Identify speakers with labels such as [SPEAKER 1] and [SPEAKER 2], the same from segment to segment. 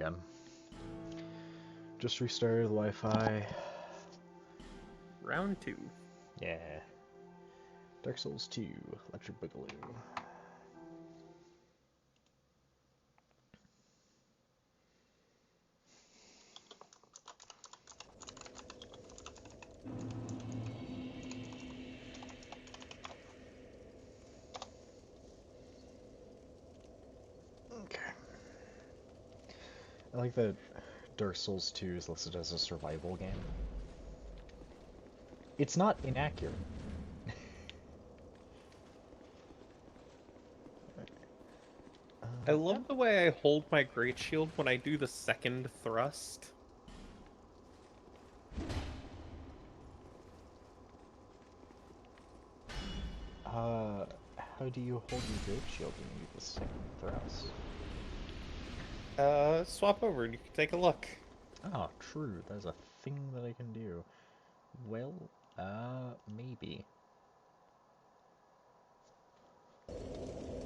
[SPEAKER 1] again. Just restarted the Wi-Fi.
[SPEAKER 2] Round 2.
[SPEAKER 1] Yeah. Dark Souls 2, Electric Boogaloo. Okay. I like that Dark Souls 2 is listed as a survival game. It's not inaccurate.
[SPEAKER 2] I love the way I hold my great shield when I do the second thrust.
[SPEAKER 1] How do you hold your great shield when you do the second thrust?
[SPEAKER 2] Swap over and you can take a look.
[SPEAKER 1] Oh, true. There's a thing that I can do. Well, maybe.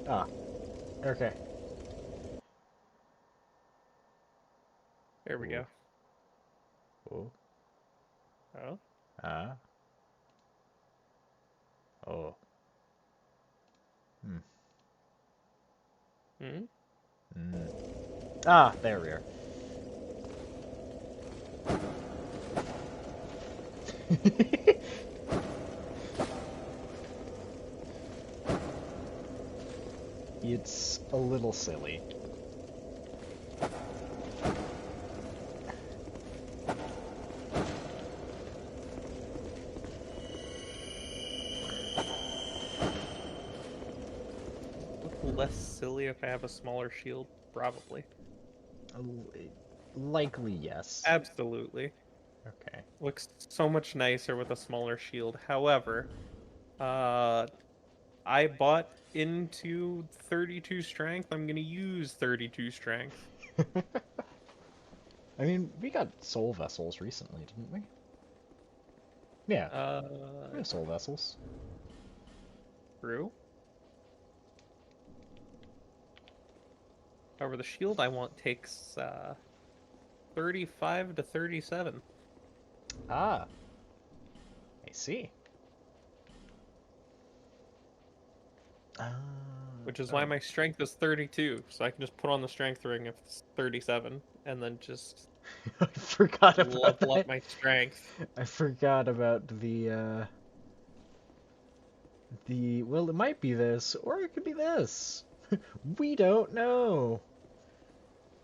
[SPEAKER 1] Ah, okay.
[SPEAKER 2] There we go.
[SPEAKER 1] Oh.
[SPEAKER 2] Oh?
[SPEAKER 1] Ah. Oh. Hmm.
[SPEAKER 2] Hmm?
[SPEAKER 1] Mm. Ah, there we are. It's a little silly.
[SPEAKER 2] Look less silly if I have a smaller shield, probably.
[SPEAKER 1] Likely, yes.
[SPEAKER 2] Absolutely.
[SPEAKER 1] Okay.
[SPEAKER 2] Looks so much nicer with a smaller shield. However, uh, I bought into 32 strength. I'm gonna use 32 strength.
[SPEAKER 1] I mean, we got soul vessels recently, didn't we? Yeah, we
[SPEAKER 2] Uh,
[SPEAKER 1] have soul vessels.
[SPEAKER 2] True. However, the shield I want takes 35 to 37.
[SPEAKER 1] Ah, I see. Ah,
[SPEAKER 2] Which is why
[SPEAKER 1] oh.
[SPEAKER 2] my strength is 32, so I can just put on the strength ring if it's 37, and then just
[SPEAKER 1] I forgot about
[SPEAKER 2] level up
[SPEAKER 1] that.
[SPEAKER 2] my strength.
[SPEAKER 1] I forgot about well, it might be this, or it could be this. We don't know.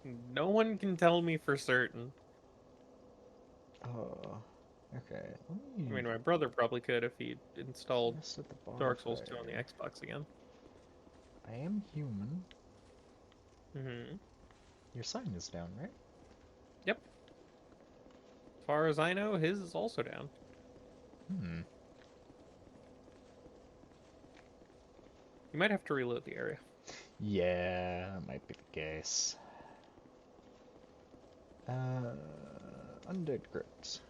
[SPEAKER 2] No one can tell me for certain.
[SPEAKER 1] Oh, okay. Let
[SPEAKER 2] I
[SPEAKER 1] me
[SPEAKER 2] mean, my brother probably could if he installed
[SPEAKER 1] reset the
[SPEAKER 2] Dark Souls 2 on the
[SPEAKER 1] bonfire.
[SPEAKER 2] Xbox again.
[SPEAKER 1] I am human.
[SPEAKER 2] Hmm.
[SPEAKER 1] Your sign is down, right?
[SPEAKER 2] Yep. As far as I know, his is also down.
[SPEAKER 1] Hmm.
[SPEAKER 2] You might have to reload the area.
[SPEAKER 1] Yeah, that might be the case. Uh, Undead Crypt.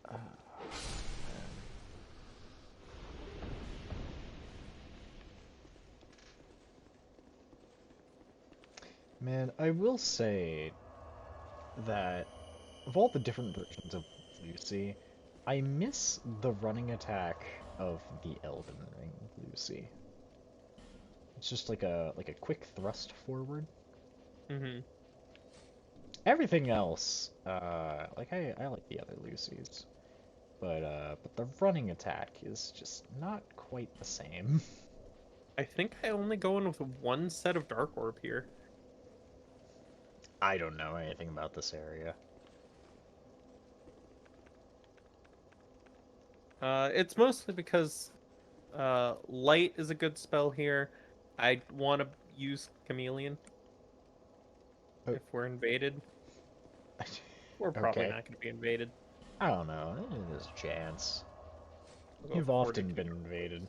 [SPEAKER 1] Uh, man, I will say that of all the different versions of Lucy, I miss the running attack of the Elden Ring Lucy. It's just like a quick thrust forward.
[SPEAKER 2] Hmm.
[SPEAKER 1] Everything else, like I like the other Lucys, but the running attack is just not quite the same.
[SPEAKER 2] I think I only go in with one set of Dark Orb here.
[SPEAKER 1] I don't know anything about this area.
[SPEAKER 2] It's mostly because Light is a good spell here. I want to use Chameleon
[SPEAKER 1] Oh,
[SPEAKER 2] if we're invaded. We're probably
[SPEAKER 1] okay.
[SPEAKER 2] not going to be invaded.
[SPEAKER 1] I don't know. There's a chance.
[SPEAKER 2] I'll go
[SPEAKER 1] You've
[SPEAKER 2] for
[SPEAKER 1] often
[SPEAKER 2] 42.
[SPEAKER 1] been invaded.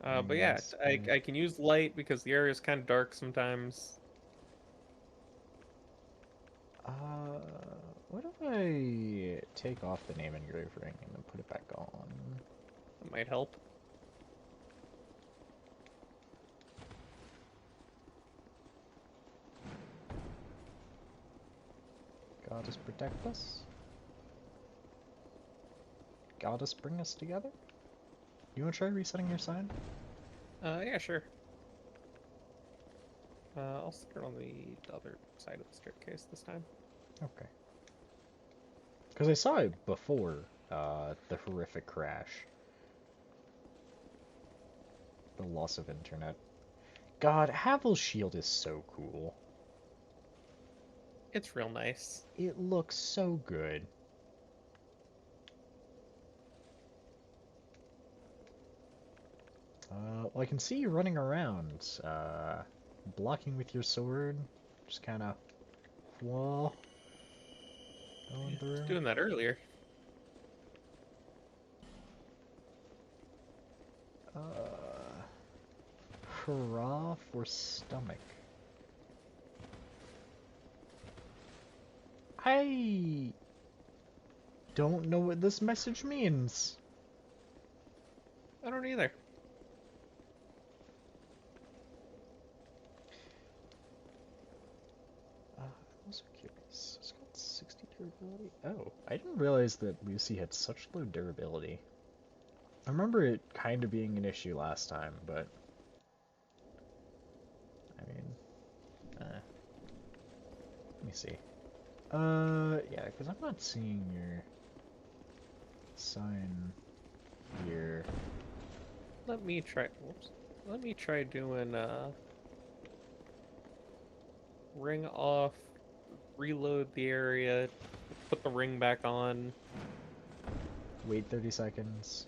[SPEAKER 2] But yeah,
[SPEAKER 1] It's
[SPEAKER 2] I,
[SPEAKER 1] been...
[SPEAKER 2] I can use Light because the area is kind of dark sometimes.
[SPEAKER 1] Uh, what if I take off the name engrave ring and then put it back on?
[SPEAKER 2] That might help.
[SPEAKER 1] Goddess protect us. Goddess bring us together. You wanna try resetting your sign?
[SPEAKER 2] Yeah, sure. I'll start on the other side of the staircase this time.
[SPEAKER 1] Okay. Because I saw it before the horrific crash. The loss of internet. God, Havel's shield is so cool.
[SPEAKER 2] It's real nice.
[SPEAKER 1] It looks so good. Well, I can see you running around, blocking with your sword. Just kind of, whoa, going
[SPEAKER 2] Yeah, I was
[SPEAKER 1] through.
[SPEAKER 2] doing that earlier.
[SPEAKER 1] Uh, hurrah for stomach. I don't know what this message means.
[SPEAKER 2] I don't either.
[SPEAKER 1] I'm also curious. It's got 60 durability. Oh, I didn't realize that Lucy had such low durability. I remember it kind of being an issue last time, but I mean, let me see. Yeah, because I'm not seeing your sign here.
[SPEAKER 2] Let me try. Whoops. Let me try doing ring off, reload the area, put the ring back on.
[SPEAKER 1] Wait 30 seconds.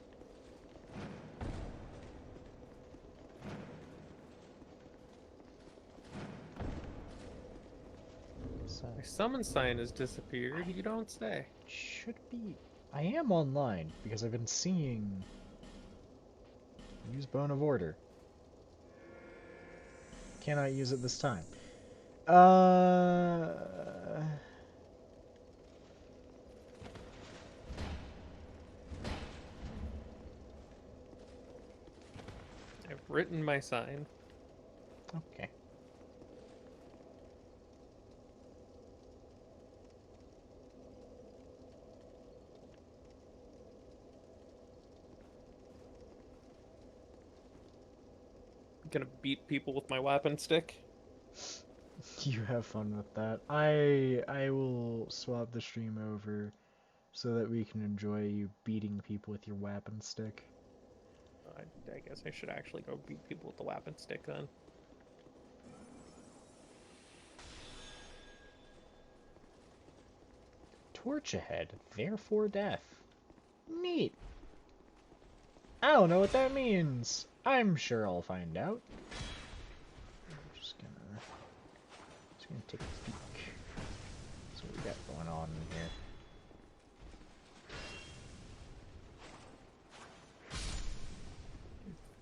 [SPEAKER 2] My summon sign has disappeared. You don't say.
[SPEAKER 1] Should be. I am online because I've been seeing. Use Bone of Order. Cannot use it this time. Uh.
[SPEAKER 2] I've written my sign.
[SPEAKER 1] Okay.
[SPEAKER 2] I'm gonna beat people with my weapon stick.
[SPEAKER 1] You have fun with that. I will swap the stream over so that we can enjoy you beating people with your weapon stick.
[SPEAKER 2] I guess I should actually go beat people with the weapon stick then.
[SPEAKER 1] Torch ahead, therefore death. Neat. I don't know what that means. I'm sure I'll find out. I'm just gonna take a peek. See what we got going on in here.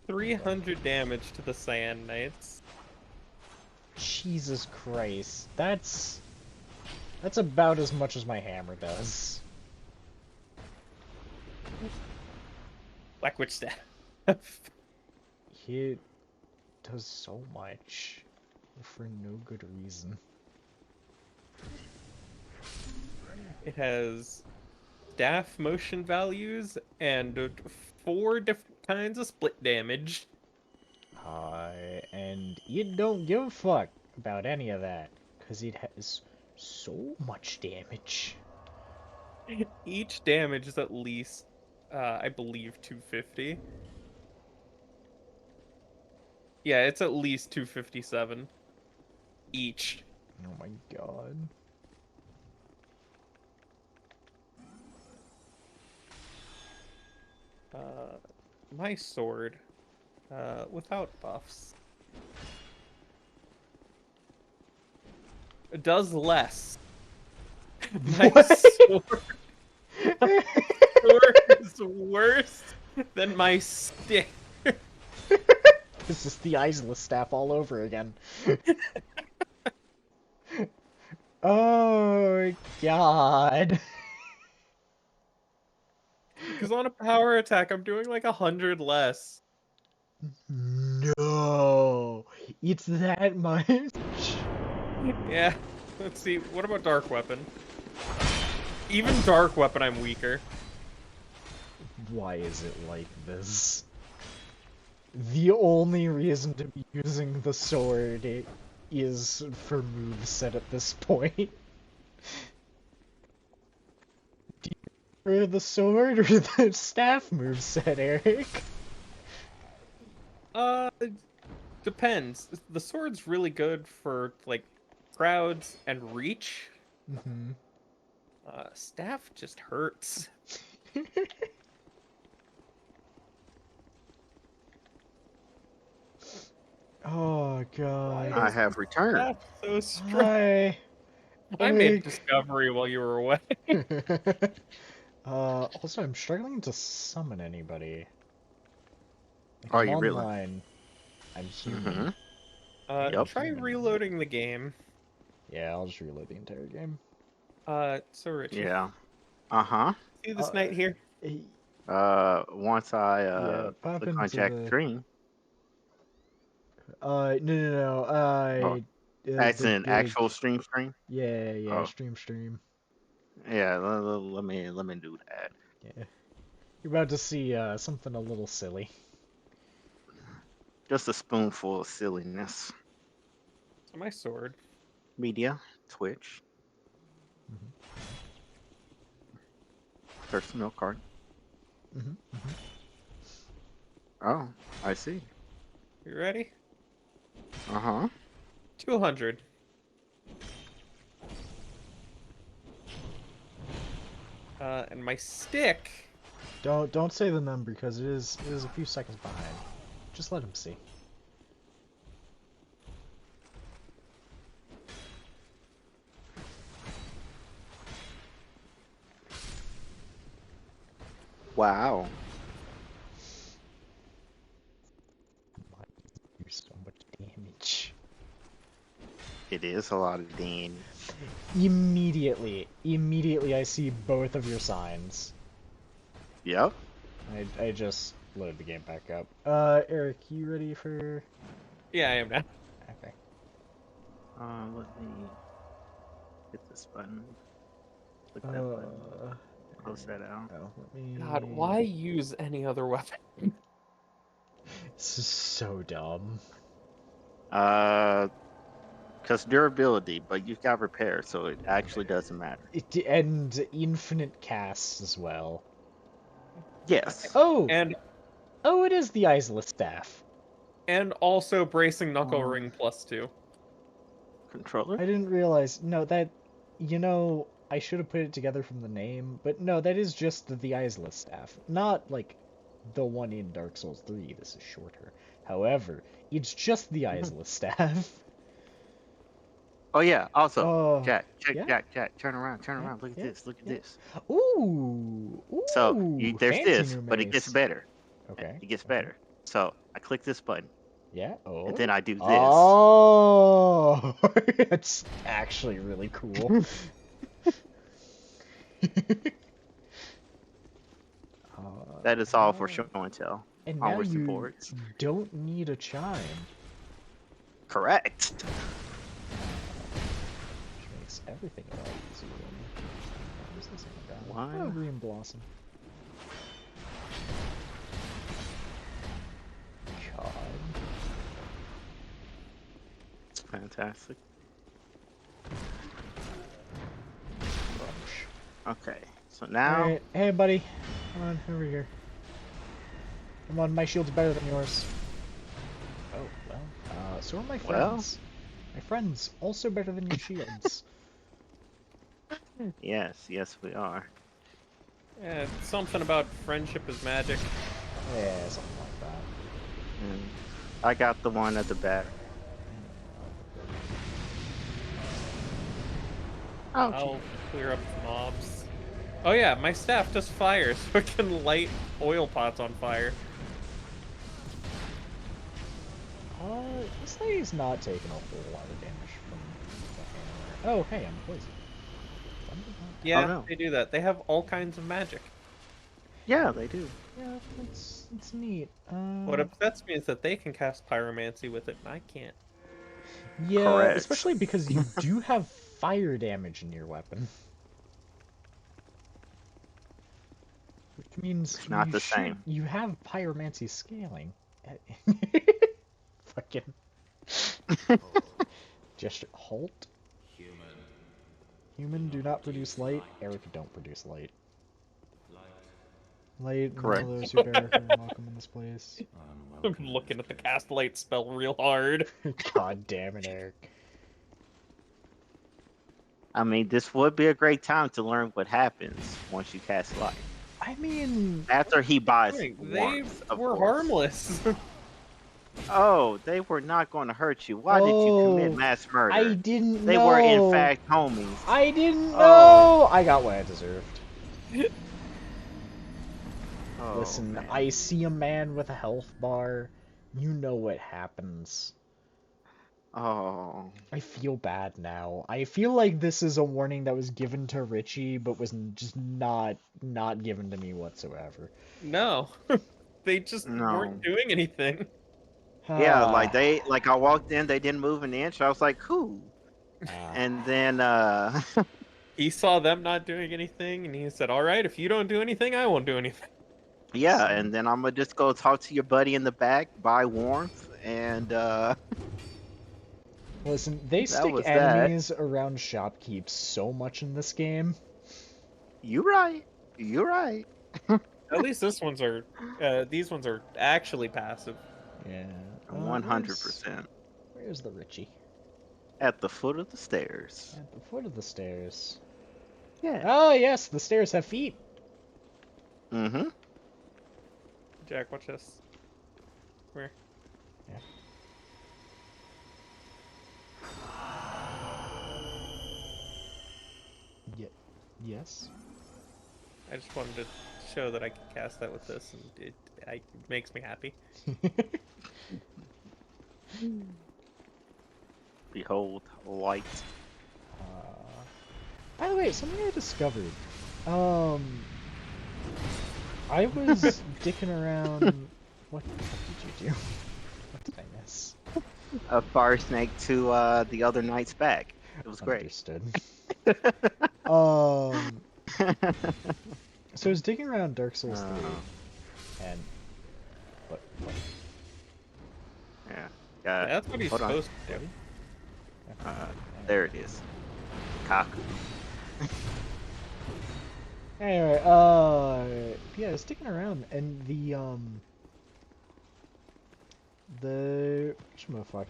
[SPEAKER 2] 300 damage to the Sand Knights.
[SPEAKER 1] Jesus Christ, that's about as much as my hammer does.
[SPEAKER 2] Black Witch staff.
[SPEAKER 1] It does so much for no good reason.
[SPEAKER 2] It has staff motion values and 4 different kinds of split damage.
[SPEAKER 1] And you don't give a fuck about any of that, because it has so much damage.
[SPEAKER 2] Each damage is at least, I believe, 250. Yeah, it's at least 257 each.
[SPEAKER 1] Oh my god.
[SPEAKER 2] My sword, without buffs, does less. My
[SPEAKER 1] What?
[SPEAKER 2] sword, sword is worse than my stick.
[SPEAKER 1] This is the Isla staff all over again. Oh god.
[SPEAKER 2] Because on a power attack, I'm doing like 100 less.
[SPEAKER 1] No, it's that much.
[SPEAKER 2] Yeah. Let's see. What about Dark Weapon? Even dark weapon, I'm weaker.
[SPEAKER 1] Why is it like this? The only reason to be using the sword is for moveset at this point. Do you prefer the sword or the staff moveset, Eric?
[SPEAKER 2] Uh, depends. The sword's really good for like crowds and reach.
[SPEAKER 1] Mm-hmm.
[SPEAKER 2] Staff just hurts.
[SPEAKER 1] Oh
[SPEAKER 2] Why
[SPEAKER 1] god.
[SPEAKER 3] I
[SPEAKER 2] is
[SPEAKER 3] have returned.
[SPEAKER 2] staff so strong?
[SPEAKER 1] Hi,
[SPEAKER 2] I made
[SPEAKER 1] Eric.
[SPEAKER 2] discovery while you were away.
[SPEAKER 1] Also I'm struggling to summon anybody. Like
[SPEAKER 3] Are
[SPEAKER 1] I'm
[SPEAKER 3] you really?
[SPEAKER 1] online. I'm human.
[SPEAKER 3] Mm-hmm.
[SPEAKER 1] I'm
[SPEAKER 3] Yep.
[SPEAKER 2] Try
[SPEAKER 1] human.
[SPEAKER 2] reloading the game.
[SPEAKER 1] Yeah, I'll just reload the entire game.
[SPEAKER 2] So Richie,
[SPEAKER 3] Yeah. Uh-huh.
[SPEAKER 2] see
[SPEAKER 1] Uh,
[SPEAKER 2] this knight here?
[SPEAKER 1] eh,
[SPEAKER 3] Once I
[SPEAKER 1] yeah, pop
[SPEAKER 3] click on
[SPEAKER 1] into
[SPEAKER 3] Jack
[SPEAKER 1] the.
[SPEAKER 3] Green,
[SPEAKER 1] No.
[SPEAKER 3] oh, that's an actual stream.
[SPEAKER 1] Yeah,
[SPEAKER 3] Oh,
[SPEAKER 1] stream.
[SPEAKER 3] yeah. Let me do that.
[SPEAKER 1] Yeah, you're about to see something a little silly.
[SPEAKER 3] Just a spoonful of silliness.
[SPEAKER 2] So my sword.
[SPEAKER 3] Media, Twitch,
[SPEAKER 1] Hmm.
[SPEAKER 3] personal card.
[SPEAKER 1] Hmm.
[SPEAKER 3] Oh, I see.
[SPEAKER 2] You ready?
[SPEAKER 3] Uh-huh.
[SPEAKER 2] 200. And my stick.
[SPEAKER 1] Don't say the number because it is a few seconds behind. Just let him see.
[SPEAKER 3] Wow.
[SPEAKER 1] Why do so much damage?
[SPEAKER 3] It is a lot of damage.
[SPEAKER 1] Immediately, I see both of your signs.
[SPEAKER 3] Yep.
[SPEAKER 1] I just loaded the game back up. Eric, you ready for?
[SPEAKER 2] Yeah, I am now.
[SPEAKER 1] Okay.
[SPEAKER 3] Let me hit this button. Click that button. Close that out.
[SPEAKER 1] Oh, let me.
[SPEAKER 2] God, why use any other weapon?
[SPEAKER 1] This is so dumb.
[SPEAKER 3] Because durability, but you've got repair, so it actually doesn't matter.
[SPEAKER 1] And infinite casts as well.
[SPEAKER 3] Yes.
[SPEAKER 1] Oh,
[SPEAKER 2] And
[SPEAKER 1] it is the Isless staff.
[SPEAKER 2] also bracing knuckle
[SPEAKER 3] Um,
[SPEAKER 2] ring +2.
[SPEAKER 3] Controller?
[SPEAKER 1] I didn't realize. No, I should have put it together from the name, but no, that is just the Isless staff, not like the one in Dark Souls 3. This is shorter. However, it's just the
[SPEAKER 3] Mhm.
[SPEAKER 1] Isless staff.
[SPEAKER 3] Oh yeah. Also,
[SPEAKER 1] Oh,
[SPEAKER 3] Jack, check
[SPEAKER 1] yeah,
[SPEAKER 3] Jack. Turn around.
[SPEAKER 1] yeah,
[SPEAKER 3] Look at
[SPEAKER 1] yeah,
[SPEAKER 3] this. Look at
[SPEAKER 1] yeah.
[SPEAKER 3] this.
[SPEAKER 1] Ooh,
[SPEAKER 3] So there's
[SPEAKER 1] fancy
[SPEAKER 3] this,
[SPEAKER 1] new
[SPEAKER 3] but it gets
[SPEAKER 1] mace.
[SPEAKER 3] better.
[SPEAKER 1] Okay,
[SPEAKER 3] It gets
[SPEAKER 1] okay.
[SPEAKER 3] better. So I click this button,
[SPEAKER 1] Yeah.
[SPEAKER 3] and then
[SPEAKER 1] Oh.
[SPEAKER 3] I do this.
[SPEAKER 1] Oh. It's actually really cool.
[SPEAKER 3] That is all for
[SPEAKER 1] Now,
[SPEAKER 3] show and tell.
[SPEAKER 1] and now
[SPEAKER 3] Onwards and
[SPEAKER 1] you
[SPEAKER 3] forwards.
[SPEAKER 1] don't need a chime,
[SPEAKER 3] Correct.
[SPEAKER 1] which makes everything a lot easier. Where's this one down?
[SPEAKER 3] Why?
[SPEAKER 1] Oh, green blossom. God.
[SPEAKER 3] It's fantastic.
[SPEAKER 1] Bunch.
[SPEAKER 3] Okay. So now.
[SPEAKER 1] Alright, hey buddy. Come on, over here. Come on, my shield's better than yours. Oh, well. So are my
[SPEAKER 3] Well.
[SPEAKER 1] friends. My friends, also better than your shields.
[SPEAKER 3] Yes, we are.
[SPEAKER 2] Yeah, something about friendship is magic.
[SPEAKER 1] Yeah, something like that.
[SPEAKER 3] And I got the one at the back. Oh,
[SPEAKER 2] I'll clear up the mobs. Oh yeah, my staff does fire, so it can light oil pots on fire.
[SPEAKER 1] This lady's not taking a whole lot of damage from the hammer. Oh, hey, I'm poisoned. When did that-
[SPEAKER 2] Yeah,
[SPEAKER 3] no.
[SPEAKER 2] they do that. They have all kinds of magic.
[SPEAKER 3] yeah, they do.
[SPEAKER 1] Yeah, that's neat.
[SPEAKER 2] What upsets me is that they can cast pyromancy with it, and I can't.
[SPEAKER 1] Yeah,
[SPEAKER 3] Correct.
[SPEAKER 1] especially because you do have fire damage in your weapon. It means
[SPEAKER 3] It's not the same.
[SPEAKER 1] you have pyromancy scaling. Fucking gesture. Halt. Human do not produce light. Eric don't produce light. Light and
[SPEAKER 3] Correct.
[SPEAKER 1] all those who bear her welcome in this place.
[SPEAKER 2] I'm looking at the cast light spell real hard.
[SPEAKER 1] God damn it, Eric.
[SPEAKER 3] I mean, this would be a great time to learn what happens once you cast light.
[SPEAKER 1] I mean,
[SPEAKER 3] After he buys
[SPEAKER 2] They
[SPEAKER 3] warmth, of
[SPEAKER 2] were
[SPEAKER 3] course.
[SPEAKER 2] harmless.
[SPEAKER 3] Oh, they were not going to hurt you. Why did you commit
[SPEAKER 1] Oh,
[SPEAKER 3] mass murder?
[SPEAKER 1] I didn't
[SPEAKER 3] They
[SPEAKER 1] know.
[SPEAKER 3] were in fact homies.
[SPEAKER 1] I didn't
[SPEAKER 3] Oh.
[SPEAKER 1] know. I got what I deserved.
[SPEAKER 3] Oh,
[SPEAKER 1] Listen,
[SPEAKER 3] man.
[SPEAKER 1] I see a man with a health bar. You know what happens.
[SPEAKER 3] Oh.
[SPEAKER 1] I feel bad now. I feel like this is a warning that was given to Richie, but was just not given to me whatsoever.
[SPEAKER 2] No. They just
[SPEAKER 3] No.
[SPEAKER 2] weren't doing anything.
[SPEAKER 3] Yeah, like I walked in, they didn't move an inch. I was like, who? And then
[SPEAKER 2] He saw them not doing anything, and he said, "All right, if you don't do anything, I won't do anything."
[SPEAKER 3] yeah, and then I'm gonna just go talk to your buddy in the back, buy warmth, and
[SPEAKER 1] Listen, they
[SPEAKER 3] that
[SPEAKER 1] stick
[SPEAKER 3] was that.
[SPEAKER 1] enemies around shopkeep so much in this game.
[SPEAKER 3] You're right. You're right.
[SPEAKER 2] At least these ones are actually passive.
[SPEAKER 1] Yeah.
[SPEAKER 3] 100%.
[SPEAKER 1] Where's the Richie?
[SPEAKER 3] At the foot of the stairs.
[SPEAKER 1] At the foot of the stairs.
[SPEAKER 3] Yeah.
[SPEAKER 1] Oh yes, the stairs have feet.
[SPEAKER 3] Mm-hmm.
[SPEAKER 2] Jack, watch this. Where?
[SPEAKER 1] Yeah. Yes.
[SPEAKER 2] I just wanted to show that I could cast that with this, and it makes me happy.
[SPEAKER 3] Behold, light.
[SPEAKER 1] By the way, something I discovered. I was dicking around. What did you do? What did I miss?
[SPEAKER 3] A fire snake to the other knight's back. It was great.
[SPEAKER 1] Understood. So I was digging around Dark Souls 3, and what?
[SPEAKER 3] Yeah.
[SPEAKER 2] That's what he's
[SPEAKER 3] hold on.
[SPEAKER 2] supposed to do.
[SPEAKER 3] There it is. Kaku.
[SPEAKER 1] Anyway, yeah, I was sticking around, and the whatchamaffuck,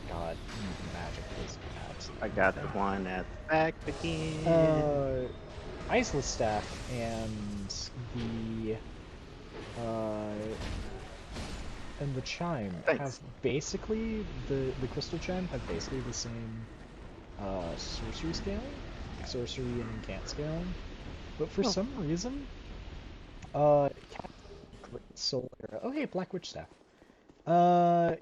[SPEAKER 1] God, magic is
[SPEAKER 3] I got the one at the back again.
[SPEAKER 1] Iceless Staff and the Chime
[SPEAKER 3] Thanks.
[SPEAKER 1] have basically the Crystal Chime have basically the same sorcery scaling, sorcery and incant scaling, but for some reason, Great Soul Arrow. Oh hey, Black Witch Staff.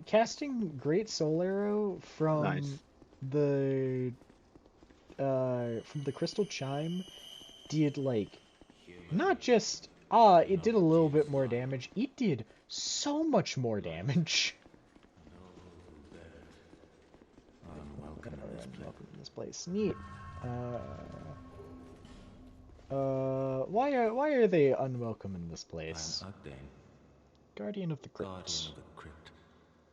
[SPEAKER 1] Casting Great Soul Arrow
[SPEAKER 3] Nice.
[SPEAKER 1] the Crystal Chime did like not just it did a little bit more damage. It did so much more damage. Welcome in this place. Neat. Why are they unwelcome in this place? Guardian of the Crypt.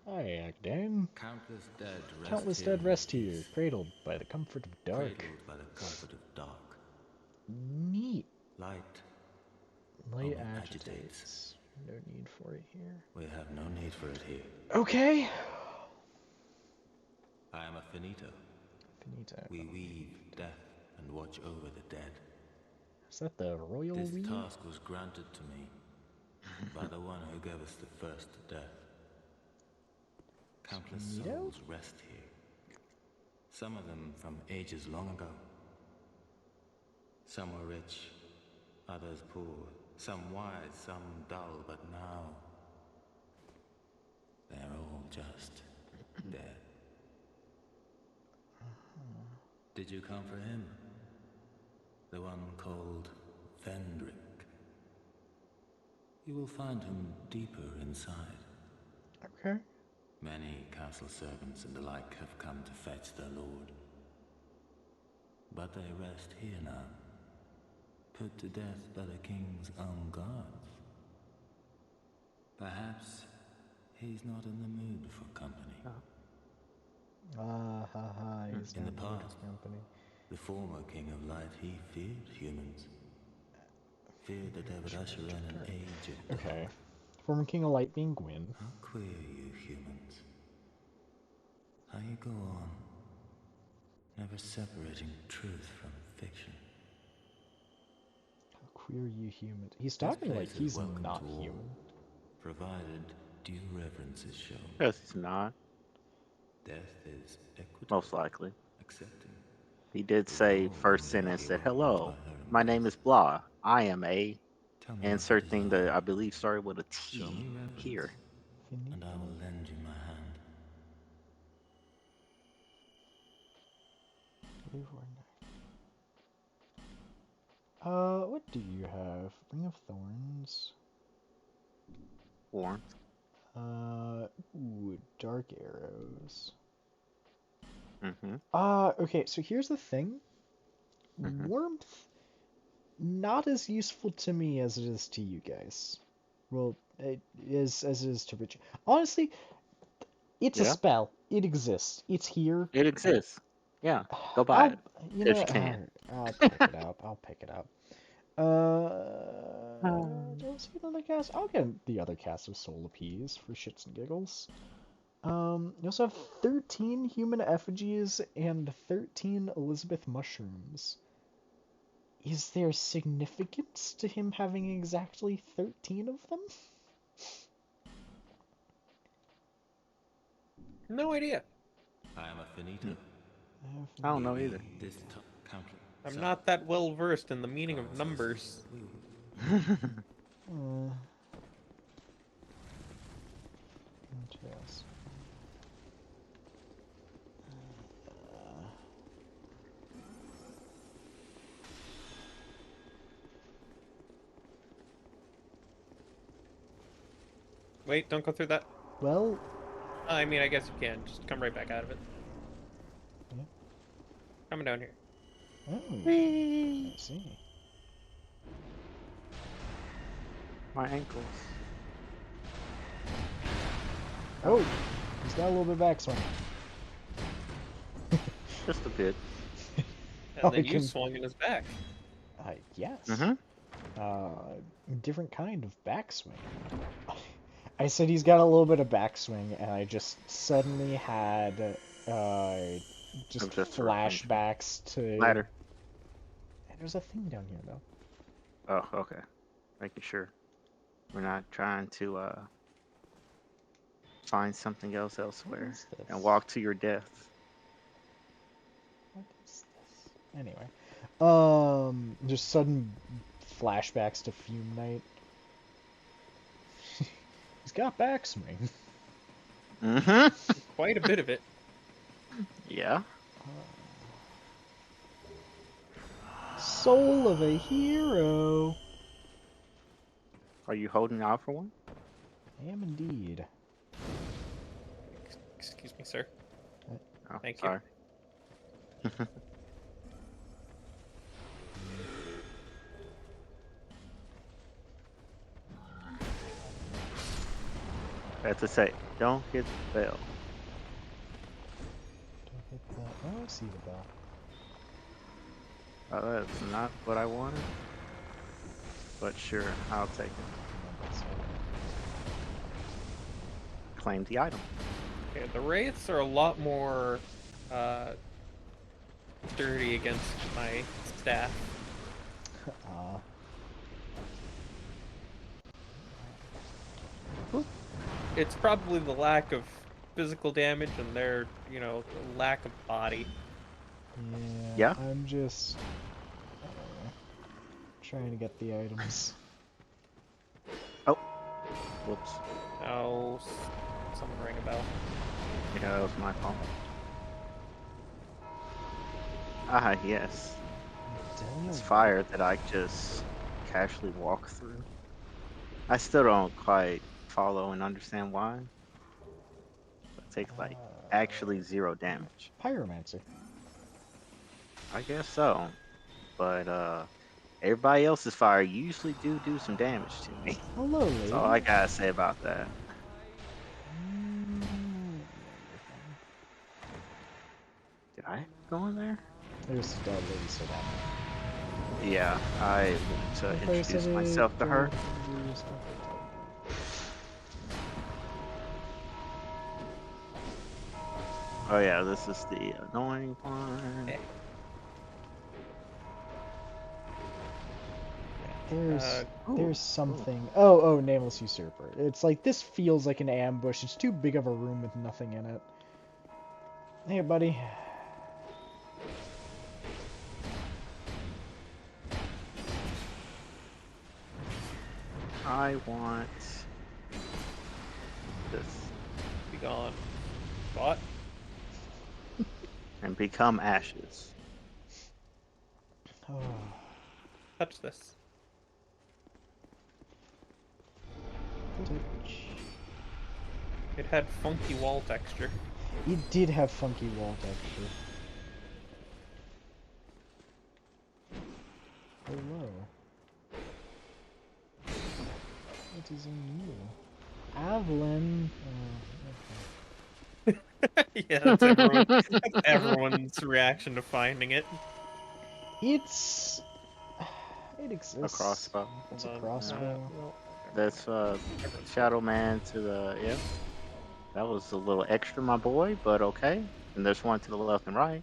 [SPEAKER 1] Hi, Agdane. Countless dead rest here, cradled by the comfort of dark. Neat. Light agitates. No need for it here.
[SPEAKER 4] We have no need for it here.
[SPEAKER 1] Okay.
[SPEAKER 4] I am a finito.
[SPEAKER 1] Finito.
[SPEAKER 4] We weave death and watch over the dead.
[SPEAKER 1] Is that the royal
[SPEAKER 4] This
[SPEAKER 1] weave?
[SPEAKER 4] task was granted to me by the one who gave us the first death. Countless
[SPEAKER 1] Finito?
[SPEAKER 4] souls rest here. Some of them from ages long ago. Some were rich, others poor. Some wise, some dull, but now they're all just dead. Did you come for him? The one called Vendrick. You will find him deeper inside.
[SPEAKER 1] Okay.
[SPEAKER 4] Many castle servants and the like have come to fetch their lord. But they rest here now, put to death by the king's own guards. Perhaps he's not in the mood for company.
[SPEAKER 1] Ah, ha, ha, he's
[SPEAKER 4] In
[SPEAKER 1] not
[SPEAKER 4] the
[SPEAKER 1] good
[SPEAKER 4] past,
[SPEAKER 1] company.
[SPEAKER 4] the former king of light, he feared humans. Feared that they would usher in an age of
[SPEAKER 1] Okay.
[SPEAKER 4] dark.
[SPEAKER 1] Former King of Light being Gwyn.
[SPEAKER 4] How queer you humans. How you go on, never separating truth from fiction.
[SPEAKER 1] How queer you human. He's
[SPEAKER 4] This
[SPEAKER 1] talking like
[SPEAKER 4] place is
[SPEAKER 1] he's
[SPEAKER 4] welcome
[SPEAKER 1] not
[SPEAKER 4] to all,
[SPEAKER 1] human.
[SPEAKER 4] provided due reverence is shown.
[SPEAKER 3] Yes, he's not.
[SPEAKER 4] Death is equitable,
[SPEAKER 3] Most likely.
[SPEAKER 4] accepting.
[SPEAKER 3] He did
[SPEAKER 4] We will
[SPEAKER 3] say
[SPEAKER 4] all
[SPEAKER 3] first
[SPEAKER 4] one day
[SPEAKER 3] sentence
[SPEAKER 4] be
[SPEAKER 3] that,
[SPEAKER 4] welcomed
[SPEAKER 3] hello,
[SPEAKER 4] by her
[SPEAKER 3] my name is
[SPEAKER 4] embrace.
[SPEAKER 3] blah. I am a
[SPEAKER 4] Tell me what
[SPEAKER 3] insert
[SPEAKER 4] you
[SPEAKER 3] thing
[SPEAKER 4] desire.
[SPEAKER 3] that I believe started with a
[SPEAKER 4] Show me
[SPEAKER 3] T
[SPEAKER 4] reverence,
[SPEAKER 3] here.
[SPEAKER 4] and I will lend you my hand.
[SPEAKER 1] What do you have? Ring of Thorns.
[SPEAKER 3] Warmth.
[SPEAKER 1] Ooh, Dark Arrows.
[SPEAKER 3] Mm-hmm.
[SPEAKER 1] Okay, so here's the thing.
[SPEAKER 3] Mm-hmm.
[SPEAKER 1] Warmth, not as useful to me as it is to you guys. Well, it is as it is to Richard. Honestly, it's a
[SPEAKER 3] Yeah,
[SPEAKER 1] spell. It exists. It's here.
[SPEAKER 3] it exists. Yeah, go buy
[SPEAKER 1] I'll,
[SPEAKER 3] it
[SPEAKER 1] you
[SPEAKER 3] if
[SPEAKER 1] know,
[SPEAKER 3] you can.
[SPEAKER 1] I'll pick it up. I'll pick it up.
[SPEAKER 3] Um,
[SPEAKER 1] Do I see another cast? I'll get the other cast of Soul Appease for shits and giggles. You also have 13 human effigies and 13 Elizabeth mushrooms. Is there significance to him having exactly 13 of them?
[SPEAKER 2] No idea.
[SPEAKER 4] I am a finito.
[SPEAKER 3] I don't know either.
[SPEAKER 4] This countless.
[SPEAKER 2] I'm not that well versed in the meaning of numbers.
[SPEAKER 1] Uh, Interesting.
[SPEAKER 2] Wait, don't go through that.
[SPEAKER 1] Well,
[SPEAKER 2] I mean, I guess you can. Just come right back out of it.
[SPEAKER 1] yeah.
[SPEAKER 2] Coming down here.
[SPEAKER 1] Oh, I see.
[SPEAKER 3] My ankles.
[SPEAKER 1] Oh, he's got a little bit of backswing.
[SPEAKER 3] Just a bit.
[SPEAKER 2] And
[SPEAKER 1] Oh,
[SPEAKER 2] then
[SPEAKER 1] he
[SPEAKER 2] you
[SPEAKER 1] can-
[SPEAKER 2] swung in his back.
[SPEAKER 1] Yes.
[SPEAKER 3] Mm-hmm.
[SPEAKER 1] Different kind of backswing. I said he's got a little bit of backswing, and I just suddenly had just
[SPEAKER 3] Just a reference.
[SPEAKER 1] flashbacks to.
[SPEAKER 3] Ladder.
[SPEAKER 1] There's a thing down here though.
[SPEAKER 3] Oh, okay. Making sure we're not trying to find something else elsewhere
[SPEAKER 1] is this?
[SPEAKER 3] and walk to your death.
[SPEAKER 1] What is this? Anyway, just sudden flashbacks to Fume Night. He's got backswing.
[SPEAKER 3] Mm-hmm.
[SPEAKER 2] Quite a bit of it.
[SPEAKER 3] Yeah.
[SPEAKER 1] Soul of a hero.
[SPEAKER 3] Are you holding out for one?
[SPEAKER 1] I am indeed.
[SPEAKER 2] Excuse me, sir.
[SPEAKER 3] Oh,
[SPEAKER 2] Thank you.
[SPEAKER 3] sorry. I have to say, don't hit the bell.
[SPEAKER 1] Don't hit that. Oh, I see the bell.
[SPEAKER 3] That's not what I wanted. But sure, I'll take it. Claim the item.
[SPEAKER 2] Okay, the wraiths are a lot more dirty against my staff. It's probably the lack of physical damage and their, lack of body.
[SPEAKER 3] Yeah.
[SPEAKER 1] I'm just trying to get the items.
[SPEAKER 3] Oh. Whoops.
[SPEAKER 2] Oh, someone rang a bell.
[SPEAKER 3] Yeah, that was my fault. Ah, yes. It's fire that I just casually walk through. I still don't quite follow and understand why. It takes like actually 0 damage.
[SPEAKER 1] Pyromancer.
[SPEAKER 3] I guess so. But everybody else's fire usually do some damage to me.
[SPEAKER 1] Hello,
[SPEAKER 3] That's all I
[SPEAKER 1] lady.
[SPEAKER 3] gotta say about that. Did I go in there?
[SPEAKER 1] There's a lady still down
[SPEAKER 3] Yeah, I want to
[SPEAKER 1] there.
[SPEAKER 3] introduce myself to her. Oh yeah, this is the annoying one.
[SPEAKER 1] There's something. Oh, Nameless Usurper. It's like this feels like an ambush. It's too big of a room with nothing in it. Hey, buddy.
[SPEAKER 3] I want this
[SPEAKER 2] Be gone. What?
[SPEAKER 3] and become ashes.
[SPEAKER 1] Oh.
[SPEAKER 2] Touch this.
[SPEAKER 1] Touch.
[SPEAKER 2] It had funky wall texture.
[SPEAKER 1] It did have funky wall texture. Hello. What is in you? Evelyn. Oh, okay.
[SPEAKER 2] Yeah, that's everyone. That's everyone's reaction to finding it.
[SPEAKER 1] It exists.
[SPEAKER 3] A crossbow.
[SPEAKER 1] It's a
[SPEAKER 2] Hold on.
[SPEAKER 1] crossbow.
[SPEAKER 2] Well,
[SPEAKER 3] That's Shadow Man to the yeah. That was a little extra, my boy, but okay. And there's one to the left and right.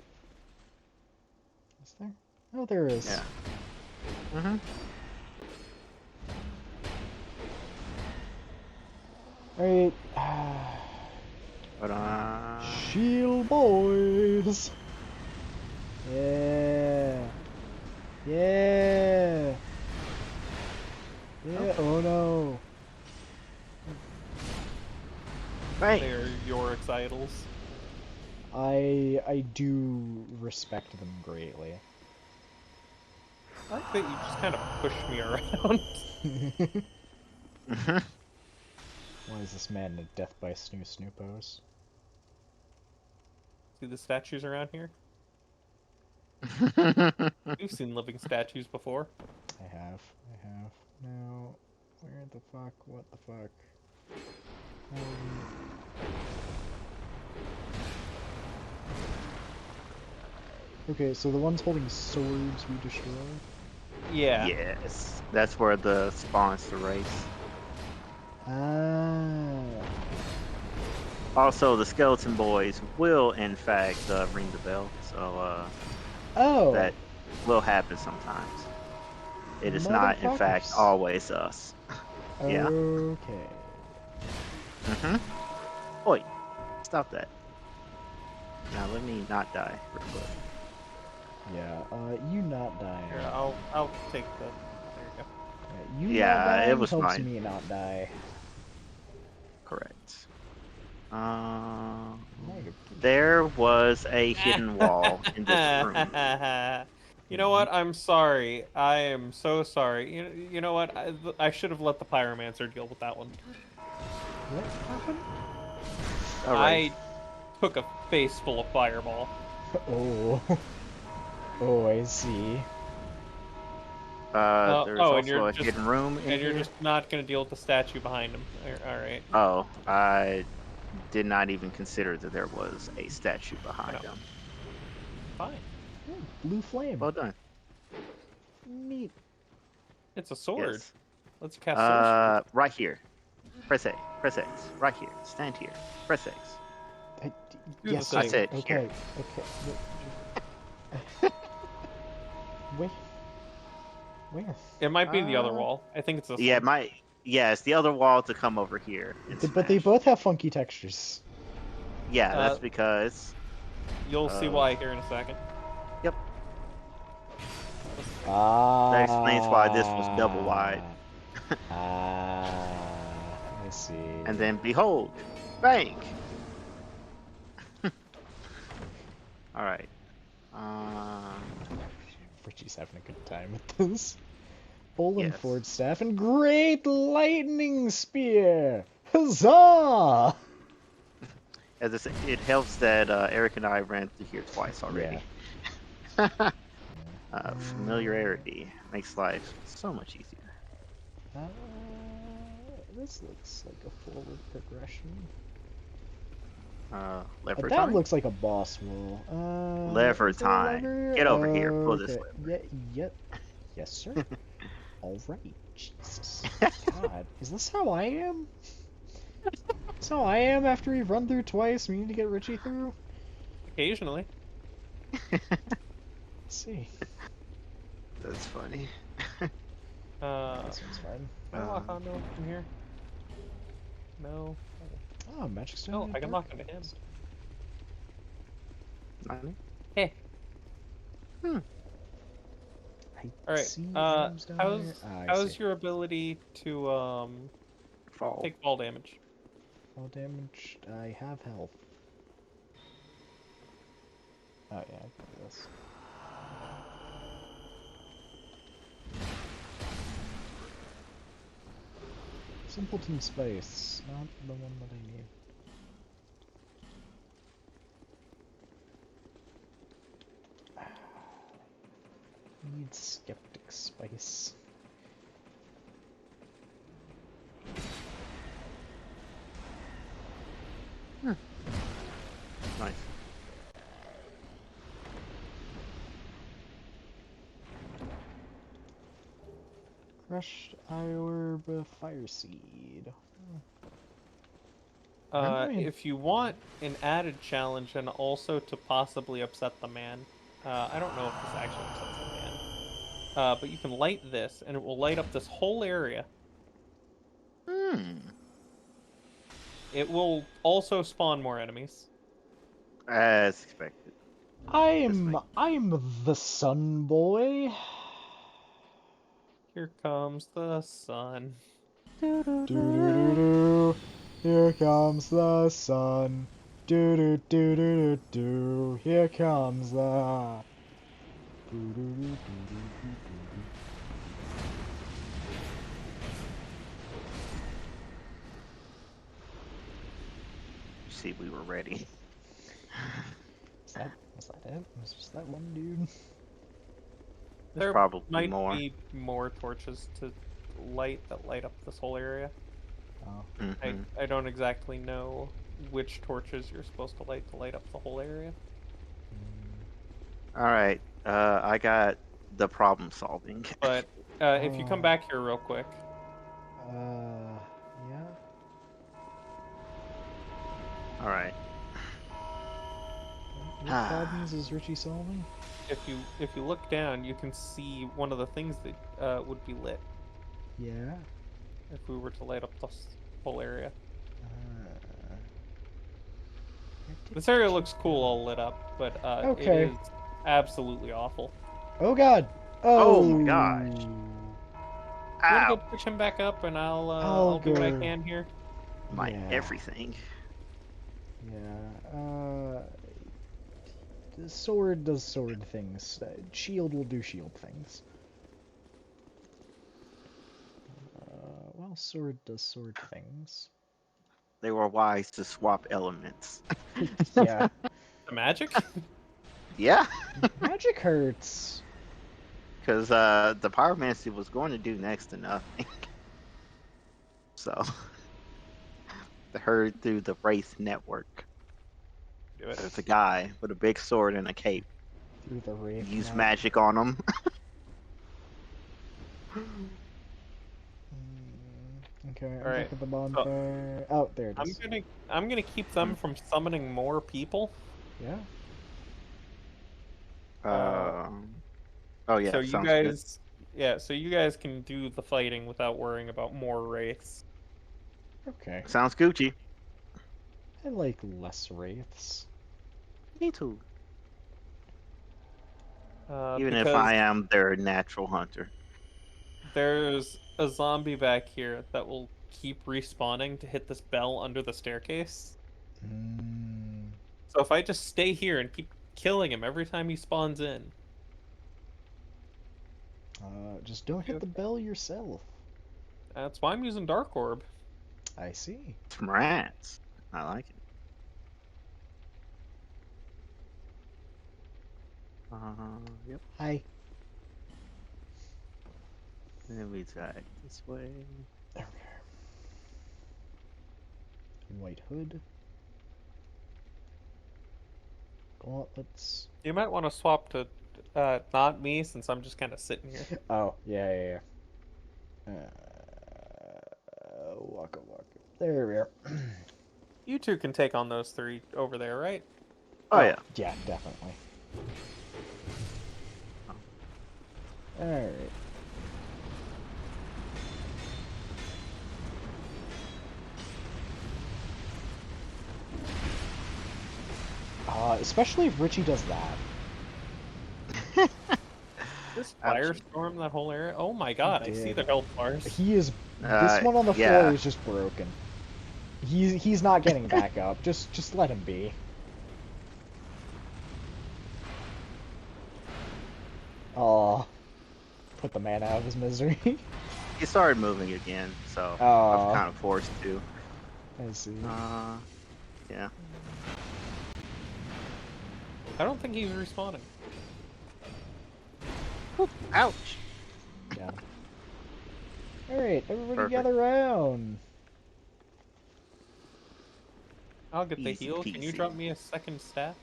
[SPEAKER 1] Is there? Oh, there is.
[SPEAKER 3] Yeah. Mm-hmm.
[SPEAKER 1] Alright.
[SPEAKER 3] But
[SPEAKER 1] Shield boys. Yeah. Yeah. Yeah. Oh no.
[SPEAKER 3] right.
[SPEAKER 2] they're Yorick's idols.
[SPEAKER 1] I do respect them greatly.
[SPEAKER 2] I like that you just kind of push me around.
[SPEAKER 3] Mm-hmm.
[SPEAKER 1] Why is this man in a death by snoo pose?
[SPEAKER 2] See the statues around here? You've seen living statues before.
[SPEAKER 1] I have. No. Where the fuck? What the fuck? Okay, so the ones holding swords we destroy?
[SPEAKER 2] Yeah.
[SPEAKER 3] Yes. That's where the spawns the race.
[SPEAKER 1] Ah.
[SPEAKER 3] Also, the skeleton boys will, in fact, ring the bell. So
[SPEAKER 1] Oh.
[SPEAKER 3] that will happen sometimes. It is not, in fact,
[SPEAKER 1] Motherfuckers.
[SPEAKER 3] always us. Yeah.
[SPEAKER 1] Okay.
[SPEAKER 3] Mm-hmm. Oi, stop that. Now let me not die real quick.
[SPEAKER 1] Yeah, you not dying.
[SPEAKER 2] Here, I'll take the. There you go.
[SPEAKER 1] You
[SPEAKER 3] Yeah,
[SPEAKER 1] not dying
[SPEAKER 3] it was
[SPEAKER 1] helps
[SPEAKER 3] mine.
[SPEAKER 1] me not die.
[SPEAKER 3] Correct.
[SPEAKER 1] Negative.
[SPEAKER 3] There was a hidden wall in this room.
[SPEAKER 2] You know what? I'm sorry. I am so sorry. You know what? I should have let the pyromancer deal with that one.
[SPEAKER 1] What happened?
[SPEAKER 3] All right.
[SPEAKER 2] I took a face full of fireball.
[SPEAKER 1] Oh. Oh, I see.
[SPEAKER 3] There's
[SPEAKER 2] oh, and
[SPEAKER 3] also
[SPEAKER 2] you're
[SPEAKER 3] a hidden room in
[SPEAKER 2] and you're
[SPEAKER 3] here.
[SPEAKER 2] just not gonna deal with the statue behind him. All right.
[SPEAKER 3] Oh, I did not even consider that there was a statue behind
[SPEAKER 2] No.
[SPEAKER 3] him.
[SPEAKER 2] Fine.
[SPEAKER 1] Oh, blue flame.
[SPEAKER 3] Well done.
[SPEAKER 1] Neat.
[SPEAKER 2] It's a sword.
[SPEAKER 3] Yes.
[SPEAKER 2] Let's cast sorcery.
[SPEAKER 3] Right here. Press A. Press X. Right here. Stand here. Press X.
[SPEAKER 1] I,
[SPEAKER 2] Do
[SPEAKER 1] yes,
[SPEAKER 2] the
[SPEAKER 3] I
[SPEAKER 2] thing.
[SPEAKER 3] said
[SPEAKER 1] okay.
[SPEAKER 3] here.
[SPEAKER 1] Okay. Wait. Where?
[SPEAKER 2] It might be the other wall. I think it's this
[SPEAKER 3] Yeah,
[SPEAKER 2] one.
[SPEAKER 3] it's the other wall to come over here and
[SPEAKER 1] But they
[SPEAKER 3] smash.
[SPEAKER 1] both have funky textures.
[SPEAKER 3] Yeah, that's because.
[SPEAKER 2] You'll see why here in a second.
[SPEAKER 3] Yep.
[SPEAKER 1] Ah.
[SPEAKER 3] That explains why this was double wide.
[SPEAKER 1] I see.
[SPEAKER 3] And then behold, bang. All right.
[SPEAKER 1] Richie's having a good time with this. Bolin
[SPEAKER 3] Yes.
[SPEAKER 1] Ford staff and great lightning spear! Huzzah!
[SPEAKER 3] As I said, it helps that Eric and I ran through here twice already. Familiarity makes life so much easier.
[SPEAKER 1] Uh, this looks like a forward progression.
[SPEAKER 3] Lever
[SPEAKER 1] That
[SPEAKER 3] time?
[SPEAKER 1] looks like a boss wall.
[SPEAKER 3] Lever
[SPEAKER 1] Is there a
[SPEAKER 3] time.
[SPEAKER 1] lever?
[SPEAKER 3] Get over here. Pull this
[SPEAKER 1] Okay.
[SPEAKER 3] lever.
[SPEAKER 1] Yes, sir. All right. Jesus. God, is this how I am? Is how I am after we've run through twice? We need to get Richie through.
[SPEAKER 2] Occasionally.
[SPEAKER 1] Let's see.
[SPEAKER 3] That's funny.
[SPEAKER 1] This one's fine.
[SPEAKER 2] Can I walk onto him from here? No.
[SPEAKER 1] Oh, magic stone.
[SPEAKER 2] No,
[SPEAKER 1] and
[SPEAKER 2] I can
[SPEAKER 1] dark
[SPEAKER 2] walk onto him.
[SPEAKER 1] cloud.
[SPEAKER 3] Nani?
[SPEAKER 2] Hey.
[SPEAKER 3] Hmm.
[SPEAKER 1] I
[SPEAKER 2] All
[SPEAKER 1] see
[SPEAKER 2] right.
[SPEAKER 1] items down there. Ah, I
[SPEAKER 2] How's
[SPEAKER 1] see.
[SPEAKER 2] your ability to
[SPEAKER 3] Fall.
[SPEAKER 2] take fall damage?
[SPEAKER 1] All damage. I have health. Oh yeah, I can do this. Simpleton Space, not the one that I need. Need Skeptic Spice.
[SPEAKER 3] Nice.
[SPEAKER 1] Crushed Eye Orb, Fire Seed. Remember me?
[SPEAKER 2] If you want an added challenge and also to possibly upset the man, I don't know if this actually upsets the man, but you can light this and it will light up this whole area.
[SPEAKER 3] Hmm.
[SPEAKER 2] It will also spawn more enemies.
[SPEAKER 3] As expected.
[SPEAKER 1] I'm the Sun Boy.
[SPEAKER 2] Here comes the sun.
[SPEAKER 1] Do do do do. Here comes the sun. Do do do do do do. Here comes the. Do do do do do do do.
[SPEAKER 3] You see, we were ready.
[SPEAKER 1] Was that it? Was just that one dude?
[SPEAKER 3] There's
[SPEAKER 2] There
[SPEAKER 3] probably
[SPEAKER 2] might
[SPEAKER 3] more.
[SPEAKER 2] be more torches to light that light up this whole area.
[SPEAKER 1] Oh.
[SPEAKER 3] Mhm.
[SPEAKER 2] I don't exactly know which torches you're supposed to light up the whole area.
[SPEAKER 3] All right. I got the problem solving.
[SPEAKER 2] But if you come back here real quick,
[SPEAKER 1] Yeah.
[SPEAKER 3] All right.
[SPEAKER 1] What problems is Richie solving?
[SPEAKER 2] if you look down, you can see one of the things that would be lit
[SPEAKER 1] Yeah.
[SPEAKER 2] if we were to light up this whole area. This area looks cool all lit up, but it
[SPEAKER 1] Okay.
[SPEAKER 2] is absolutely awful.
[SPEAKER 1] Oh God.
[SPEAKER 3] Oh my gosh.
[SPEAKER 2] You wanna go
[SPEAKER 3] Ow.
[SPEAKER 2] push him back up, and
[SPEAKER 1] I'll
[SPEAKER 2] I'll do what I
[SPEAKER 1] go.
[SPEAKER 2] can here.
[SPEAKER 3] My
[SPEAKER 1] Yeah.
[SPEAKER 3] everything.
[SPEAKER 1] Yeah. The sword does sword things. Shield will do shield things. Well, sword does sword things.
[SPEAKER 3] They were wise to swap elements.
[SPEAKER 1] Yeah.
[SPEAKER 2] The magic?
[SPEAKER 3] Yeah,
[SPEAKER 1] Magic hurts.
[SPEAKER 3] because the pyromancy was going to do next to nothing. So, they heard through the Wraith network.
[SPEAKER 2] Do it.
[SPEAKER 3] There's a guy with a big sword and a cape.
[SPEAKER 1] Through the Wraith
[SPEAKER 3] Use
[SPEAKER 1] net.
[SPEAKER 3] magic on him.
[SPEAKER 1] Okay, I'm
[SPEAKER 2] Alright,
[SPEAKER 1] back at the bonfire. Oh, there it is.
[SPEAKER 2] I'm gonna keep them from summoning more people.
[SPEAKER 1] Yeah.
[SPEAKER 3] Oh yeah,
[SPEAKER 2] So you
[SPEAKER 3] sounds good.
[SPEAKER 2] guys, yeah, so you guys can do the fighting without worrying about more wraiths.
[SPEAKER 1] Okay.
[SPEAKER 3] Sounds Gucci.
[SPEAKER 1] I like less wraiths.
[SPEAKER 3] Me too. Even if
[SPEAKER 2] Because
[SPEAKER 3] I am their natural hunter.
[SPEAKER 2] there's a zombie back here that will keep respawning to hit this bell under the staircase.
[SPEAKER 1] Mm,
[SPEAKER 2] So if I just stay here and keep killing him every time he spawns in,
[SPEAKER 1] just don't hit the bell yourself.
[SPEAKER 2] that's why I'm using Dark Orb.
[SPEAKER 1] I see.
[SPEAKER 3] Some rats. I like it. Yep.
[SPEAKER 1] Hi.
[SPEAKER 3] Then we back this way.
[SPEAKER 1] There we are. White hood. Gauntlets.
[SPEAKER 2] You might want to swap to not me since I'm just kind of sitting here.
[SPEAKER 1] Oh, yeah. Waka waka. There we are.
[SPEAKER 2] You two can take on those three over there, right?
[SPEAKER 3] Oh, yeah.
[SPEAKER 1] Yeah, definitely. Alright. Especially if Richie does that.
[SPEAKER 2] This
[SPEAKER 3] Ouchie.
[SPEAKER 2] firestorm, that whole area. Oh my god, I see
[SPEAKER 1] did.
[SPEAKER 2] the health bars.
[SPEAKER 1] He is. This one on the
[SPEAKER 3] yeah.
[SPEAKER 1] floor is just broken. He's not getting back up. Just let him be. Oh, put the man out of his misery.
[SPEAKER 3] He started moving again, so
[SPEAKER 1] Oh.
[SPEAKER 3] I'm kind of forced to.
[SPEAKER 1] I see.
[SPEAKER 3] Yeah.
[SPEAKER 2] I don't think he's respawning.
[SPEAKER 3] Ouch!
[SPEAKER 1] Yeah. Alright, everybody
[SPEAKER 3] Perfect.
[SPEAKER 1] gather round.
[SPEAKER 2] I'll get the
[SPEAKER 3] Easy
[SPEAKER 2] heal. Can you
[SPEAKER 3] peasy.
[SPEAKER 2] drop me a second staff?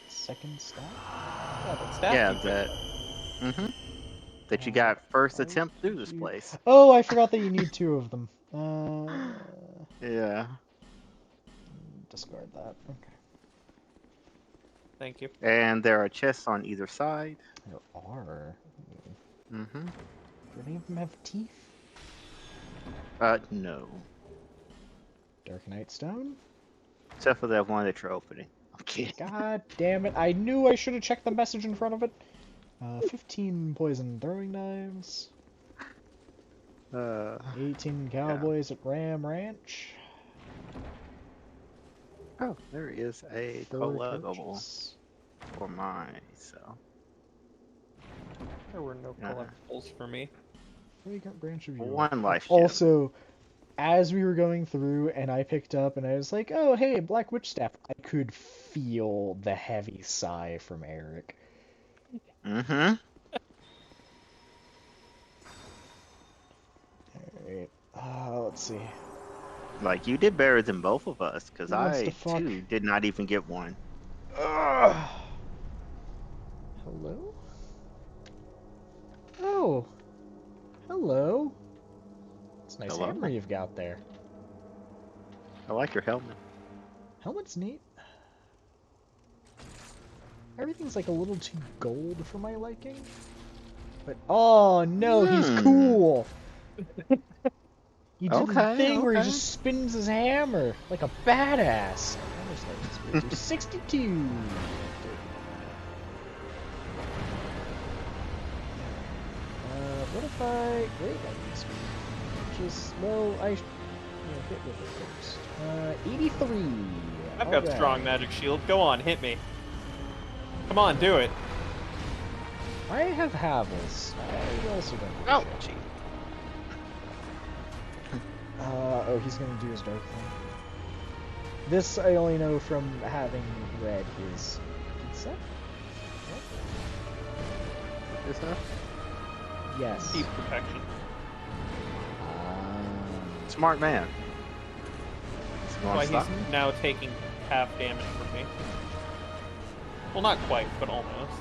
[SPEAKER 1] Second stop?
[SPEAKER 2] Yeah, that staff.
[SPEAKER 3] Yeah,
[SPEAKER 2] you picked
[SPEAKER 3] that.
[SPEAKER 2] up.
[SPEAKER 3] Mm-hmm. That you got first
[SPEAKER 1] I
[SPEAKER 3] attempt through this
[SPEAKER 1] do-
[SPEAKER 3] place.
[SPEAKER 1] Oh, I forgot that you need two of them.
[SPEAKER 3] Yeah.
[SPEAKER 1] Discard that. Okay.
[SPEAKER 2] Thank you.
[SPEAKER 3] And there are chests on either side.
[SPEAKER 1] There are.
[SPEAKER 3] Mm-hmm.
[SPEAKER 1] Do any of them have teeth?
[SPEAKER 3] No.
[SPEAKER 1] Dark Knight Stone?
[SPEAKER 3] Except for that one that you're opening. I'm kidding.
[SPEAKER 1] God damn it. I knew I should have checked the message in front of it. 15 poison throwing knives. 18 cowboys at Ram Ranch.
[SPEAKER 3] Oh, there is a
[SPEAKER 1] Fur
[SPEAKER 3] collectible
[SPEAKER 1] coaches.
[SPEAKER 3] for myself.
[SPEAKER 2] There were no
[SPEAKER 3] Yeah.
[SPEAKER 2] collectibles for me.
[SPEAKER 1] Fragrant branch of Yule.
[SPEAKER 3] One life gem.
[SPEAKER 1] Also, as we were going through and I picked up and I was like, oh, hey, Black Witch Staff, I could feel the heavy sigh from Eric.
[SPEAKER 3] Mm-hmm.
[SPEAKER 1] Alright, let's see.
[SPEAKER 3] Like, you did better than both of us, because
[SPEAKER 1] Who wants to
[SPEAKER 3] I,
[SPEAKER 1] fuck?
[SPEAKER 3] too, did not even get one.
[SPEAKER 1] Ugh. Hello? Oh. Hello. It's a nice
[SPEAKER 3] Hello.
[SPEAKER 1] hammer you've got there.
[SPEAKER 3] I like your helmet.
[SPEAKER 1] Helmet's neat. Everything's like a little too gold for my liking. But oh no, he's cool. He did the
[SPEAKER 3] Okay,
[SPEAKER 1] thing where he
[SPEAKER 3] okay.
[SPEAKER 1] just spins his hammer like a badass. How much that is? 62. What if I great idea? Just well, I hit with it first. 83.
[SPEAKER 2] I've got
[SPEAKER 1] Alright.
[SPEAKER 2] strong magic shield. Go on, hit me. Come on, do it.
[SPEAKER 1] I have Havels. I also don't.
[SPEAKER 3] Oh,
[SPEAKER 1] shit.
[SPEAKER 3] gee.
[SPEAKER 1] Oh, he's gonna do his dark thing. This I only know from having read his set.
[SPEAKER 3] This stuff?
[SPEAKER 1] Yes.
[SPEAKER 2] Keep protection.
[SPEAKER 3] Smart man. He's
[SPEAKER 2] That's
[SPEAKER 3] going
[SPEAKER 2] why
[SPEAKER 3] to stop
[SPEAKER 2] he's
[SPEAKER 3] me?
[SPEAKER 2] now taking half damage from me. Well, not quite, but almost.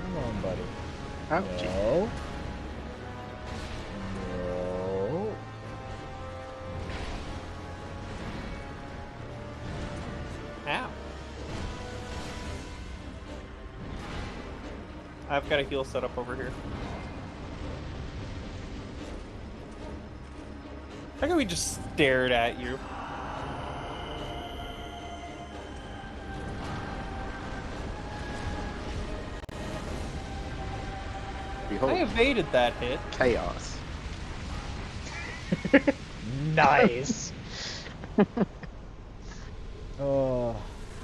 [SPEAKER 1] Come on, buddy.
[SPEAKER 3] Oh, gee.
[SPEAKER 1] No. No.
[SPEAKER 2] Ow. I've got a heal set up over here. How come we just stared at you?
[SPEAKER 3] Behold,
[SPEAKER 2] I evaded that hit.
[SPEAKER 3] chaos.
[SPEAKER 1] Nice. Oh,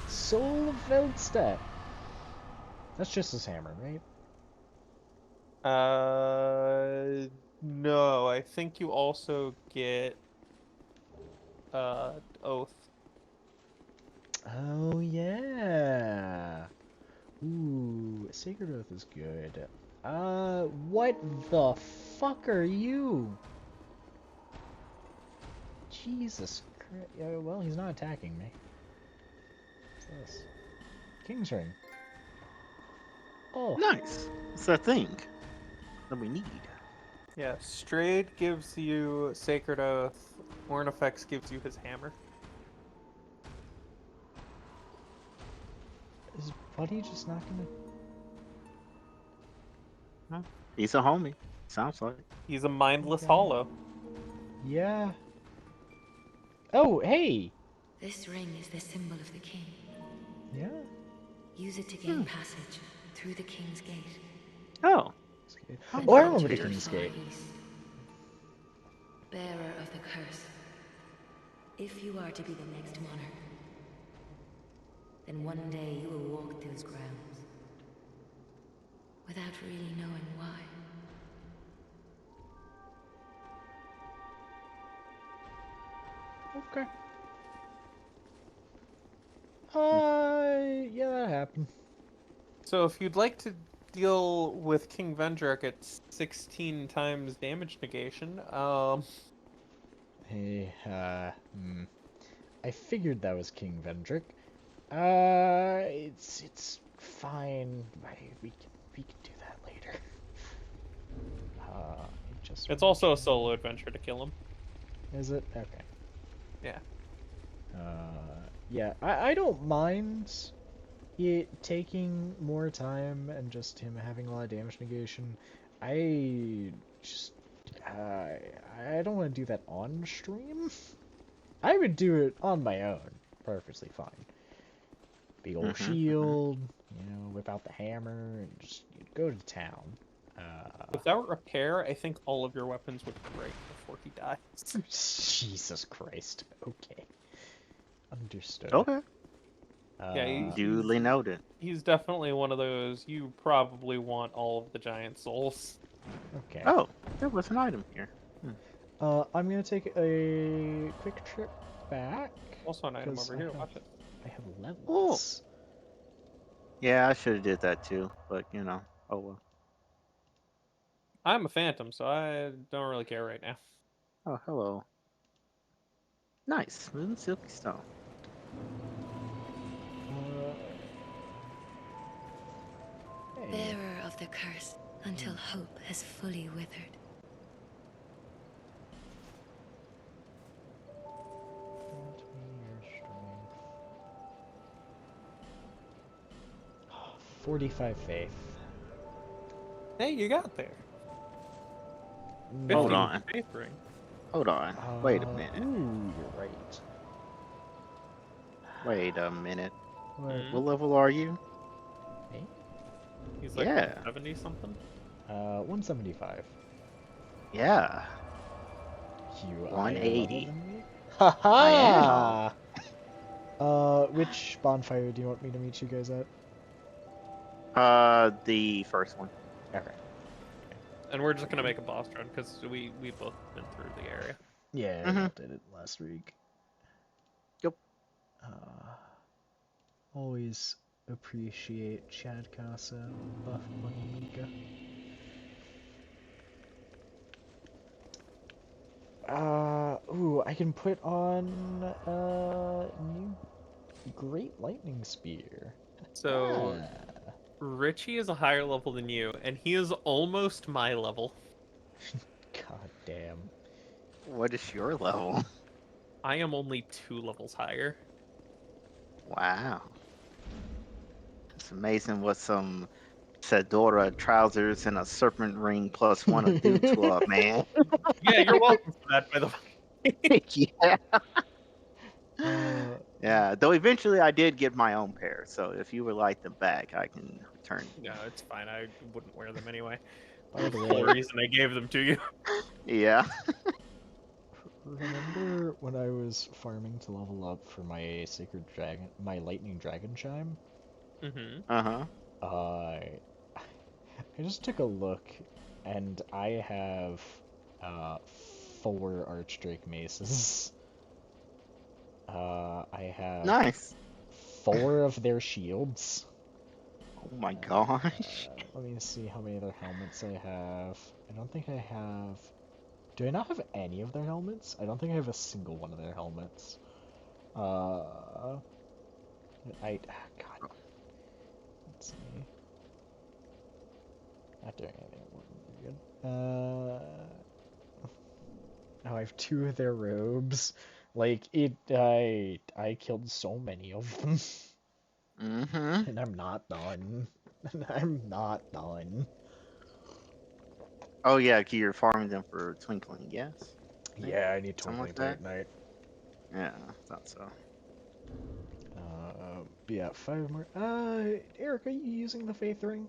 [SPEAKER 1] Soul of Feldstedt. That's just his hammer, right?
[SPEAKER 2] No, I think you also get oath.
[SPEAKER 1] Oh yeah. Ooh, Sacred Oath is good. What the fuck are you? Jesus Christ. Yeah, well, he's not attacking me. What's this? King's Ring. Oh,
[SPEAKER 3] Nice. It's that thing that we need.
[SPEAKER 2] Yeah, Strayed gives you Sacred Oath. Ornifex gives you his hammer.
[SPEAKER 1] is Buddy just not gonna...
[SPEAKER 3] Huh? He's a homie. Sounds like.
[SPEAKER 2] He's a mindless
[SPEAKER 1] Okay.
[SPEAKER 2] hollow.
[SPEAKER 1] Yeah. Oh, hey!
[SPEAKER 5] This ring is the symbol of the king.
[SPEAKER 1] Yeah.
[SPEAKER 5] Use it to gain passage through the king's gate.
[SPEAKER 3] Oh.
[SPEAKER 5] And
[SPEAKER 1] Oh, I
[SPEAKER 5] enter
[SPEAKER 1] remember the
[SPEAKER 5] the
[SPEAKER 1] King's
[SPEAKER 5] far
[SPEAKER 1] Gate.
[SPEAKER 5] east. Bearer of the curse. If you are to be the next monarch, then one day you will walk those grounds without really knowing why.
[SPEAKER 1] Okay. Yeah, that happened.
[SPEAKER 2] So if you'd like to deal with King Vendrick at 16 times damage negation,
[SPEAKER 1] Hey, I figured that was King Vendrick. It's fine. We can do that later. It just
[SPEAKER 2] it's also a solo adventure to kill him.
[SPEAKER 1] is it? Okay.
[SPEAKER 2] Yeah.
[SPEAKER 1] Yeah, I don't mind it taking more time and just him having a lot of damage negation. I just I don't want to do that on stream. I would do it on my own, perfectly fine. Big old shield, whip out the hammer, and just go to town.
[SPEAKER 2] Without repair, I think all of your weapons would break before he dies.
[SPEAKER 1] Jesus Christ. Okay. Understood.
[SPEAKER 3] Okay.
[SPEAKER 2] Yeah,
[SPEAKER 3] Duly noted.
[SPEAKER 2] he's definitely one of those, you probably want all of the giant souls.
[SPEAKER 1] Okay.
[SPEAKER 3] Oh, there was an item here.
[SPEAKER 1] I'm gonna take a quick trip back.
[SPEAKER 2] Also an item
[SPEAKER 1] 'cause
[SPEAKER 2] over here, watch it.
[SPEAKER 1] I have levels.
[SPEAKER 3] Yeah, I should have did that too, but oh well.
[SPEAKER 2] I'm a phantom, so I don't really care right now.
[SPEAKER 3] Oh, hello. Nice, smooth and silky stone.
[SPEAKER 1] Hey.
[SPEAKER 5] Bearer of the curse until hope has fully withered.
[SPEAKER 1] Grant me your strength. 45 faith.
[SPEAKER 2] Hey, you got there.
[SPEAKER 3] Hold
[SPEAKER 2] 50
[SPEAKER 3] on.
[SPEAKER 2] faith ring.
[SPEAKER 3] Hold on. Wait a minute.
[SPEAKER 1] Ooh, you're right.
[SPEAKER 3] Wait a minute.
[SPEAKER 1] What?
[SPEAKER 3] What level are you?
[SPEAKER 1] Me?
[SPEAKER 2] He's like
[SPEAKER 3] Yeah.
[SPEAKER 2] 170 something.
[SPEAKER 1] 175.
[SPEAKER 3] Yeah.
[SPEAKER 1] You are
[SPEAKER 3] 180.
[SPEAKER 1] level than me? Haha! Which bonfire do you want me to meet you guys at?
[SPEAKER 3] The first one.
[SPEAKER 1] Okay.
[SPEAKER 2] And we're just gonna make a boss run because we both been through the area.
[SPEAKER 1] Yeah, I did it last week.
[SPEAKER 3] Yep.
[SPEAKER 1] Always appreciate Chad Casa, Buff Bunny Mika. Ooh, I can put on new Great Lightning Spear.
[SPEAKER 2] So
[SPEAKER 1] Ah.
[SPEAKER 2] Richie is a higher level than you, and he is almost my level.
[SPEAKER 1] God damn.
[SPEAKER 3] What is your level?
[SPEAKER 2] I am only 2 levels higher.
[SPEAKER 3] Wow. It's amazing what some Fedora trousers and a serpent ring plus one will do to a man.
[SPEAKER 2] Yeah, you're welcome for that, by the way.
[SPEAKER 3] Yeah.
[SPEAKER 1] Uh,
[SPEAKER 3] Yeah. Though eventually I did get my own pair, so if you would like them back, I can return them.
[SPEAKER 2] No, it's fine. I wouldn't wear them anyway.
[SPEAKER 1] by the
[SPEAKER 2] Whole
[SPEAKER 1] way,
[SPEAKER 2] reason I gave them to you.
[SPEAKER 3] Yeah.
[SPEAKER 1] remember when I was farming to level up for my Sacred Dragon, my Lightning Dragon Chime?
[SPEAKER 2] Mm-hmm.
[SPEAKER 3] Uh-huh.
[SPEAKER 1] I just took a look, and I have Uh, 4 Archdrake Maces. I have
[SPEAKER 3] Nice.
[SPEAKER 1] 4 of their shields.
[SPEAKER 3] Oh my gosh.
[SPEAKER 1] Let me see how many other helmets I have. I don't think I have... Do I not have any of their helmets? I don't think I have a single one of their helmets. God. Let's see. Not doing anything good. Oh, I have 2 of their robes. Like, I killed so many of them.
[SPEAKER 3] Mm-hmm.
[SPEAKER 1] And I'm not done. I'm not done.
[SPEAKER 3] Oh yeah, you're farming them for twinkling, yes? Right?
[SPEAKER 1] Yeah, I need
[SPEAKER 3] Something like
[SPEAKER 1] Twinkling
[SPEAKER 3] that?
[SPEAKER 1] Titanite.
[SPEAKER 3] Yeah, I thought so.
[SPEAKER 1] Yeah, 5 more. Eric, are you using the Faith Ring?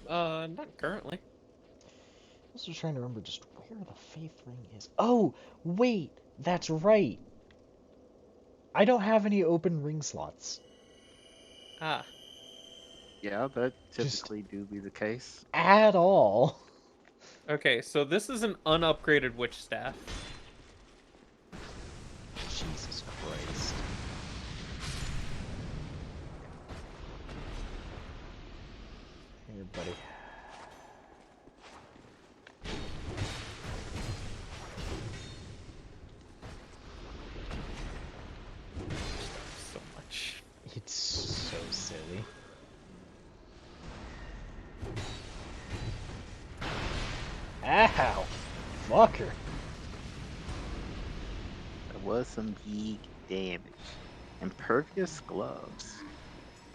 [SPEAKER 2] Not currently.
[SPEAKER 1] I was just trying to remember just where the Faith Ring is. Oh, wait, that's right. I don't have any open ring slots.
[SPEAKER 2] Ah,
[SPEAKER 3] Yeah, that
[SPEAKER 1] Just
[SPEAKER 3] typically do be the case.
[SPEAKER 1] at all.
[SPEAKER 2] okay, so this is an unupgraded witch staff.
[SPEAKER 1] Jesus Christ. Here, buddy.
[SPEAKER 2] So much.
[SPEAKER 1] It's so silly. Ow! Fucker.
[SPEAKER 3] There was some big damage. Impervious gloves.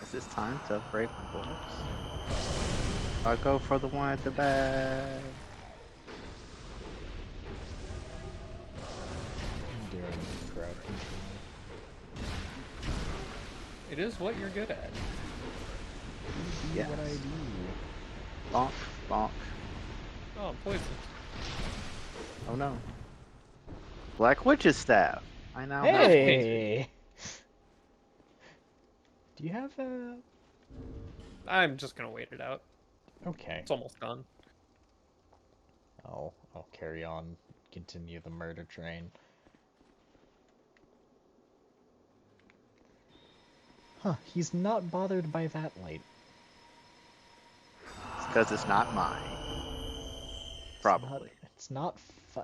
[SPEAKER 3] Is this time to upgrade my gloves? I'll go for the one at the back.
[SPEAKER 1] I'm doing crowd control.
[SPEAKER 2] It is what you're good at.
[SPEAKER 1] Do
[SPEAKER 3] Yes.
[SPEAKER 1] what I do.
[SPEAKER 3] Bonk, bonk.
[SPEAKER 2] Oh, I'm poisoned.
[SPEAKER 3] Oh no. Black Witch's staff. I now have one.
[SPEAKER 1] Hey! Do you have a...
[SPEAKER 2] I'm just gonna wait it out.
[SPEAKER 1] Okay.
[SPEAKER 2] It's almost done.
[SPEAKER 1] I'll carry on. Continue the murder train. Huh, he's not bothered by that light.
[SPEAKER 3] It's because it's not mine. Probably.
[SPEAKER 1] It's not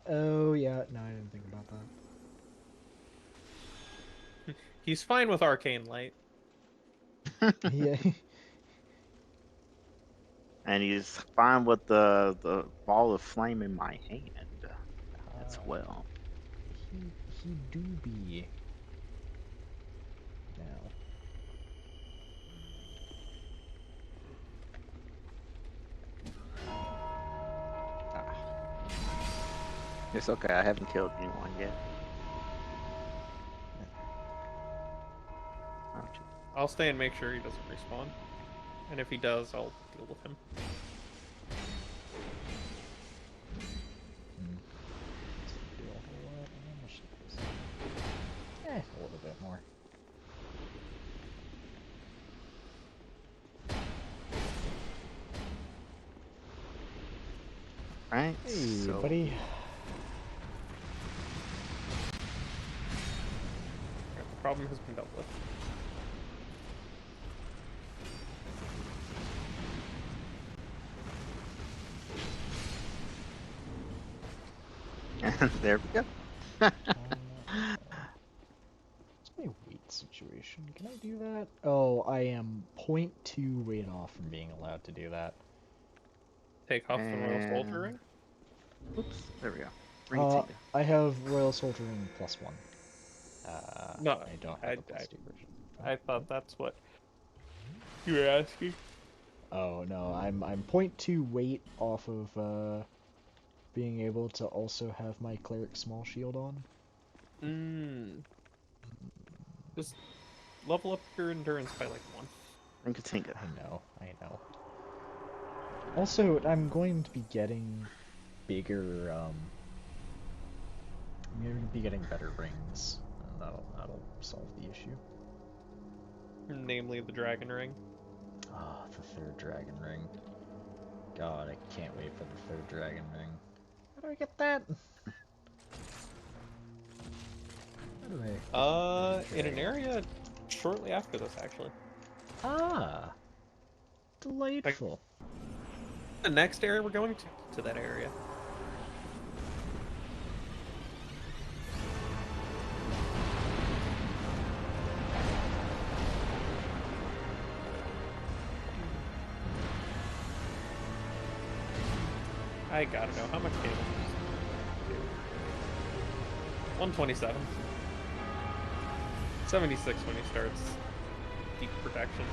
[SPEAKER 1] oh, yeah, no, I didn't think about that.
[SPEAKER 2] He's fine with arcane light.
[SPEAKER 1] Yeah.
[SPEAKER 3] And he's fine with the ball of flame in my hand as well.
[SPEAKER 1] He do be. Now. Ah.
[SPEAKER 3] It's okay, I haven't killed anyone yet. Ouch.
[SPEAKER 2] I'll stay and make sure he doesn't respawn. And if he does, I'll deal with him.
[SPEAKER 1] Do a whole lot. How much is this? A little bit more.
[SPEAKER 3] Right?
[SPEAKER 1] Hey,
[SPEAKER 3] So
[SPEAKER 1] buddy.
[SPEAKER 2] Alright, the problem has been dealt with.
[SPEAKER 3] there we go.
[SPEAKER 1] What's my weight situation? Can I do that? Oh, I am 0.2 weight off from being allowed to do that.
[SPEAKER 2] Take off the Royal Soldier Ring?
[SPEAKER 3] Oops, there we go. Bring it to you.
[SPEAKER 1] I have Royal Soldier Ring +1.
[SPEAKER 2] No,
[SPEAKER 1] I don't have a +2 version.
[SPEAKER 2] I thought that's what you were asking.
[SPEAKER 1] Oh no, I'm 0.2 weight off of being able to also have my cleric small shield on.
[SPEAKER 2] Just level up your endurance by like 1.
[SPEAKER 3] Bring it to you.
[SPEAKER 1] I know. Also, I'm going to be getting bigger, I'm going to be getting better rings, and that'll solve the issue.
[SPEAKER 2] Namely the Dragon Ring.
[SPEAKER 1] Ah, the third dragon ring. God, I can't wait for the third dragon ring. How How do I get that? How do I?
[SPEAKER 2] In an area shortly after this, actually.
[SPEAKER 1] Ah,
[SPEAKER 2] Like
[SPEAKER 1] delightful.
[SPEAKER 2] the next area we're going to that area. I gotta know how much damage. 127. 76 when he starts deep protection.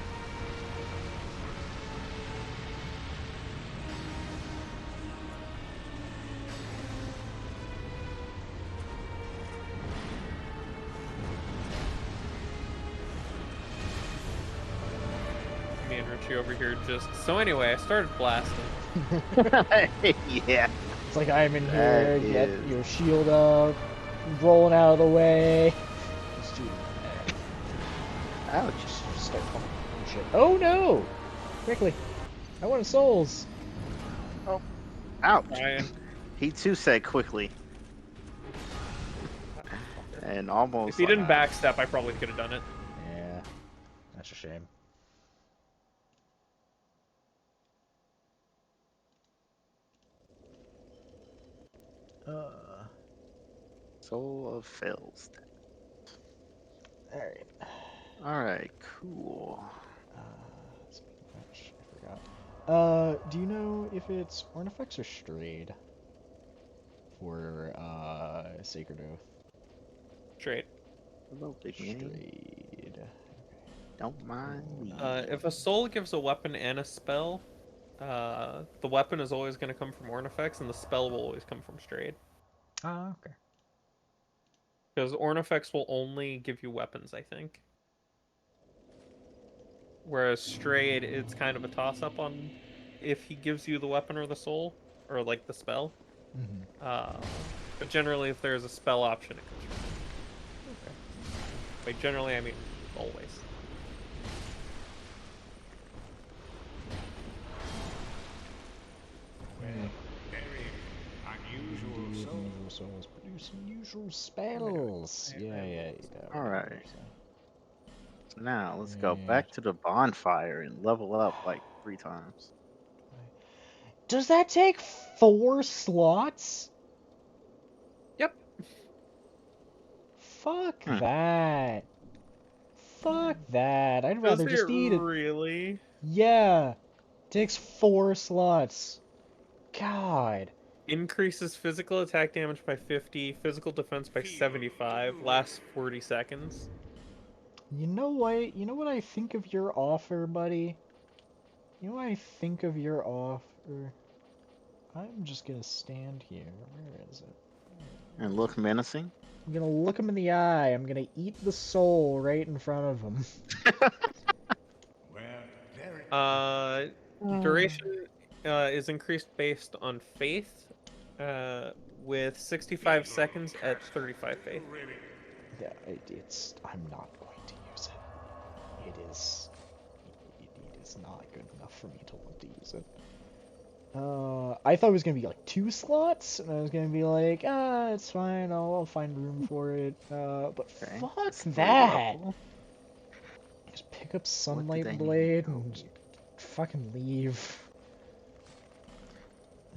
[SPEAKER 2] Me and Richie over here just. So anyway, I started blasting.
[SPEAKER 3] Yeah,
[SPEAKER 1] It's like I'm in
[SPEAKER 3] that
[SPEAKER 1] here, get
[SPEAKER 3] is.
[SPEAKER 1] your shield up, rolling out of the way. Just do that.
[SPEAKER 3] Ouch.
[SPEAKER 1] Just start pumping shit. Oh no! Quickly. I want souls.
[SPEAKER 3] Oh, ouch.
[SPEAKER 2] Ryan.
[SPEAKER 3] He too said quickly and
[SPEAKER 2] If
[SPEAKER 3] almost
[SPEAKER 2] he
[SPEAKER 3] like,
[SPEAKER 2] didn't backstep, I probably could have done it.
[SPEAKER 1] Yeah, that's a shame. Uh,
[SPEAKER 3] Soul of Fails.
[SPEAKER 1] alright.
[SPEAKER 3] Alright, cool.
[SPEAKER 1] Speaking of which, I forgot. Do you know if it's Ornifex or Strayed for Sacred Oath?
[SPEAKER 2] Straight.
[SPEAKER 3] Hello, big man.
[SPEAKER 1] Strayed.
[SPEAKER 3] Don't mind
[SPEAKER 1] Oh,
[SPEAKER 3] me.
[SPEAKER 1] not
[SPEAKER 2] If a soul gives a weapon and a spell, the weapon is always going to come from Ornifex, and the spell will always come from Strayed.
[SPEAKER 1] Ah, okay.
[SPEAKER 2] Because Ornifex will only give you weapons, I think. Whereas Strayed, it's kind of a toss-up on if he gives you the weapon or the soul, or like the spell.
[SPEAKER 1] Mm-hmm.
[SPEAKER 2] But generally, if there's a spell option, it comes from.
[SPEAKER 1] Okay.
[SPEAKER 2] By generally, I mean always.
[SPEAKER 6] Very unusual
[SPEAKER 1] Indeed,
[SPEAKER 6] soul.
[SPEAKER 1] unusual souls produce unusual spells. Yeah, yeah, yeah.
[SPEAKER 3] Alright. So now let's go
[SPEAKER 1] Yeah.
[SPEAKER 3] back to the bonfire and level up like 3 times.
[SPEAKER 1] Does that take 4 slots?
[SPEAKER 2] Yep.
[SPEAKER 1] Fuck
[SPEAKER 3] Hmm.
[SPEAKER 1] that. Fuck that. I'd
[SPEAKER 2] Does
[SPEAKER 1] rather
[SPEAKER 2] it
[SPEAKER 1] just eat it.
[SPEAKER 2] really?
[SPEAKER 1] Yeah. Takes 4 slots. God.
[SPEAKER 2] Increases physical attack damage by 50, physical defense by 75, lasts 40 seconds.
[SPEAKER 1] You know what? You know what I think of your offer, buddy? You know what I think of your offer? I'm just gonna stand here. Where is it?
[SPEAKER 3] And look menacing.
[SPEAKER 1] I'm gonna look him in the eye. I'm gonna eat the soul right in front of him.
[SPEAKER 6] Well, very
[SPEAKER 2] Uh, Duration is increased based on faith, with 65 seconds at 35 faith.
[SPEAKER 6] really.
[SPEAKER 1] Yeah, it's. I'm not going to use it. It is. It is not good enough for me to want to use it. I thought it was gonna be like 2 slots, and I was gonna be like, it's fine. I'll find room for it. But
[SPEAKER 3] Okay.
[SPEAKER 1] fuck
[SPEAKER 3] It's 3rd
[SPEAKER 1] that.
[SPEAKER 3] level.
[SPEAKER 1] Just pick up
[SPEAKER 3] What do
[SPEAKER 1] Sunlight
[SPEAKER 3] they need?
[SPEAKER 1] Blade
[SPEAKER 3] Oh,
[SPEAKER 1] and just fucking leave.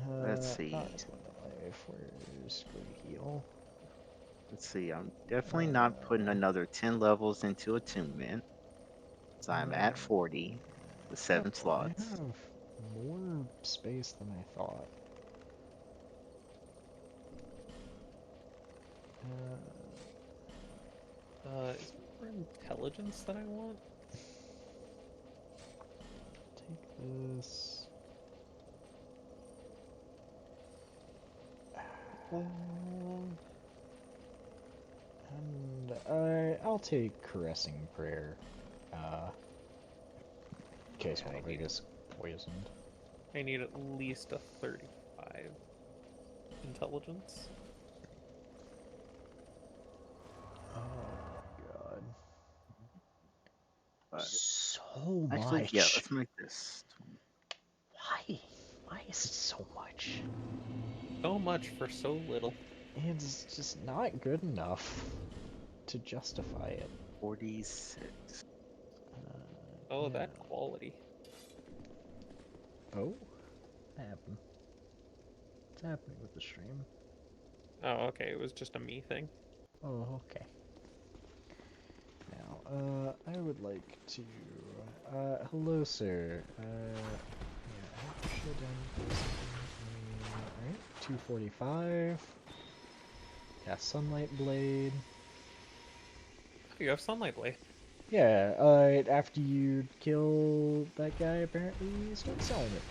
[SPEAKER 3] let's see.
[SPEAKER 1] That's my life. Where's Great Heal?
[SPEAKER 3] Let's see. I'm definitely not putting another 10 levels into attunement. So I'm at 40 with 7
[SPEAKER 1] Yep, I
[SPEAKER 3] slots.
[SPEAKER 1] have more space than I thought.
[SPEAKER 2] Is it for intelligence that I want?
[SPEAKER 1] Take this. And I'll take Caressing Prayer. In case one of it gets poisoned.
[SPEAKER 2] I need at least a 35 intelligence.
[SPEAKER 1] Oh god.
[SPEAKER 3] But
[SPEAKER 1] So
[SPEAKER 3] actually, yeah,
[SPEAKER 1] much.
[SPEAKER 3] let's make this.
[SPEAKER 1] Why? Why is it so much?
[SPEAKER 2] So much for so little.
[SPEAKER 1] It's just not good enough to justify it.
[SPEAKER 3] 46.
[SPEAKER 2] Oh,
[SPEAKER 1] Yeah.
[SPEAKER 2] that quality.
[SPEAKER 1] Oh, what happened? What's happening with the stream?
[SPEAKER 2] Oh, okay. It was just a me thing.
[SPEAKER 1] Oh, okay. Now, I would like to, hello, sir. Yeah, I have to shut down for a second. Alright, 245. Yeah, Sunlight Blade.
[SPEAKER 2] Oh, you have Sunlight Blade.
[SPEAKER 1] Yeah, after you kill that guy, apparently you start selling it.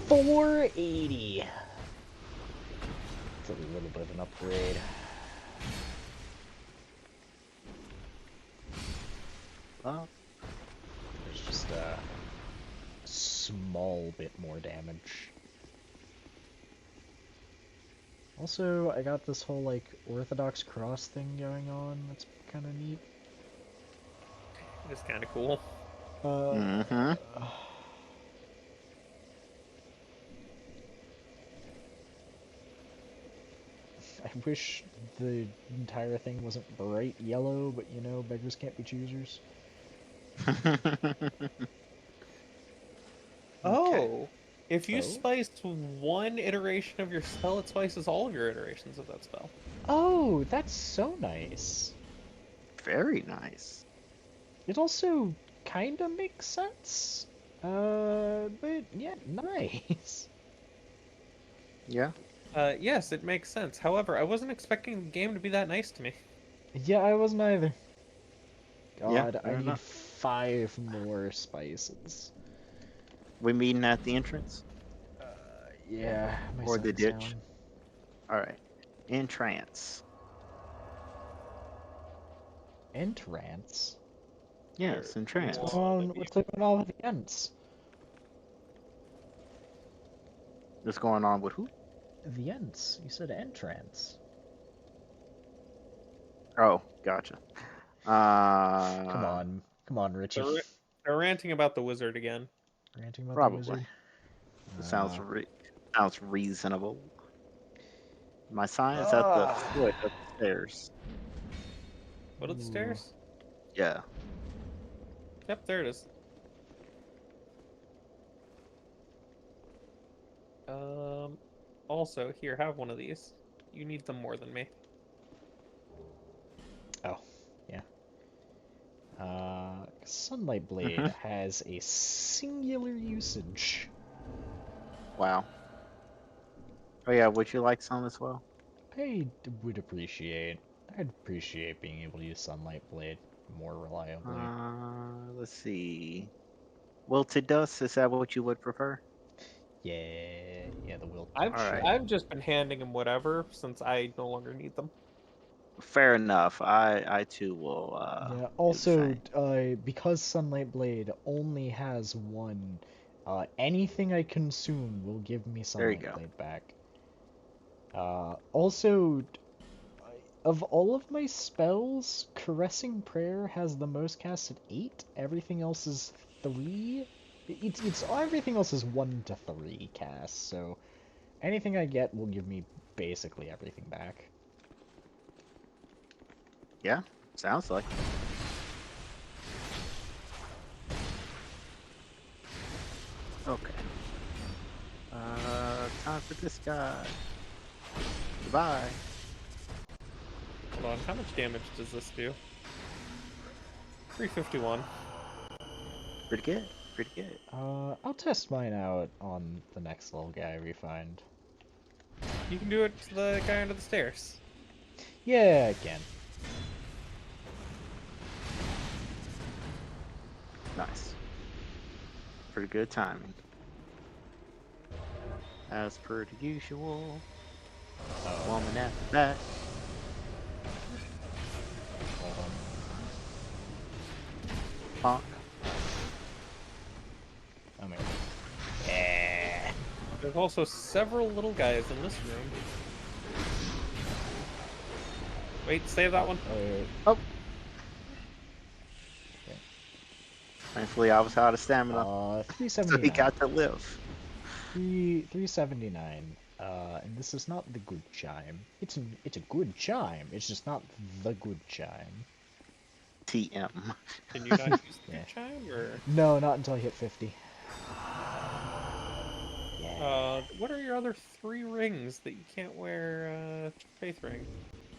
[SPEAKER 1] 480! It's a little bit of an upgrade.
[SPEAKER 3] Well,
[SPEAKER 1] There's just a small bit more damage. Also, I got this whole, like, Orthodox cross thing going on. That's kind of neat.
[SPEAKER 2] It's kind of cool.
[SPEAKER 3] mm-hmm.
[SPEAKER 1] I wish the entire thing wasn't bright yellow, but you know, beggars can't be choosers.
[SPEAKER 2] Oh, if you
[SPEAKER 1] Oh?
[SPEAKER 2] spice one iteration of your spell, it spices all of your iterations of that spell.
[SPEAKER 1] Oh, that's so nice.
[SPEAKER 3] Very nice.
[SPEAKER 1] It also kind of makes sense. But yeah, nice.
[SPEAKER 3] Yeah.
[SPEAKER 2] Yes, it makes sense. However, I wasn't expecting the game to be that nice to me.
[SPEAKER 1] Yeah, I wasn't either.
[SPEAKER 3] Yeah,
[SPEAKER 1] God, I
[SPEAKER 3] fair
[SPEAKER 1] need
[SPEAKER 3] enough.
[SPEAKER 1] 5 more spices.
[SPEAKER 3] We meeting at the entrance
[SPEAKER 1] Yeah, my
[SPEAKER 3] or the
[SPEAKER 1] sun's
[SPEAKER 3] ditch?
[SPEAKER 1] down.
[SPEAKER 3] Alright. Entrance.
[SPEAKER 1] Entrance?
[SPEAKER 3] Yes, entrance.
[SPEAKER 1] What's going on with the Ents?
[SPEAKER 3] What's going on with who?
[SPEAKER 1] The Ents. You said entrance.
[SPEAKER 3] Oh, gotcha.
[SPEAKER 1] Come on, Richie.
[SPEAKER 2] They're, they're ranting about the wizard again.
[SPEAKER 1] Ranting about the
[SPEAKER 3] Probably.
[SPEAKER 1] wizard.
[SPEAKER 3] It sounds
[SPEAKER 1] Uh,
[SPEAKER 3] sounds reasonable. My sign is at the
[SPEAKER 1] ah.
[SPEAKER 3] foot of the stairs.
[SPEAKER 2] What are the
[SPEAKER 1] Ooh.
[SPEAKER 2] stairs?
[SPEAKER 3] Yeah.
[SPEAKER 2] Yep, there it is. Also, here, have one of these. You need them more than me.
[SPEAKER 1] Oh, yeah. Sunlight Blade has a singular usage.
[SPEAKER 3] Wow. Oh yeah, would you like some as well?
[SPEAKER 1] Would appreciate. I'd appreciate being able to use Sunlight Blade more reliably.
[SPEAKER 3] Let's see. Wilted dust, is that what you would prefer?
[SPEAKER 1] Yeah, the will to
[SPEAKER 2] I've
[SPEAKER 3] All right.
[SPEAKER 2] I've just been handing him whatever since I no longer need them.
[SPEAKER 3] Fair enough. I too will
[SPEAKER 1] Yeah,
[SPEAKER 3] do the
[SPEAKER 1] also,
[SPEAKER 3] same.
[SPEAKER 1] because Sunlight Blade only has one, anything I consume will give me
[SPEAKER 3] There you
[SPEAKER 1] Sunlight
[SPEAKER 3] go.
[SPEAKER 1] Blade back. Also, of all of my spells, Caressing Prayer has the most cast at 8. Everything else is 3. It's everything else is 1 to 3 casts, so anything I get will give me basically everything back.
[SPEAKER 3] Yeah, sounds like. Okay. Time for this guy. Goodbye.
[SPEAKER 2] Hold on, how much damage does this do? 351.
[SPEAKER 3] Pretty good. Pretty good.
[SPEAKER 1] I'll test mine out on the next little guy we find.
[SPEAKER 2] You can do it to the guy under the stairs.
[SPEAKER 1] Yeah, again.
[SPEAKER 3] Nice. Pretty good timing. As per the usual. Woman at the back.
[SPEAKER 1] Hold
[SPEAKER 3] Bonk.
[SPEAKER 1] on. Oh my god. Yeah.
[SPEAKER 2] There's also several little guys in this room. Wait, save that one.
[SPEAKER 3] Oh. Thankfully, I was out of stamina, so he
[SPEAKER 1] 379.
[SPEAKER 3] got to live.
[SPEAKER 1] 379. And this is not the good chime. It's a good chime. It's just not the good chime.
[SPEAKER 3] TM.
[SPEAKER 2] Can you not use the
[SPEAKER 1] Yeah.
[SPEAKER 2] good chime, or
[SPEAKER 1] No, not until I hit 50. Yeah.
[SPEAKER 2] what are your other 3 rings that you can't wear? Faith ring.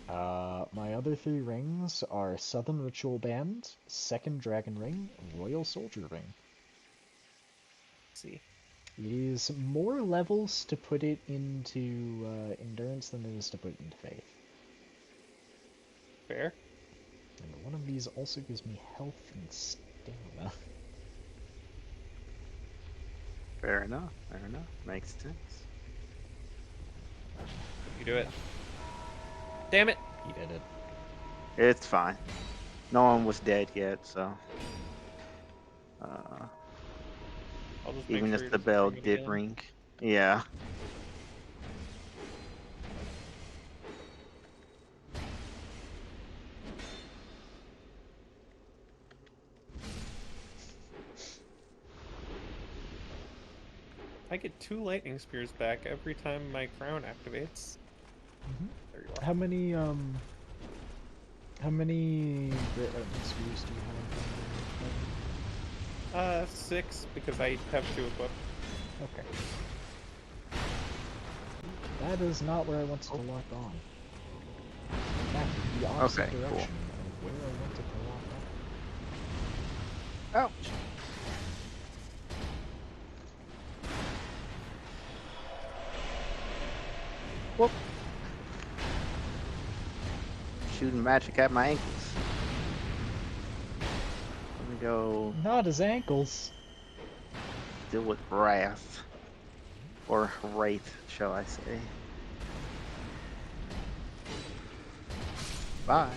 [SPEAKER 1] My other 3 rings are Southern Ritual Band, Second Dragon Ring, Royal Soldier Ring.
[SPEAKER 2] Let's see.
[SPEAKER 1] It is more levels to put it into Endurance than it is to put it into Faith.
[SPEAKER 2] Fair.
[SPEAKER 1] And one of these also gives me health and stamina.
[SPEAKER 3] Fair enough. Fair enough. Makes sense.
[SPEAKER 2] You do it. Damn it!
[SPEAKER 1] He did it.
[SPEAKER 3] It's fine. No one was dead yet, so.
[SPEAKER 2] I'll just make
[SPEAKER 3] Even
[SPEAKER 2] sure
[SPEAKER 3] if
[SPEAKER 2] he
[SPEAKER 3] the
[SPEAKER 2] doesn't
[SPEAKER 3] bell
[SPEAKER 2] ring it
[SPEAKER 3] did
[SPEAKER 2] again.
[SPEAKER 3] ring. Yeah.
[SPEAKER 2] I get 2 lightning spears back every time my crown activates. There you are.
[SPEAKER 1] How many Great Lightning Spears do you have?
[SPEAKER 2] 6 because I have 2 equipped.
[SPEAKER 1] Okay. That is not where I wanted to lock on. In fact, the opposite
[SPEAKER 3] Okay, cool.
[SPEAKER 1] direction of where I wanted to lock on.
[SPEAKER 3] Ouch. Whoop. Shooting magic at my ankles. Let me go
[SPEAKER 1] Not his ankles.
[SPEAKER 3] deal with wrath. Or wraith, shall I say. Bye.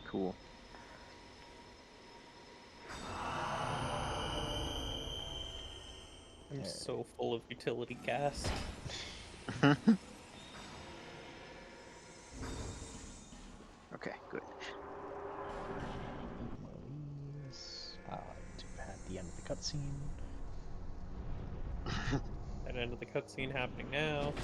[SPEAKER 3] Cool.
[SPEAKER 2] I'm so full of utility cast.
[SPEAKER 3] Okay, good.
[SPEAKER 1] One of these. To at the end of the cutscene.
[SPEAKER 2] That end of the cutscene happening now.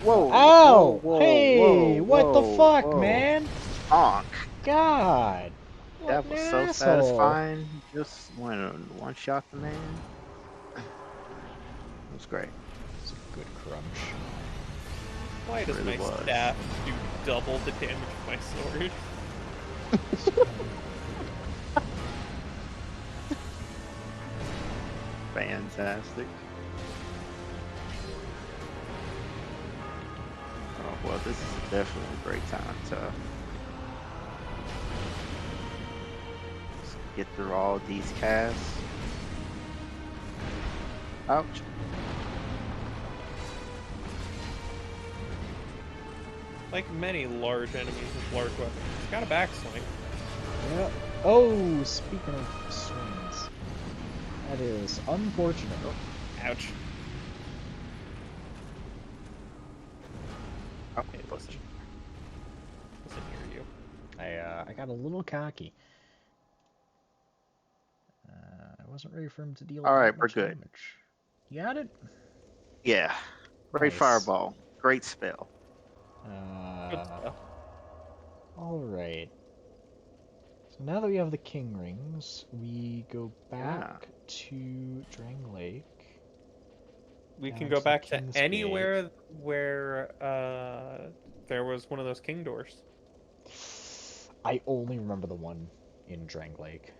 [SPEAKER 3] Whoa!
[SPEAKER 1] Ow!
[SPEAKER 3] Whoa!
[SPEAKER 1] Hey!
[SPEAKER 3] Whoa!
[SPEAKER 1] What the
[SPEAKER 3] Whoa!
[SPEAKER 1] fuck,
[SPEAKER 3] Whoa!
[SPEAKER 1] man?
[SPEAKER 3] Honk!
[SPEAKER 1] God! What
[SPEAKER 3] That
[SPEAKER 1] an
[SPEAKER 3] was so
[SPEAKER 1] asshole!
[SPEAKER 3] satisfying. Just one shot the man. It was great.
[SPEAKER 1] It's a good crunch.
[SPEAKER 2] Why does
[SPEAKER 3] Really
[SPEAKER 2] my
[SPEAKER 3] was.
[SPEAKER 2] staff do double the damage of my sword?
[SPEAKER 3] Fantastic. Oh well, this is definitely a great time to just get through all these casts. Ouch.
[SPEAKER 2] Like many large enemies with large weapons, it's got a backswing.
[SPEAKER 1] Yeah. Oh, speaking of swings, that is unfortunate.
[SPEAKER 2] Ouch.
[SPEAKER 3] Oh,
[SPEAKER 2] Hey, listen. Listen here, you.
[SPEAKER 1] I got a little cocky. I wasn't ready for him to deal
[SPEAKER 3] all right,
[SPEAKER 1] that
[SPEAKER 3] we're
[SPEAKER 1] much
[SPEAKER 3] good.
[SPEAKER 1] damage. You got it?
[SPEAKER 3] Yeah. Great
[SPEAKER 1] Nice.
[SPEAKER 3] fireball. Great spell.
[SPEAKER 2] Good stuff.
[SPEAKER 1] Alright. So now that we have the king rings, we go back to Drang Lake.
[SPEAKER 2] We
[SPEAKER 1] down
[SPEAKER 2] can go
[SPEAKER 1] the
[SPEAKER 2] back to
[SPEAKER 1] King's
[SPEAKER 2] anywhere where there was one of those king doors.
[SPEAKER 1] Gate. I only remember the one in Drang Lake.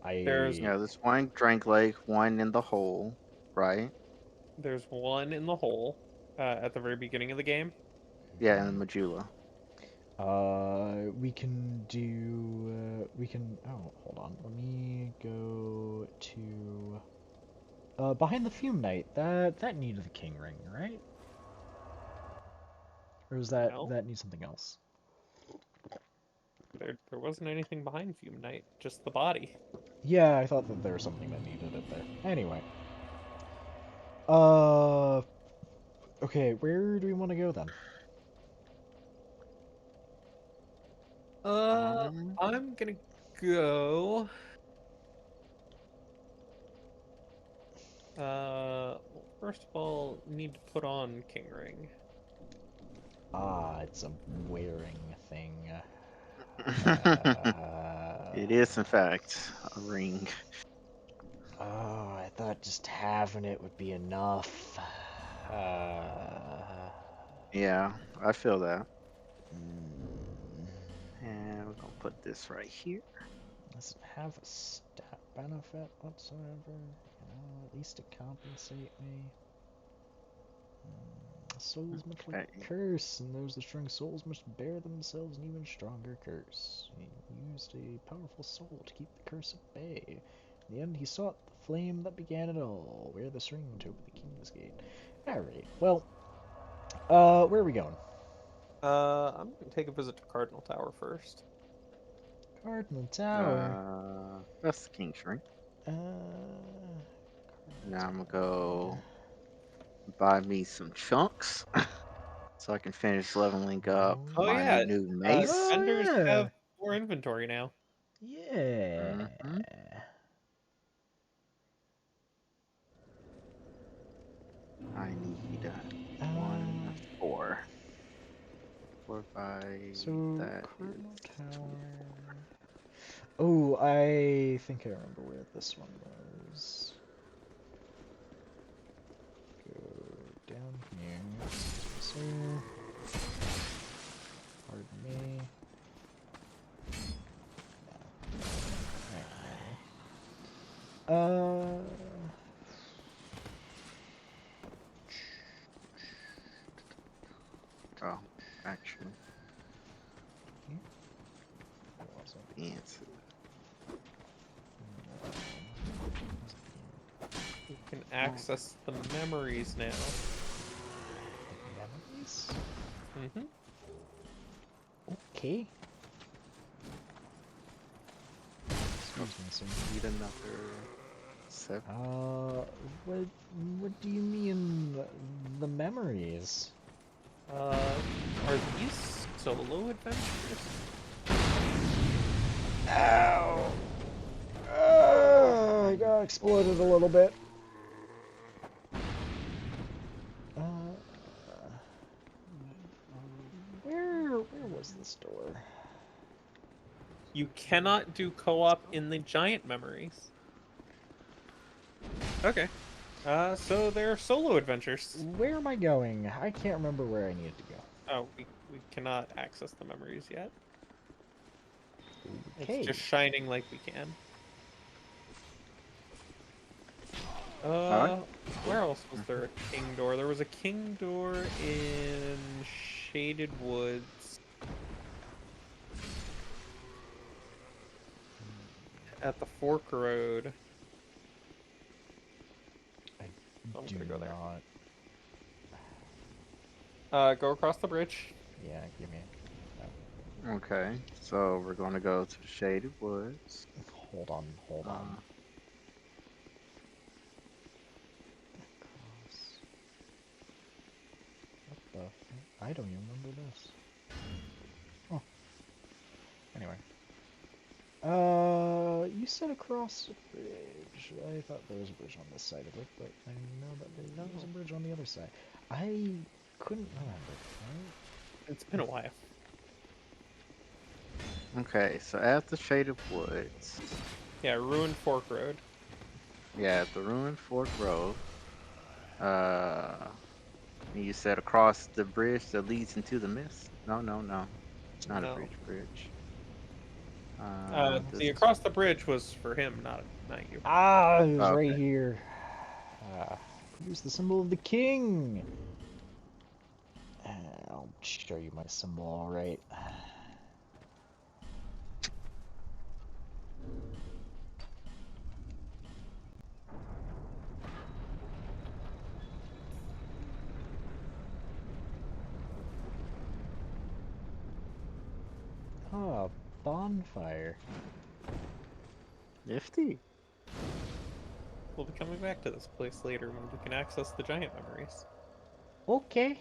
[SPEAKER 2] There's
[SPEAKER 3] Yeah, there's one Drank Lake, one in the hole, right?
[SPEAKER 2] there's one in the hole at the very beginning of the game.
[SPEAKER 3] Yeah, in Majula.
[SPEAKER 1] We can do, oh, hold on, let me go to, behind the Fume Knight, that needed the king ring, right? Or does that
[SPEAKER 2] No,
[SPEAKER 1] need something else?
[SPEAKER 2] there wasn't anything behind Fume Knight, just the body.
[SPEAKER 1] Yeah, I thought that there was something that needed it there. Anyway. Uh, okay, where do we want to go then?
[SPEAKER 3] Um,
[SPEAKER 2] I'm gonna go. First of all, need to put on King Ring.
[SPEAKER 1] Ah, it's a wearing thing. Uh,
[SPEAKER 3] It is, in fact, a ring.
[SPEAKER 1] oh, I thought just having it would be enough.
[SPEAKER 3] Yeah, I feel that.
[SPEAKER 1] Mm,
[SPEAKER 3] And we're gonna put this right here.
[SPEAKER 1] does it have a stat benefit whatsoever? You know, at least to compensate me. Souls much like
[SPEAKER 3] Okay.
[SPEAKER 1] a curse, and those that strong souls must bear themselves an even stronger curse. He used a powerful soul to keep the curse at bay. In the end, he sought the flame that began it all. Wear this ring to open the king's gate. Alright, well, where are we going?
[SPEAKER 2] I'm gonna take a visit to Cardinal Tower first.
[SPEAKER 1] Cardinal Tower.
[SPEAKER 3] That's the king's ring.
[SPEAKER 1] Cardinal
[SPEAKER 3] Now I'm gonna
[SPEAKER 1] Tower.
[SPEAKER 3] go buy me some chunks so I can finish leveling up
[SPEAKER 2] Oh
[SPEAKER 3] my
[SPEAKER 2] yeah,
[SPEAKER 3] new mace.
[SPEAKER 1] Oh,
[SPEAKER 2] defenders
[SPEAKER 1] yeah.
[SPEAKER 2] have more inventory now.
[SPEAKER 1] Yeah.
[SPEAKER 3] hmm I need
[SPEAKER 1] Uh,
[SPEAKER 3] 4. 4 by
[SPEAKER 1] so,
[SPEAKER 3] that
[SPEAKER 1] Cardinal
[SPEAKER 3] is
[SPEAKER 1] Tower.
[SPEAKER 3] 24.
[SPEAKER 1] Oh, I think I remember where this one was. Go down here. So, pardon me. Alright,
[SPEAKER 3] Oh, actually,
[SPEAKER 1] where was it?
[SPEAKER 3] the answer.
[SPEAKER 2] You can access the memories now.
[SPEAKER 1] Memories?
[SPEAKER 2] Mm-hmm.
[SPEAKER 1] Okay. Excuse me, sir.
[SPEAKER 3] Need another 7.
[SPEAKER 1] What do you mean, the memories?
[SPEAKER 2] Are these solo adventures?
[SPEAKER 1] Ow! I got exploded a little bit. Uh, where was this door?
[SPEAKER 2] You cannot do co-op in the giant memories. Okay. So they're solo adventures.
[SPEAKER 1] Where am I going? I can't remember where I needed to go.
[SPEAKER 2] Oh, we cannot access the memories yet. It's
[SPEAKER 1] Okay.
[SPEAKER 2] just shining like we can.
[SPEAKER 3] Alright.
[SPEAKER 2] Where else was there a king door? There was a king door in Shaded Woods. At the Fork Road.
[SPEAKER 1] I
[SPEAKER 2] I'm
[SPEAKER 1] do
[SPEAKER 2] gonna go there.
[SPEAKER 1] not.
[SPEAKER 2] Go across the bridge.
[SPEAKER 1] Yeah, give me.
[SPEAKER 3] Okay, so we're gonna go to the Shaded Woods.
[SPEAKER 1] Hold on, hold on.
[SPEAKER 3] Uh,
[SPEAKER 1] What the? I don't even remember this. Oh. Anyway. You said across a bridge. I thought there was a bridge on this side of it, but I know that there was a bridge on the other side. I couldn't remember. Right?
[SPEAKER 2] It's been a while.
[SPEAKER 3] okay, so at the Shaded Woods.
[SPEAKER 2] Yeah, Ruined Fork Road.
[SPEAKER 3] Yeah, at the ruined Fork Road. You said across the bridge that leads into the mist? No, no, no. It's not a
[SPEAKER 2] No.
[SPEAKER 3] bridge. This
[SPEAKER 2] The
[SPEAKER 3] is
[SPEAKER 2] across the bridge was for him, not you.
[SPEAKER 1] Ah, it was right
[SPEAKER 3] okay.
[SPEAKER 1] here. Here's the symbol of the king. I'll show you my symbol, alright. Ah, bonfire.
[SPEAKER 3] Nifty.
[SPEAKER 2] We'll be coming back to this place later when we can access the giant memories.
[SPEAKER 1] Okay.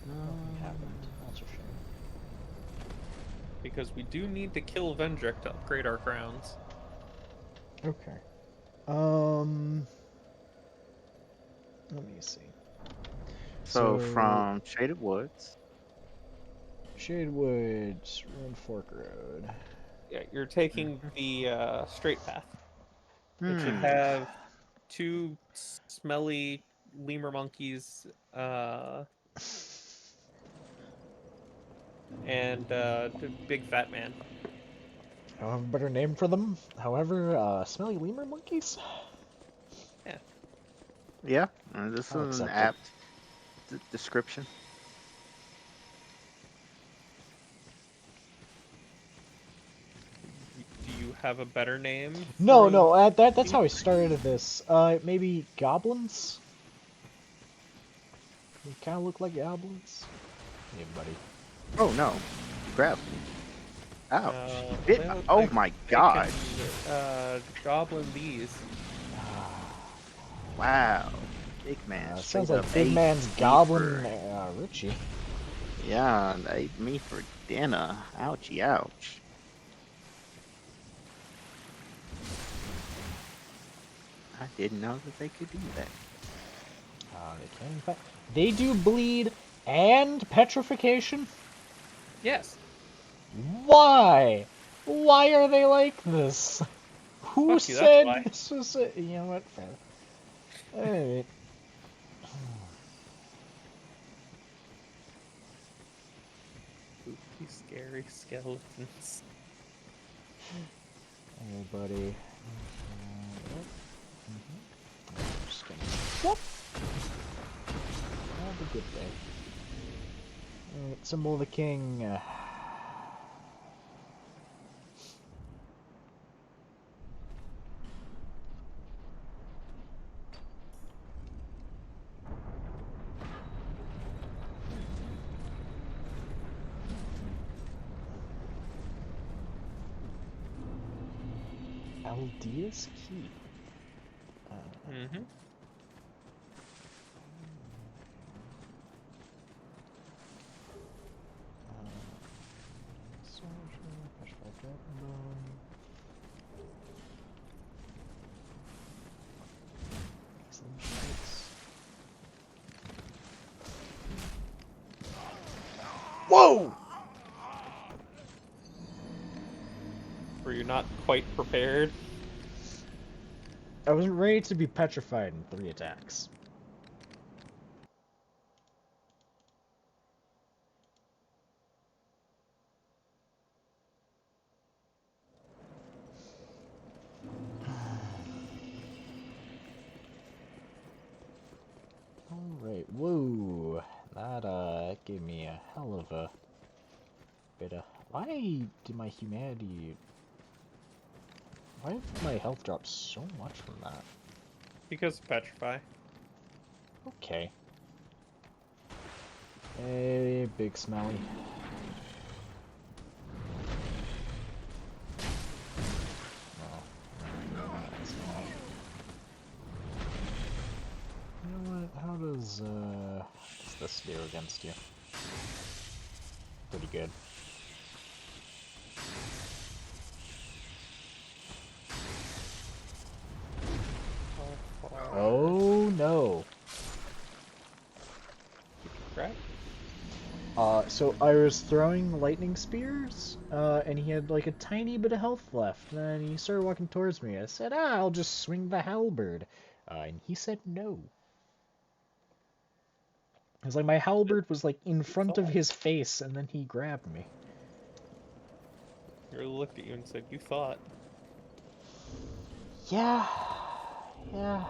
[SPEAKER 1] No, we haven't. That's a shame.
[SPEAKER 2] because we do need to kill Vendrick to upgrade our crowns.
[SPEAKER 1] Okay. Um, let me see.
[SPEAKER 3] So
[SPEAKER 1] So,
[SPEAKER 3] from Shaded Woods.
[SPEAKER 1] Shade Woods, Ruined Fork Road.
[SPEAKER 2] Yeah, you're taking the straight path. It should
[SPEAKER 3] Hmm.
[SPEAKER 2] have two smelly lemur monkeys, and the big fat man.
[SPEAKER 1] I don't have a better name for them. However, smelly lemur monkeys?
[SPEAKER 2] Yeah.
[SPEAKER 3] Yeah, this
[SPEAKER 1] I'll
[SPEAKER 3] is an
[SPEAKER 1] accept it.
[SPEAKER 3] apt description.
[SPEAKER 2] Do you have a better name
[SPEAKER 1] No,
[SPEAKER 2] for
[SPEAKER 1] no, that's
[SPEAKER 2] these
[SPEAKER 1] how I
[SPEAKER 2] creatures?
[SPEAKER 1] started this. Maybe goblins? They kind of look like goblins. Hey, buddy.
[SPEAKER 3] Oh no, you grabbed me. Ouch.
[SPEAKER 2] Well,
[SPEAKER 3] It,
[SPEAKER 2] they look
[SPEAKER 3] oh
[SPEAKER 2] like
[SPEAKER 3] my
[SPEAKER 2] they can
[SPEAKER 3] god.
[SPEAKER 2] goblin these.
[SPEAKER 3] Wow. Big man,
[SPEAKER 1] Sounds
[SPEAKER 3] straight
[SPEAKER 1] like
[SPEAKER 3] up
[SPEAKER 1] big
[SPEAKER 3] ate
[SPEAKER 1] man's
[SPEAKER 3] me
[SPEAKER 1] goblin
[SPEAKER 3] for,
[SPEAKER 1] Richie.
[SPEAKER 3] yeah, ate me for dinner. Ouchie, ouch. I didn't know that they could do that.
[SPEAKER 1] They can, in fact. They do bleed and petrification?
[SPEAKER 2] Yes.
[SPEAKER 1] Why? Why are they like this? Who
[SPEAKER 2] Fuck you, that's
[SPEAKER 1] said
[SPEAKER 2] why.
[SPEAKER 1] this was a... You know what? Fair. Alright.
[SPEAKER 2] Spooky, scary skeletons.
[SPEAKER 1] Hey, buddy. Just gonna... Whoop! Have a good day. Alright, symbol of the king. Aldea's Key.
[SPEAKER 2] Mm-hmm.
[SPEAKER 1] Whoa!
[SPEAKER 2] Were you not quite prepared?
[SPEAKER 1] I wasn't ready to be petrified in 3 attacks. Alright, whoa. That gave me a hell of a bit of... Why did my humanity... Why did my health drop so much from that?
[SPEAKER 2] Because of Petrify.
[SPEAKER 1] Okay. Hey, big smelly. That's not. You know what? How does this do against you? Pretty good. Oh no.
[SPEAKER 2] Right?
[SPEAKER 1] So I was throwing lightning spears, and he had like a tiny bit of health left, and then he started walking towards me. I said, I'll just swing the halberd. And he said no. It was like my halberd was like in front of his face, and then he grabbed me.
[SPEAKER 2] He really looked at you and said, "You thought."
[SPEAKER 1] Yeah. Yeah.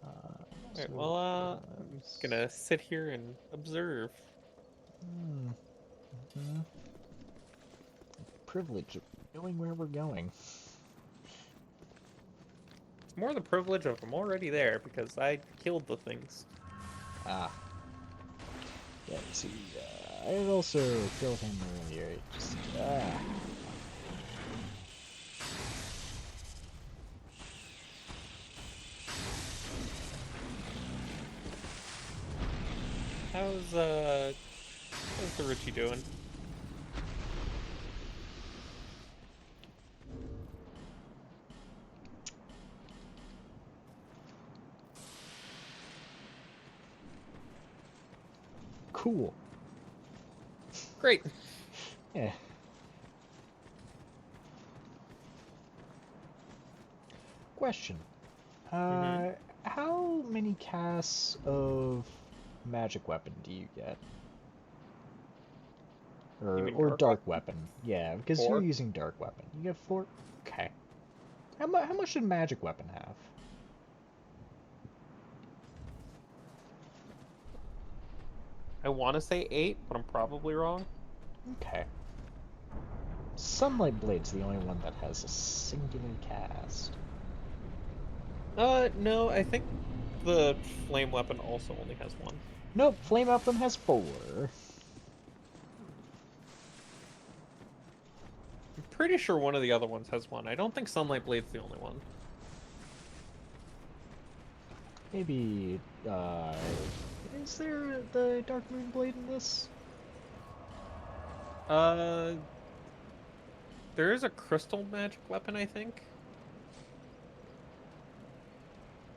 [SPEAKER 2] Alright,
[SPEAKER 1] So,
[SPEAKER 2] well, I'm gonna sit here and observe.
[SPEAKER 1] Privilege of knowing where we're going.
[SPEAKER 2] It's more the privilege of I'm already there because I killed the things.
[SPEAKER 1] Ah. Yeah, see, I had also killed him earlier. Just,
[SPEAKER 2] How's the Richie doing?
[SPEAKER 1] cool.
[SPEAKER 2] Great.
[SPEAKER 1] Yeah. Question.
[SPEAKER 2] Mm-hmm.
[SPEAKER 1] How many casts of magic weapon do you get?
[SPEAKER 2] You mean
[SPEAKER 1] Or
[SPEAKER 2] dark
[SPEAKER 1] dark
[SPEAKER 2] weapon?
[SPEAKER 1] weapon? Yeah, because you're
[SPEAKER 2] 4.
[SPEAKER 1] using dark weapon. You get 4. Okay. How much did magic weapon have?
[SPEAKER 2] I want to say 8, but I'm probably wrong.
[SPEAKER 1] Okay. Sunlight Blade's the only one that has a singular cast.
[SPEAKER 2] No, I think the flame weapon also only has 1.
[SPEAKER 1] Nope, Flame Emblem has 4.
[SPEAKER 2] I'm pretty sure one of the other ones has 1. I don't think Sunlight Blade's the only one.
[SPEAKER 1] Maybe, is there the Dark Moon Blade in this?
[SPEAKER 2] Uh, there is a crystal magic weapon, I think.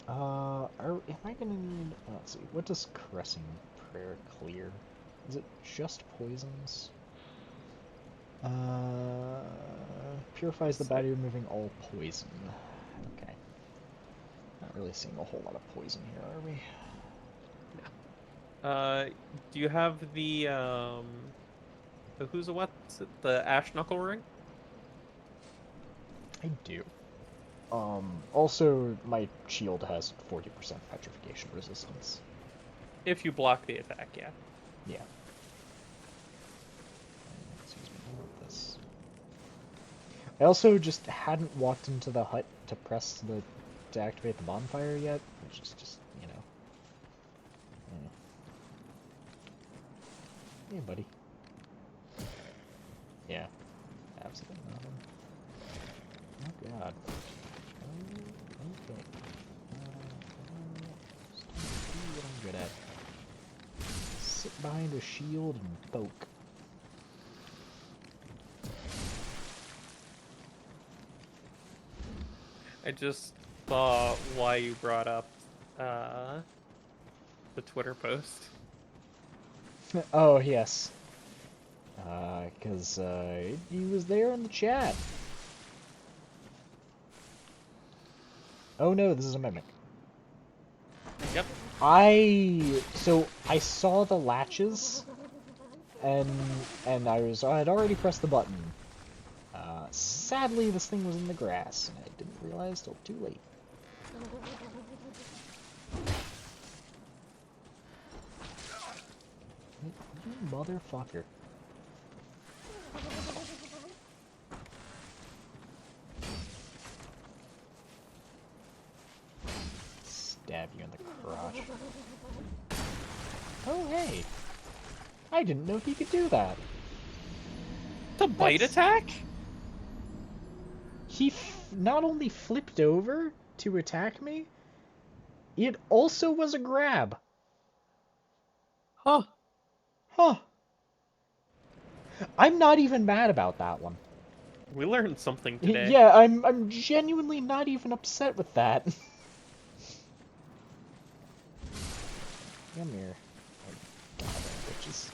[SPEAKER 1] Am I gonna need, let's see, what does Caressing Prayer clear? Is it just poisons? Purifies the body, removing all poison. Okay. Not really seeing a whole lot of poison here, are we?
[SPEAKER 2] Do you have the who's a what's it? The Ash Knuckle Ring?
[SPEAKER 1] I do. Also, my shield has 40% petrification resistance.
[SPEAKER 2] If you block the attack, yeah.
[SPEAKER 1] Yeah. Excuse me, I want this. I also just hadn't walked into the hut to activate the bonfire yet, which is just, you know. Hey, buddy. Yeah. Absolutely nothing. Oh god. Okay. Just trying to do what I'm good at. Sit behind a shield and poke.
[SPEAKER 2] I just saw why you brought up the Twitter post.
[SPEAKER 1] Oh, yes. Because, he was there in the chat. Oh no, this is a mimic.
[SPEAKER 2] Yep.
[SPEAKER 1] So I saw the latches, and I had already pressed the button. Sadly, this thing was in the grass, and I didn't realize till too late. You motherfucker. Stab you in the crotch. Oh, hey. I didn't know he could do that.
[SPEAKER 2] The bite attack?
[SPEAKER 1] He not only flipped over to attack me, it also was a grab.
[SPEAKER 2] Huh.
[SPEAKER 1] Huh. I'm not even mad about that one.
[SPEAKER 2] We learned something today.
[SPEAKER 1] Yeah, I'm genuinely not even upset with that. Come here. Oh, bitches.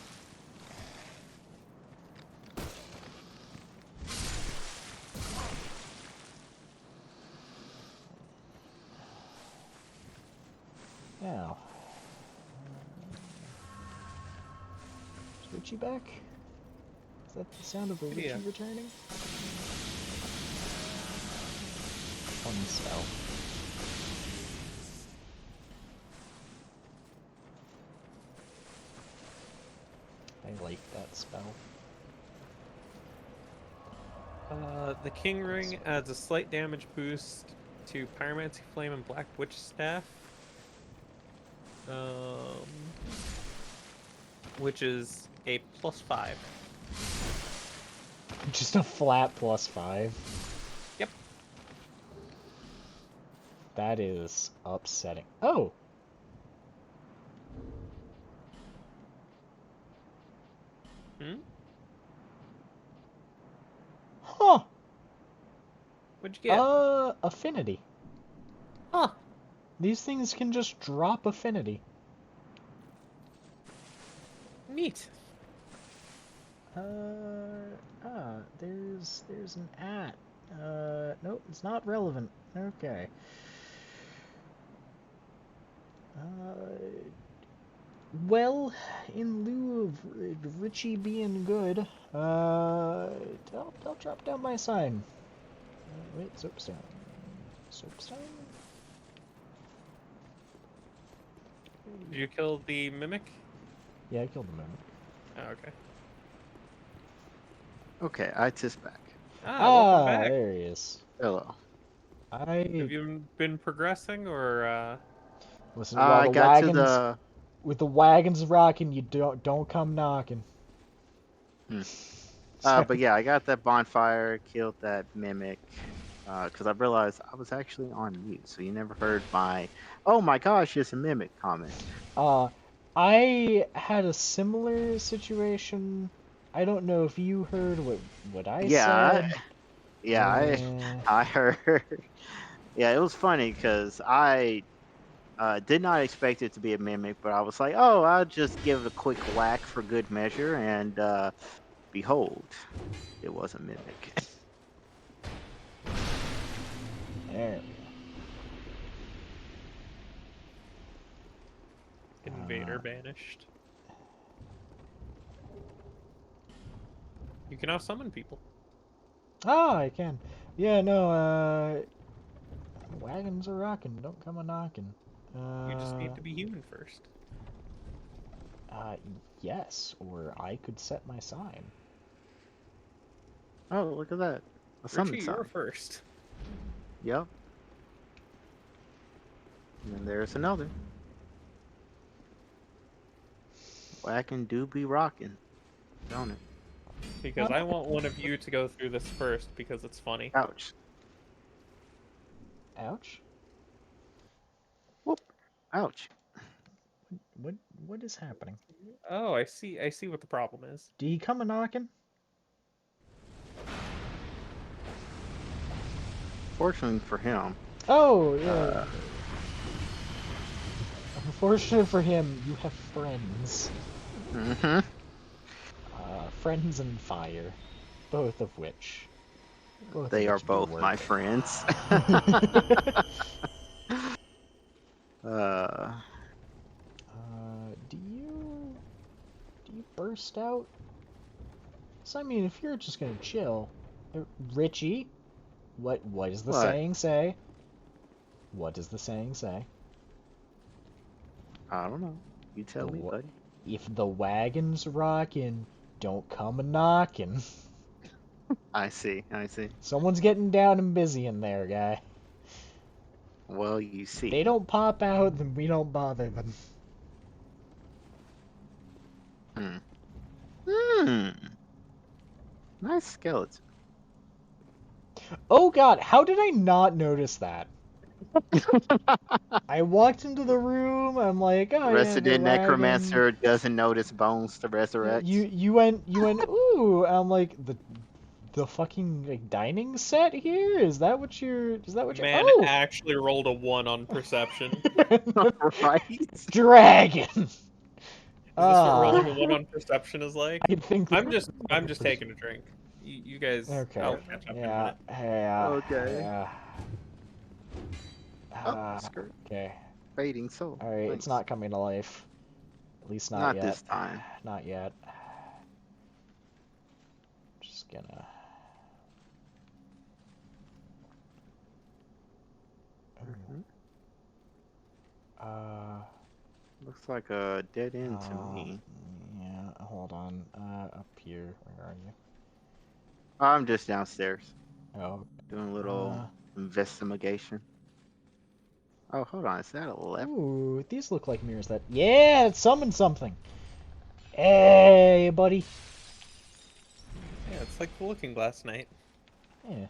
[SPEAKER 1] Now. Is Richie back? Is that the sound of a Richie
[SPEAKER 2] Yeah.
[SPEAKER 1] returning? Fun spell. I like that spell.
[SPEAKER 2] The King Ring adds a slight damage boost to Pyromancy Flame and Black Witch Staff. Which is a +5.
[SPEAKER 1] Just a flat +5.
[SPEAKER 2] Yep.
[SPEAKER 1] That is upsetting. Oh!
[SPEAKER 2] Hmm?
[SPEAKER 1] Huh!
[SPEAKER 2] What'd you get?
[SPEAKER 1] Affinity.
[SPEAKER 2] Neat.
[SPEAKER 1] There's an at. Nope, it's not relevant. Okay. Well, in lieu of Richie being good, I'll drop down my sign. Wait, soapstone. Soapstone?
[SPEAKER 2] Did you kill the mimic?
[SPEAKER 1] Yeah, I killed the mimic.
[SPEAKER 2] Oh, okay.
[SPEAKER 3] Okay, Itis back.
[SPEAKER 2] Welcome back.
[SPEAKER 1] There he is.
[SPEAKER 3] Hello.
[SPEAKER 1] I
[SPEAKER 2] Have you been progressing, or
[SPEAKER 1] listen. While
[SPEAKER 3] I
[SPEAKER 1] the
[SPEAKER 3] got to
[SPEAKER 1] wagons,
[SPEAKER 3] the.
[SPEAKER 1] with the wagons rocking, you don't come knocking.
[SPEAKER 3] Hmm.
[SPEAKER 1] So-
[SPEAKER 3] But yeah, I got that bonfire, killed that mimic, because I realized I was actually on mute, so you never heard my "Oh my gosh, it's a mimic" comment.
[SPEAKER 1] I had a similar situation. I don't know if you heard what I
[SPEAKER 3] Yeah,
[SPEAKER 1] said.
[SPEAKER 3] yeah, I heard. Yeah, it was funny because I did not expect it to be a mimic, but I was like, "Oh, I'll just give it a quick whack for good measure," and behold, it was a mimic.
[SPEAKER 1] There.
[SPEAKER 2] Invader banished? You can now summon people.
[SPEAKER 1] Ah, I can. Yeah, no, wagons are rocking. Don't come a knocking.
[SPEAKER 2] You just need to be human first.
[SPEAKER 1] Uh, yes, or I could set my sign.
[SPEAKER 3] Oh, look at that! A summon
[SPEAKER 2] Richie,
[SPEAKER 3] sign.
[SPEAKER 2] you're first.
[SPEAKER 3] Yep. And then there's another. Whacking do be rocking, don't it?
[SPEAKER 2] Because I want one of you to go through this first because it's funny.
[SPEAKER 3] Ouch.
[SPEAKER 1] Ouch.
[SPEAKER 3] Whoop. Ouch.
[SPEAKER 1] What what is happening?
[SPEAKER 2] Oh, I see what the problem is.
[SPEAKER 1] Do you come a knocking?
[SPEAKER 3] Fortunately for him,
[SPEAKER 1] Oh, yeah. Unfortunate for him, you have friends.
[SPEAKER 3] mm-hmm.
[SPEAKER 1] Friends and fire, both of which
[SPEAKER 3] They are
[SPEAKER 1] do
[SPEAKER 3] both
[SPEAKER 1] work.
[SPEAKER 3] my friends. uh,
[SPEAKER 1] Do you burst out? So I mean, if you're just gonna chill, Richie, what does the
[SPEAKER 3] what?
[SPEAKER 1] saying say? What does the saying say?
[SPEAKER 3] I don't know. You tell me, buddy.
[SPEAKER 1] If the wagon's rocking, don't come a knocking.
[SPEAKER 3] I see. I see.
[SPEAKER 1] Someone's getting down and busy in there, guy.
[SPEAKER 3] Well, you
[SPEAKER 1] If they
[SPEAKER 3] see.
[SPEAKER 1] don't pop out, then we don't bother them.
[SPEAKER 3] Hmm. Hmm. Nice skeleton.
[SPEAKER 1] Oh god, how did I not notice that? I walked into the room, I'm like, oh yeah, the
[SPEAKER 3] Resident
[SPEAKER 1] wagon.
[SPEAKER 3] Necromancer doesn't notice bones to resurrect.
[SPEAKER 1] You went, ooh, I'm like, the fucking like dining set here? Is that what you're
[SPEAKER 2] Man
[SPEAKER 1] oh
[SPEAKER 2] actually rolled a 1 on perception.
[SPEAKER 3] Right?
[SPEAKER 1] Dragon.
[SPEAKER 2] Is this what rolling a
[SPEAKER 1] Ah,
[SPEAKER 2] 1 on perception is like?
[SPEAKER 1] I think
[SPEAKER 2] I'm just taking a drink. You guys,
[SPEAKER 1] okay.
[SPEAKER 2] I'll catch up in a
[SPEAKER 1] Yeah,
[SPEAKER 2] minute.
[SPEAKER 1] yeah,
[SPEAKER 3] Okay.
[SPEAKER 1] yeah.
[SPEAKER 3] Oh,
[SPEAKER 1] Ah,
[SPEAKER 3] skirt.
[SPEAKER 1] okay.
[SPEAKER 3] Fading soul.
[SPEAKER 1] All right, it's
[SPEAKER 3] Nice.
[SPEAKER 1] not coming to life. At least not
[SPEAKER 3] Not
[SPEAKER 1] yet.
[SPEAKER 3] this time.
[SPEAKER 1] Not yet. Just gonna.
[SPEAKER 3] Mhm.
[SPEAKER 1] Uh.
[SPEAKER 3] Looks like a dead end to
[SPEAKER 1] Uh.
[SPEAKER 3] me.
[SPEAKER 1] Yeah. Hold on. Up here. Where are you?
[SPEAKER 3] I'm just downstairs
[SPEAKER 1] Oh.
[SPEAKER 3] doing a little investigation. Oh, hold on. Is that a left?
[SPEAKER 1] Ooh, these look like mirrors that. Yeah, it summoned something. Hey, buddy.
[SPEAKER 2] Yeah, it's like the Looking Glass night.
[SPEAKER 1] Yeah.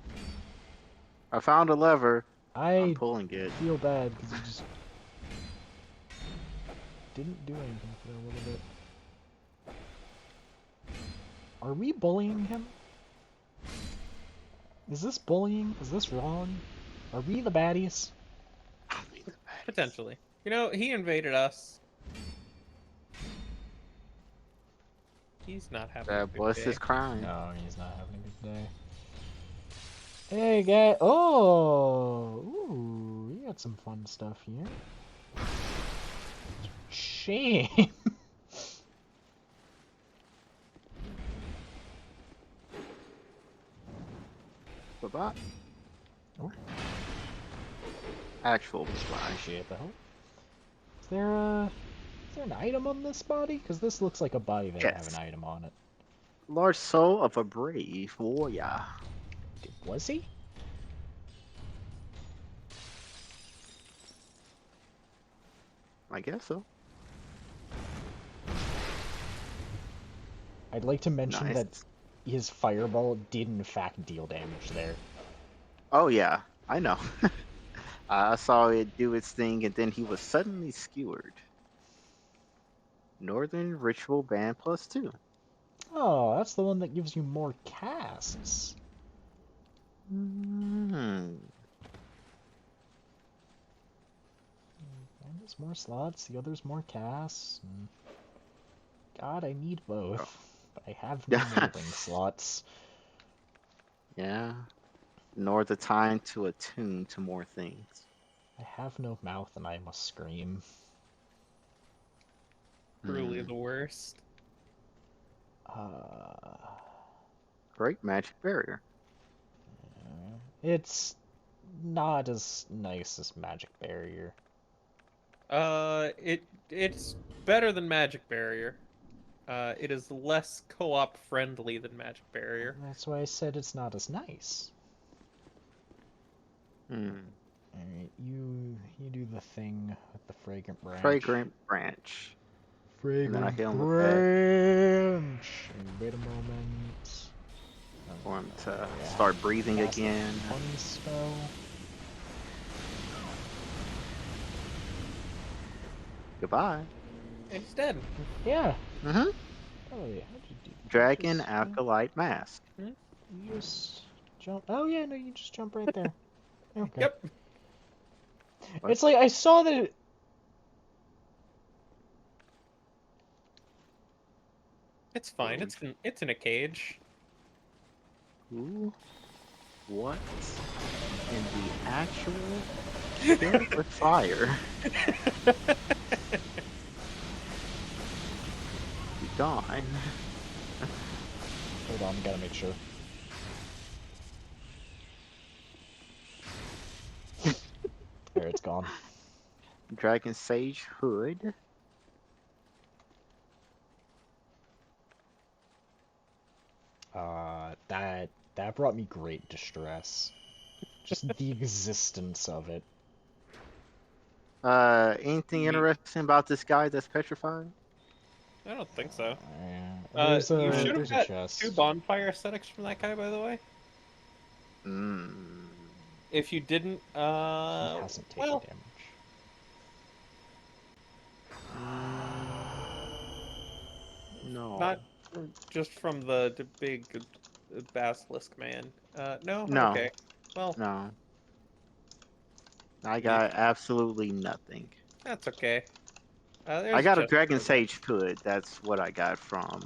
[SPEAKER 3] I found a lever. I'm
[SPEAKER 1] I
[SPEAKER 3] pulling it.
[SPEAKER 1] feel bad because you just didn't do anything for a little bit. Are we bullying him? Is this bullying? Is this wrong? Are we the baddies?
[SPEAKER 2] Potentially. You know, he invaded us. He's not having a
[SPEAKER 3] That
[SPEAKER 2] good
[SPEAKER 3] was
[SPEAKER 2] day.
[SPEAKER 3] his crime.
[SPEAKER 1] No, he's not having a good day. Hey, guy. Oh, ooh, we got some fun stuff here. Shame.
[SPEAKER 3] Bye-bye.
[SPEAKER 1] Oh,
[SPEAKER 3] Actual bye-bye.
[SPEAKER 1] appreciate the help. Is there an item on this body? Because this looks like a body that have an
[SPEAKER 3] Yes.
[SPEAKER 1] item on it.
[SPEAKER 3] Large soul of a brave warrior.
[SPEAKER 1] Was he?
[SPEAKER 3] I guess so.
[SPEAKER 1] I'd like to mention
[SPEAKER 3] Nice.
[SPEAKER 1] that his fireball did in fact deal damage there.
[SPEAKER 3] Oh yeah, I know. I saw it do its thing, and then he was suddenly skewered. Northern Ritual Band +2.
[SPEAKER 1] Oh, that's the one that gives you more casts.
[SPEAKER 3] Hmm.
[SPEAKER 1] One is more slots, the other's more casts. And... God, I need both. But I have no meddling slots.
[SPEAKER 3] Yeah. Nor the time to attune to more things.
[SPEAKER 1] I have no mouth and I must scream.
[SPEAKER 2] Truly
[SPEAKER 3] Hmm.
[SPEAKER 2] the worst.
[SPEAKER 1] Uh,
[SPEAKER 3] Great magic barrier.
[SPEAKER 1] it's not as nice as Magic Barrier.
[SPEAKER 2] It's better than Magic Barrier. It is less co-op friendly than Magic Barrier.
[SPEAKER 1] That's why I said it's not as nice.
[SPEAKER 3] Hmm.
[SPEAKER 1] Alright, you do the thing with the fragrant branch.
[SPEAKER 3] Fragrant branch. And then I
[SPEAKER 1] Fragrant
[SPEAKER 3] hit him with that
[SPEAKER 1] branch. And wait a moment.
[SPEAKER 3] for him to
[SPEAKER 1] Yeah,
[SPEAKER 3] start breathing
[SPEAKER 1] cast a
[SPEAKER 3] again.
[SPEAKER 1] fun spell.
[SPEAKER 3] Goodbye.
[SPEAKER 2] And he's dead.
[SPEAKER 1] Yeah.
[SPEAKER 3] Mm-hmm.
[SPEAKER 1] Oh yeah. How'd you do?
[SPEAKER 3] Dragon
[SPEAKER 1] Just,
[SPEAKER 3] Acolyte Mask.
[SPEAKER 1] you just jump. Oh yeah, no, you just jump right there. Okay.
[SPEAKER 2] Yep.
[SPEAKER 3] What?
[SPEAKER 1] It's like I saw that.
[SPEAKER 2] It's fine. It's in a cage.
[SPEAKER 3] Who? What? In the actual kill it with fire. Be gone.
[SPEAKER 1] Hold on, gotta make sure. There, it's gone.
[SPEAKER 3] Dragon Sage Hood.
[SPEAKER 1] That brought me great distress. Just the existence of it.
[SPEAKER 3] Anything
[SPEAKER 2] You-
[SPEAKER 3] interesting about this guy that's petrified?
[SPEAKER 2] I don't think so.
[SPEAKER 1] Yeah.
[SPEAKER 2] You should have
[SPEAKER 1] There's a
[SPEAKER 2] got
[SPEAKER 1] chest.
[SPEAKER 2] 2 bonfire aesthetics from that guy, by the way.
[SPEAKER 3] Hmm.
[SPEAKER 2] If you didn't,
[SPEAKER 1] He hasn't taken
[SPEAKER 2] well,
[SPEAKER 1] damage.
[SPEAKER 3] No.
[SPEAKER 2] not just from the big basilisk man. No?
[SPEAKER 3] No.
[SPEAKER 2] Okay. Well,
[SPEAKER 3] No. I got absolutely nothing.
[SPEAKER 2] that's okay. There's
[SPEAKER 3] I got a
[SPEAKER 2] chest
[SPEAKER 3] Dragon
[SPEAKER 2] over
[SPEAKER 3] Sage Hood. That's what I got from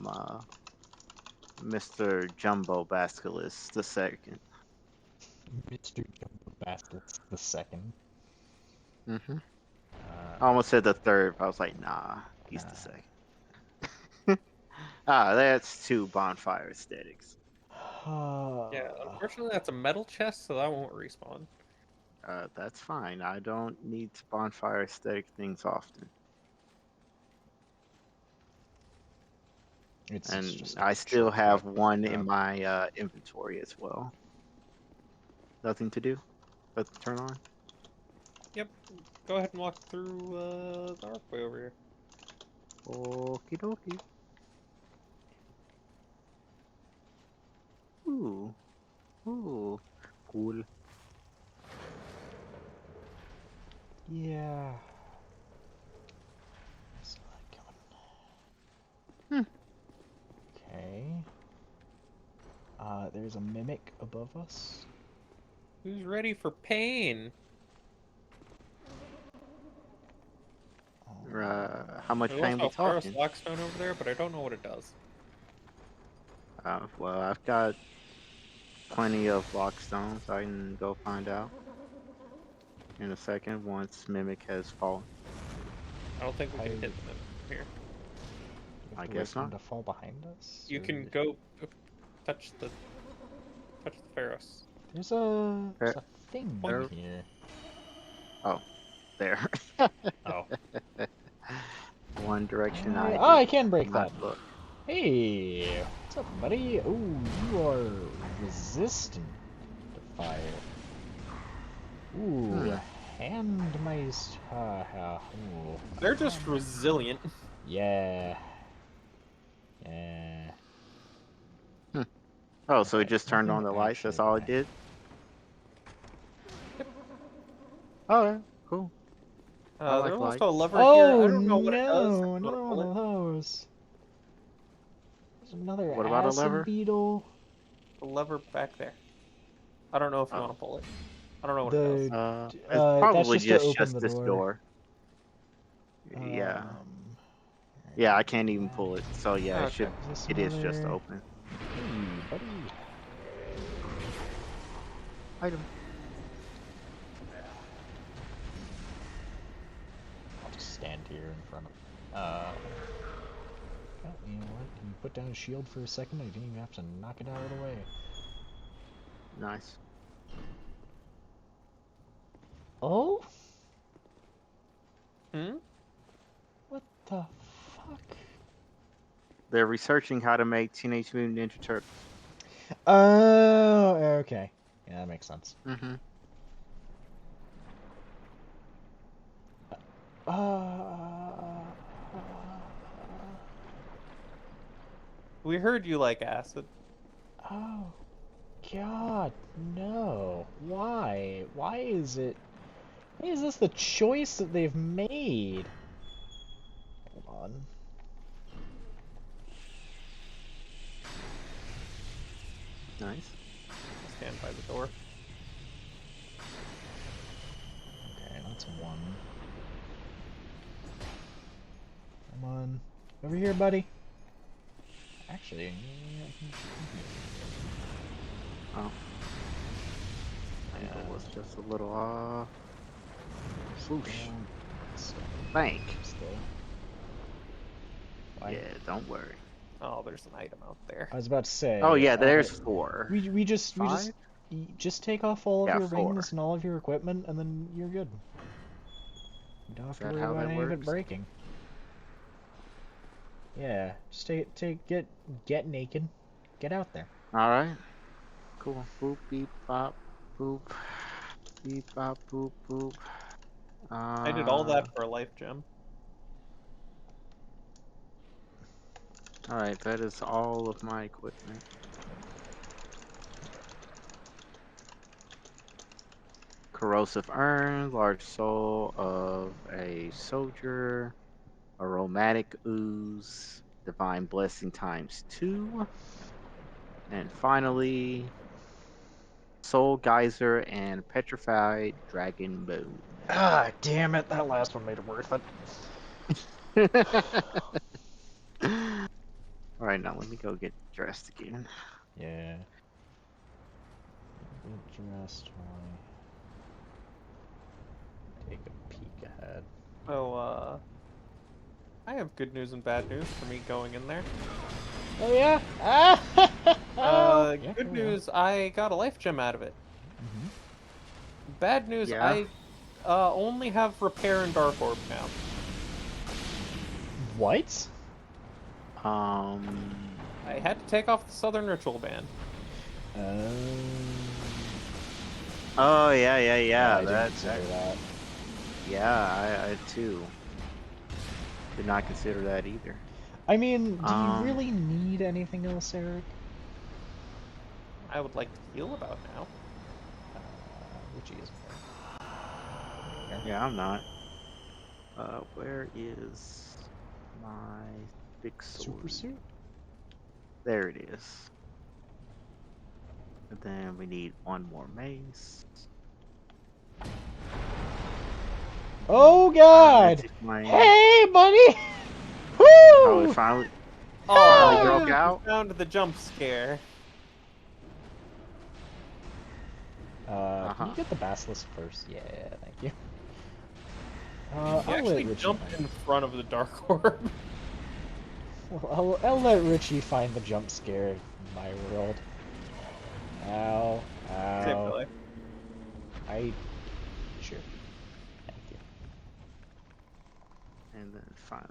[SPEAKER 3] Mr. Jumbo Basilisk the second.
[SPEAKER 1] Mr. Jumbo Bastards the second.
[SPEAKER 3] Mm-hmm. I almost said the third, but I was like, nah, he's the second. That's 2 bonfire aesthetics.
[SPEAKER 2] Yeah, unfortunately that's a metal chest, so that won't respawn.
[SPEAKER 3] That's fine. I don't need bonfire aesthetic things often.
[SPEAKER 1] It's
[SPEAKER 3] And
[SPEAKER 1] just
[SPEAKER 3] I still have
[SPEAKER 1] crap.
[SPEAKER 3] one in my inventory as well. Nothing to do but to turn on.
[SPEAKER 2] Yep. Go ahead and walk through the archway over here.
[SPEAKER 3] Okie dokie. Ooh. Ooh. Cool.
[SPEAKER 1] Yeah. Where's that going? Okay. There's a mimic above us.
[SPEAKER 2] Who's ready for pain?
[SPEAKER 3] How much
[SPEAKER 2] There's
[SPEAKER 3] pain we
[SPEAKER 2] also a Forest
[SPEAKER 3] talking?
[SPEAKER 2] Lockstone over there, but I don't know what it does.
[SPEAKER 3] Well, I've got plenty of lockstones. I can go find out in a second once Mimic has fallen.
[SPEAKER 2] I don't think we can
[SPEAKER 1] I-
[SPEAKER 2] hit them from here.
[SPEAKER 1] Do we
[SPEAKER 3] I
[SPEAKER 1] have to
[SPEAKER 3] guess
[SPEAKER 1] wait for him
[SPEAKER 3] not.
[SPEAKER 1] to fall behind us?
[SPEAKER 2] You
[SPEAKER 1] or-
[SPEAKER 2] can go touch the Pharos.
[SPEAKER 1] There's a
[SPEAKER 3] There-
[SPEAKER 1] thing
[SPEAKER 3] there-
[SPEAKER 1] here.
[SPEAKER 3] Oh, there.
[SPEAKER 1] Oh.
[SPEAKER 3] One direction I
[SPEAKER 1] Oh, I
[SPEAKER 3] did
[SPEAKER 1] can break
[SPEAKER 3] not
[SPEAKER 1] that.
[SPEAKER 3] look.
[SPEAKER 1] Hey, what's up, buddy? Oh, you are resistant to fire. Ooh, handmeist. Ooh.
[SPEAKER 2] They're just resilient.
[SPEAKER 1] Yeah. Yeah.
[SPEAKER 3] Oh, so it
[SPEAKER 1] Okay,
[SPEAKER 3] just turned on
[SPEAKER 1] nothing
[SPEAKER 3] the lights. That's
[SPEAKER 1] actually
[SPEAKER 3] all it
[SPEAKER 1] bad.
[SPEAKER 3] did. Oh, yeah, cool. I like
[SPEAKER 2] There's
[SPEAKER 3] lights.
[SPEAKER 2] also a lever here.
[SPEAKER 1] Oh
[SPEAKER 2] I don't know what it does.
[SPEAKER 1] no,
[SPEAKER 2] I'm gonna
[SPEAKER 1] another
[SPEAKER 2] pull
[SPEAKER 1] one
[SPEAKER 2] it.
[SPEAKER 1] of those. There's another
[SPEAKER 3] What about a
[SPEAKER 1] acid
[SPEAKER 3] lever?
[SPEAKER 1] beetle.
[SPEAKER 2] The lever back there. I don't know if you
[SPEAKER 3] Oh.
[SPEAKER 2] want to pull it. I don't know what
[SPEAKER 1] The-
[SPEAKER 2] it does.
[SPEAKER 3] It's
[SPEAKER 1] that's
[SPEAKER 3] probably
[SPEAKER 1] just to open
[SPEAKER 3] just
[SPEAKER 1] the
[SPEAKER 3] this
[SPEAKER 1] door.
[SPEAKER 3] door. Yeah.
[SPEAKER 1] Um,
[SPEAKER 3] Yeah, I can't even pull it. So yeah,
[SPEAKER 2] Okay.
[SPEAKER 3] it should.
[SPEAKER 1] Is this
[SPEAKER 3] It is just
[SPEAKER 1] another-
[SPEAKER 3] open.
[SPEAKER 1] Hey, buddy.
[SPEAKER 3] Item.
[SPEAKER 1] I'll just stand here in front of. Well, you know what? You put down a shield for a second. I didn't even have to knock it out of the way.
[SPEAKER 3] Nice.
[SPEAKER 1] Oh,
[SPEAKER 2] Hmm?
[SPEAKER 1] what the fuck?
[SPEAKER 3] They're researching how to make Teenage Mutant Ninja Turtles.
[SPEAKER 1] Oh, okay. Yeah, that makes sense.
[SPEAKER 3] Mm-hmm.
[SPEAKER 2] We heard you like acid.
[SPEAKER 1] Oh, God, no. Why? Why is it? Why is this the choice that they've made? Hold on.
[SPEAKER 3] Nice.
[SPEAKER 2] Stand by the door.
[SPEAKER 1] Okay, that's one. Come on. Over here, buddy. Actually,
[SPEAKER 3] Oh. Angle was just a little off. Swoosh. Bank. Yeah, don't worry.
[SPEAKER 2] Oh, there's an item out there.
[SPEAKER 1] I was about to say.
[SPEAKER 3] Oh yeah, there's 4.
[SPEAKER 1] We just
[SPEAKER 3] Five?
[SPEAKER 1] just take off all of
[SPEAKER 3] Yeah,
[SPEAKER 1] your
[SPEAKER 3] 4.
[SPEAKER 1] rings and all of your equipment, and then you're good. You don't have to
[SPEAKER 3] that
[SPEAKER 1] worry
[SPEAKER 3] how
[SPEAKER 1] about
[SPEAKER 3] that
[SPEAKER 1] any of it
[SPEAKER 3] works?
[SPEAKER 1] breaking. Yeah, just get naked, get out there.
[SPEAKER 3] All right. Cool. Boop beep bop boop. Beep bop boop boop.
[SPEAKER 2] I did all that for a life gem.
[SPEAKER 3] All right, that is all of my equipment. Corrosive urn, large soul of a soldier, aromatic ooze, divine blessing ×2, and finally, soul geyser and petrified dragon bone.
[SPEAKER 1] Ah, damn it! That last one made it worth it.
[SPEAKER 3] All right, now let me go get dressed again.
[SPEAKER 1] Yeah. Get dressed while I take a peek ahead.
[SPEAKER 2] Oh, I have good news and bad news for me going in there.
[SPEAKER 1] Oh yeah. Ah. Yeah,
[SPEAKER 2] Good
[SPEAKER 1] carry on.
[SPEAKER 2] news, I got a life gem out of it.
[SPEAKER 1] Mhm.
[SPEAKER 2] Bad news,
[SPEAKER 3] Yeah.
[SPEAKER 2] I only have repair and dark orb now.
[SPEAKER 1] What?
[SPEAKER 2] I had to take off the southern ritual band.
[SPEAKER 3] Oh yeah, yeah,
[SPEAKER 1] I
[SPEAKER 3] yeah.
[SPEAKER 1] didn't
[SPEAKER 3] That,
[SPEAKER 1] consider that.
[SPEAKER 3] yeah, I too did not consider that either.
[SPEAKER 1] I mean, do you
[SPEAKER 3] Um,
[SPEAKER 1] really need anything else, Eric?
[SPEAKER 2] I would like to heal about now.
[SPEAKER 1] Which is
[SPEAKER 3] Yeah, I'm not. Where is my big sword?
[SPEAKER 1] super suit.
[SPEAKER 3] There it is. And then we need one more mace.
[SPEAKER 1] Oh God!
[SPEAKER 3] Magic flame.
[SPEAKER 1] Hey, buddy!
[SPEAKER 3] Oh,
[SPEAKER 1] Woo!
[SPEAKER 3] it finally. Finally
[SPEAKER 2] Oh,
[SPEAKER 3] broke
[SPEAKER 2] you
[SPEAKER 3] out.
[SPEAKER 2] found the jump scare.
[SPEAKER 1] Can you get the basilisk first? Yeah, thank you.
[SPEAKER 2] He
[SPEAKER 1] I'll let
[SPEAKER 2] actually
[SPEAKER 1] Richie
[SPEAKER 2] jumped
[SPEAKER 1] find.
[SPEAKER 2] in front of the dark orb.
[SPEAKER 1] Well, I'll let Richie find the jump scare in my world. Ow,
[SPEAKER 2] Same
[SPEAKER 1] ow.
[SPEAKER 2] really.
[SPEAKER 1] Sure. Thank you.
[SPEAKER 3] And then finally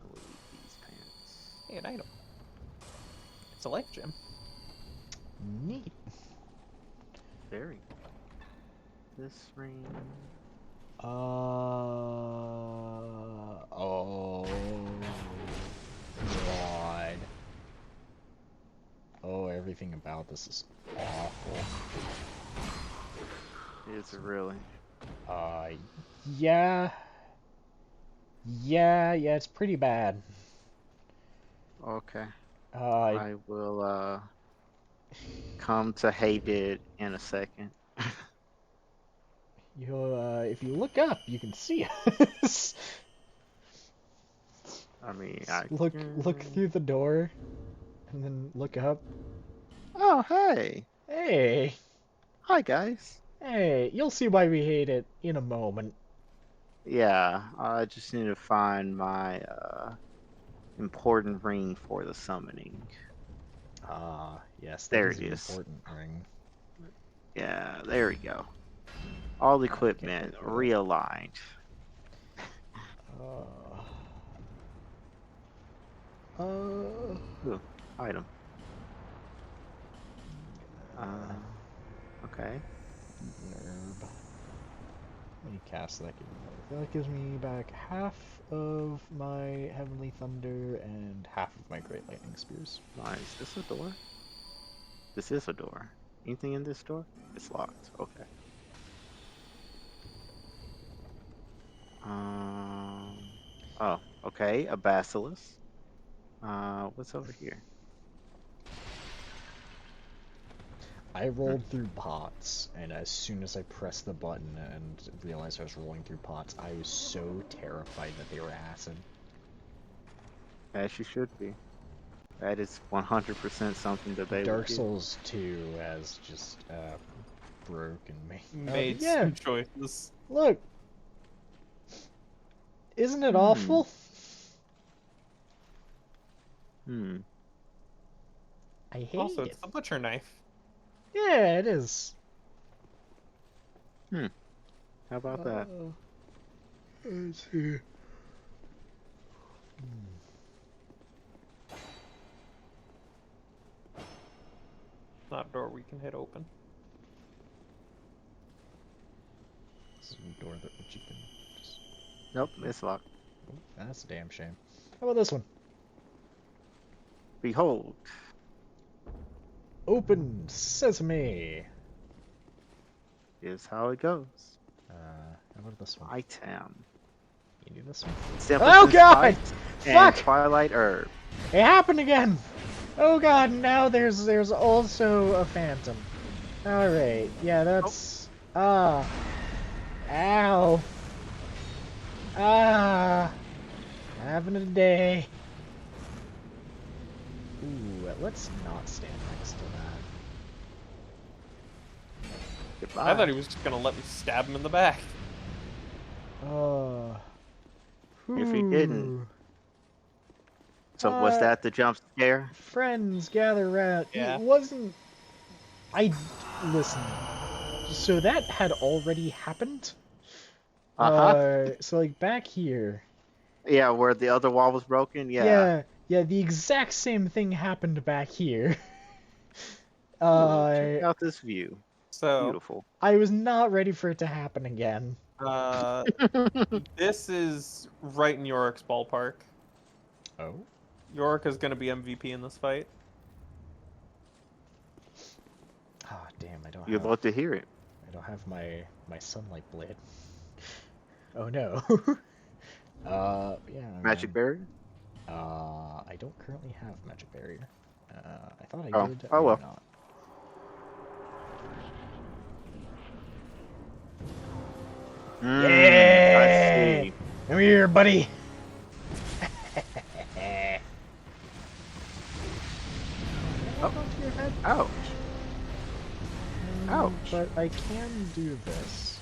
[SPEAKER 3] these pants.
[SPEAKER 2] Hey, an item. It's a life gem.
[SPEAKER 1] Neat.
[SPEAKER 3] Very. This ring.
[SPEAKER 1] Oh God. Oh, everything about this is awful.
[SPEAKER 3] Is it really?
[SPEAKER 1] Yeah. Yeah, it's pretty bad.
[SPEAKER 3] Okay.
[SPEAKER 1] Uh,
[SPEAKER 3] I will come to hate it in a second.
[SPEAKER 1] if you look up, you can see us.
[SPEAKER 3] I mean,
[SPEAKER 1] Look through the door, and then look up.
[SPEAKER 3] Oh, hey.
[SPEAKER 1] Hey,
[SPEAKER 3] Hi, guys.
[SPEAKER 1] hey, you'll see why we hate it in a moment.
[SPEAKER 3] Yeah, I just need to find my important ring for the summoning.
[SPEAKER 1] Ah, yes, that
[SPEAKER 3] There
[SPEAKER 1] is
[SPEAKER 3] it
[SPEAKER 1] an
[SPEAKER 3] is.
[SPEAKER 1] important ring.
[SPEAKER 3] Yeah, there we go. All
[SPEAKER 1] Can't
[SPEAKER 3] equipment
[SPEAKER 1] go through that.
[SPEAKER 3] realigned.
[SPEAKER 1] Uh,
[SPEAKER 3] Ooh, item. Okay.
[SPEAKER 1] Nerb. Let me cast that. That gives me back half of my Heavenly Thunder and half of my Great Lightning Spears.
[SPEAKER 3] Nice. Is this a door? This is a door. Anything in this door? It's locked. Okay. Oh, okay. A basilisk. What's over here?
[SPEAKER 1] I rolled through pots, and as soon as I pressed the button and realized I was rolling through pots, I was so terrified that they were acid.
[SPEAKER 3] As you should be. That is 100% something that they would
[SPEAKER 1] Dark
[SPEAKER 3] do.
[SPEAKER 1] Souls 2 has just broken me.
[SPEAKER 2] Made
[SPEAKER 1] Yeah,
[SPEAKER 2] some choices.
[SPEAKER 1] look, isn't it
[SPEAKER 3] Hmm.
[SPEAKER 1] awful?
[SPEAKER 3] Hmm.
[SPEAKER 1] I hate
[SPEAKER 2] Also,
[SPEAKER 1] it.
[SPEAKER 2] it's the butcher knife.
[SPEAKER 1] Yeah, it is.
[SPEAKER 3] Hmm. How about that?
[SPEAKER 1] Let's see.
[SPEAKER 2] Not a door we can hit open.
[SPEAKER 1] This is a door that you can just...
[SPEAKER 3] Nope, it's locked.
[SPEAKER 1] Oh, that's a damn shame. How about this one?
[SPEAKER 3] Behold.
[SPEAKER 1] Open Sesame.
[SPEAKER 3] Is how it goes.
[SPEAKER 1] How about this one?
[SPEAKER 3] Item.
[SPEAKER 1] You do this one?
[SPEAKER 3] Simpleton
[SPEAKER 1] Oh God!
[SPEAKER 3] Spice and
[SPEAKER 1] Fuck!
[SPEAKER 3] Twilight Herb.
[SPEAKER 1] It happened again! Oh God! Now there's also a phantom. All right. Yeah, that's Ow. Having a day. Ooh, let's not stand next to that.
[SPEAKER 3] Goodbye.
[SPEAKER 2] I thought he was just gonna let me stab him in the back.
[SPEAKER 3] If he didn't.
[SPEAKER 1] Whew.
[SPEAKER 3] So was that the jump scare?
[SPEAKER 1] Friends gather round.
[SPEAKER 2] Yeah.
[SPEAKER 1] It wasn't. Listen. So that had already happened. So like back here.
[SPEAKER 3] Yeah, where the other wall was broken. Yeah.
[SPEAKER 1] Yeah. The exact same thing happened back here.
[SPEAKER 3] Ooh, check out this view.
[SPEAKER 2] So,
[SPEAKER 3] Beautiful.
[SPEAKER 1] I was not ready for it to happen again.
[SPEAKER 2] this is right in Yorick's ballpark.
[SPEAKER 1] Oh.
[SPEAKER 2] Yorick is gonna be MVP in this fight.
[SPEAKER 1] Ah, damn!
[SPEAKER 3] You'd love to hear it.
[SPEAKER 1] I don't have my sunlight blade. Oh no. Yeah.
[SPEAKER 3] Magic berry.
[SPEAKER 1] I don't currently have magic barrier. I thought I
[SPEAKER 3] Oh,
[SPEAKER 1] did.
[SPEAKER 3] oh
[SPEAKER 1] I
[SPEAKER 3] well.
[SPEAKER 1] do not.
[SPEAKER 3] I see.
[SPEAKER 1] Come here, buddy.
[SPEAKER 3] Oh.
[SPEAKER 1] onto your head.
[SPEAKER 3] Ouch. Ouch.
[SPEAKER 1] But I can do this.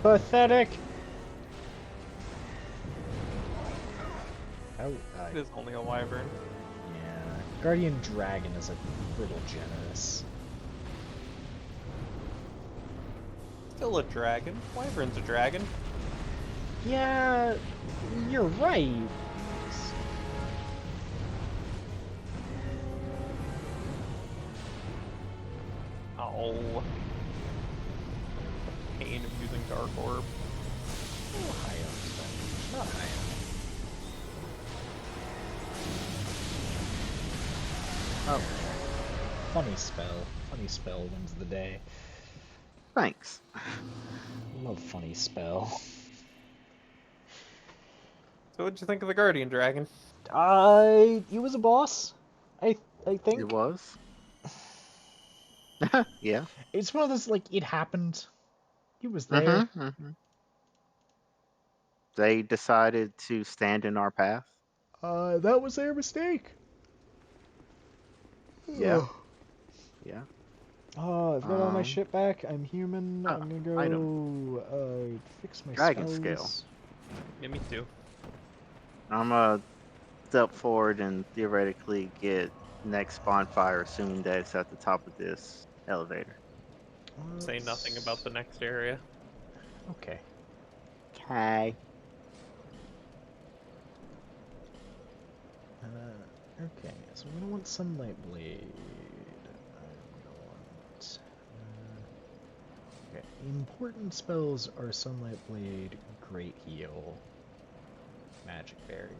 [SPEAKER 1] Pathetic. Oh,
[SPEAKER 2] It is only a wyvern.
[SPEAKER 1] yeah. Guardian Dragon is a little generous.
[SPEAKER 2] Still a dragon. Wyvern's a dragon.
[SPEAKER 1] Yeah, you're right.
[SPEAKER 2] Oh. Pain of using Dark Orb.
[SPEAKER 1] Oh, high up, not high up. Oh, funny spell. Funny spell wins the day.
[SPEAKER 3] Thanks.
[SPEAKER 1] Love funny spell.
[SPEAKER 2] So what'd you think of the Guardian Dragon?
[SPEAKER 1] He was a boss. I think.
[SPEAKER 3] It was. Yeah.
[SPEAKER 1] It's one of those, like, it happened. He was there.
[SPEAKER 3] Mm-hmm, mm-hmm. They decided to stand in our path.
[SPEAKER 1] That was their mistake.
[SPEAKER 3] Yeah. Yeah.
[SPEAKER 1] Oh, I've got all my shit back. I'm human.
[SPEAKER 3] Oh,
[SPEAKER 1] I'm gonna
[SPEAKER 3] item.
[SPEAKER 1] go fix my
[SPEAKER 3] Dragon
[SPEAKER 1] spells.
[SPEAKER 2] Yeah, me too.
[SPEAKER 3] I'm gonna step forward and theoretically get next bonfire, assuming that it's at the top of this elevator.
[SPEAKER 2] Say nothing about the next area.
[SPEAKER 1] Okay.
[SPEAKER 3] Okay.
[SPEAKER 1] Okay, so I'm gonna want Sunlight Blade. I'm gonna want. Okay, important spells are Sunlight Blade, Great Heal, Magic Barrier.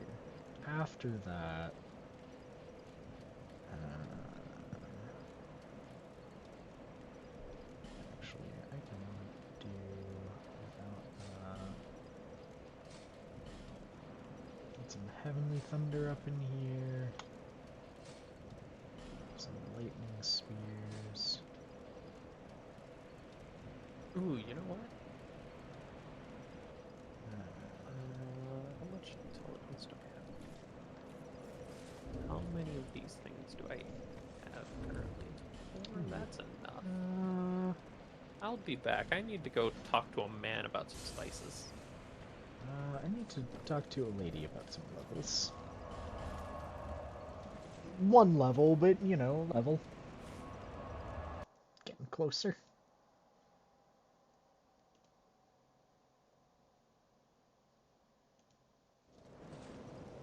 [SPEAKER 1] After that, actually, I can do without that. Get some Heavenly Thunder up in here. Some Lightning Spears.
[SPEAKER 2] Ooh, you know what? How much intelligence do I have? How many of these things do I have currently? 4? That's enough. I'll be back. I need to go talk to a man about some spices.
[SPEAKER 1] I need to talk to a lady about some levels. One level, but, you know, level. Getting closer.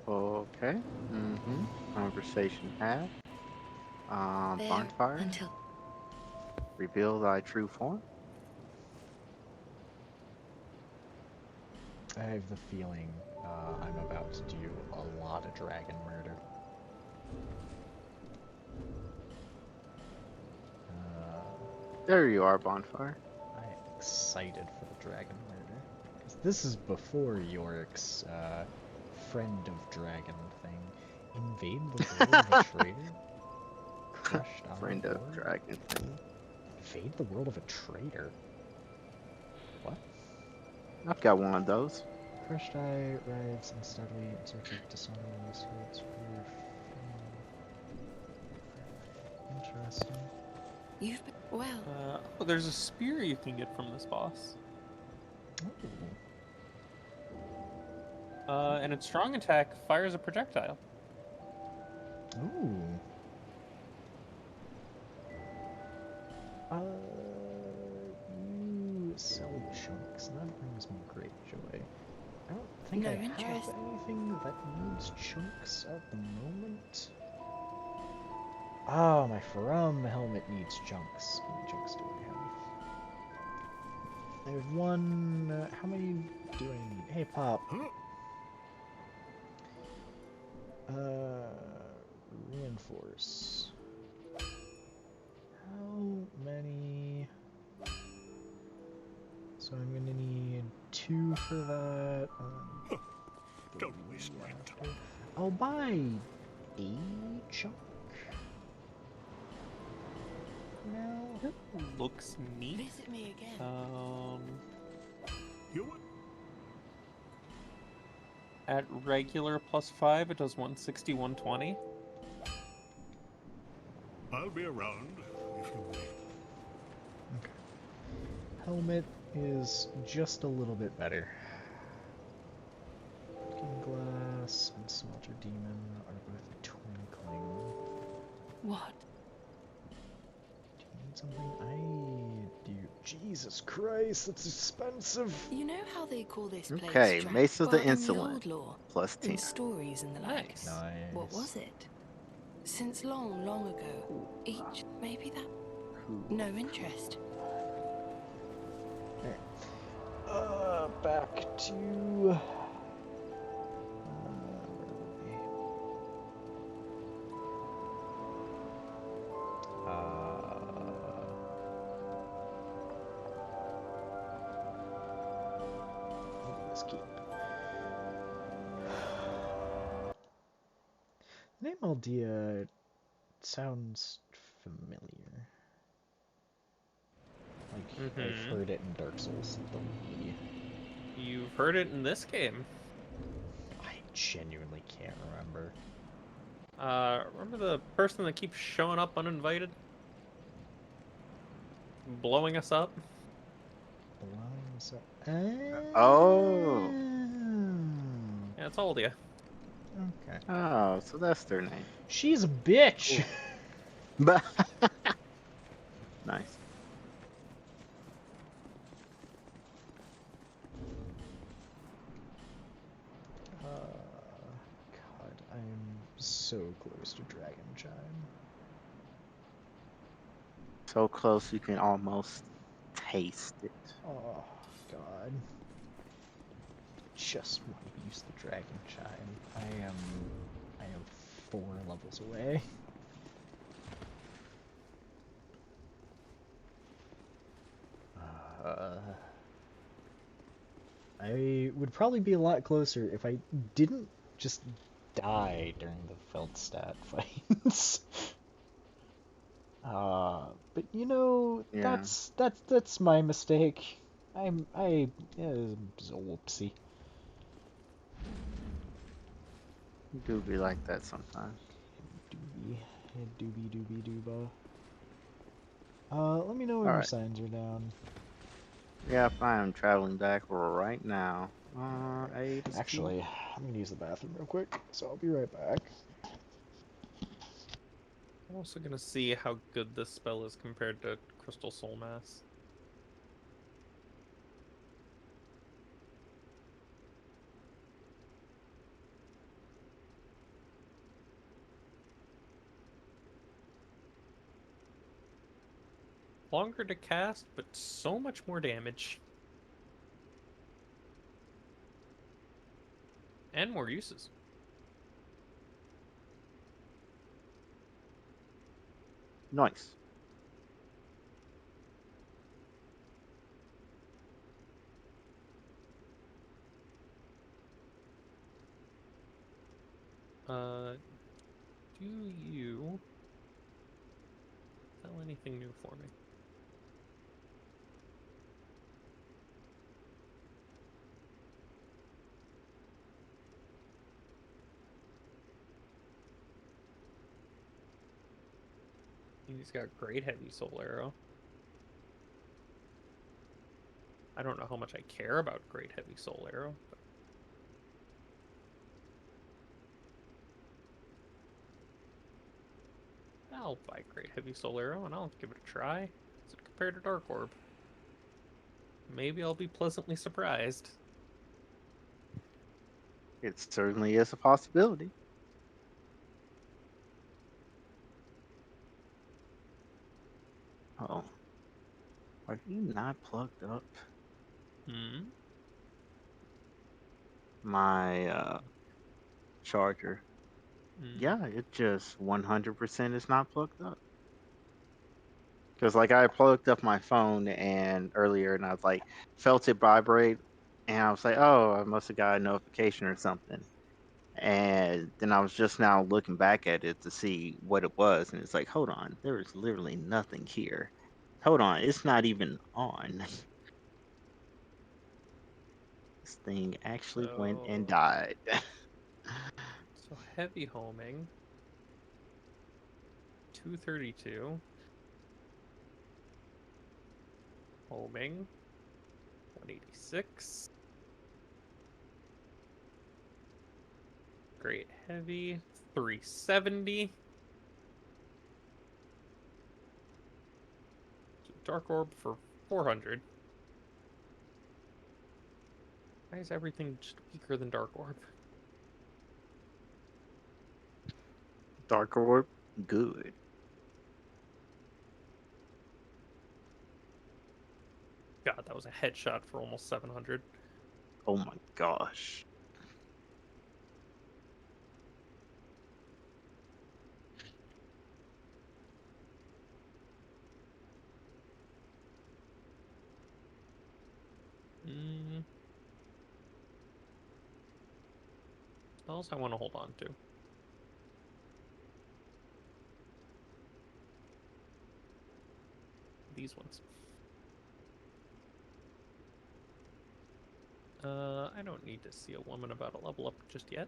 [SPEAKER 3] Okay. Mm-hmm. Conversation had.
[SPEAKER 5] There
[SPEAKER 3] Bonfire.
[SPEAKER 5] until
[SPEAKER 3] Reveal thy true form.
[SPEAKER 1] I have the feeling I'm about to do a lot of dragon murder.
[SPEAKER 3] There you are, Bonfire.
[SPEAKER 1] I am excited for the dragon murder. Because this is before Yorick's friend of dragon thing. Invade the world of a traitor? Crushed eye
[SPEAKER 3] Friend of
[SPEAKER 1] orb?
[SPEAKER 3] dragon thing.
[SPEAKER 1] Invade the world of a traitor? What?
[SPEAKER 3] I've got one of those.
[SPEAKER 1] Crushed eye rides unsteadily in search of dishonorable associates for interesting.
[SPEAKER 5] you've been well.
[SPEAKER 2] Oh, there's a spear you can get from this boss.
[SPEAKER 1] Ooh.
[SPEAKER 2] And its strong attack fires a projectile.
[SPEAKER 1] Ooh. You sell chunks, and that brings me great joy. I don't think
[SPEAKER 5] No
[SPEAKER 1] I have
[SPEAKER 5] interest.
[SPEAKER 1] anything that needs chunks at the moment. Ah, my Farum helmet needs chunks. How many chunks do I have? I have one. How many do I need? Hey, Pop. Reinforce. How many? So I'm gonna need 2 for that.
[SPEAKER 6] Don't waste my time.
[SPEAKER 1] I'll buy a chunk. Now.
[SPEAKER 2] Looks neat.
[SPEAKER 5] Visit me again.
[SPEAKER 6] You would
[SPEAKER 2] At regular +5, it does 160, 120.
[SPEAKER 6] I'll be around if you need.
[SPEAKER 1] Okay. Helmet is just a little bit better. Looking Glass and Smelter Demon are both twinkling.
[SPEAKER 5] What?
[SPEAKER 1] Do you need something? I do. Jesus Christ, that's expensive!
[SPEAKER 5] You know how they call this place
[SPEAKER 3] Okay, Mace of the
[SPEAKER 5] well, in the
[SPEAKER 3] Insolent,
[SPEAKER 5] old lore,
[SPEAKER 3] plus
[SPEAKER 5] in
[SPEAKER 3] 10.
[SPEAKER 5] stories and the like.
[SPEAKER 2] Nice.
[SPEAKER 1] Nice.
[SPEAKER 5] What was it? Since long, long ago, each maybe that no interest.
[SPEAKER 1] Alright. Back to... where were we? Let's keep. The name Aldea sounds familiar. Like, I've heard it in Dark Souls 3.
[SPEAKER 2] You've heard it in this game.
[SPEAKER 1] I genuinely can't remember.
[SPEAKER 2] Remember the person that keeps showing up uninvited? Blowing us up?
[SPEAKER 3] Oh.
[SPEAKER 2] Yeah, it's Aldia.
[SPEAKER 1] Okay.
[SPEAKER 3] Oh, so that's their name.
[SPEAKER 1] She's a bitch!
[SPEAKER 3] But nice.
[SPEAKER 1] God, I'm so close to Dragon Chime.
[SPEAKER 3] So close you can almost taste it.
[SPEAKER 1] Oh, God. Just want to use the Dragon Chime. I am 4 levels away. I would probably be a lot closer if I didn't just die during the Feldstadt fights. But you know,
[SPEAKER 3] Yeah.
[SPEAKER 1] that's my mistake. Yeah, it was a whoopsie.
[SPEAKER 3] You do be like that sometimes.
[SPEAKER 1] Doobie dooba. Let me know when your
[SPEAKER 3] Alright.
[SPEAKER 1] signs are down.
[SPEAKER 3] Yep, I am traveling back right now. A is key.
[SPEAKER 1] Actually, I'm gonna use the bathroom real quick, so I'll be right back.
[SPEAKER 2] I'm also gonna see how good this spell is compared to Crystal Soul Mass. Longer to cast, but so much more damage. And more uses.
[SPEAKER 3] Nice.
[SPEAKER 2] Do you sell anything new for me? He's got great heavy soul arrow. I don't know how much I care about great heavy soul arrow, but I'll buy great heavy soul arrow and I'll give it a try. Is it compared to Dark Orb? Maybe I'll be pleasantly surprised.
[SPEAKER 3] It certainly is a possibility. Oh. Are you not plugged up?
[SPEAKER 2] Hmm.
[SPEAKER 3] My charger.
[SPEAKER 2] Mm.
[SPEAKER 3] Yeah, it just 100% is not plugged up. Because like I plugged up my phone and earlier and I was like felt it vibrate and I was like, oh, I must have got a notification or something. And then I was just now looking back at it to see what it was, and it's like, hold on, there is literally nothing here. Hold on, it's not even on. this thing actually went and
[SPEAKER 2] So,
[SPEAKER 3] died.
[SPEAKER 2] so heavy homing. 232. Homing. 186. Great heavy. 370. Dark orb for 400. Why is everything just weaker than Dark Orb?
[SPEAKER 3] Dark Orb, good.
[SPEAKER 2] God, that was a headshot for almost 700.
[SPEAKER 3] Oh my gosh.
[SPEAKER 2] What else I want to hold on to? These ones. I don't need to see a woman about a level up just yet.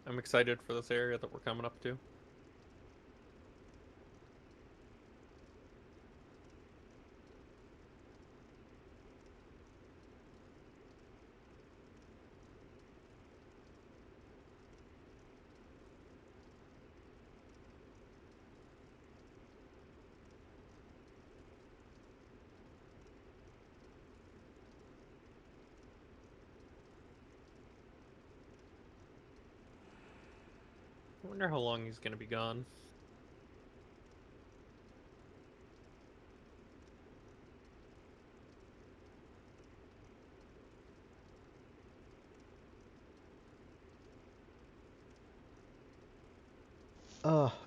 [SPEAKER 2] I'm excited for this area that we're coming up to. I wonder how long he's going to be gone.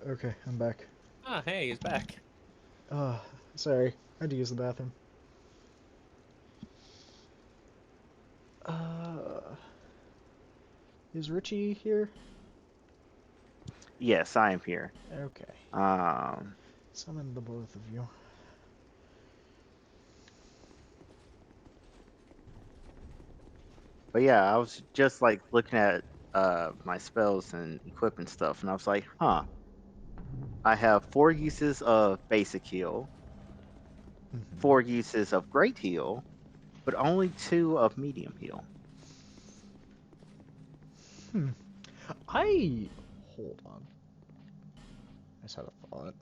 [SPEAKER 1] Okay, I'm back.
[SPEAKER 2] Ah, hey, he's back.
[SPEAKER 1] Sorry, I had to use the bathroom. Uh, is Richie here?
[SPEAKER 3] Yes, I am here.
[SPEAKER 1] Okay.
[SPEAKER 3] Um,
[SPEAKER 1] Summon the both of you.
[SPEAKER 3] but yeah, I was just like looking at my spells and equipment stuff, and I was like, huh. I have 4 uses of basic heal,
[SPEAKER 1] Mhm.
[SPEAKER 3] 4 uses of great heal, but only 2 of medium heal.
[SPEAKER 1] Hmm. I... Hold on. I just had a thought.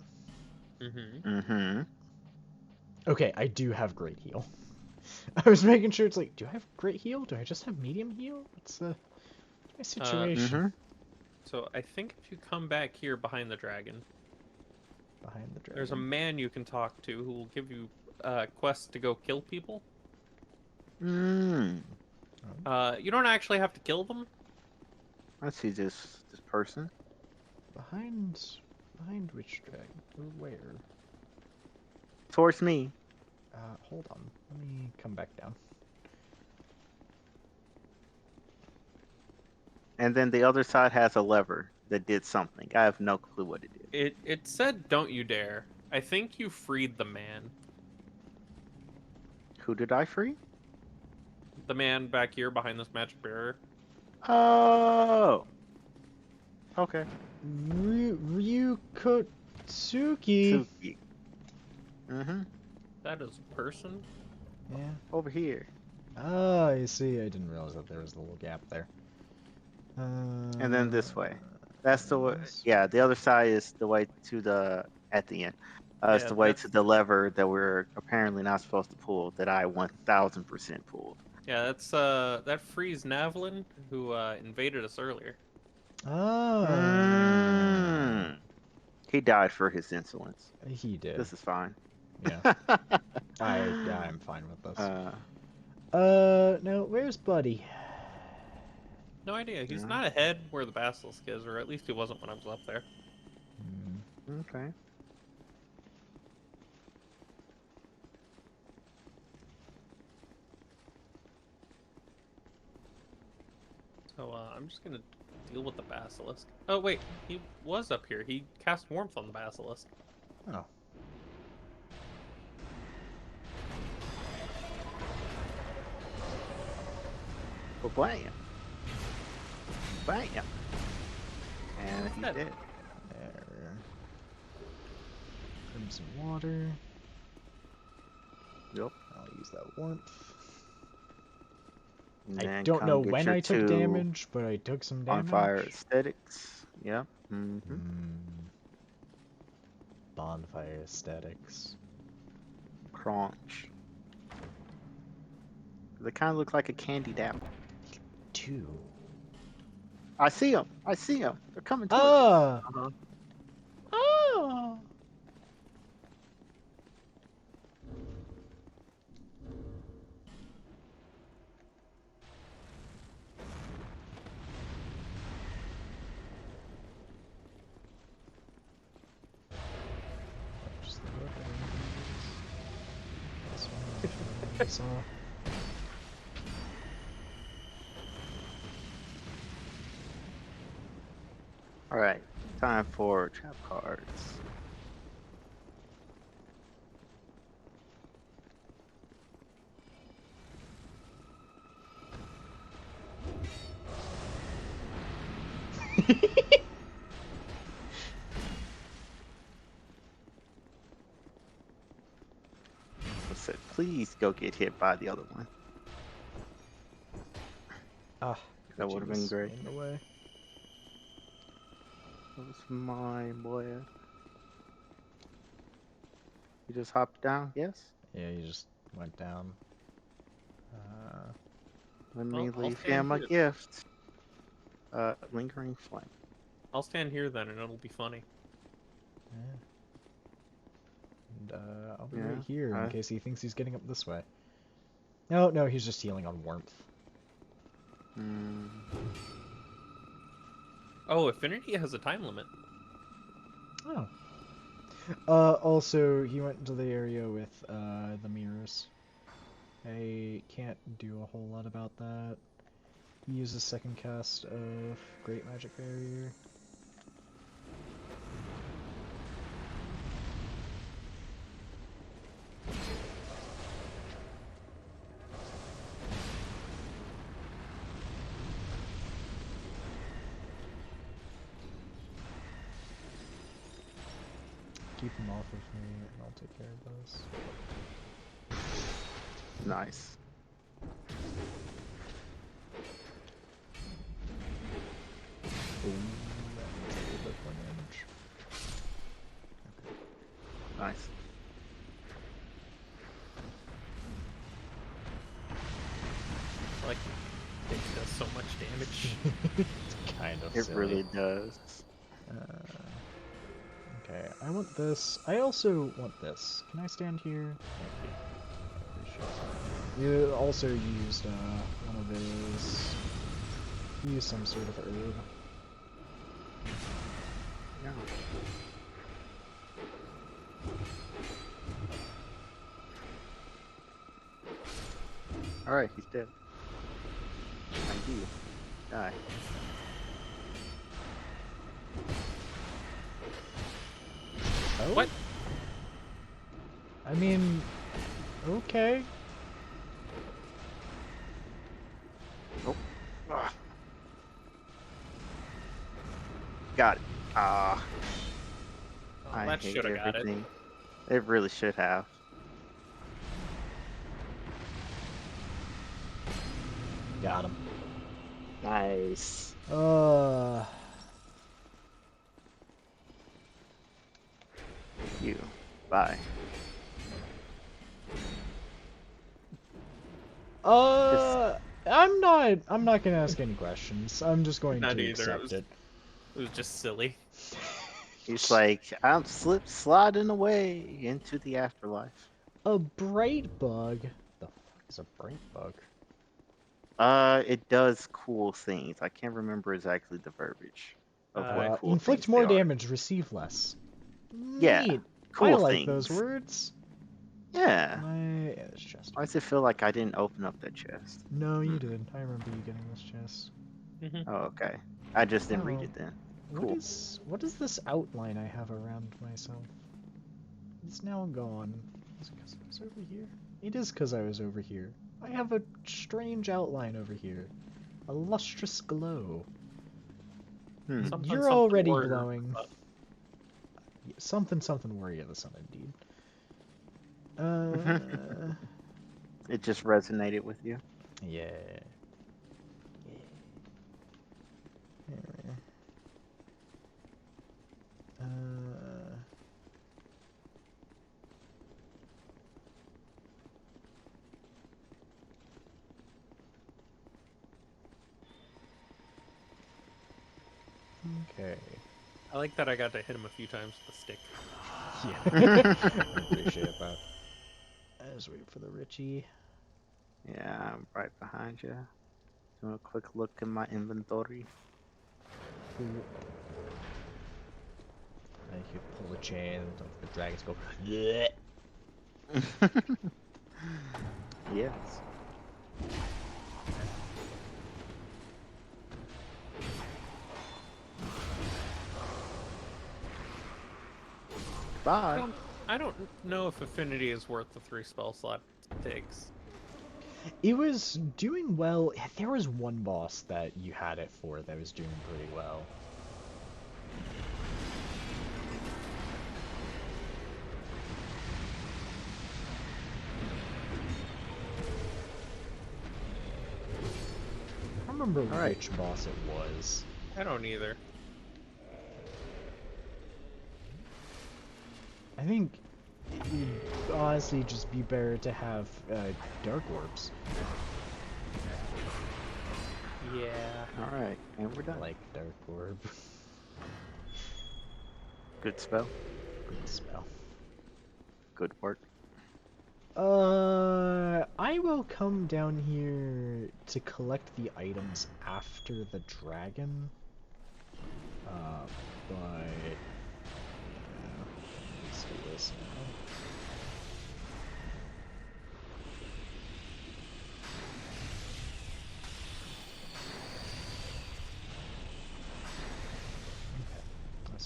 [SPEAKER 2] Mm-hmm.
[SPEAKER 3] Mm-hmm.
[SPEAKER 1] Okay, I do have great heal. I was making sure it's like, do I have great heal? Do I just have medium heal? What's my situation?
[SPEAKER 3] Mm-hmm.
[SPEAKER 2] So I think if you come back here behind the dragon,
[SPEAKER 1] Behind the
[SPEAKER 2] there's a
[SPEAKER 1] dragon.
[SPEAKER 2] man you can talk to who will give you quests to go kill people.
[SPEAKER 3] Mm.
[SPEAKER 2] You don't actually have to kill them.
[SPEAKER 3] I see this person.
[SPEAKER 1] Behind which dragon? Where?
[SPEAKER 3] Towards me.
[SPEAKER 1] Hold on. Let me come back down.
[SPEAKER 3] And then the other side has a lever that did something. I have no clue what it did.
[SPEAKER 2] It said, "Don't you dare." I think you freed the man.
[SPEAKER 3] Who did I free?
[SPEAKER 2] The man back here behind this magic barrier.
[SPEAKER 3] Oh. Okay.
[SPEAKER 1] Ryukotsuki.
[SPEAKER 3] Suki. Mm-hmm.
[SPEAKER 2] That is a person.
[SPEAKER 1] Yeah.
[SPEAKER 3] Over here.
[SPEAKER 1] Ah, I see. I didn't realize that there was a little gap there.
[SPEAKER 3] And then this way. That's the way.
[SPEAKER 1] This
[SPEAKER 3] Yeah,
[SPEAKER 1] way.
[SPEAKER 3] the other side is the way to the at the end. It's
[SPEAKER 2] Yeah,
[SPEAKER 3] the way to the lever that we're apparently not supposed to pull. That I 1000% pulled.
[SPEAKER 2] that's that frees Navlin who invaded us earlier.
[SPEAKER 1] Ah.
[SPEAKER 3] Mm. He died for his insolence.
[SPEAKER 1] He did.
[SPEAKER 3] This is fine.
[SPEAKER 1] Yeah. I'm fine with this.
[SPEAKER 3] uh,
[SPEAKER 1] No, where's Buddy?
[SPEAKER 2] No idea. He's
[SPEAKER 3] yeah,
[SPEAKER 2] not ahead where the basilisk is, or at least he wasn't when I was up there.
[SPEAKER 1] Hmm.
[SPEAKER 3] okay.
[SPEAKER 2] So I'm just gonna deal with the basilisk. Oh wait, he was up here. He cast warmth on the basilisk.
[SPEAKER 1] Oh.
[SPEAKER 3] Well, blam. Bam. And he's
[SPEAKER 2] Dead.
[SPEAKER 3] dead.
[SPEAKER 1] There. Grab some water.
[SPEAKER 3] Yep.
[SPEAKER 1] I'll use that warmth.
[SPEAKER 3] And
[SPEAKER 1] I
[SPEAKER 3] then
[SPEAKER 1] don't
[SPEAKER 3] come
[SPEAKER 1] know
[SPEAKER 3] get
[SPEAKER 1] when
[SPEAKER 3] your
[SPEAKER 1] I took
[SPEAKER 3] two
[SPEAKER 1] damage, but I took some
[SPEAKER 3] on
[SPEAKER 1] damage.
[SPEAKER 3] fire aesthetics. Yep. Mm-hmm.
[SPEAKER 1] Bonfire aesthetics.
[SPEAKER 3] Crunch. They kind of look like a candied apple.
[SPEAKER 1] 2.
[SPEAKER 3] I see them. I see them. They're coming towards
[SPEAKER 1] Ah!
[SPEAKER 3] us. Uh-huh.
[SPEAKER 1] Oh! Just the weapons. This one, this off.
[SPEAKER 3] All right. Time for trap cards. I said, please go get hit by the other one.
[SPEAKER 1] Ah,
[SPEAKER 3] That would have been
[SPEAKER 1] jeez,
[SPEAKER 3] great.
[SPEAKER 1] in the way.
[SPEAKER 3] That was mine, boy. You just hopped down? Yes?
[SPEAKER 1] Yeah, you just went down.
[SPEAKER 3] Let
[SPEAKER 2] Well,
[SPEAKER 3] me
[SPEAKER 2] I'll
[SPEAKER 3] leave
[SPEAKER 2] stand
[SPEAKER 3] him a
[SPEAKER 2] here.
[SPEAKER 3] gift. Lingering flame.
[SPEAKER 2] I'll stand here then, and it'll be funny.
[SPEAKER 1] Yeah. And I'll be
[SPEAKER 3] Yeah,
[SPEAKER 1] right here in
[SPEAKER 3] I-
[SPEAKER 1] case he thinks he's getting up this way. No, no, he's just healing on warmth.
[SPEAKER 3] Hmm.
[SPEAKER 2] Oh, Affinity has a time limit.
[SPEAKER 1] Oh. Also, he went into the area with the mirrors. I can't do a whole lot about that. He uses second cast of Great Magic Barrier. Keep him off of me, and I'll take care of those.
[SPEAKER 3] Nice.
[SPEAKER 1] Ooh, that needs a little bit more damage.
[SPEAKER 3] Nice.
[SPEAKER 2] Like, it does so much damage.
[SPEAKER 1] It's kind of
[SPEAKER 3] It
[SPEAKER 1] silly.
[SPEAKER 3] really does.
[SPEAKER 1] Okay, I want this. I also want this. Can I stand here? Thank you. You also used one of his. He used some sort of herb.
[SPEAKER 3] Yeah. Alright, he's dead. Thank you. Die.
[SPEAKER 1] Oh?
[SPEAKER 2] What?
[SPEAKER 1] I mean, okay.
[SPEAKER 3] Ah. Got it. Ah.
[SPEAKER 2] Oh,
[SPEAKER 3] I
[SPEAKER 2] that
[SPEAKER 3] hate
[SPEAKER 2] should have got it.
[SPEAKER 3] everything. It really should have.
[SPEAKER 1] Got him.
[SPEAKER 3] Nice. You. Bye.
[SPEAKER 1] I'm not gonna ask any questions. I'm just going
[SPEAKER 2] Not
[SPEAKER 1] to
[SPEAKER 2] either.
[SPEAKER 1] accept it.
[SPEAKER 2] It was just silly.
[SPEAKER 3] He's like, I'm sliding away into the afterlife.
[SPEAKER 1] A bright bug? The fuck is a bright bug?
[SPEAKER 3] It does cool things. I can't remember exactly the verbiage of what cool
[SPEAKER 1] Inflict
[SPEAKER 3] things
[SPEAKER 1] more
[SPEAKER 3] they are.
[SPEAKER 1] damage, receive less.
[SPEAKER 3] Yeah,
[SPEAKER 1] Neat.
[SPEAKER 3] cool
[SPEAKER 1] I like
[SPEAKER 3] things.
[SPEAKER 1] those words.
[SPEAKER 3] Yeah.
[SPEAKER 1] Yeah, this chest.
[SPEAKER 3] Why does it feel like I didn't open up that chest?
[SPEAKER 1] No, you did. I remember you getting this chest.
[SPEAKER 2] Mhm.
[SPEAKER 3] Oh, okay. I just didn't read
[SPEAKER 1] Oh,
[SPEAKER 3] it then.
[SPEAKER 1] what
[SPEAKER 3] Cool.
[SPEAKER 1] is this outline I have around myself? It's now gone. Is it 'cause I was over here? It is 'cause I was over here. I have a strange outline over here. A lustrous glow.
[SPEAKER 3] Hmm.
[SPEAKER 2] Something,
[SPEAKER 1] You're
[SPEAKER 2] something
[SPEAKER 1] already
[SPEAKER 2] warrior.
[SPEAKER 1] glowing. Something, something warrior of the sun, indeed.
[SPEAKER 3] It just resonated with you.
[SPEAKER 1] Yeah. Yeah. Uh, okay.
[SPEAKER 2] I like that I got to hit him a few times with the stick.
[SPEAKER 1] Yeah. I appreciate that. Let's wait for the Richie.
[SPEAKER 3] Yeah, I'm right behind you. Doing a quick look in my inventory.
[SPEAKER 1] I could pull the chain, the dragons go. Bleh.
[SPEAKER 3] Yes.
[SPEAKER 2] I
[SPEAKER 3] Bye.
[SPEAKER 2] don't, I don't know if Affinity is worth the 3 spell slot it takes.
[SPEAKER 1] It was doing well. There was one boss that you had it for that was doing pretty well. I don't remember
[SPEAKER 3] All right.
[SPEAKER 1] which boss it was.
[SPEAKER 2] I don't either.
[SPEAKER 1] I think it would honestly just be better to have dark orbs.
[SPEAKER 2] Yeah.
[SPEAKER 3] All right, and we're
[SPEAKER 1] I
[SPEAKER 3] done.
[SPEAKER 1] like dark orb.
[SPEAKER 3] Good spell.
[SPEAKER 1] Good spell.
[SPEAKER 3] Good work.
[SPEAKER 1] I will come down here to collect the items after the dragon. But let's do this now.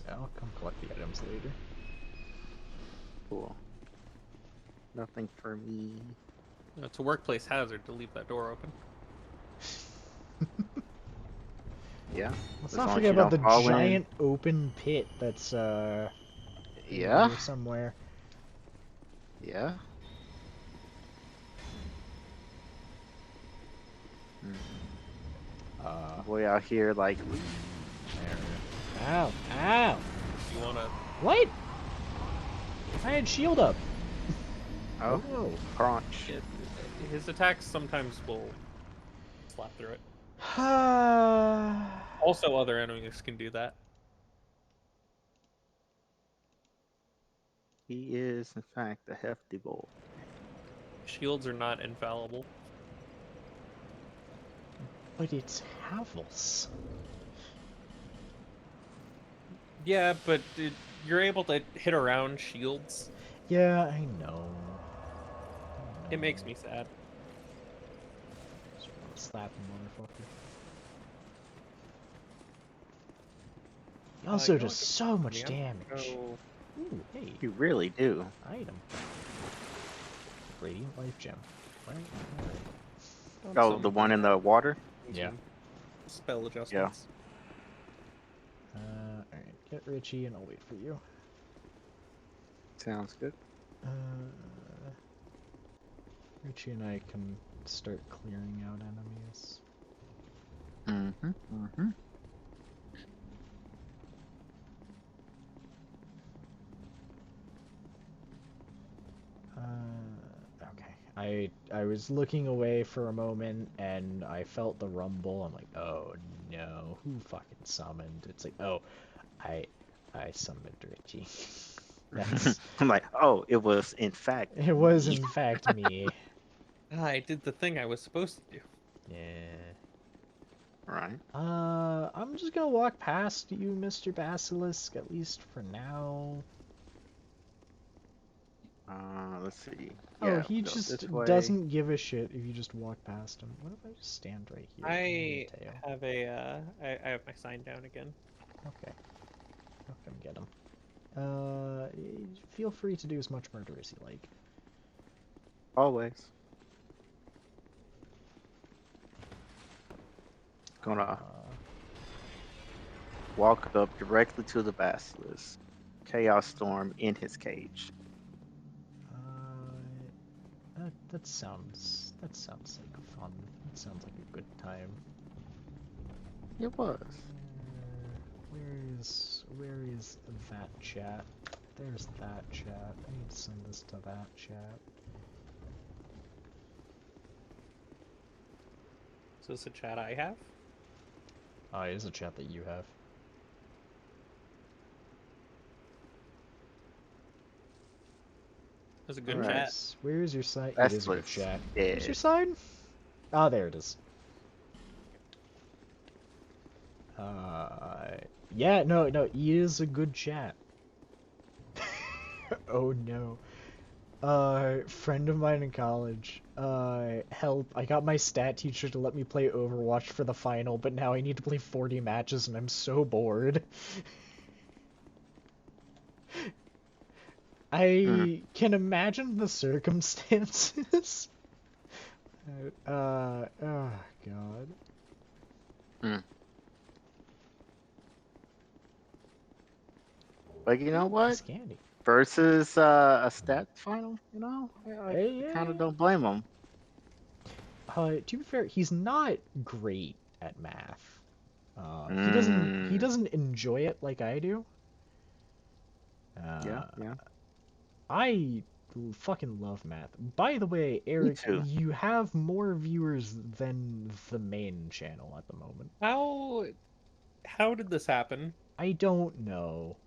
[SPEAKER 1] I'll come collect the items later.
[SPEAKER 3] Cool. Nothing for me.
[SPEAKER 2] It's a workplace hazard to leave that door open.
[SPEAKER 3] Yeah.
[SPEAKER 1] Let's
[SPEAKER 3] As
[SPEAKER 1] not
[SPEAKER 3] long as
[SPEAKER 1] forget
[SPEAKER 3] you
[SPEAKER 1] about
[SPEAKER 3] don't
[SPEAKER 1] the
[SPEAKER 3] fall in.
[SPEAKER 1] giant open pit that's in
[SPEAKER 3] Yeah.
[SPEAKER 1] here somewhere.
[SPEAKER 3] Yeah. Boy out here like.
[SPEAKER 1] Ow! Ow!
[SPEAKER 2] You wanna...
[SPEAKER 1] What? I had shield up.
[SPEAKER 3] Oh,
[SPEAKER 1] Whoa.
[SPEAKER 3] crunch.
[SPEAKER 2] His attacks sometimes will slap through it.
[SPEAKER 1] Ah.
[SPEAKER 2] Also, other enemies can do that.
[SPEAKER 3] He is, in fact, a hefty bull.
[SPEAKER 2] Shields are not infallible.
[SPEAKER 1] But it's Havels.
[SPEAKER 2] Yeah, but you're able to hit around shields.
[SPEAKER 1] Yeah, I know.
[SPEAKER 2] It makes me sad.
[SPEAKER 1] Just wanna slap him, motherfucker. He also
[SPEAKER 2] You know
[SPEAKER 1] does
[SPEAKER 2] what?
[SPEAKER 1] so much
[SPEAKER 2] Yeah,
[SPEAKER 1] damage.
[SPEAKER 2] go-
[SPEAKER 1] Ooh, hey,
[SPEAKER 3] You really do.
[SPEAKER 1] item. Radiant Life Gem. Right?
[SPEAKER 2] don't
[SPEAKER 3] Oh,
[SPEAKER 2] summon
[SPEAKER 3] the one in the water?
[SPEAKER 1] Yeah.
[SPEAKER 2] Spell adjustments.
[SPEAKER 1] Alright, get Richie and I'll wait for you.
[SPEAKER 3] Sounds good.
[SPEAKER 1] Uh, Richie and I can start clearing out enemies.
[SPEAKER 3] Mm-hmm. Mm-hmm.
[SPEAKER 1] Okay. I was looking away for a moment and I felt the rumble. I'm like, oh no, who fucking summoned? It's like, oh, I I summoned Richie. That's
[SPEAKER 3] I'm like, oh, it was in fact
[SPEAKER 1] it was
[SPEAKER 3] me.
[SPEAKER 1] in fact me.
[SPEAKER 2] I did the thing I was supposed to do.
[SPEAKER 1] Yeah.
[SPEAKER 3] Right.
[SPEAKER 1] I'm just gonna walk past you, Mr. Basilisk, at least for now.
[SPEAKER 3] Let's see.
[SPEAKER 1] Oh,
[SPEAKER 3] Yeah,
[SPEAKER 1] he
[SPEAKER 3] go
[SPEAKER 1] just
[SPEAKER 3] this way.
[SPEAKER 1] doesn't give a shit if you just walk past him. What if I just stand right here?
[SPEAKER 2] I
[SPEAKER 1] Tail.
[SPEAKER 2] have a I have my sign down again.
[SPEAKER 1] Okay. I'll come get him. Feel free to do as much murder as you like.
[SPEAKER 3] Always. Gonna
[SPEAKER 1] Uh,
[SPEAKER 3] walk up directly to the basilisk. Chaos Storm in his cage.
[SPEAKER 1] that sounds like fun. That sounds like a good time.
[SPEAKER 3] It was.
[SPEAKER 1] Where is that chat? There's that chat. I need to send this to that chat.
[SPEAKER 2] So it's a chat I have.
[SPEAKER 1] Oh, it is a chat that you have.
[SPEAKER 2] It's a good
[SPEAKER 3] Alright.
[SPEAKER 2] chat.
[SPEAKER 1] Where is your side? It
[SPEAKER 3] That's
[SPEAKER 1] is a good
[SPEAKER 3] what's
[SPEAKER 1] chat.
[SPEAKER 3] dead.
[SPEAKER 1] Where's your side? Ah, there it is. Yeah, no, he is a good chat. Oh no. Friend of mine in college. Help. I got my stat teacher to let me play Overwatch for the final, but now I need to play 40 matches and I'm so bored. I can imagine the circumstances. Oh god.
[SPEAKER 3] But you know what?
[SPEAKER 1] It's candy.
[SPEAKER 3] Versus a stat final, I
[SPEAKER 1] Hey,
[SPEAKER 3] kind of
[SPEAKER 1] yeah.
[SPEAKER 3] don't blame him.
[SPEAKER 1] To be fair, he's not great at math. He
[SPEAKER 3] Mm,
[SPEAKER 1] doesn't enjoy it like I do.
[SPEAKER 3] yeah,
[SPEAKER 1] Uh,
[SPEAKER 3] yeah.
[SPEAKER 1] I fucking love math. By the way,
[SPEAKER 3] Me
[SPEAKER 1] Eric,
[SPEAKER 3] too.
[SPEAKER 1] you have more viewers than the main channel at the moment.
[SPEAKER 2] How did this happen?
[SPEAKER 1] I don't know.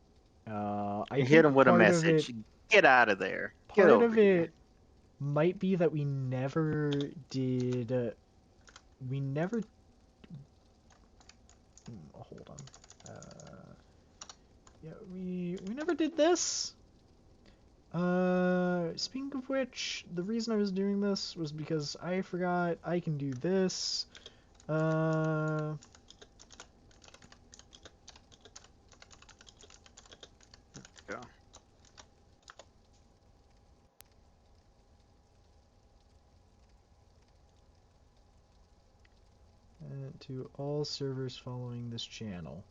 [SPEAKER 1] I
[SPEAKER 3] You hit
[SPEAKER 1] think
[SPEAKER 3] him with a message. Get out of there. Get
[SPEAKER 1] part
[SPEAKER 3] over
[SPEAKER 1] of
[SPEAKER 3] here.
[SPEAKER 1] it might be that we never did. We never. Hold on. Yeah, we never did this. Speaking of which, the reason I was doing this was because I forgot I can do this.
[SPEAKER 3] Go.
[SPEAKER 1] To all servers following this channel,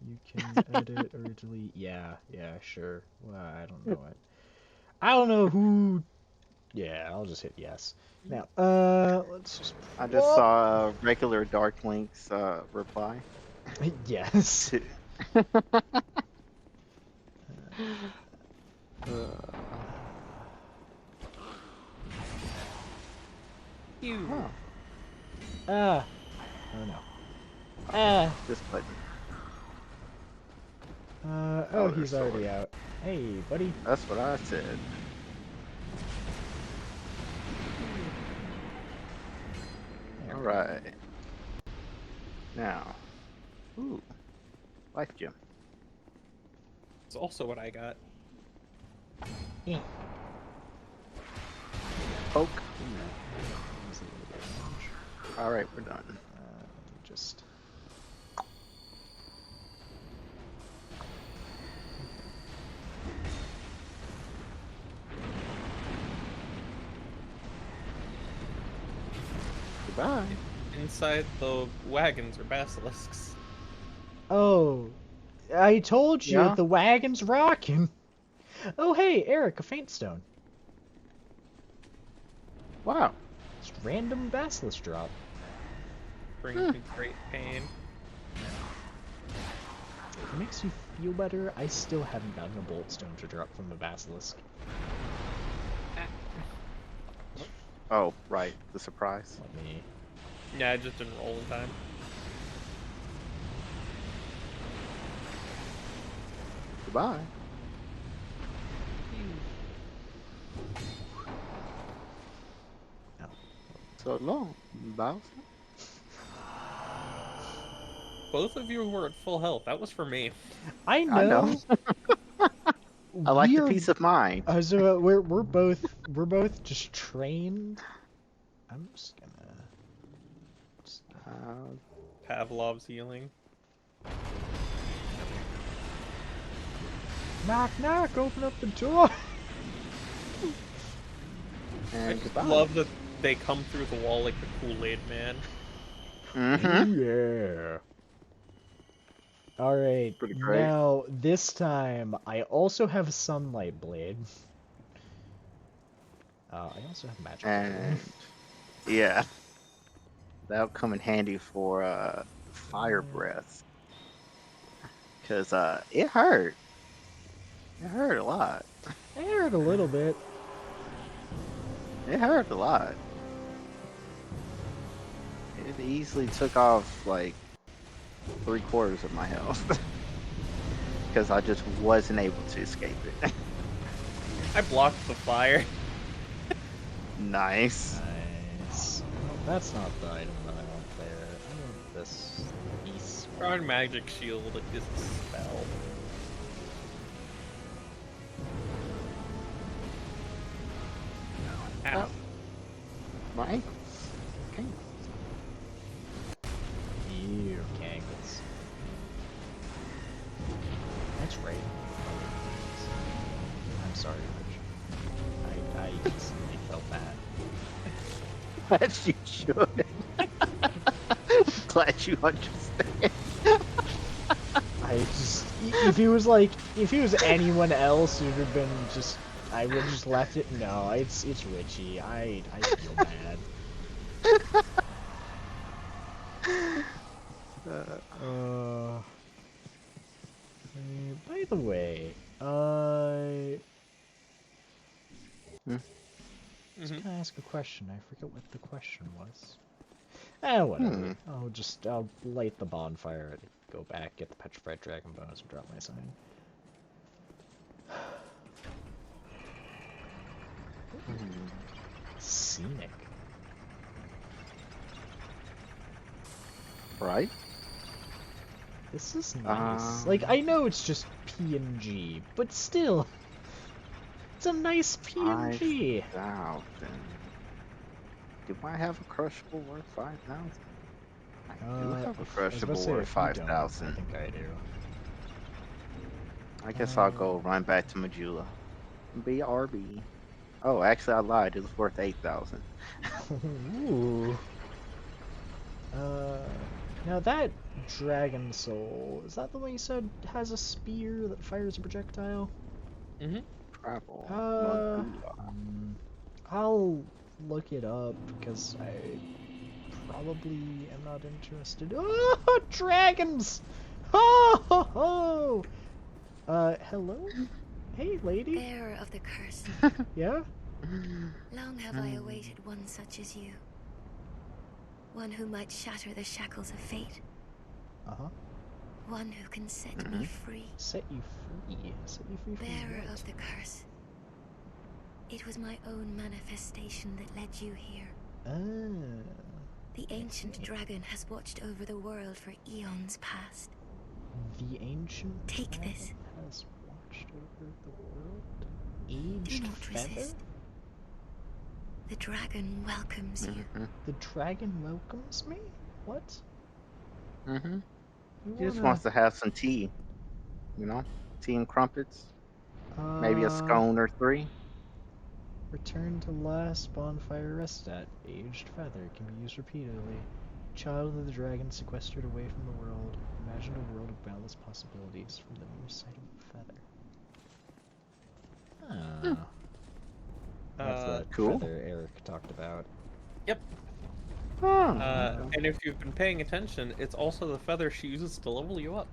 [SPEAKER 1] you can edit or delete. Yeah, sure. Well, I don't know it. I don't know who. Yeah, I'll just hit yes. Now, let's just.
[SPEAKER 3] I just saw regular Dark Link's reply.
[SPEAKER 1] Yes.
[SPEAKER 3] To...
[SPEAKER 2] You.
[SPEAKER 3] oh,
[SPEAKER 1] Oh no. Ah.
[SPEAKER 3] this button.
[SPEAKER 1] Oh,
[SPEAKER 3] there's
[SPEAKER 1] he's already
[SPEAKER 3] sword.
[SPEAKER 1] out. Hey, buddy.
[SPEAKER 3] That's what I said.
[SPEAKER 1] There
[SPEAKER 3] All
[SPEAKER 1] we go.
[SPEAKER 3] right. Now, ooh, life gem.
[SPEAKER 2] It's also what I got.
[SPEAKER 1] Eh.
[SPEAKER 3] Poke.
[SPEAKER 1] Use a little bit of damage.
[SPEAKER 3] All right, we're done.
[SPEAKER 1] Just.
[SPEAKER 3] Goodbye.
[SPEAKER 2] Inside the wagons are basilisks.
[SPEAKER 1] Oh, I told you
[SPEAKER 3] Yeah.
[SPEAKER 1] the wagon's rocking. Oh, hey, Eric, a faint stone.
[SPEAKER 3] Wow.
[SPEAKER 1] Just random basilisk drop.
[SPEAKER 2] Brings me great pain.
[SPEAKER 1] If it makes you feel better, I still haven't gotten a bolt stone to drop from the basilisk.
[SPEAKER 3] Oh, right. The surprise.
[SPEAKER 1] Let me.
[SPEAKER 2] Yeah, I just didn't roll in time.
[SPEAKER 3] Goodbye.
[SPEAKER 1] Oh.
[SPEAKER 3] So long, Bowser.
[SPEAKER 2] Both of you were at full health. That was for me.
[SPEAKER 1] I
[SPEAKER 3] I know.
[SPEAKER 1] know.
[SPEAKER 3] I like the
[SPEAKER 1] we're
[SPEAKER 3] peace of mind.
[SPEAKER 1] so we're both just trained. I'm just gonna.
[SPEAKER 3] Uh,
[SPEAKER 2] Pavlov's healing.
[SPEAKER 1] Knock knock, open up the door.
[SPEAKER 2] I
[SPEAKER 3] and
[SPEAKER 2] just
[SPEAKER 3] goodbye.
[SPEAKER 2] love that they come through the wall like the Kool-Aid Man.
[SPEAKER 3] Mm-hmm.
[SPEAKER 1] Yeah. All right.
[SPEAKER 3] Pretty great.
[SPEAKER 1] Now this time I also have Sunlight Blade. I also have Magic Blade.
[SPEAKER 3] And yeah, that'll come in handy for fire breath. Cause it hurt. It hurt a lot.
[SPEAKER 1] It hurt a little bit.
[SPEAKER 3] It hurt a lot. It easily took off like 3/4 of my health. Because I just wasn't able to escape it.
[SPEAKER 2] I blocked the fire.
[SPEAKER 3] Nice.
[SPEAKER 1] Nice. Well, that's not the item that I want there. I want this piece.
[SPEAKER 2] Strong magic shield is a spell. Ow.
[SPEAKER 3] My ankles. Okay.
[SPEAKER 1] Ew, Kangles. That's right. I'm sorry, Rich. I instantly felt bad.
[SPEAKER 3] As you should. Glad you understand.
[SPEAKER 1] I just, if he was anyone else, it would have been just, I would have just left it. No, it's Richie. I feel bad. By the way, I was gonna ask a question. I forget what the question was. Whatever. I'll light the bonfire, go back, get the petrified dragon bones, and drop my sign. Scenic.
[SPEAKER 3] Right?
[SPEAKER 1] This is nice. Like, I know it's just PNG, but still, it's a nice PNG.
[SPEAKER 3] 5,000. Do I have a crushable worth 5,000? I do have a
[SPEAKER 1] I was about
[SPEAKER 3] crushable
[SPEAKER 1] to say,
[SPEAKER 3] worth
[SPEAKER 1] if you don't,
[SPEAKER 3] 5,000.
[SPEAKER 1] I think I do.
[SPEAKER 3] I guess I'll go run back to Majula. BRB. Oh, actually, I lied. It was worth 8,000.
[SPEAKER 1] Ooh. Now that dragon soul, is that the one you said has a spear that fires a projectile?
[SPEAKER 2] Mm-hmm.
[SPEAKER 3] Travel.
[SPEAKER 1] Uh,
[SPEAKER 3] Majula.
[SPEAKER 1] I'll look it up because I probably am not interested. Oh, dragons! Ho ho ho! Hello? Hey, lady.
[SPEAKER 5] Bearer of the curse,
[SPEAKER 1] Yeah?
[SPEAKER 5] long have I awaited one such as you. One who might shatter the shackles of fate.
[SPEAKER 1] Uh-huh.
[SPEAKER 5] One who can set me free.
[SPEAKER 1] Set you free. Set you free from
[SPEAKER 5] Bearer
[SPEAKER 1] what?
[SPEAKER 5] of the curse. It was my own manifestation that led you here.
[SPEAKER 1] Ah.
[SPEAKER 5] The ancient dragon has watched over the world for eons past.
[SPEAKER 1] The ancient
[SPEAKER 5] Take
[SPEAKER 1] dragon
[SPEAKER 5] this.
[SPEAKER 1] has watched over the world.
[SPEAKER 5] Do
[SPEAKER 1] Aged
[SPEAKER 5] not
[SPEAKER 1] feather?
[SPEAKER 5] resist. The dragon welcomes you.
[SPEAKER 1] The dragon welcomes me? What?
[SPEAKER 3] Mm-hmm.
[SPEAKER 1] You
[SPEAKER 3] He just
[SPEAKER 1] wanna...
[SPEAKER 3] wants to have some tea. You know? Tea and crumpets. Maybe a scone or 3.
[SPEAKER 1] Return to last bonfire rest at. Aged feather can be used repeatedly. Child of the dragon sequestered away from the world. Imagine a world of boundless possibilities from the mere sight of a feather. Ah. That's that
[SPEAKER 3] cool.
[SPEAKER 1] feather Eric talked about.
[SPEAKER 2] Yep.
[SPEAKER 3] Oh.
[SPEAKER 2] And if you've been paying attention, it's also the feather she uses to level you up.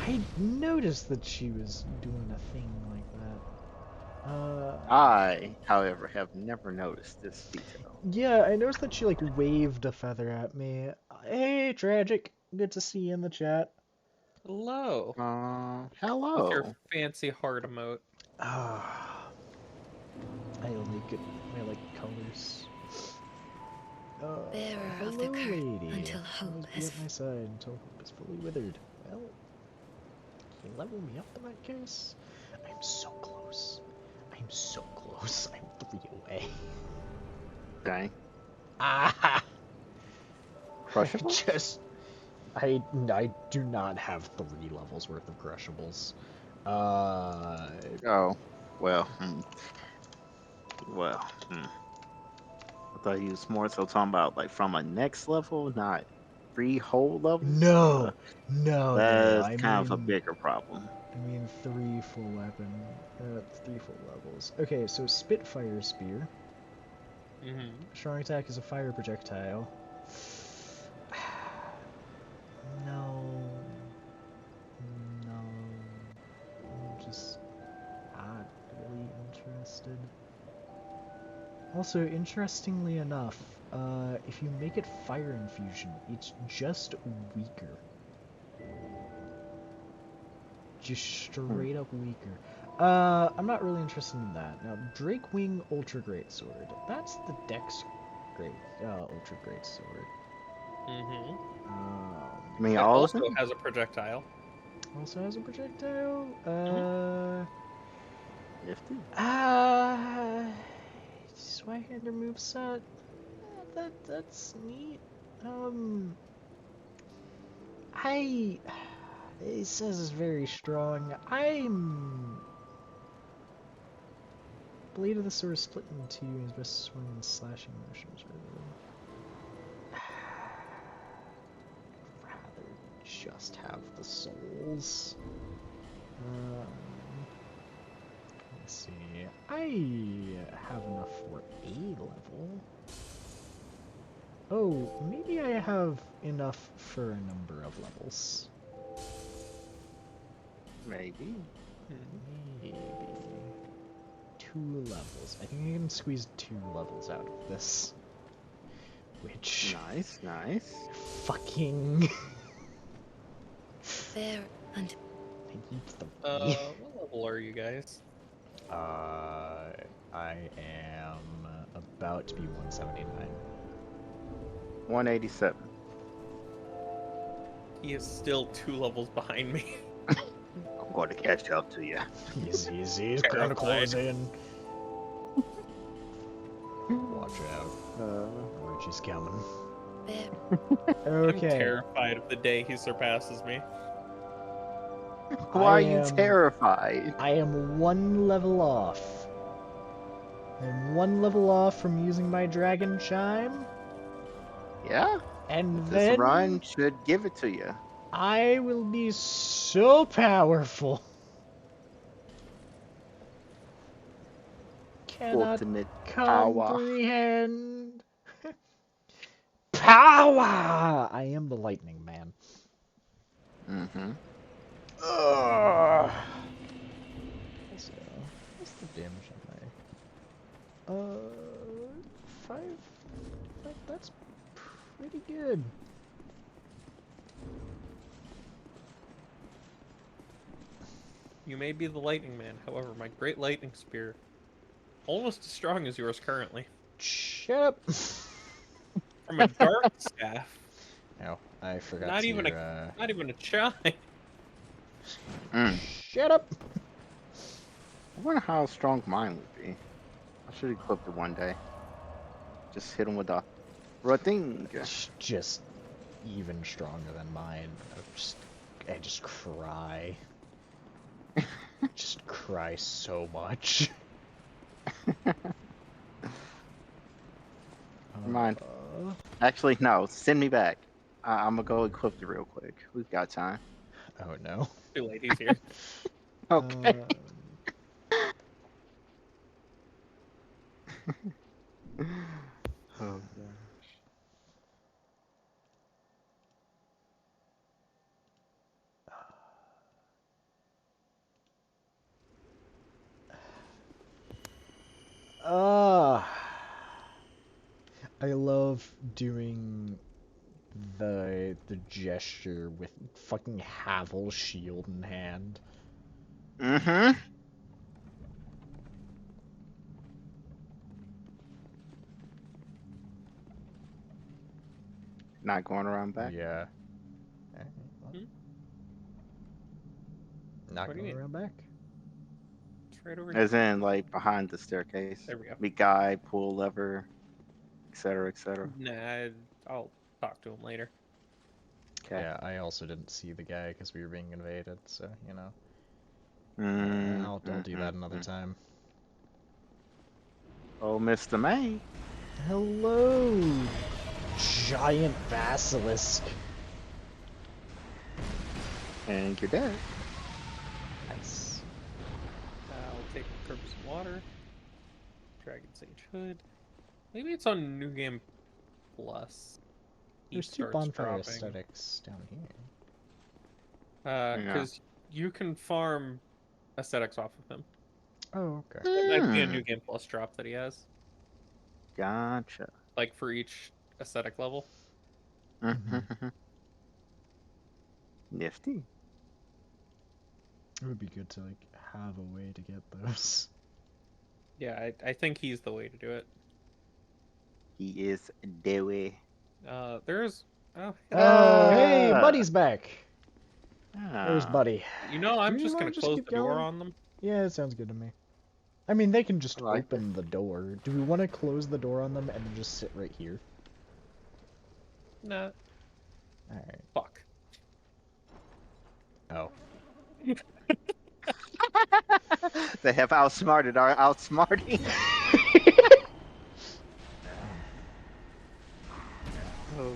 [SPEAKER 1] I noticed that she was doing a thing like that.
[SPEAKER 3] I, however, have never noticed this detail.
[SPEAKER 1] Yeah, I noticed that she like waved a feather at me. Hey, Tragic. Good to see you in the chat.
[SPEAKER 2] Hello. With
[SPEAKER 3] Hello.
[SPEAKER 2] your fancy heart emote.
[SPEAKER 1] Ah, I like it. I like colors.
[SPEAKER 5] Bearer
[SPEAKER 1] Hello,
[SPEAKER 5] of the curse
[SPEAKER 1] lady.
[SPEAKER 5] until hope
[SPEAKER 1] Always be
[SPEAKER 5] has
[SPEAKER 1] at my side until hope is fully withered. Well, can you level me up in that case? I'm so close. I'm so close. I'm 3 away.
[SPEAKER 3] Dang.
[SPEAKER 1] Ah!
[SPEAKER 3] Crushable?
[SPEAKER 1] I do not have 3 levels worth of crushables.
[SPEAKER 3] Oh, well. Well. I thought he was more so talking about like from a next level, not 3 whole levels.
[SPEAKER 1] No, no.
[SPEAKER 3] That's kind of a bigger problem.
[SPEAKER 1] I mean 3 full weapon, 3 full levels. Okay, so Spitfire Spear. Strong attack is a fire projectile. No. No. I'm just not really interested. Also, interestingly enough, if you make it fire infusion, it's just weaker. Just straight up weaker. I'm not really interested in that. Now, Drakewing Ultra Great Sword. That's the Dex Ultra Great Sword.
[SPEAKER 3] I mean,
[SPEAKER 2] It
[SPEAKER 3] all of
[SPEAKER 2] also
[SPEAKER 3] them?
[SPEAKER 2] has a projectile.
[SPEAKER 1] Also has a projectile?
[SPEAKER 3] Nifty.
[SPEAKER 1] Swihander moveset. That's neat. It says it's very strong. Blade of the sword is split in two and is best swung in slashing motions. I'd rather just have the souls. Let's see. I have enough for a level. Oh, maybe I have enough for a number of levels.
[SPEAKER 3] Maybe.
[SPEAKER 1] Maybe. 2 levels. I think I can squeeze 2 levels out of this. Which...
[SPEAKER 3] Nice.
[SPEAKER 1] Fucking...
[SPEAKER 5] There and
[SPEAKER 1] I need 3.
[SPEAKER 2] What level are you guys?
[SPEAKER 1] I am about to be 179.
[SPEAKER 3] 187.
[SPEAKER 2] He is still 2 levels behind me.
[SPEAKER 3] I'm going to catch up to you.
[SPEAKER 1] Easy, he's kind of closing. Watch out. Richie's coming.
[SPEAKER 5] there.
[SPEAKER 2] I'm
[SPEAKER 1] Okay.
[SPEAKER 2] terrified of the day he surpasses me.
[SPEAKER 3] Why are you terrified?
[SPEAKER 1] I am 1 level off. I'm 1 level off from using my Dragon Chime.
[SPEAKER 3] Yeah?
[SPEAKER 1] And
[SPEAKER 3] This
[SPEAKER 1] then
[SPEAKER 3] run should give it to you.
[SPEAKER 1] I will be so powerful. Cannot
[SPEAKER 3] Ultimate power.
[SPEAKER 1] comprehend. Power! I am the lightning man.
[SPEAKER 3] Mm-hmm.
[SPEAKER 1] Ugh. Also, what's the damage on my... 5? That's pretty good.
[SPEAKER 2] You may be the lightning man, however, my great lightning spear, almost as strong as yours currently.
[SPEAKER 1] Shut up.
[SPEAKER 2] From a dark staff.
[SPEAKER 1] Oh, I forgot
[SPEAKER 2] Not
[SPEAKER 1] to...
[SPEAKER 2] even a chime.
[SPEAKER 1] Shut up.
[SPEAKER 3] I wonder how strong mine would be. I should equip it one day. Just hit him with a thing.
[SPEAKER 1] It's just even stronger than mine. I just cry. Just cry so much.
[SPEAKER 3] Mind. Actually, no. Send me back. I'm gonna go equip it real quick. We've got time.
[SPEAKER 1] Oh no.
[SPEAKER 2] Too late, he's here.
[SPEAKER 3] Okay. Oh gosh.
[SPEAKER 1] I love doing the gesture with fucking Havel's shield in hand.
[SPEAKER 3] Mm-hmm. Not going around back.
[SPEAKER 1] Yeah. Alright, well. Not
[SPEAKER 2] What do you
[SPEAKER 1] going
[SPEAKER 2] mean?
[SPEAKER 1] around back.
[SPEAKER 2] right over here.
[SPEAKER 3] As in, like, behind the staircase.
[SPEAKER 2] There we go.
[SPEAKER 3] Meet guy, pull lever, etc., etc.
[SPEAKER 2] Nah, I'll talk to him later.
[SPEAKER 3] Okay.
[SPEAKER 1] Yeah, I also didn't see the guy because we were being invaded, so, you know. I'll do that another time.
[SPEAKER 3] Oh, Mr. May.
[SPEAKER 1] Hello, giant basilisk.
[SPEAKER 3] And you're dead.
[SPEAKER 1] Nice.
[SPEAKER 2] I'll take curb some water. Dragon Sage Hood. Maybe it's on New Game Plus. He
[SPEAKER 1] There's two
[SPEAKER 2] starts
[SPEAKER 1] bonfire
[SPEAKER 2] dropping.
[SPEAKER 1] aesthetics down here.
[SPEAKER 2] Because you can farm aesthetics off of him.
[SPEAKER 1] Oh, okay.
[SPEAKER 2] That might be a New Game Plus drop that he has.
[SPEAKER 3] Gotcha.
[SPEAKER 2] Like for each aesthetic level.
[SPEAKER 3] Nifty.
[SPEAKER 1] It would be good to like have a way to get those.
[SPEAKER 2] Yeah, I think he's the way to do it.
[SPEAKER 3] He is Dewey.
[SPEAKER 2] There's... Oh,
[SPEAKER 1] Hey, Buddy's back. There's
[SPEAKER 3] Ah.
[SPEAKER 1] Buddy.
[SPEAKER 2] You know, I'm
[SPEAKER 1] Do you
[SPEAKER 2] just
[SPEAKER 1] wanna
[SPEAKER 2] gonna close
[SPEAKER 1] keep
[SPEAKER 2] the door
[SPEAKER 1] going?
[SPEAKER 2] on them.
[SPEAKER 1] Yeah, it sounds good to me. I mean, they can just
[SPEAKER 3] I like
[SPEAKER 1] open the door. Do we want to close the door on them and then just sit right here?
[SPEAKER 2] Nah,
[SPEAKER 1] Alright.
[SPEAKER 2] fuck.
[SPEAKER 1] Oh.
[SPEAKER 3] They have outsmarted our outsmarting. Oh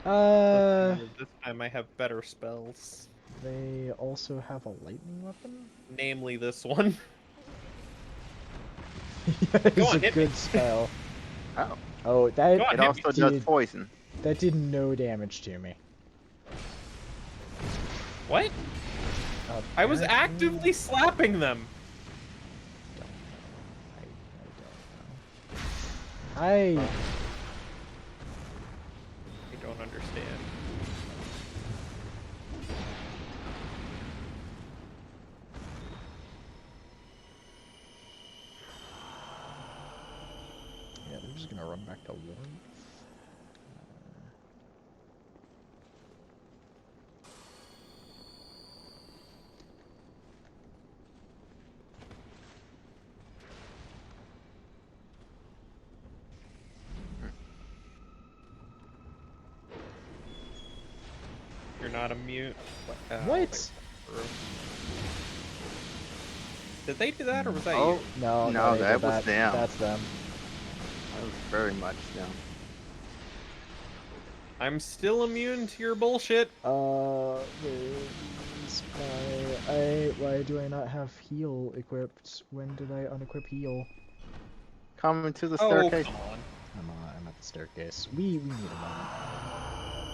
[SPEAKER 3] gosh.
[SPEAKER 2] This time I have better spells.
[SPEAKER 1] They also have a lightning weapon?
[SPEAKER 2] Namely this one.
[SPEAKER 1] That
[SPEAKER 2] Go
[SPEAKER 1] is
[SPEAKER 2] on,
[SPEAKER 1] a
[SPEAKER 2] hit me.
[SPEAKER 1] good spell.
[SPEAKER 3] Oh.
[SPEAKER 1] Oh, that
[SPEAKER 2] Go on,
[SPEAKER 3] It
[SPEAKER 2] hit me.
[SPEAKER 3] also does poison.
[SPEAKER 1] that did no damage to me.
[SPEAKER 2] What? I was
[SPEAKER 1] Apparently-
[SPEAKER 2] actively slapping them.
[SPEAKER 1] I don't know.
[SPEAKER 2] I don't understand.
[SPEAKER 1] Yeah, they're just gonna run back to warmth.
[SPEAKER 2] You're not a mute.
[SPEAKER 1] What?
[SPEAKER 2] Did they do that, or was that
[SPEAKER 3] Oh,
[SPEAKER 2] you?
[SPEAKER 1] No,
[SPEAKER 3] No,
[SPEAKER 1] they
[SPEAKER 3] that
[SPEAKER 1] did
[SPEAKER 3] was them.
[SPEAKER 1] That's them.
[SPEAKER 3] that was very much them.
[SPEAKER 2] I'm still immune to your bullshit.
[SPEAKER 1] Where's my... Why do I not have heal equipped? When did I unequip heal?
[SPEAKER 3] Coming to the
[SPEAKER 2] Oh,
[SPEAKER 3] staircase.
[SPEAKER 2] come on.
[SPEAKER 1] I'm at the staircase. We need a moment.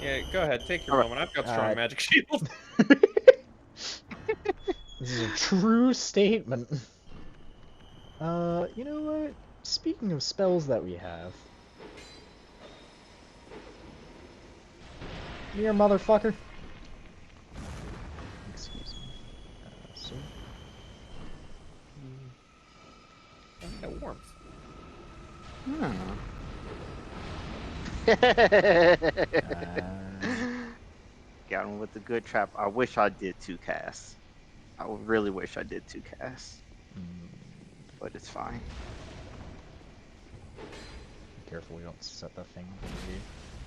[SPEAKER 2] Yeah, go ahead. Take your
[SPEAKER 3] Alright.
[SPEAKER 2] moment. I've got strong magic shield.
[SPEAKER 1] This is a true statement. You know what? Speaking of spells that we have. Here, motherfucker. Excuse me. Sir?
[SPEAKER 2] Yeah, warmth.
[SPEAKER 3] Got him with the good trap. I wish I did 2 casts. I really wish I did 2 casts. But it's fine.
[SPEAKER 1] Be careful we don't set that thing on you.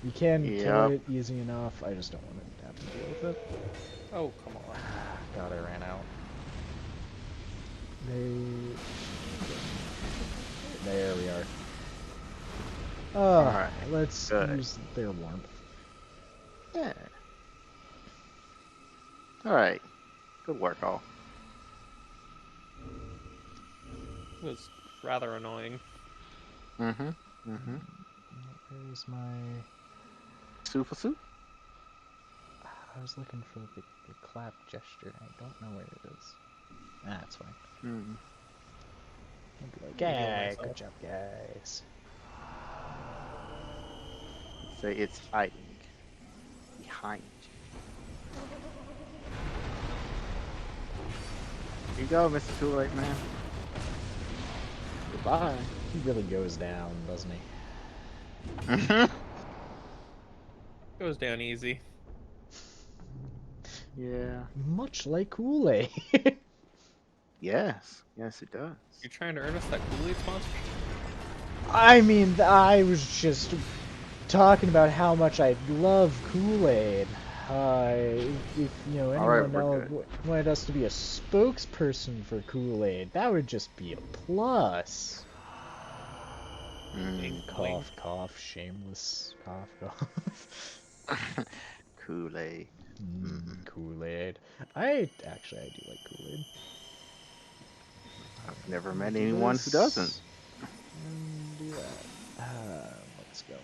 [SPEAKER 1] You can kill it easy enough. I just don't want to have to deal with it.
[SPEAKER 2] Oh, come on.
[SPEAKER 1] God, I ran out. There we are.
[SPEAKER 3] Alright,
[SPEAKER 1] Let's
[SPEAKER 3] good.
[SPEAKER 1] use their warmth.
[SPEAKER 3] Yeah. Alright. Good work, all.
[SPEAKER 2] It was rather annoying.
[SPEAKER 1] Where's my...
[SPEAKER 3] Super soup?
[SPEAKER 1] I was looking for the clap gesture. I don't know where it is. Ah, it's fine. I'll be like, hey, good job, guys.
[SPEAKER 3] Say it's hiding behind you. Here you go, Mr. Too Late Man. Goodbye.
[SPEAKER 1] He really goes down, doesn't he?
[SPEAKER 2] Goes down easy.
[SPEAKER 3] Yeah.
[SPEAKER 1] Much like Kool-Aid.
[SPEAKER 3] Yes. Yes, it does.
[SPEAKER 2] You trying to earn us that Kool-Aid sponsorship?
[SPEAKER 1] I mean, I was just talking about how much I love Kool-Aid. If you know
[SPEAKER 3] All right,
[SPEAKER 1] anyone
[SPEAKER 3] we're
[SPEAKER 1] else
[SPEAKER 3] good.
[SPEAKER 1] wanted us to be a spokesperson for Kool-Aid, that would just be a plus.
[SPEAKER 2] Wink, wink.
[SPEAKER 1] Cough, cough, shameless cough, cough.
[SPEAKER 3] Kool-Aid.
[SPEAKER 1] Kool-Aid. I do like Kool-Aid.
[SPEAKER 3] I've never
[SPEAKER 1] I'm gonna
[SPEAKER 3] met
[SPEAKER 1] do
[SPEAKER 3] anyone who doesn't.
[SPEAKER 1] this, and do that. Let's go.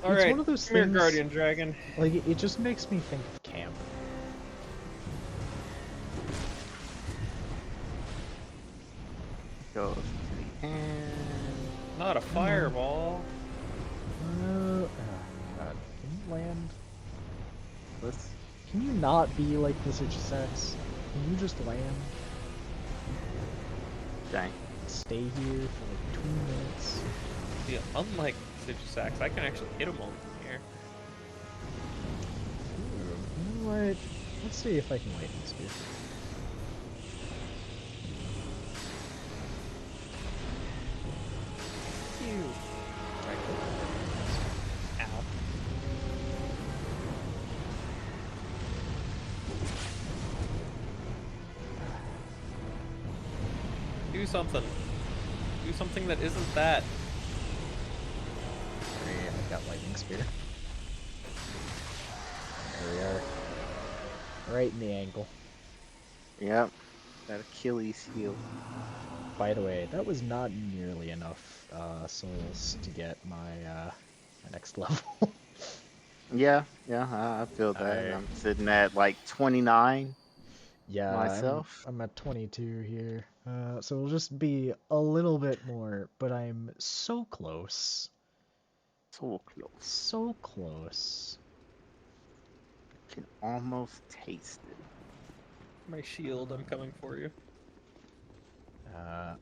[SPEAKER 2] All
[SPEAKER 1] It's
[SPEAKER 2] right,
[SPEAKER 1] one of those
[SPEAKER 2] come here,
[SPEAKER 1] things,
[SPEAKER 2] Guardian Dragon.
[SPEAKER 1] like, it just makes me think of camp.
[SPEAKER 3] Goes to the hand.
[SPEAKER 2] Not a fireball.
[SPEAKER 1] Oh, God. Can you land?
[SPEAKER 3] Let's.
[SPEAKER 1] Can you not be like the Sex? Can you just land?
[SPEAKER 3] Dang.
[SPEAKER 1] Stay here for like 2 minutes?
[SPEAKER 2] See, unlike Sigisax, I can actually hit him all from here.
[SPEAKER 1] You know what? Let's see if I can lightning speed.
[SPEAKER 2] Ew. Right. Ow. Do something. Do something that isn't that.
[SPEAKER 1] Sorry, I got lightning spear. There we are. Right in the ankle.
[SPEAKER 3] Yep. That Achilles heel.
[SPEAKER 1] By the way, that was not nearly enough souls to get my my next level.
[SPEAKER 3] Yeah, yeah, I feel that.
[SPEAKER 1] I
[SPEAKER 3] I'm sitting at like 29
[SPEAKER 1] Yeah,
[SPEAKER 3] myself.
[SPEAKER 1] I'm at 22 here. So it'll just be a little bit more, but I'm so close.
[SPEAKER 3] So close.
[SPEAKER 1] So close.
[SPEAKER 3] Can almost taste it.
[SPEAKER 2] My shield, I'm coming for you.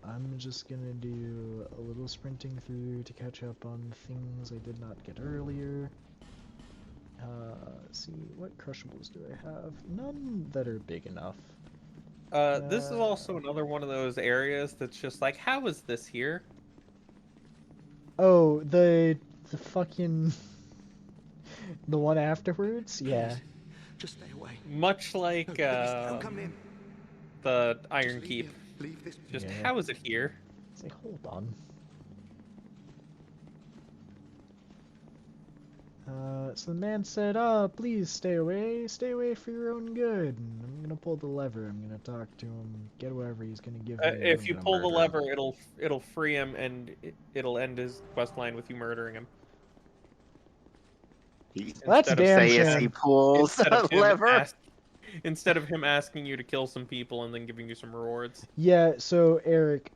[SPEAKER 1] I'm just gonna do a little sprinting through to catch up on things I did not get earlier. See, what crushables do I have? None that are big enough.
[SPEAKER 2] This is also another one of those areas that's just like, how is this here?
[SPEAKER 1] Oh, the fucking the one afterwards? Yeah.
[SPEAKER 7] Just stay away.
[SPEAKER 2] Much like
[SPEAKER 7] No, please, don't come near.
[SPEAKER 2] the Iron
[SPEAKER 7] Just leave
[SPEAKER 2] Keep.
[SPEAKER 7] here. Leave this.
[SPEAKER 2] Just
[SPEAKER 1] Yeah.
[SPEAKER 2] how is it here?
[SPEAKER 1] It's like, hold on. So the man said, please stay away for your own good. And I'm gonna pull the lever, I'm gonna talk to him, get whatever he's gonna give me, and
[SPEAKER 2] If
[SPEAKER 1] I'm
[SPEAKER 2] you
[SPEAKER 1] gonna
[SPEAKER 2] pull the
[SPEAKER 1] murder him.
[SPEAKER 2] lever, it'll free him, and it'll end his quest line with you murdering him.
[SPEAKER 1] That's
[SPEAKER 2] Instead of
[SPEAKER 1] damn
[SPEAKER 3] Say as
[SPEAKER 1] shame.
[SPEAKER 3] he pulls the lever.
[SPEAKER 2] Instead of him asking you to kill some people and then giving you some rewards.
[SPEAKER 1] Yeah, so Eric,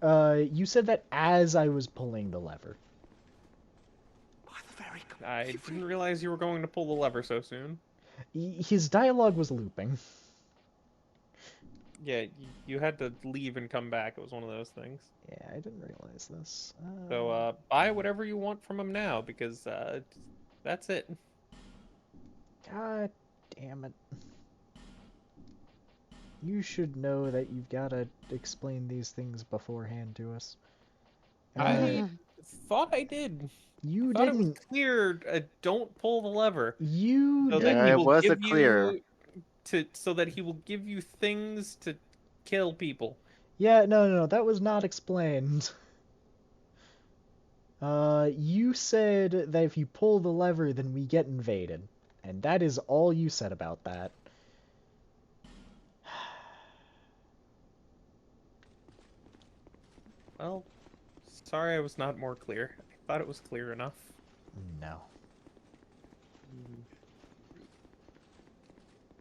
[SPEAKER 1] you said that as I was pulling the lever.
[SPEAKER 7] By the very God,
[SPEAKER 2] I didn't realize you were going to pull the lever so soon.
[SPEAKER 1] His dialogue was looping.
[SPEAKER 2] Yeah, you had to leave and come back. It was one of those things.
[SPEAKER 1] Yeah, I didn't realize this.
[SPEAKER 2] So, buy whatever you want from him now, because, that's it.
[SPEAKER 1] God damn it. You should know that you've gotta explain these things beforehand to us.
[SPEAKER 2] I thought I did.
[SPEAKER 1] You
[SPEAKER 2] I thought it was
[SPEAKER 1] didn't.
[SPEAKER 2] clear, don't pull the lever.
[SPEAKER 1] You
[SPEAKER 2] So that he
[SPEAKER 3] Yeah, it
[SPEAKER 1] didn't.
[SPEAKER 2] will
[SPEAKER 3] was a
[SPEAKER 2] give
[SPEAKER 3] clear.
[SPEAKER 2] you so that he will give you things to kill people.
[SPEAKER 1] Yeah, no, that was not explained. You said that if you pull the lever, then we get invaded. And that is all you said about that.
[SPEAKER 2] Well, sorry I was not more clear. I thought it was clear enough.
[SPEAKER 1] No.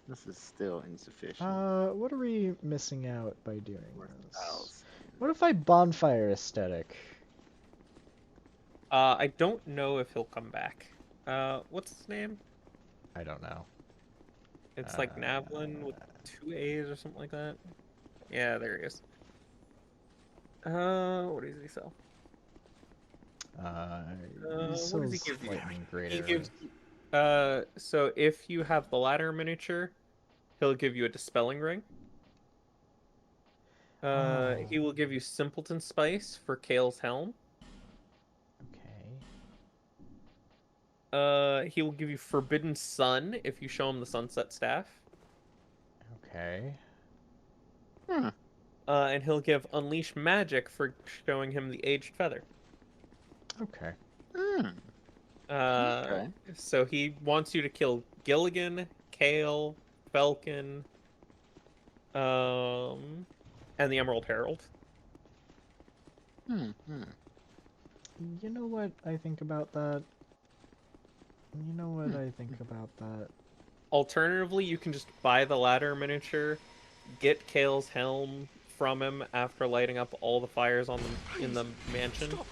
[SPEAKER 3] This is still insufficient.
[SPEAKER 1] What are we missing out by doing this?
[SPEAKER 3] 4,000.
[SPEAKER 1] What if I bonfire aesthetic?
[SPEAKER 2] I don't know if he'll come back. What's his name?
[SPEAKER 1] I don't know.
[SPEAKER 2] It's like Navlin with 2 A's or something like that. Yeah, there he is. What does he sell?
[SPEAKER 1] He
[SPEAKER 2] What does he
[SPEAKER 1] sells
[SPEAKER 2] give you?
[SPEAKER 1] lightning great
[SPEAKER 2] He
[SPEAKER 1] arrows.
[SPEAKER 2] gives So if you have the ladder miniature, he'll give you a dispelling ring. He will give you Simpleton Spice for Kale's helm.
[SPEAKER 1] Okay.
[SPEAKER 2] He will give you Forbidden Sun if you show him the Sunset Staff.
[SPEAKER 1] Okay.
[SPEAKER 3] Hmm.
[SPEAKER 2] And he'll give Unleash Magic for showing him the Aged Feather.
[SPEAKER 1] Okay.
[SPEAKER 3] Hmm.
[SPEAKER 2] Uh,
[SPEAKER 3] Okay.
[SPEAKER 2] so he wants you to kill Gilligan, Kale, Falcon, and the Emerald Herald.
[SPEAKER 3] Hmm. Hmm.
[SPEAKER 1] You know what I think about that? You know what I think about that?
[SPEAKER 2] Alternatively, you can just buy the ladder miniature, get Kale's helm from him after lighting up all the fires on the in the mansion.
[SPEAKER 7] Stop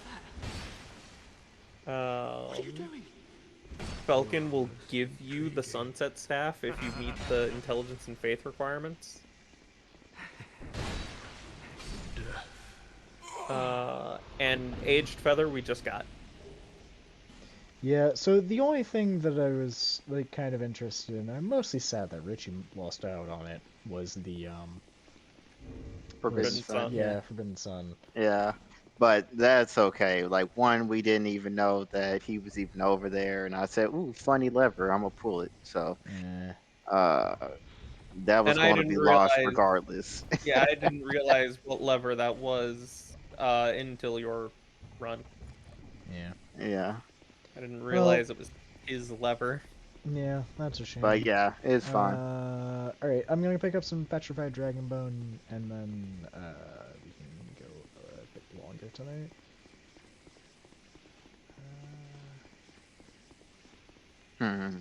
[SPEAKER 7] that. What are you
[SPEAKER 2] Um,
[SPEAKER 7] doing?
[SPEAKER 2] Falcon will give you the Sunset Staff if you meet the intelligence and faith requirements. And Aged Feather we just got.
[SPEAKER 1] Yeah, so the only thing that I was like kind of interested in, I'm mostly sad that Richie lost out on it, was the
[SPEAKER 3] Forbidden
[SPEAKER 2] Forbidden
[SPEAKER 3] Sun.
[SPEAKER 2] Sun.
[SPEAKER 1] yeah, Forbidden Sun.
[SPEAKER 3] Yeah. But that's okay. Like one, we didn't even know that he was even over there, and I said, "Ooh, funny lever. I'm gonna pull it." So,
[SPEAKER 1] Eh.
[SPEAKER 3] uh, that was
[SPEAKER 2] And I
[SPEAKER 3] going to
[SPEAKER 2] didn't
[SPEAKER 3] be lost
[SPEAKER 2] realize,
[SPEAKER 3] regardless.
[SPEAKER 2] yeah, I didn't realize what lever that was until your run.
[SPEAKER 1] Yeah.
[SPEAKER 3] Yeah.
[SPEAKER 2] I didn't
[SPEAKER 1] Well,
[SPEAKER 2] realize it was his lever.
[SPEAKER 1] yeah, that's a
[SPEAKER 3] But
[SPEAKER 1] shame.
[SPEAKER 3] yeah, it's fine.
[SPEAKER 1] Alright, I'm gonna pick up some petrified dragon bone, and then we can go a bit longer tonight.
[SPEAKER 3] Hmm.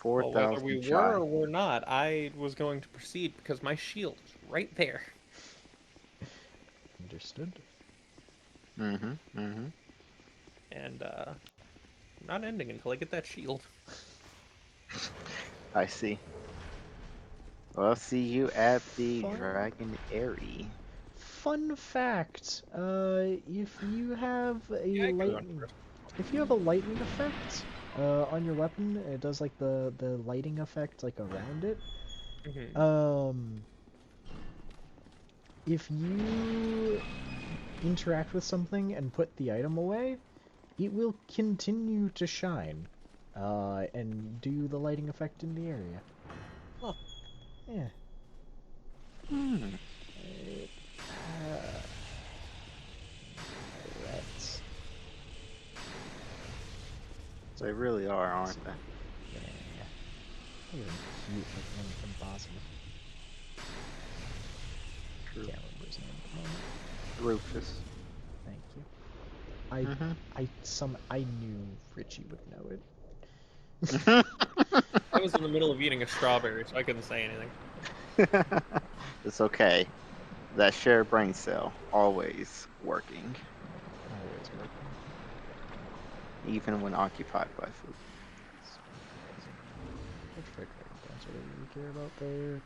[SPEAKER 2] Well, whether we
[SPEAKER 3] 4,000
[SPEAKER 2] were
[SPEAKER 3] chai.
[SPEAKER 2] or were not, I was going to proceed because my shield is right there.
[SPEAKER 1] Understood.
[SPEAKER 3] Mm-hmm. Mm-hmm.
[SPEAKER 2] And I'm not ending until I get that shield.
[SPEAKER 3] I see. Well, see you at the
[SPEAKER 1] Fun,
[SPEAKER 3] Dragon Airy.
[SPEAKER 1] fun fact, if you have a
[SPEAKER 2] Yeah, I can run
[SPEAKER 1] lightning,
[SPEAKER 2] first.
[SPEAKER 1] if you have a lightning effect, on your weapon, it does like the lighting effect like around it.
[SPEAKER 2] Mhm.
[SPEAKER 1] If you interact with something and put the item away, it will continue to shine, and do the lighting effect in the area.
[SPEAKER 2] Huh.
[SPEAKER 1] Yeah.
[SPEAKER 3] Hmm.
[SPEAKER 1] Let's.
[SPEAKER 3] They really are, aren't they?
[SPEAKER 1] Yeah. Look at him, cute like anything possible.
[SPEAKER 3] True.
[SPEAKER 1] Can't remember his name at the moment.
[SPEAKER 3] Rufus.
[SPEAKER 1] Thank you.
[SPEAKER 3] Mm-hmm.
[SPEAKER 1] I knew Richie would know it.
[SPEAKER 2] I was in the middle of eating a strawberry, so I couldn't say anything.
[SPEAKER 3] It's okay. That shared brain cell always working,
[SPEAKER 1] Always working.
[SPEAKER 3] even when occupied by food.
[SPEAKER 1] Which frick that's what I really care about there.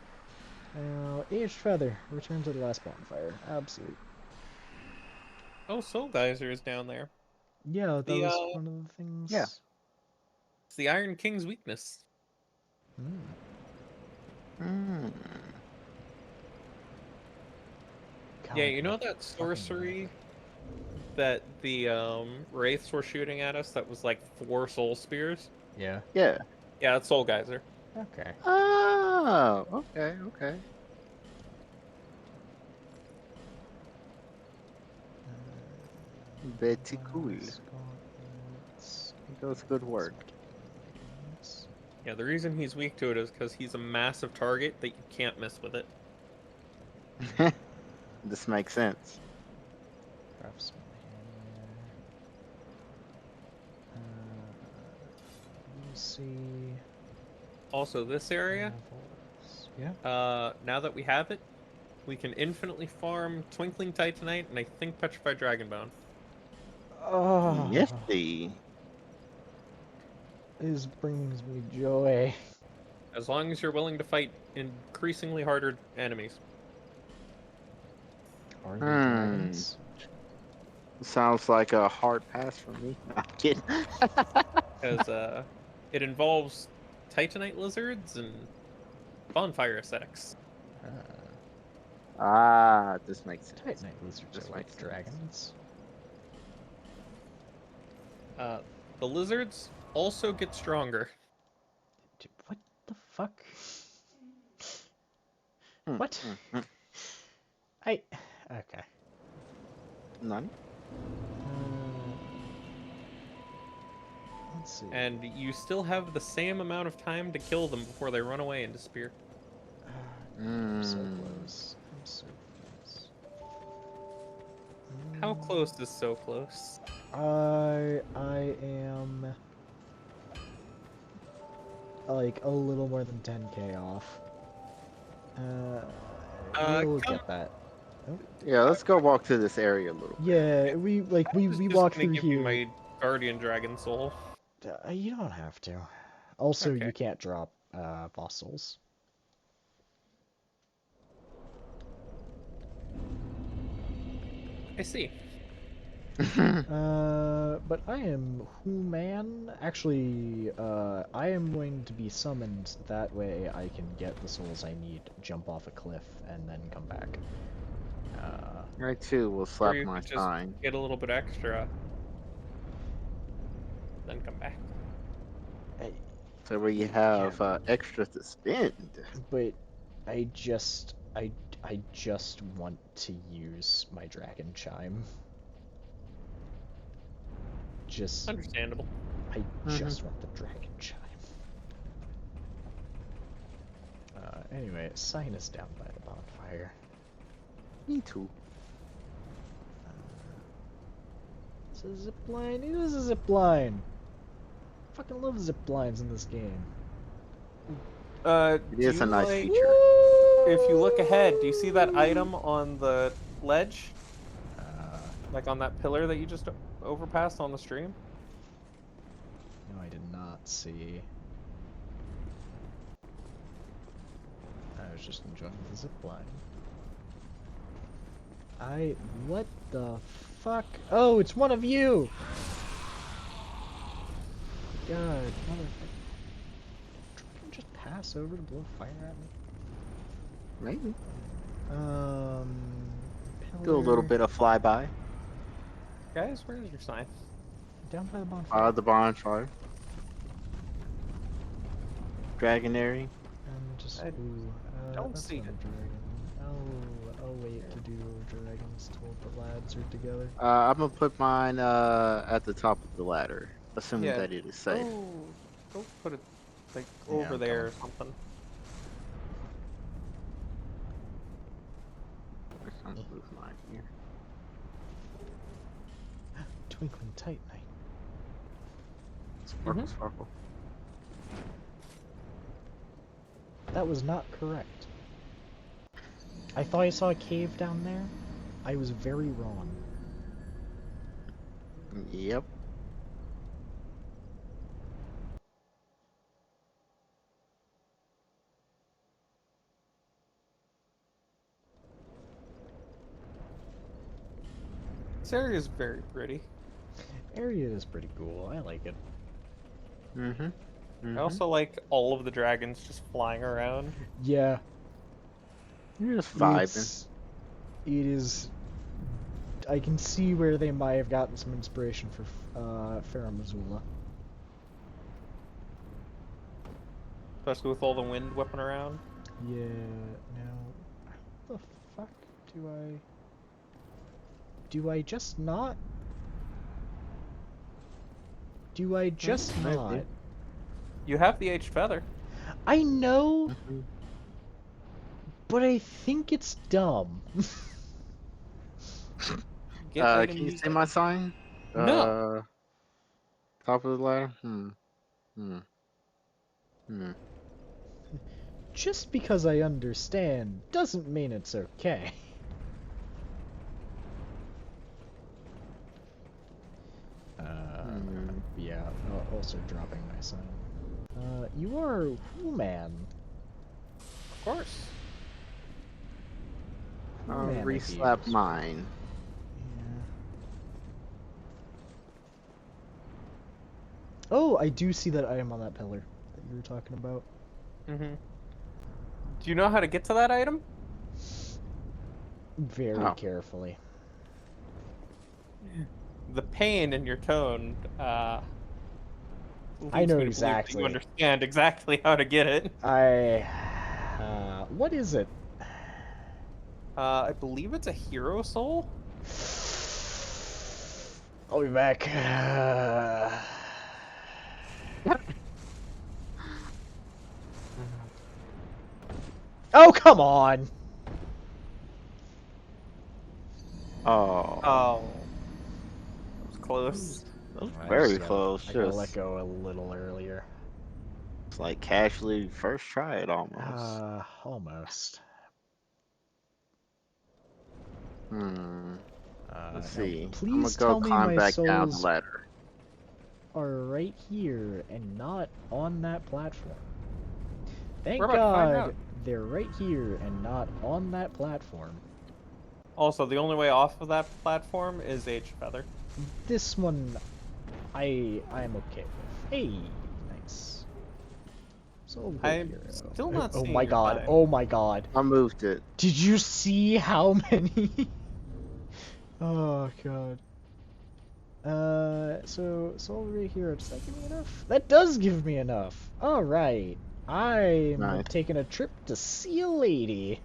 [SPEAKER 1] Now, Aged Feather, return to the last bonfire. Absolute.
[SPEAKER 2] Oh, Soul Geyser is down there.
[SPEAKER 1] Yeah, that
[SPEAKER 2] The
[SPEAKER 1] was one of the
[SPEAKER 3] Yeah.
[SPEAKER 1] things.
[SPEAKER 2] it's the Iron King's weakness.
[SPEAKER 3] Hmm.
[SPEAKER 2] Yeah,
[SPEAKER 1] God,
[SPEAKER 2] you know that
[SPEAKER 1] fucking
[SPEAKER 2] sorcery that the wraiths were shooting at us that was like 4 soul spears?
[SPEAKER 1] yeah.
[SPEAKER 3] Yeah.
[SPEAKER 2] Yeah, that's Soul Geyser.
[SPEAKER 1] Okay.
[SPEAKER 3] Oh, okay, okay. Betty cool.
[SPEAKER 1] Gauntlets.
[SPEAKER 3] He does good work.
[SPEAKER 1] Leggings.
[SPEAKER 2] Yeah, the reason he's weak to it is because he's a massive target that you can't miss with it.
[SPEAKER 3] This makes sense.
[SPEAKER 1] Craftsman hammer. Lucy.
[SPEAKER 2] Also, this area,
[SPEAKER 1] Novels. Yeah.
[SPEAKER 2] now that we have it, we can infinitely farm Twinkling Titanite and I think Petrified Dragonbone.
[SPEAKER 1] Oh,
[SPEAKER 3] Nifty.
[SPEAKER 1] this brings me joy.
[SPEAKER 2] As long as you're willing to fight increasingly harder enemies.
[SPEAKER 1] Are they
[SPEAKER 3] Hmm.
[SPEAKER 1] dragons?
[SPEAKER 3] Sounds like a hard pass for me. I'm kidding.
[SPEAKER 2] Because It involves Titanite lizards and bonfire aesthetics.
[SPEAKER 3] Ah, this makes sense.
[SPEAKER 1] Titanite lizards
[SPEAKER 3] This
[SPEAKER 1] are like
[SPEAKER 3] makes sense.
[SPEAKER 1] dragons.
[SPEAKER 2] The lizards also get stronger.
[SPEAKER 1] Dude, what the fuck?
[SPEAKER 3] Hmm,
[SPEAKER 1] What?
[SPEAKER 3] hmm, hmm.
[SPEAKER 1] Okay.
[SPEAKER 3] None.
[SPEAKER 1] Let's see.
[SPEAKER 2] And you still have the same amount of time to kill them before they run away and disappear.
[SPEAKER 1] I'm so
[SPEAKER 3] Mm.
[SPEAKER 1] close. I'm so close.
[SPEAKER 2] How close is so close?
[SPEAKER 1] I am like a little more than 10k off. We'll
[SPEAKER 2] Come.
[SPEAKER 1] get that. Oh,
[SPEAKER 3] Yeah, let's go walk to this area a little bit.
[SPEAKER 1] yeah, we
[SPEAKER 2] I was
[SPEAKER 1] we
[SPEAKER 2] just
[SPEAKER 1] walk
[SPEAKER 2] gonna
[SPEAKER 1] through
[SPEAKER 2] give you
[SPEAKER 1] here.
[SPEAKER 2] my guardian dragon soul.
[SPEAKER 1] You don't have to. Also,
[SPEAKER 2] Okay.
[SPEAKER 1] you can't drop boss souls.
[SPEAKER 2] I see.
[SPEAKER 1] But I am human. Actually, I am going to be summoned. That way I can get the souls I need, jump off a cliff, and then come back.
[SPEAKER 3] I too will
[SPEAKER 2] Or
[SPEAKER 3] slap
[SPEAKER 2] you
[SPEAKER 3] my
[SPEAKER 2] could just
[SPEAKER 3] sign.
[SPEAKER 2] get a little bit extra, then come back.
[SPEAKER 3] So we have extra to spend.
[SPEAKER 1] But I just want to use my dragon chime.
[SPEAKER 2] Understandable.
[SPEAKER 1] I just want the dragon chime. Anyway, sign is down by the bonfire.
[SPEAKER 3] Me too.
[SPEAKER 1] It's a zip line. It is a zip line. Fucking love zip lines in this game.
[SPEAKER 3] It
[SPEAKER 2] Do
[SPEAKER 3] is
[SPEAKER 2] you
[SPEAKER 3] a nice
[SPEAKER 2] like,
[SPEAKER 3] feature.
[SPEAKER 2] if you look ahead, do you see that item on the ledge? Like on that pillar that you just overpassed on the stream?
[SPEAKER 1] No, I did not see. I was just enjoying the zip line. What the fuck? Oh, it's one of you! God, motherfucker. Can just pass over to blow fire at me?
[SPEAKER 3] Maybe. Do a little
[SPEAKER 1] Pillar.
[SPEAKER 3] bit of flyby.
[SPEAKER 2] Guys, where is your sign?
[SPEAKER 1] Down by the bonfire.
[SPEAKER 3] The bonfire. Dragonary.
[SPEAKER 1] Just,
[SPEAKER 2] I don't
[SPEAKER 1] that's
[SPEAKER 2] see
[SPEAKER 1] not a
[SPEAKER 2] it.
[SPEAKER 1] dragon. I'll wait to do dragons till the lads are together.
[SPEAKER 3] I'm gonna put mine at the top of the ladder, assuming
[SPEAKER 2] Yeah.
[SPEAKER 3] that it is safe.
[SPEAKER 2] Go put it like
[SPEAKER 1] Yeah,
[SPEAKER 2] over
[SPEAKER 1] I'm
[SPEAKER 2] there or
[SPEAKER 1] coming.
[SPEAKER 2] something.
[SPEAKER 3] I'm gonna move mine here.
[SPEAKER 1] Twinkling Titanite.
[SPEAKER 3] Sparkle, sparkle.
[SPEAKER 1] That was not correct. I thought I saw a cave down there. I was very wrong.
[SPEAKER 3] Yep.
[SPEAKER 2] This area is very pretty.
[SPEAKER 1] Area is pretty cool. I like it.
[SPEAKER 2] I also like all of the dragons just flying around.
[SPEAKER 1] Yeah.
[SPEAKER 3] You're just vibing.
[SPEAKER 1] It is. I can see where they might have gotten some inspiration for Farah Missoula.
[SPEAKER 2] Especially with all the wind whipping around.
[SPEAKER 1] Yeah. Now, how the fuck do I? Do I just not? Do I just
[SPEAKER 3] maybe.
[SPEAKER 1] not?
[SPEAKER 2] You have the H feather.
[SPEAKER 1] I know, but I think it's dumb.
[SPEAKER 2] Get
[SPEAKER 3] Can you see my sign?
[SPEAKER 2] No.
[SPEAKER 3] Top of the ladder?
[SPEAKER 1] Just because I understand doesn't mean it's okay. Yeah, also dropping my sign. You are human.
[SPEAKER 2] Of course.
[SPEAKER 1] Human
[SPEAKER 3] Reslap
[SPEAKER 1] abuse.
[SPEAKER 3] mine.
[SPEAKER 1] Yeah. Oh, I do see that item on that pillar that you were talking about.
[SPEAKER 2] Mm-hmm. Do you know how to get to that item?
[SPEAKER 1] Very
[SPEAKER 3] Oh.
[SPEAKER 1] carefully.
[SPEAKER 2] The pain in your tone
[SPEAKER 1] I
[SPEAKER 2] leads
[SPEAKER 1] know
[SPEAKER 2] me to believe that you
[SPEAKER 1] exactly.
[SPEAKER 2] understand exactly how to get it.
[SPEAKER 1] What is it?
[SPEAKER 2] I believe it's a hero soul.
[SPEAKER 1] I'll be back. Oh, come on!
[SPEAKER 3] Oh,
[SPEAKER 2] Oh, that was close.
[SPEAKER 3] that was
[SPEAKER 1] I
[SPEAKER 3] very
[SPEAKER 1] just gotta,
[SPEAKER 3] close.
[SPEAKER 1] I gotta let
[SPEAKER 3] Just
[SPEAKER 1] go a little earlier.
[SPEAKER 3] it's like casually first try it almost.
[SPEAKER 1] Almost.
[SPEAKER 3] Hmm. Let's
[SPEAKER 1] Now,
[SPEAKER 3] see. I'm gonna
[SPEAKER 1] please
[SPEAKER 3] go
[SPEAKER 1] tell me
[SPEAKER 3] climb
[SPEAKER 1] my
[SPEAKER 3] back down the
[SPEAKER 1] souls
[SPEAKER 3] ladder.
[SPEAKER 1] are right here and not on that platform.
[SPEAKER 2] We're
[SPEAKER 1] Thank
[SPEAKER 2] about to find
[SPEAKER 1] God
[SPEAKER 2] out.
[SPEAKER 1] they're right here and not on that platform.
[SPEAKER 2] Also, the only way off of that platform is Age Feather.
[SPEAKER 1] This one, I'm okay with. Hey, nice. Soul
[SPEAKER 2] I'm
[SPEAKER 1] hero.
[SPEAKER 2] still not
[SPEAKER 1] Oh
[SPEAKER 2] seeing
[SPEAKER 1] my
[SPEAKER 2] your
[SPEAKER 1] God!
[SPEAKER 2] sign.
[SPEAKER 1] Oh my God!
[SPEAKER 3] I moved it.
[SPEAKER 1] Did you see how many? Oh God. So Soul hero, does that give me enough? That does give me enough. All right. I'm
[SPEAKER 3] Nice.
[SPEAKER 1] taking a trip to see a lady.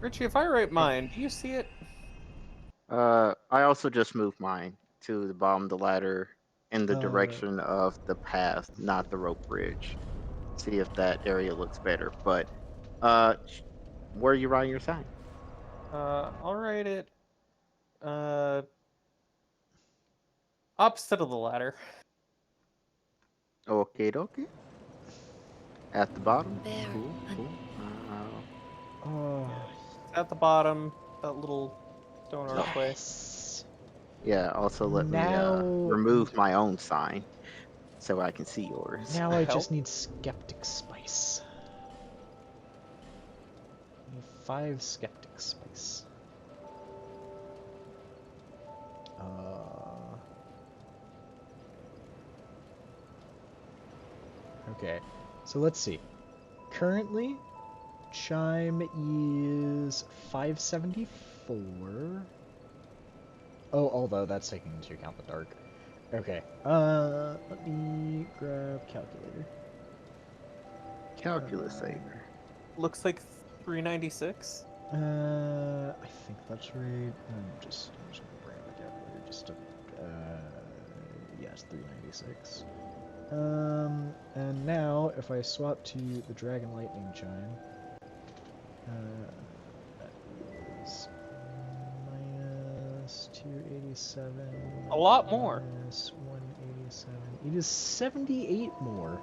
[SPEAKER 2] Richie, if I write mine, do you see it?
[SPEAKER 3] I also just moved mine to the bottom of the ladder in the
[SPEAKER 1] Uh,
[SPEAKER 3] direction of the path, not the rope bridge. See if that area looks better. But where are you writing your sign?
[SPEAKER 2] I'll write it. Uh, Opposite of the ladder.
[SPEAKER 3] Okay, okay. At the bottom.
[SPEAKER 5] There.
[SPEAKER 3] Cool, cool.
[SPEAKER 1] oh,
[SPEAKER 2] At the bottom, that little stone
[SPEAKER 3] Oh,
[SPEAKER 2] archway.
[SPEAKER 1] yes.
[SPEAKER 3] yeah. Also, let me
[SPEAKER 1] Now,
[SPEAKER 3] remove my own sign so I can see yours.
[SPEAKER 1] now I
[SPEAKER 2] Help.
[SPEAKER 1] just need skeptic spice. I need 5 skeptic spice. Okay. So let's see. Currently, chime is 574. Oh, although that's taking into account the dark. Okay. Let me grab calculator.
[SPEAKER 3] Calculus saver.
[SPEAKER 2] Looks like 396.
[SPEAKER 1] I think that's right. I'm just gonna bring up the calculator just to, yes, 396. And now if I swap to the Dragon Lightning Chime, that is minus 287,
[SPEAKER 2] A lot more.
[SPEAKER 1] minus 187. It is 78 more.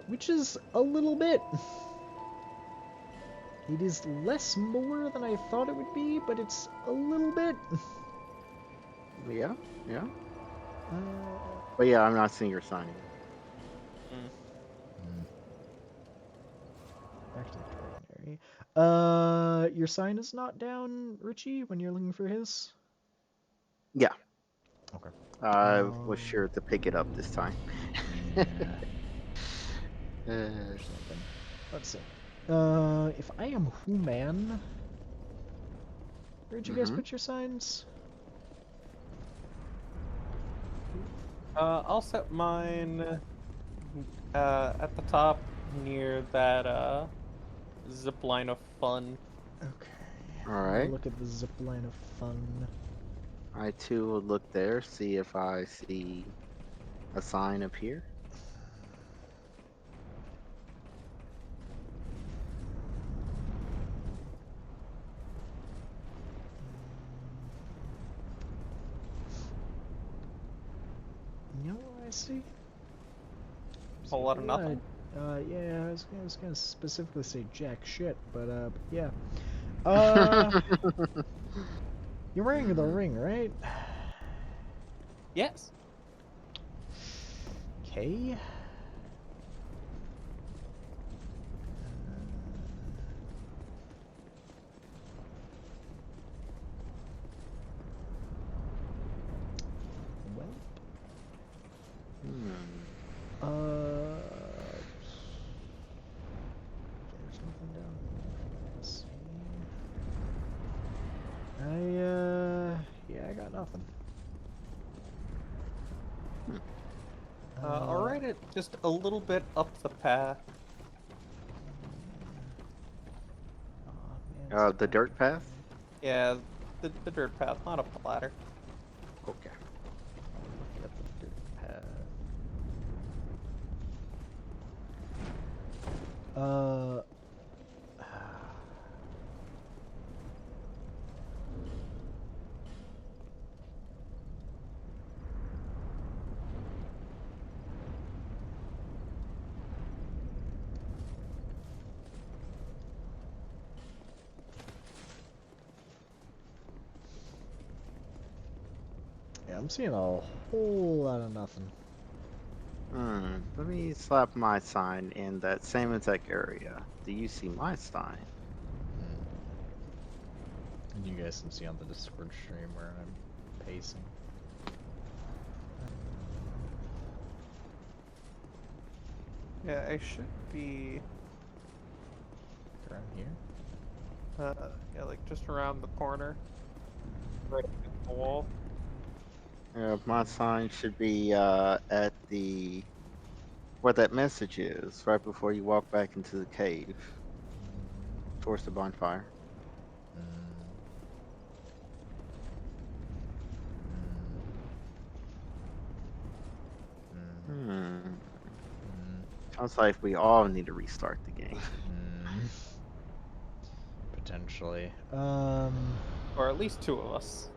[SPEAKER 1] Which is a little bit. It is less more than I thought it would be, but it's a little bit.
[SPEAKER 3] Yeah, yeah.
[SPEAKER 1] Uh,
[SPEAKER 3] But yeah, I'm not seeing your sign again.
[SPEAKER 1] Back to the Dragon Area. Your sign is not down, Richie, when you're looking for his?
[SPEAKER 3] Yeah,
[SPEAKER 1] Okay.
[SPEAKER 3] I was sure to pick it up this time.
[SPEAKER 1] Yeah.
[SPEAKER 3] Uh,
[SPEAKER 1] Something. Let's see. If I am human, where'd you guys put your signs?
[SPEAKER 2] I'll set mine at the top near that zip line of fun.
[SPEAKER 1] Okay.
[SPEAKER 3] All
[SPEAKER 1] I'll
[SPEAKER 3] right.
[SPEAKER 1] look at the zip line of fun.
[SPEAKER 3] I too will look there, see if I see a sign appear.
[SPEAKER 1] You know what I see?
[SPEAKER 2] Whole lot of nothing.
[SPEAKER 1] Yeah, I was gonna specifically say jack shit, but yeah. You're wearing the ring, right?
[SPEAKER 2] Yes.
[SPEAKER 1] Okay. Well, nothing.
[SPEAKER 2] I'll write it just a little bit up the path.
[SPEAKER 3] The dirt path?
[SPEAKER 2] Yeah, the dirt path, not up the ladder.
[SPEAKER 3] Okay.
[SPEAKER 1] Get the dirt pad. Yeah, I'm seeing a whole lot of nothing.
[SPEAKER 3] Let me slap my sign in that same exact area. Do you see my sign?
[SPEAKER 1] And you guys can see on the Discord stream where I'm pacing.
[SPEAKER 2] Yeah, I should be,
[SPEAKER 1] Around here?
[SPEAKER 2] yeah, like just around the corner. Right against the wall.
[SPEAKER 3] Yeah, my sign should be at the where that message is, right before you walk back into the cave, towards the bonfire. Sounds like we all need to restart the game.
[SPEAKER 1] Potentially.
[SPEAKER 2] Or at least two of us.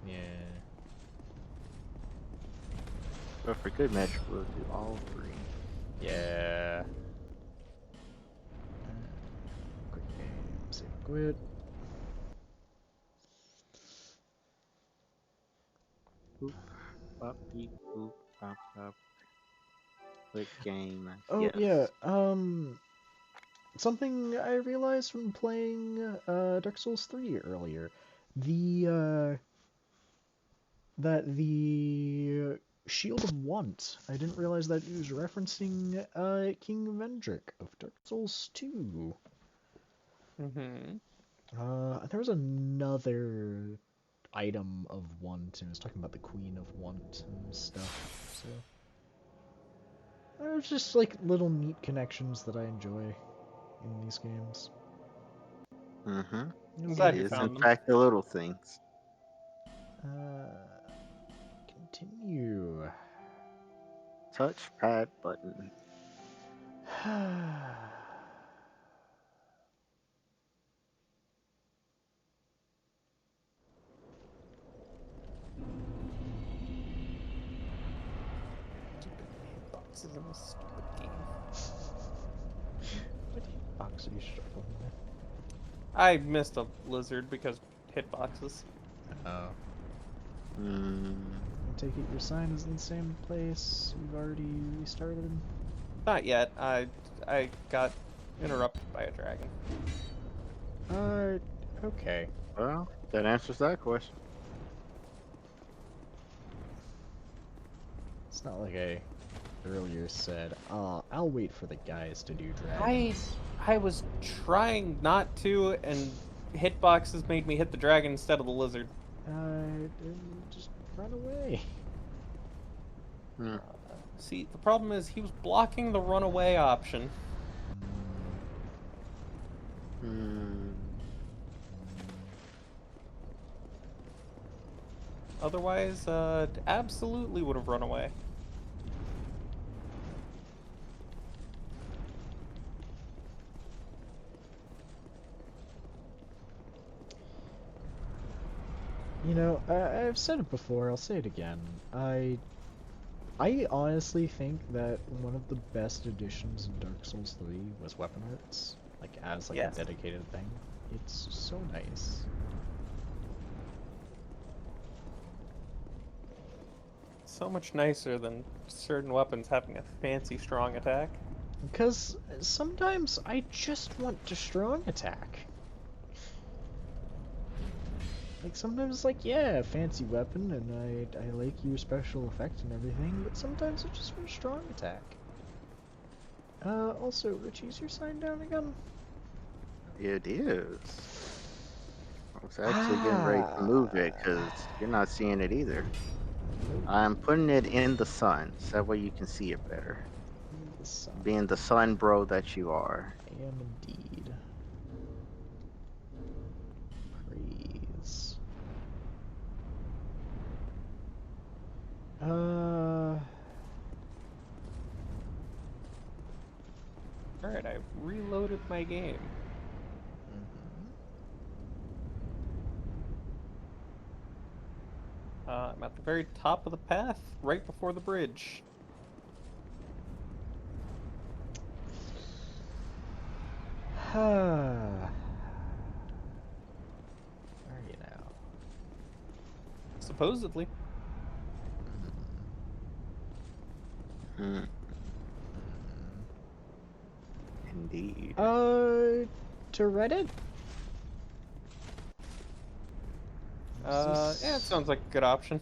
[SPEAKER 1] Yeah.
[SPEAKER 3] But for good measure, we'll do all three.
[SPEAKER 1] Yeah. Quick game, save quit.
[SPEAKER 3] Boop, bop, beep, boop, bop, bop. Quick game.
[SPEAKER 1] Oh
[SPEAKER 3] Yes.
[SPEAKER 1] yeah, something I realized from playing Dark Souls 3 earlier. That the Shield of Want, I didn't realize that it was referencing King Vendrick of Dark Souls 2. There was another item of Want, and it was talking about the Queen of Want and stuff, so... There's just, like, little neat connections that I enjoy in these games.
[SPEAKER 3] I'm
[SPEAKER 2] glad
[SPEAKER 3] it
[SPEAKER 2] you
[SPEAKER 3] is,
[SPEAKER 2] found
[SPEAKER 3] in
[SPEAKER 2] them.
[SPEAKER 3] fact, the little things.
[SPEAKER 1] Continue.
[SPEAKER 3] Touchpad button.
[SPEAKER 2] Boxes in this stupid game.
[SPEAKER 1] What hitbox are you struggling with?
[SPEAKER 2] I missed a lizard because hitboxes.
[SPEAKER 1] Oh.
[SPEAKER 3] Hmm.
[SPEAKER 1] I take it your sign is in the same place you've already restarted?
[SPEAKER 2] Not yet. I got interrupted by a dragon.
[SPEAKER 1] Okay.
[SPEAKER 3] Well, that answers that question.
[SPEAKER 1] It's not like I earlier said, I'll wait for the guys to do dragons.
[SPEAKER 2] I was trying not to, and hitboxes made me hit the dragon instead of the lizard.
[SPEAKER 1] Just run away.
[SPEAKER 2] See, the problem is he was blocking the runaway option. Otherwise, absolutely would have run away.
[SPEAKER 1] You know, I've said it before, I'll say it again. I honestly think that one of the best additions in Dark Souls 3 was weapon arts. Like, as like
[SPEAKER 2] Yes.
[SPEAKER 1] a dedicated thing. It's so nice.
[SPEAKER 2] So much nicer than certain weapons having a fancy strong attack.
[SPEAKER 1] Because sometimes I just want to strong attack. Like, sometimes it's like, yeah, fancy weapon, and I like your special effect and everything, but sometimes I just want strong attack. Also, Richie, is your sign down again?
[SPEAKER 3] It is. was actually getting ready to move it because you're not seeing it either. I'm putting it in the sun, so that way you can see it better.
[SPEAKER 1] The sun.
[SPEAKER 3] Being the sun bro that you are.
[SPEAKER 1] I am indeed. Praise.
[SPEAKER 2] Alright, I've reloaded my game. I'm at the very top of the path, right before the bridge.
[SPEAKER 1] Where are you now?
[SPEAKER 2] Supposedly.
[SPEAKER 3] Hmm. Indeed.
[SPEAKER 1] To Reddit?
[SPEAKER 2] Yeah, it sounds like a good option.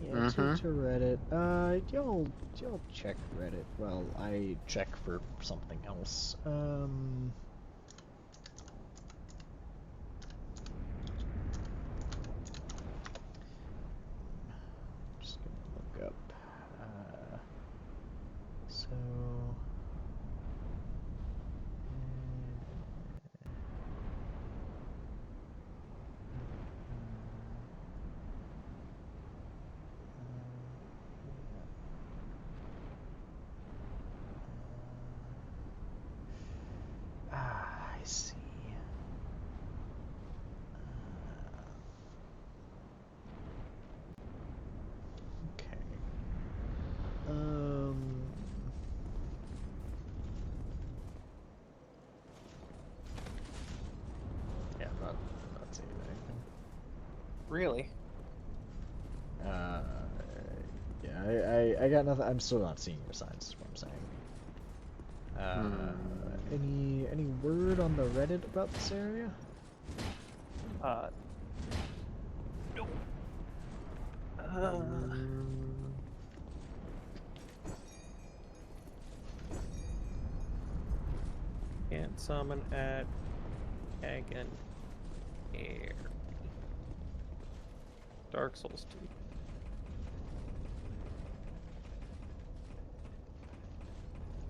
[SPEAKER 1] Yeah, to Reddit. Y'all check Reddit. Well, I check for something else. Just gonna look up. So. I see. Okay. Yeah, I'm not seeing anything.
[SPEAKER 2] Really?
[SPEAKER 1] Yeah, I got nothing. I'm still not seeing your signs, is what I'm saying. Any word on the Reddit about this area?
[SPEAKER 2] Nope. Can't summon at Hagen Air. Dark Souls 2.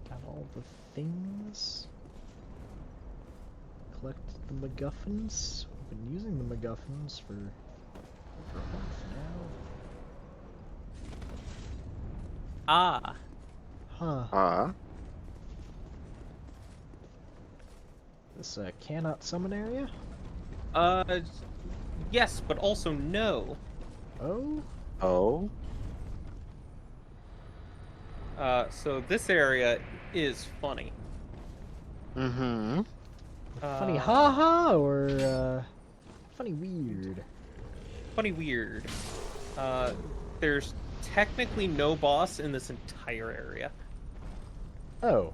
[SPEAKER 1] Got all the things. Collect the MacGuffins. We've been using the MacGuffins for over a month now.
[SPEAKER 2] Ah.
[SPEAKER 1] Huh. This cannot summon area?
[SPEAKER 2] Yes, but also no.
[SPEAKER 1] Oh?
[SPEAKER 3] Oh?
[SPEAKER 2] So this area is funny.
[SPEAKER 3] Mm-hmm.
[SPEAKER 1] Funny haha or funny weird?
[SPEAKER 2] Funny weird. There's technically no boss in this entire area.
[SPEAKER 1] Oh.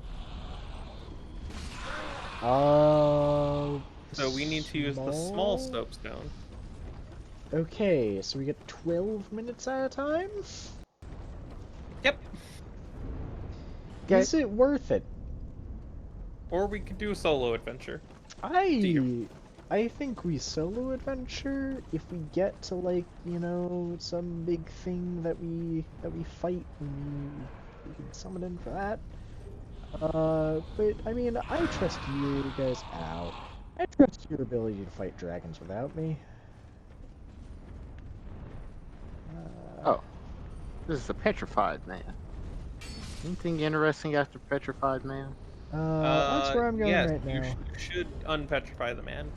[SPEAKER 2] So we need to use the small soapstone.
[SPEAKER 1] Okay, so we get 12 minutes at a time?
[SPEAKER 2] Yep.
[SPEAKER 1] Is it worth it?
[SPEAKER 2] Or we could do a solo adventure.
[SPEAKER 1] I think we solo adventure if we get to, like, you know, some big thing that we fight and we can summon in for that. But I mean, I trust you guys out. I trust your ability to fight dragons without me.
[SPEAKER 3] Oh. This is a petrified man. Anything interesting after petrified man?
[SPEAKER 1] That's where I'm going
[SPEAKER 2] yes,
[SPEAKER 1] right now.
[SPEAKER 2] You should unpetrify the man.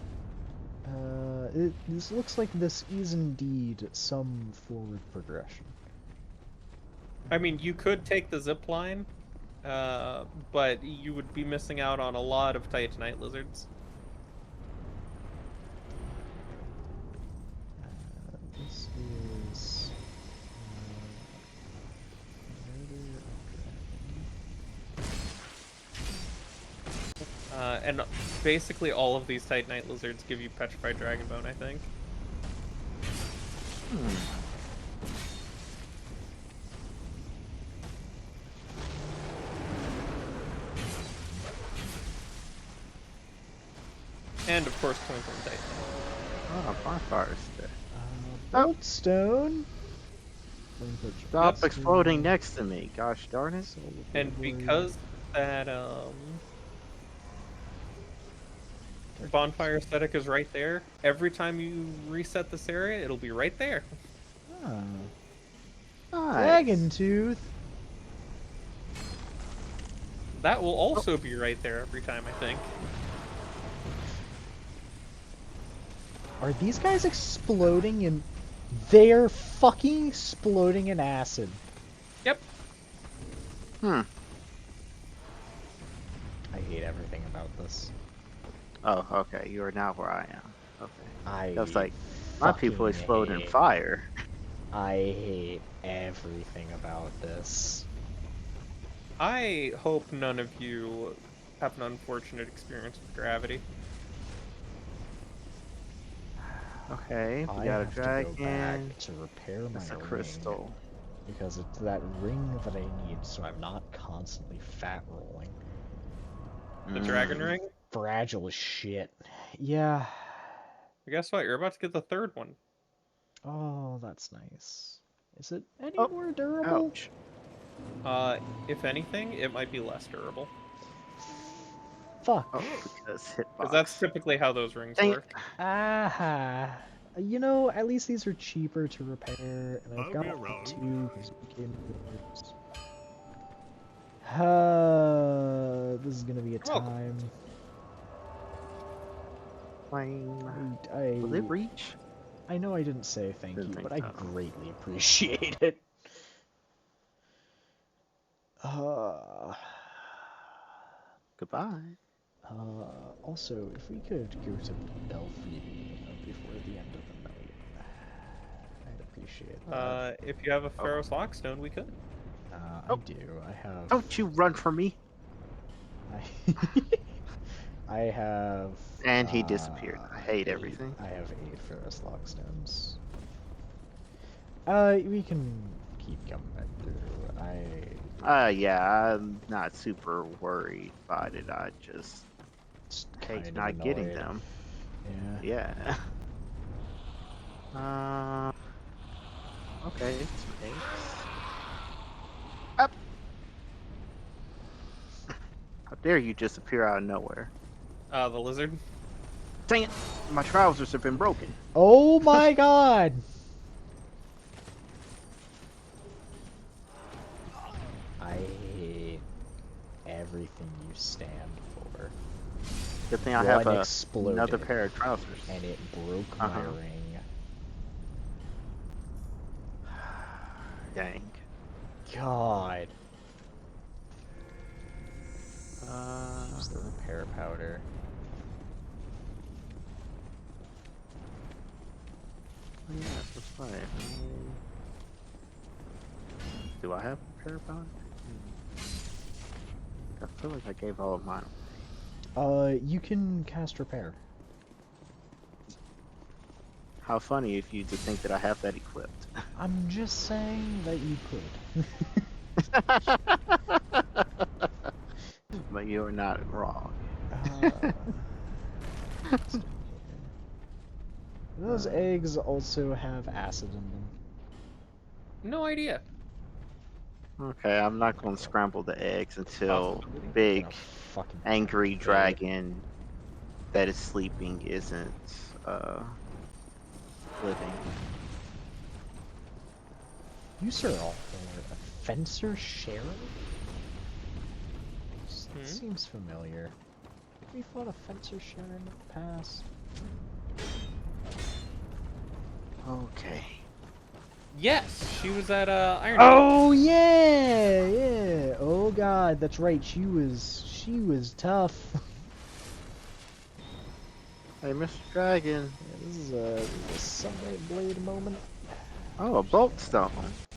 [SPEAKER 1] This looks like this is indeed some forward progression.
[SPEAKER 2] I mean, you could take the zip line, but you would be missing out on a lot of Titanite lizards.
[SPEAKER 1] This is...
[SPEAKER 2] and basically all of these Titanite lizards give you Petrified Dragonbone, I think. And of course, Twinkling Titan.
[SPEAKER 3] Oh, bonfire's there.
[SPEAKER 1] Boltstone.
[SPEAKER 3] Stop exploding next to me. Gosh darn it.
[SPEAKER 2] And because that bonfire aesthetic is right there, every time you reset this area, it'll be right there.
[SPEAKER 1] Ah,
[SPEAKER 3] Nice.
[SPEAKER 1] Dragon Tooth.
[SPEAKER 2] That will also be right there every time, I think.
[SPEAKER 1] Are these guys exploding in... They're fucking exploding in acid.
[SPEAKER 2] Yep.
[SPEAKER 3] Hmm.
[SPEAKER 1] I hate everything about this.
[SPEAKER 3] Oh, okay. You are now where I am. Okay.
[SPEAKER 1] I
[SPEAKER 3] was like, my people
[SPEAKER 1] fucking
[SPEAKER 3] explode in
[SPEAKER 1] hate-
[SPEAKER 3] fire.
[SPEAKER 1] I hate everything about this.
[SPEAKER 2] I hope none of you have an unfortunate experience with gravity.
[SPEAKER 3] Okay, we
[SPEAKER 1] I
[SPEAKER 3] got a
[SPEAKER 1] have to go back
[SPEAKER 3] dragon.
[SPEAKER 1] to repair my
[SPEAKER 3] That's a
[SPEAKER 1] ring.
[SPEAKER 3] crystal.
[SPEAKER 1] Because it's that ring that I need so I'm not constantly fat rolling.
[SPEAKER 2] The dragon ring?
[SPEAKER 1] Fragile as shit. Yeah.
[SPEAKER 2] But guess what? You're about to get the third one.
[SPEAKER 1] Oh, that's nice. Is it any
[SPEAKER 3] Oh,
[SPEAKER 1] more durable?
[SPEAKER 3] Ouch.
[SPEAKER 2] If anything, it might be less durable.
[SPEAKER 1] Fuck.
[SPEAKER 3] Oh, because
[SPEAKER 2] Because that's
[SPEAKER 3] hitbox.
[SPEAKER 2] typically how those rings
[SPEAKER 3] Dang it.
[SPEAKER 2] work.
[SPEAKER 1] Aha. You know, at least these are cheaper to repair, and I've
[SPEAKER 6] I'll
[SPEAKER 1] got
[SPEAKER 6] be
[SPEAKER 1] the
[SPEAKER 6] around.
[SPEAKER 1] two because we came this is gonna be a
[SPEAKER 2] You're welcome.
[SPEAKER 1] time.
[SPEAKER 3] Flame.
[SPEAKER 1] I
[SPEAKER 3] Will it reach?
[SPEAKER 1] I know I didn't say thank
[SPEAKER 3] Didn't
[SPEAKER 1] you,
[SPEAKER 3] think
[SPEAKER 1] but I
[SPEAKER 3] so.
[SPEAKER 1] greatly appreciate it. Uh,
[SPEAKER 3] Goodbye.
[SPEAKER 1] Also, if we could go to Belfry before the end of the night, I'd appreciate that.
[SPEAKER 2] If you have a Pharaoh's Lockstone, we could.
[SPEAKER 1] I do. I have.
[SPEAKER 3] Don't you run from me.
[SPEAKER 1] I, I have.
[SPEAKER 3] And he disappeared. I hate
[SPEAKER 1] 8
[SPEAKER 3] everything.
[SPEAKER 1] I have 8 Ferrous Lockstones. We can keep coming back through.
[SPEAKER 3] Yeah, I'm not super worried about it. I just hate
[SPEAKER 1] Kind of
[SPEAKER 3] not getting
[SPEAKER 1] annoyed.
[SPEAKER 3] them.
[SPEAKER 1] Yeah.
[SPEAKER 3] Yeah. Okay, some eggs. Up! How dare you just appear out of nowhere?
[SPEAKER 2] The lizard.
[SPEAKER 3] Dang it! My trousers have been broken.
[SPEAKER 1] Oh my god! I hate everything you stand for.
[SPEAKER 3] Good thing I have
[SPEAKER 1] One
[SPEAKER 3] another
[SPEAKER 1] exploded,
[SPEAKER 3] pair of trousers.
[SPEAKER 1] and it broke my ring.
[SPEAKER 3] Dang.
[SPEAKER 1] God.
[SPEAKER 3] Uh,
[SPEAKER 1] Use the repair powder.
[SPEAKER 3] oh yeah, that's right. Do I have repair powder? I feel like I gave all of mine.
[SPEAKER 1] You can cast repair.
[SPEAKER 3] How funny if you to think that I have that equipped.
[SPEAKER 1] I'm just saying that you could.
[SPEAKER 3] But you're not wrong.
[SPEAKER 1] Those eggs also have acid in them.
[SPEAKER 2] No idea.
[SPEAKER 3] Okay, I'm not going to scramble the eggs until
[SPEAKER 2] Possibility.
[SPEAKER 3] big
[SPEAKER 1] Gonna fucking
[SPEAKER 3] angry
[SPEAKER 1] kill it.
[SPEAKER 3] dragon that is sleeping isn't living.
[SPEAKER 1] You, sir, are a fencer sheriff? That seems familiar. We fought a fencer sheriff in the past.
[SPEAKER 3] Okay.
[SPEAKER 2] Yes, she was at Iron.
[SPEAKER 1] Oh yeah, yeah. Oh god, that's right. She was tough.
[SPEAKER 3] Hey, Mr. Dragon.
[SPEAKER 1] Yeah, this is a Sunlight Blade moment.
[SPEAKER 3] Oh, a bolt stone.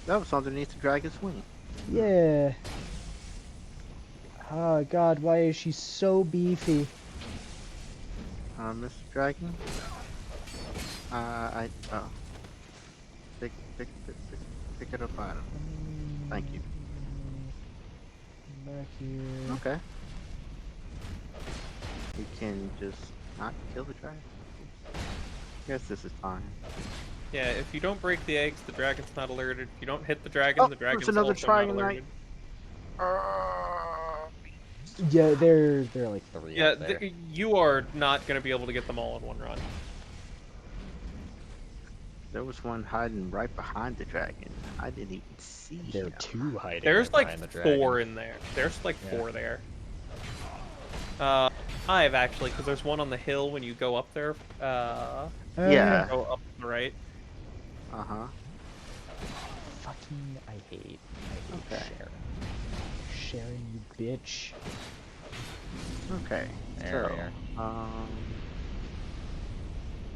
[SPEAKER 3] That was underneath the dragon's wing.
[SPEAKER 1] Yeah. Oh god, why is she so beefy?
[SPEAKER 3] Mr. Dragon. Oh. Pick it up item. Thank you.
[SPEAKER 1] Back here.
[SPEAKER 3] Okay. You can just not kill the dragon. Guess this is fine.
[SPEAKER 2] Yeah, if you don't break the eggs, the dragon's not alerted. If you don't hit the dragon,
[SPEAKER 3] Oh,
[SPEAKER 2] the
[SPEAKER 3] there's
[SPEAKER 2] dragon's
[SPEAKER 3] another
[SPEAKER 2] also not
[SPEAKER 3] Dragon Knight.
[SPEAKER 2] alerted.
[SPEAKER 1] Yeah, they're like 3
[SPEAKER 2] Yeah,
[SPEAKER 1] up there.
[SPEAKER 2] you are not going to be able to get them all in one run.
[SPEAKER 3] There was one hiding right behind the dragon. I didn't even see
[SPEAKER 1] There are
[SPEAKER 3] him.
[SPEAKER 1] 2 hiding
[SPEAKER 2] There's
[SPEAKER 1] right
[SPEAKER 2] like
[SPEAKER 1] behind the dragon.
[SPEAKER 2] 4 in there. There's like
[SPEAKER 1] Yeah.
[SPEAKER 2] 4 there. 5 actually, because there's one on the hill when you go up there.
[SPEAKER 3] Yeah.
[SPEAKER 2] Go up on the right.
[SPEAKER 3] Uh-huh.
[SPEAKER 1] Fucking, I hate
[SPEAKER 3] Okay.
[SPEAKER 1] Sharon. Sharon, you bitch.
[SPEAKER 3] Okay.
[SPEAKER 1] There we
[SPEAKER 3] So,
[SPEAKER 1] are.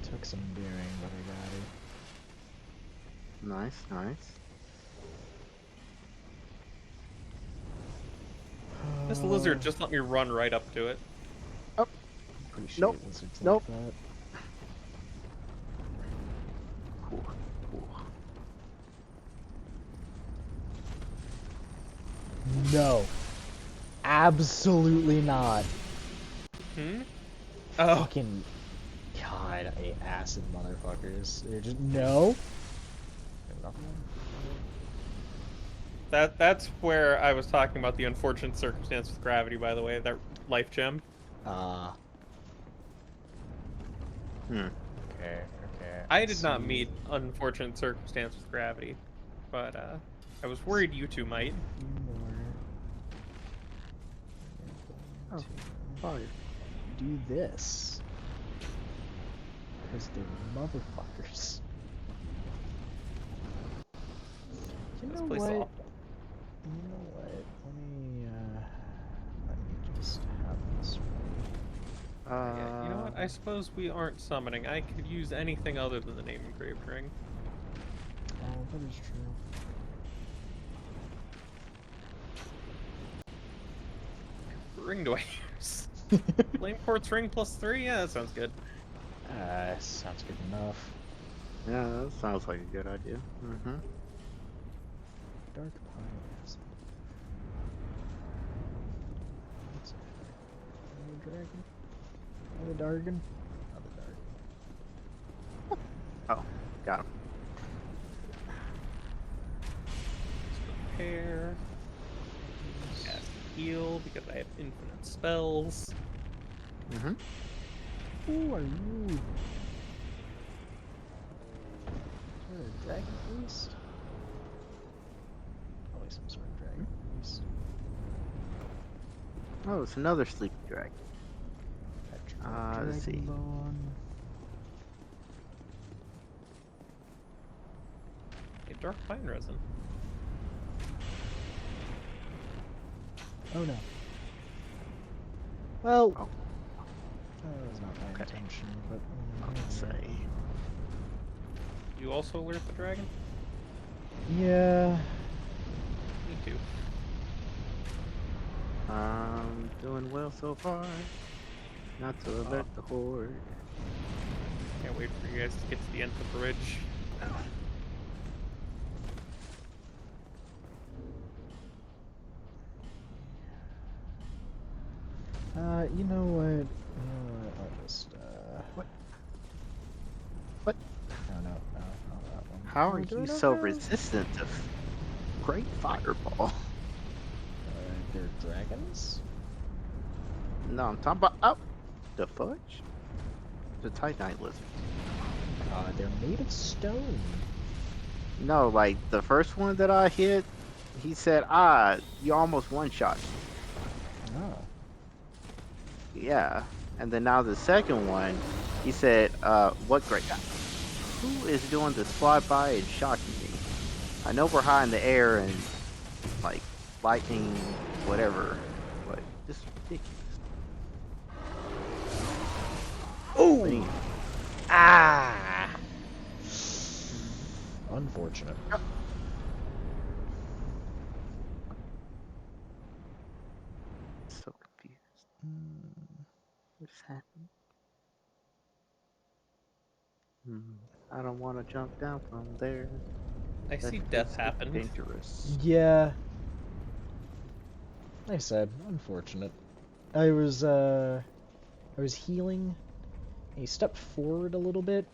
[SPEAKER 1] Took some bearing, but I got it.
[SPEAKER 3] nice, nice.
[SPEAKER 2] This lizard just let me run right up to it.
[SPEAKER 1] Appreciate
[SPEAKER 3] Nope.
[SPEAKER 1] lizards
[SPEAKER 3] Nope.
[SPEAKER 1] like that.
[SPEAKER 3] Cool. Cool.
[SPEAKER 1] No. Absolutely not.
[SPEAKER 2] Hmm? Oh,
[SPEAKER 1] Fucking God, I hate acid motherfuckers. They're just no.
[SPEAKER 2] that's where I was talking about the unfortunate circumstance with gravity, by the way, that life gem.
[SPEAKER 1] Uh
[SPEAKER 3] Hmm.
[SPEAKER 1] okay, okay.
[SPEAKER 2] I
[SPEAKER 1] let's
[SPEAKER 2] did not
[SPEAKER 1] see.
[SPEAKER 2] meet unfortunate circumstance with gravity, but I was worried you two might.
[SPEAKER 1] A few more.
[SPEAKER 3] Oh,
[SPEAKER 1] To
[SPEAKER 3] fire.
[SPEAKER 1] do this. Because they're motherfuckers. You
[SPEAKER 2] This
[SPEAKER 1] know
[SPEAKER 2] place is
[SPEAKER 1] what?
[SPEAKER 2] awful.
[SPEAKER 1] You know what? Let me just have this ready.
[SPEAKER 2] Yeah, you know what? I suppose we aren't summoning. I could use anything other than the name engraved ring.
[SPEAKER 1] Oh, that is true.
[SPEAKER 2] What ring do I use? Flame Quartz ring +3? Yeah, that sounds good.
[SPEAKER 1] Sounds good enough.
[SPEAKER 3] Yeah, that sounds like a good idea. Mm-hmm.
[SPEAKER 1] Dark pine acid. What's it? Another dragon? Another Dargan? Another Dargan.
[SPEAKER 3] Oh, got him.
[SPEAKER 2] Repair. Cast heal because I have infinite spells.
[SPEAKER 3] Mm-hmm.
[SPEAKER 1] Who are you? Is there a dragon priest? Probably some sort of dragon priest.
[SPEAKER 3] Oh, it's another sleepy dragon.
[SPEAKER 1] Petrified
[SPEAKER 3] Let's see.
[SPEAKER 1] dragon bone.
[SPEAKER 2] A dark pine resin.
[SPEAKER 1] Oh no. Well,
[SPEAKER 3] Oh.
[SPEAKER 1] that was not my
[SPEAKER 3] Okay.
[SPEAKER 1] intention, but
[SPEAKER 3] Let's say.
[SPEAKER 2] You also alert the dragon?
[SPEAKER 1] yeah.
[SPEAKER 2] Me too.
[SPEAKER 3] Doing well so far. Not to alert the horde.
[SPEAKER 2] Can't wait for you guys to get to the end of the bridge.
[SPEAKER 1] You know what? You know what? I'll just
[SPEAKER 3] What?
[SPEAKER 1] No, not that one.
[SPEAKER 3] How are
[SPEAKER 1] No,
[SPEAKER 3] you
[SPEAKER 1] no,
[SPEAKER 3] so
[SPEAKER 1] no.
[SPEAKER 3] resistant to great fireball?
[SPEAKER 1] They're dragons?
[SPEAKER 3] No, I'm talking about the fudge. The Titanite lizards.
[SPEAKER 1] They're made of stone.
[SPEAKER 3] No, like the first one that I hit, he said, you almost one shot.
[SPEAKER 1] Oh.
[SPEAKER 3] Yeah. And then now the second one, he said, what great guy? Who is doing this flyby and shocking me? I know we're high in the air and like lightning, whatever, but this is ridiculous.
[SPEAKER 1] Oh! Ah! Unfortunate.
[SPEAKER 3] So confused. What's happening? I don't want to jump down from there.
[SPEAKER 2] I see
[SPEAKER 3] That
[SPEAKER 2] death
[SPEAKER 3] is
[SPEAKER 2] happen.
[SPEAKER 3] dangerous.
[SPEAKER 1] Yeah. Like I said, unfortunate. I was healing. He stepped forward a little bit,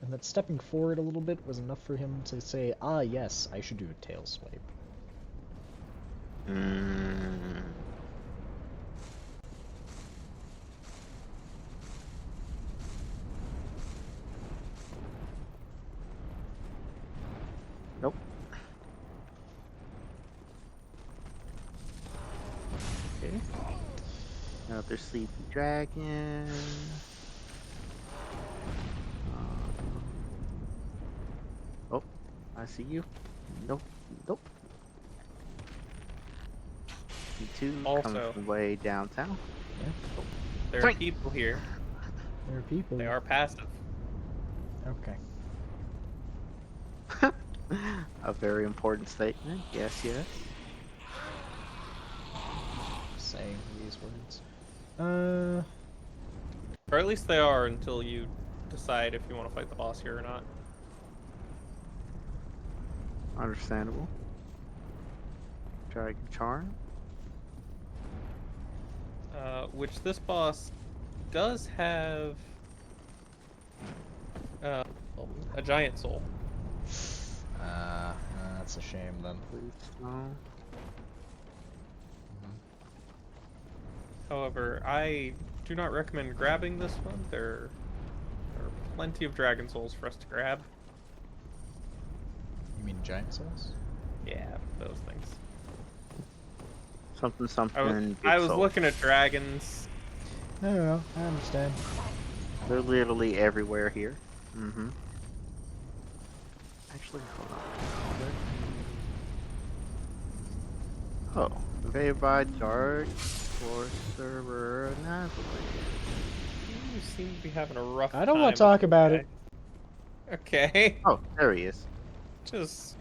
[SPEAKER 1] and that stepping forward a little bit was enough for him to say, ah, yes, I should do a tail swipe.
[SPEAKER 3] Mm. Nope. Okay. Another sleepy dragon. Oh, I see you. Nope. Nope. You two coming
[SPEAKER 2] Also,
[SPEAKER 3] from way downtown.
[SPEAKER 1] Yeah,
[SPEAKER 2] there are
[SPEAKER 3] Sorry.
[SPEAKER 2] people here.
[SPEAKER 1] there are people.
[SPEAKER 2] They are passive.
[SPEAKER 1] Okay.
[SPEAKER 3] A very important statement. Yes, yes.
[SPEAKER 1] Saying these words.
[SPEAKER 2] Or at least they are until you decide if you want to fight the boss here or not.
[SPEAKER 3] Understandable. Dragon Charm.
[SPEAKER 2] Which this boss does have uh, a giant soul.
[SPEAKER 1] That's a shame then.
[SPEAKER 3] Please no.
[SPEAKER 2] However, I do not recommend grabbing this one. There are plenty of dragon souls for us to grab.
[SPEAKER 1] You mean giant souls?
[SPEAKER 2] Yeah, those things.
[SPEAKER 3] Something something. Big
[SPEAKER 2] I was
[SPEAKER 3] soul.
[SPEAKER 2] looking at dragons.
[SPEAKER 1] No, I understand.
[SPEAKER 3] They're literally everywhere here. Mm-hmm. Actually, hold on. Oh, invaded by Dark Sorcerer Nazareth.
[SPEAKER 2] You seem to be having a rough
[SPEAKER 1] I don't
[SPEAKER 2] time
[SPEAKER 1] want to talk
[SPEAKER 2] with
[SPEAKER 1] about
[SPEAKER 2] this
[SPEAKER 1] it.
[SPEAKER 2] guy. Okay.
[SPEAKER 3] Oh, there he is.
[SPEAKER 2] Just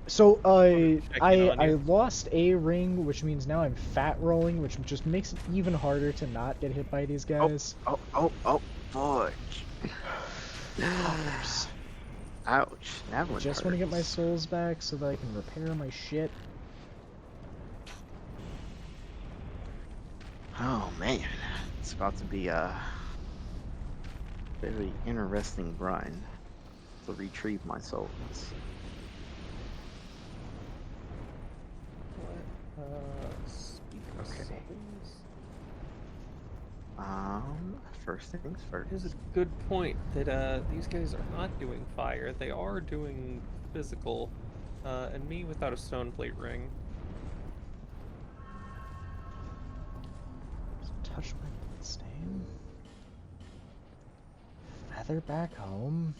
[SPEAKER 1] So,
[SPEAKER 2] wanted to check in on
[SPEAKER 1] I
[SPEAKER 2] you.
[SPEAKER 1] lost a ring, which means now I'm fat rolling, which just makes it even harder to not get hit by these guys.
[SPEAKER 3] Oh, fudge.
[SPEAKER 1] Fuckers.
[SPEAKER 3] Ouch. That
[SPEAKER 1] I
[SPEAKER 3] one
[SPEAKER 1] just want to get my
[SPEAKER 3] hurts.
[SPEAKER 1] souls back so that I can repair my shit.
[SPEAKER 3] Oh man, it's about to be a very interesting run to retrieve my souls.
[SPEAKER 2] Speak of
[SPEAKER 3] Okay.
[SPEAKER 2] souls.
[SPEAKER 3] First things first.
[SPEAKER 2] It is a good point that these guys are not doing fire. They are doing physical. And me without a stone plate ring.
[SPEAKER 1] Touch my bloodstain. Feather back home.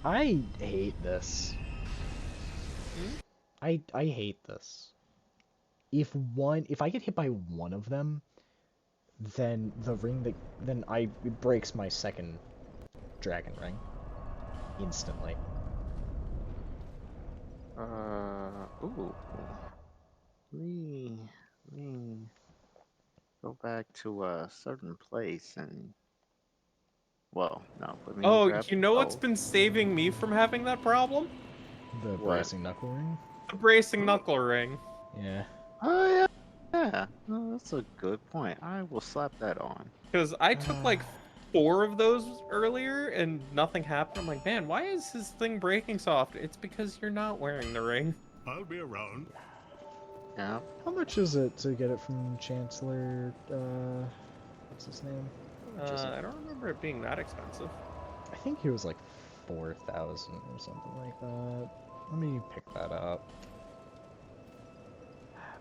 [SPEAKER 1] I hate this. I hate this. If I get hit by one of them, then it breaks my second dragon ring instantly.
[SPEAKER 3] Ooh. Let me go back to a certain place and, well, no, let me
[SPEAKER 2] Oh,
[SPEAKER 3] grab
[SPEAKER 2] you
[SPEAKER 3] the
[SPEAKER 2] know what's
[SPEAKER 3] soul.
[SPEAKER 2] been saving me from having that problem?
[SPEAKER 1] The
[SPEAKER 3] What?
[SPEAKER 1] bracing knuckle ring?
[SPEAKER 2] The bracing knuckle ring.
[SPEAKER 1] Yeah.
[SPEAKER 3] Oh, yeah. Yeah, no, that's a good point. I will slap that on.
[SPEAKER 2] Because I took like 4 of those earlier and nothing happened. I'm like, man, why is his thing breaking so often? It's because you're not wearing the ring.
[SPEAKER 6] I'll be around.
[SPEAKER 3] Yeah.
[SPEAKER 1] How much is it to get it from Chancellor, what's his name? How much is it?
[SPEAKER 2] I don't remember it being that expensive.
[SPEAKER 1] I think he was like 4,000 or something like that. Let me pick that up.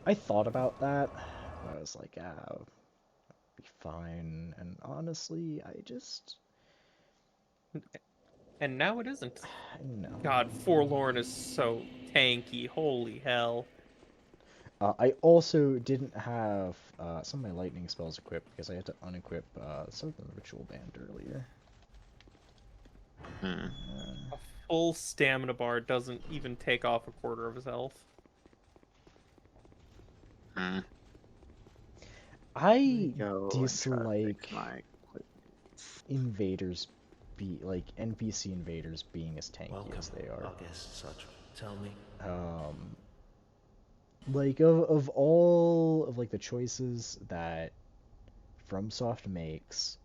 [SPEAKER 1] I thought about that, but I was like, I'll be fine. And honestly,
[SPEAKER 2] And now it isn't.
[SPEAKER 1] no.
[SPEAKER 2] God, Forlorn is so tanky. Holy hell.
[SPEAKER 1] I also didn't have some of my lightning spells equipped because I had to unequip Southern Ritual Band earlier.
[SPEAKER 2] A full stamina bar doesn't even take off a quarter of his health.
[SPEAKER 1] I
[SPEAKER 3] Go and try to fix
[SPEAKER 1] dislike
[SPEAKER 3] my
[SPEAKER 1] invaders like NPC invaders being as tanky
[SPEAKER 4] Welcome,
[SPEAKER 1] as they are.
[SPEAKER 4] our guest such. Tell me.
[SPEAKER 1] Like of all of like the choices that FromSoft makes,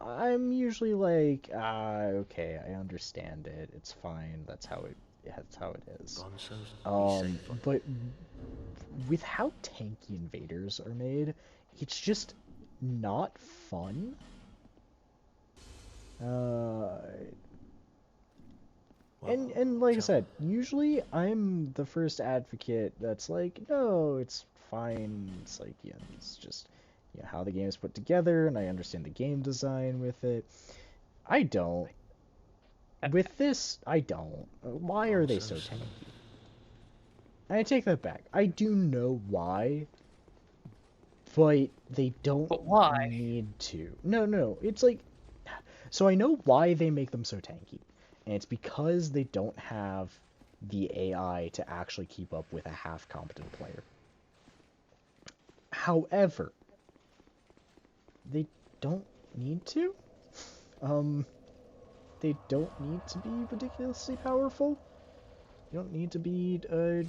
[SPEAKER 1] I'm usually like, okay, I understand it. It's fine. That's how it is.
[SPEAKER 4] Be safe.
[SPEAKER 1] But with how tanky invaders are made, it's just not fun. Uh, and like I said, usually I'm the first advocate that's like, no, it's fine. It's like, yeah, it's just, how the game is put together, and I understand the game design with it. I don't. With this, I don't. Why are they so tanky? And I take that back. I do know why, but they don't
[SPEAKER 2] But why?
[SPEAKER 1] need to. No. It's like, so I know why they make them so tanky, and it's because they don't have the AI to actually keep up with a half-competent player. However, they don't need to. They don't need to be ridiculously powerful. You don't need to be a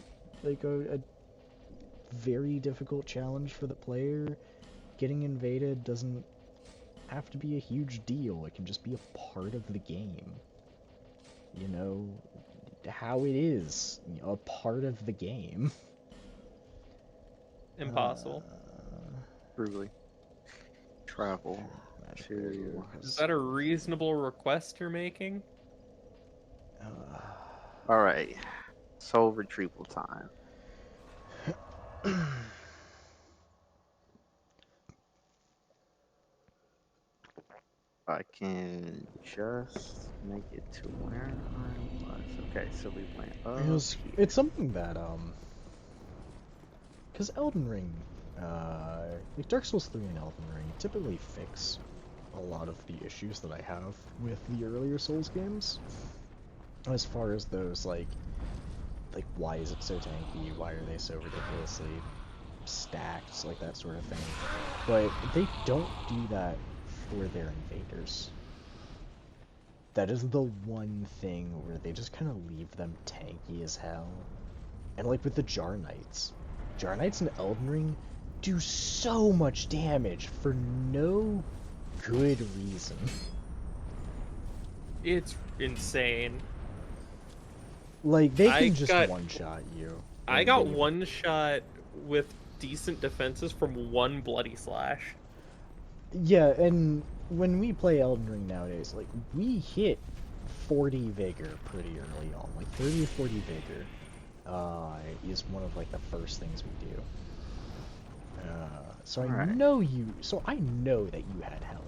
[SPEAKER 1] very difficult challenge for the player. Getting invaded doesn't have to be a huge deal. It can just be a part of the game. You know, how it is, a part of the game.
[SPEAKER 2] Impossible.
[SPEAKER 3] Truly. Travel to...
[SPEAKER 2] Is that a reasonable request you're making?
[SPEAKER 3] Alright. Soul retrieval time. I can just make it to where I was. Okay, so we went up
[SPEAKER 1] It's something that, because Elden Ring, like Dark Souls 3 and Elden Ring typically fix a lot of the issues that I have with the earlier Souls games. As far as those, like why is it so tanky? Why are they so ridiculously stacked? Like that sort of thing. But they don't do that for their invaders. That is the one thing where they just kind of leave them tanky as hell. And like with the Jar Knights in Elden Ring do so much damage for no good reason.
[SPEAKER 2] It's insane.
[SPEAKER 1] Like, they can just one-shot you.
[SPEAKER 2] I got one shot with decent defenses from one bloody slash.
[SPEAKER 1] Yeah, and when we play Elden Ring nowadays, like, we hit 40 vigor pretty early on. Like, 30 or 40 vigor is one of, like, the first things we do. So I know that you had health.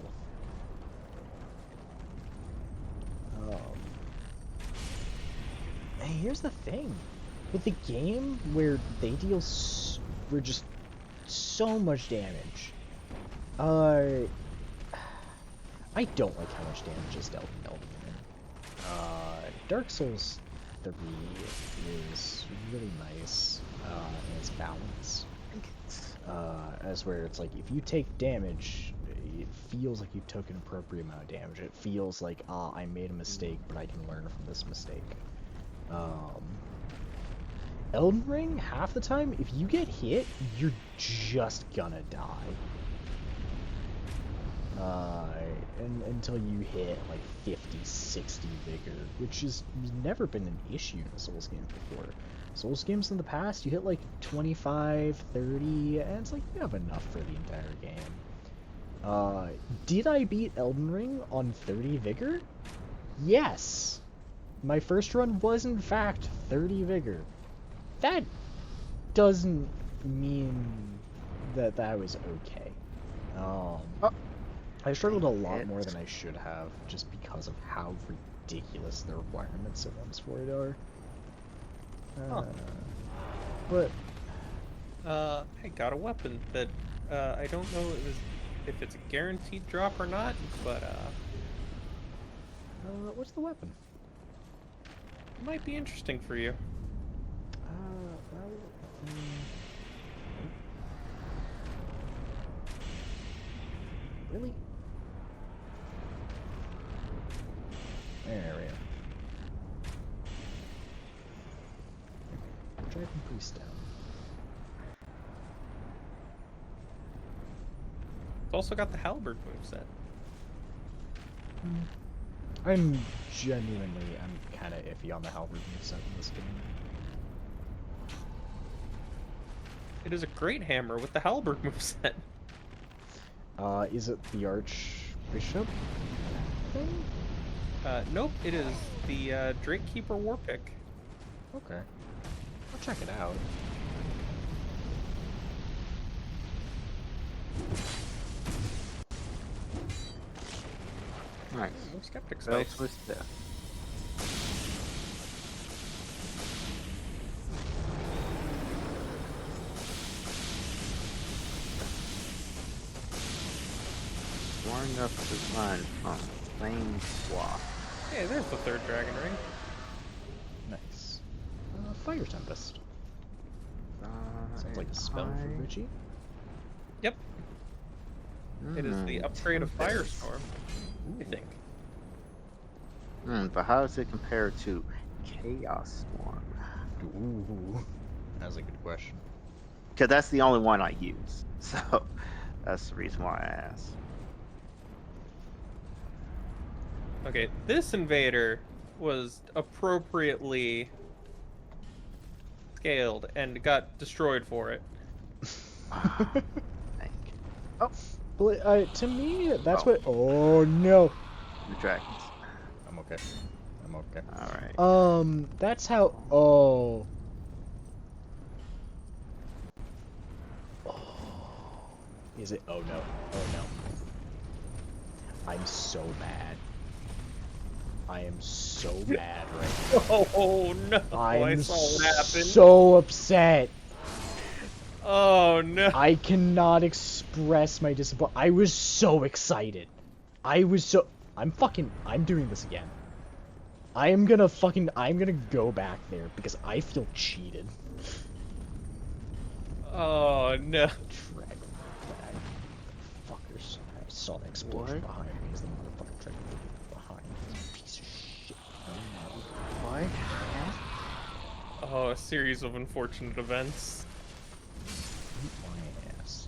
[SPEAKER 1] And here's the thing. With the game where they deal just so much damage, I don't like how much damage is dealt in Elden Ring. Dark Souls 3 is really nice in its balance. As where it's like, if you take damage, it feels like you took an appropriate amount of damage. It feels like, I made a mistake, but I can learn from this mistake. Elden Ring, half the time, if you get hit, you're just gonna die. And until you hit like 50, 60 vigor, which has never been an issue in a Souls game before. Souls games in the past, you hit like 25, 30, and it's like, you have enough for the entire game. Did I beat Elden Ring on 30 vigor? Yes! My first run was in fact 30 vigor. That doesn't mean that that was okay. I struggled a lot more than I should have, just because of how ridiculous the requirements of M4 are. But
[SPEAKER 2] I got a weapon that I don't know if it's a guaranteed drop or not, but
[SPEAKER 1] what's the weapon?
[SPEAKER 2] it might be interesting for you.
[SPEAKER 1] Really? There we go. Dragon Priest down.
[SPEAKER 2] It's also got the halberd moveset.
[SPEAKER 1] I'm kind of iffy on the halberd moveset in this game.
[SPEAKER 2] It is a great hammer with the halberd moveset.
[SPEAKER 1] Is it the Archbishop thing?
[SPEAKER 2] Nope, it is the Drake Keeper Warpick.
[SPEAKER 1] Okay. I'll check it out.
[SPEAKER 3] Nice.
[SPEAKER 2] No skeptics.
[SPEAKER 3] Bell
[SPEAKER 2] Nice.
[SPEAKER 3] twist death. Warring up to run from Flame Swap.
[SPEAKER 2] Hey, there's the third dragon ring.
[SPEAKER 1] Nice. Fire Tempest. Sounds like a spell for Richie.
[SPEAKER 2] Yep. It is the upgrade of Firestorm, I think.
[SPEAKER 3] But how does it compare to Chaos Storm?
[SPEAKER 1] Ooh, that's a good question.
[SPEAKER 3] Because that's the only one I use. So that's the reason why I asked.
[SPEAKER 2] Okay, this invader was appropriately scaled and got destroyed for it.
[SPEAKER 3] Thank you. Oh,
[SPEAKER 1] Well, to me, that's
[SPEAKER 3] Oh.
[SPEAKER 1] what. Oh no.
[SPEAKER 3] the dragons.
[SPEAKER 1] I'm okay. I'm okay.
[SPEAKER 3] Alright.
[SPEAKER 1] That's how. Oh. Is it? Oh no. Oh no. I'm so mad. I am so mad right now.
[SPEAKER 2] Oh no! I
[SPEAKER 1] I'm
[SPEAKER 2] saw what happened.
[SPEAKER 1] so upset.
[SPEAKER 2] Oh no!
[SPEAKER 1] I cannot express my disappointment. I was so excited. I'm doing this again. I'm gonna go back there because I feel cheated.
[SPEAKER 2] Oh no!
[SPEAKER 1] Dragon flag. Fuckers. I saw the explosion
[SPEAKER 3] What?
[SPEAKER 1] behind me as the motherfucker tried to get behind me. Piece of shit.
[SPEAKER 3] What?
[SPEAKER 2] Oh, a series of unfortunate events.
[SPEAKER 1] Eat my ass.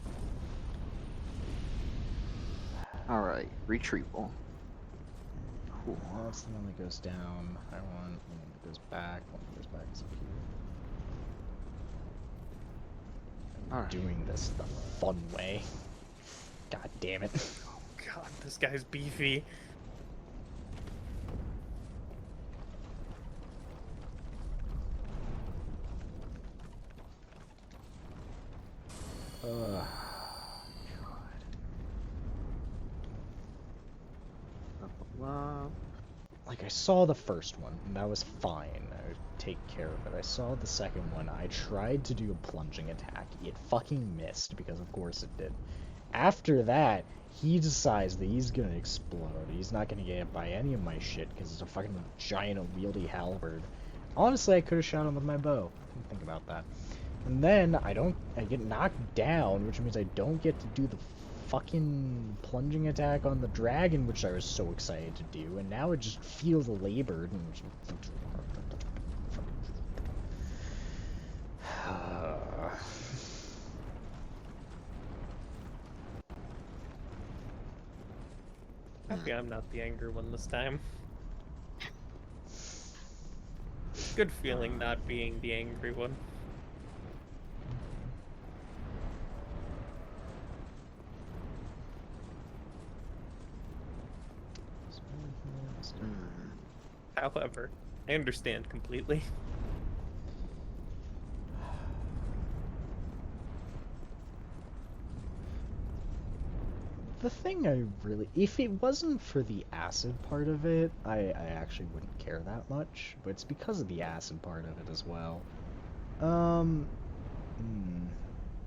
[SPEAKER 3] Alright, retrieval. Cool.
[SPEAKER 1] That's the one that goes down. I want one that goes back. One that goes back is up here. I'm
[SPEAKER 3] Alright.
[SPEAKER 1] doing this the fun way. God damn it.
[SPEAKER 2] God, this guy's beefy.
[SPEAKER 1] Ugh.
[SPEAKER 3] Love.
[SPEAKER 1] Like, I saw the first one, and that was fine. I would take care of it. I saw the second one. I tried to do a plunging attack. It fucking missed, because of course it did. After that, he decides that he's gonna explode. He's not gonna get hit by any of my shit, because it's a fucking giant, wieldy halberd. Honestly, I could have shot him with my bow. Didn't think about that. And then, I get knocked down, which means I don't get to do the fucking plunging attack on the dragon, which I was so excited to do, and now it just feels labored and
[SPEAKER 2] Happy I'm not the angry one this time. Good feeling not being the angry one. However, I understand completely.
[SPEAKER 1] the thing if it wasn't for the acid part of it, I actually wouldn't care that much, but it's because of the acid part of it as well.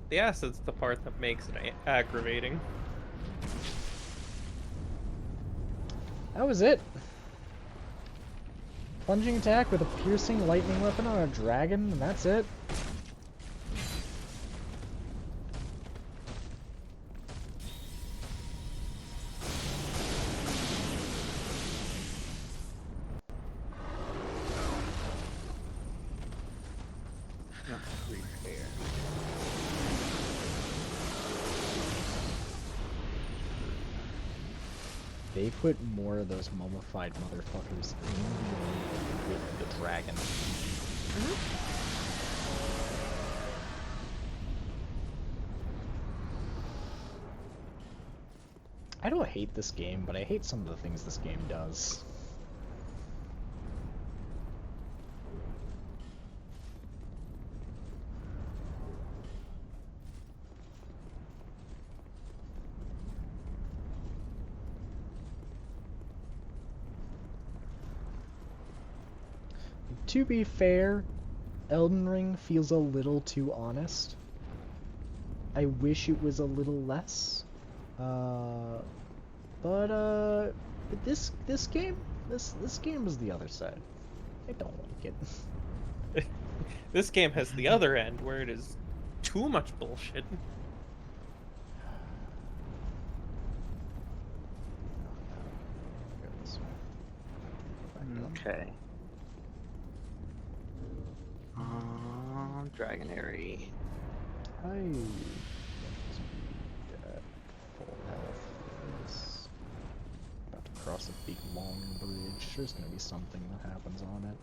[SPEAKER 2] The acid's the part that makes it aggravating.
[SPEAKER 1] That was it. Plunging attack with a piercing lightning weapon on a dragon, and that's it. they put more of those mummified motherfuckers in the arena with the dragon. I don't hate this game, but I hate some of the things this game does. To be fair, Elden Ring feels a little too honest. I wish it was a little less. But this game is the other side. I don't like it.
[SPEAKER 2] This game has the other end where it is too much bullshit.
[SPEAKER 3] Okay. Dragonary.
[SPEAKER 1] I at full health. Is about to cross a big long bridge. There's gonna be something that happens on it.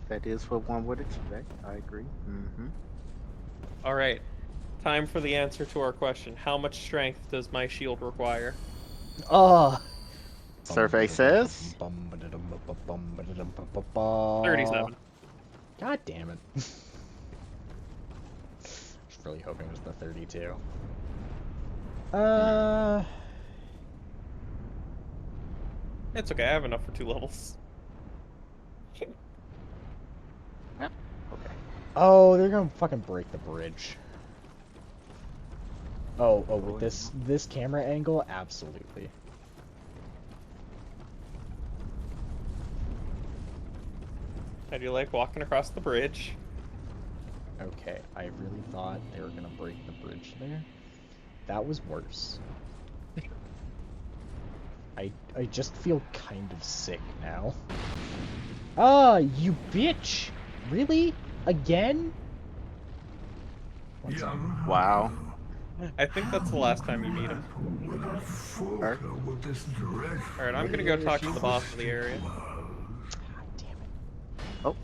[SPEAKER 3] That is what one would expect. I agree.
[SPEAKER 2] All right, time for the answer to our question. How much strength does my shield require?
[SPEAKER 1] Oh!
[SPEAKER 3] Survey says
[SPEAKER 2] 37.
[SPEAKER 1] God damn it. I was really hoping it was the 32.
[SPEAKER 2] It's okay, I have enough for 2 levels.
[SPEAKER 3] Okay.
[SPEAKER 1] Oh, they're gonna fucking break the bridge. Oh, with this camera angle, absolutely.
[SPEAKER 2] How do you like walking across the bridge?
[SPEAKER 1] Okay, I really thought they were gonna break the bridge there. That was worse. I just feel kind of sick now. Ah, you bitch! Really? Again?
[SPEAKER 3] Wow.
[SPEAKER 2] I think that's the last time you meet him.
[SPEAKER 3] Alright.
[SPEAKER 2] Alright, I'm gonna go talk to the boss of the area.
[SPEAKER 1] Damn it.
[SPEAKER 3] Oh.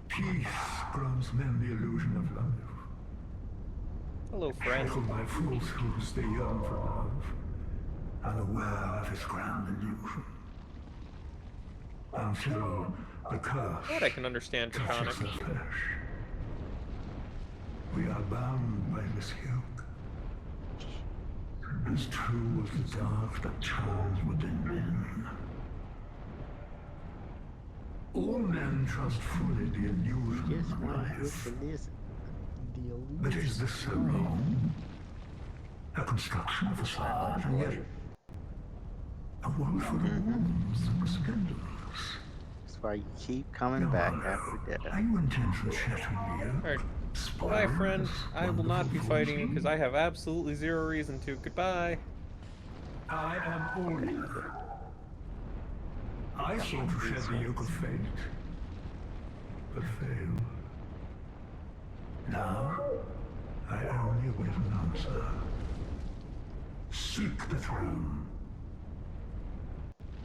[SPEAKER 6] Peace grants men the illusion of life.
[SPEAKER 2] Hello, friend.
[SPEAKER 6] For my fools who stay young for love, unaware of his grand illusion. Until the curse
[SPEAKER 2] Glad I can understand Draconic.
[SPEAKER 6] touches the flesh. We are bound by this yoke. As true as the dark that turns within men. All men trust fully the illusion
[SPEAKER 3] Just
[SPEAKER 6] of
[SPEAKER 3] not good
[SPEAKER 6] life.
[SPEAKER 3] for this.
[SPEAKER 6] But is this so wrong? A construction of a facade, and yet a world full of wounds and scandals.
[SPEAKER 3] That's why you keep coming back after death.
[SPEAKER 6] Are you intent on shattering the yoke?
[SPEAKER 2] Alright.
[SPEAKER 6] Spoiling
[SPEAKER 2] Bye, friend.
[SPEAKER 6] this
[SPEAKER 2] I will not be
[SPEAKER 6] wonderful
[SPEAKER 2] fighting you
[SPEAKER 6] routine?
[SPEAKER 2] because I have absolutely zero reason to. Goodbye.
[SPEAKER 6] I am Olin. I sought to shed the yoke of fate, but failed. Now, I only await an answer. Seek the throne.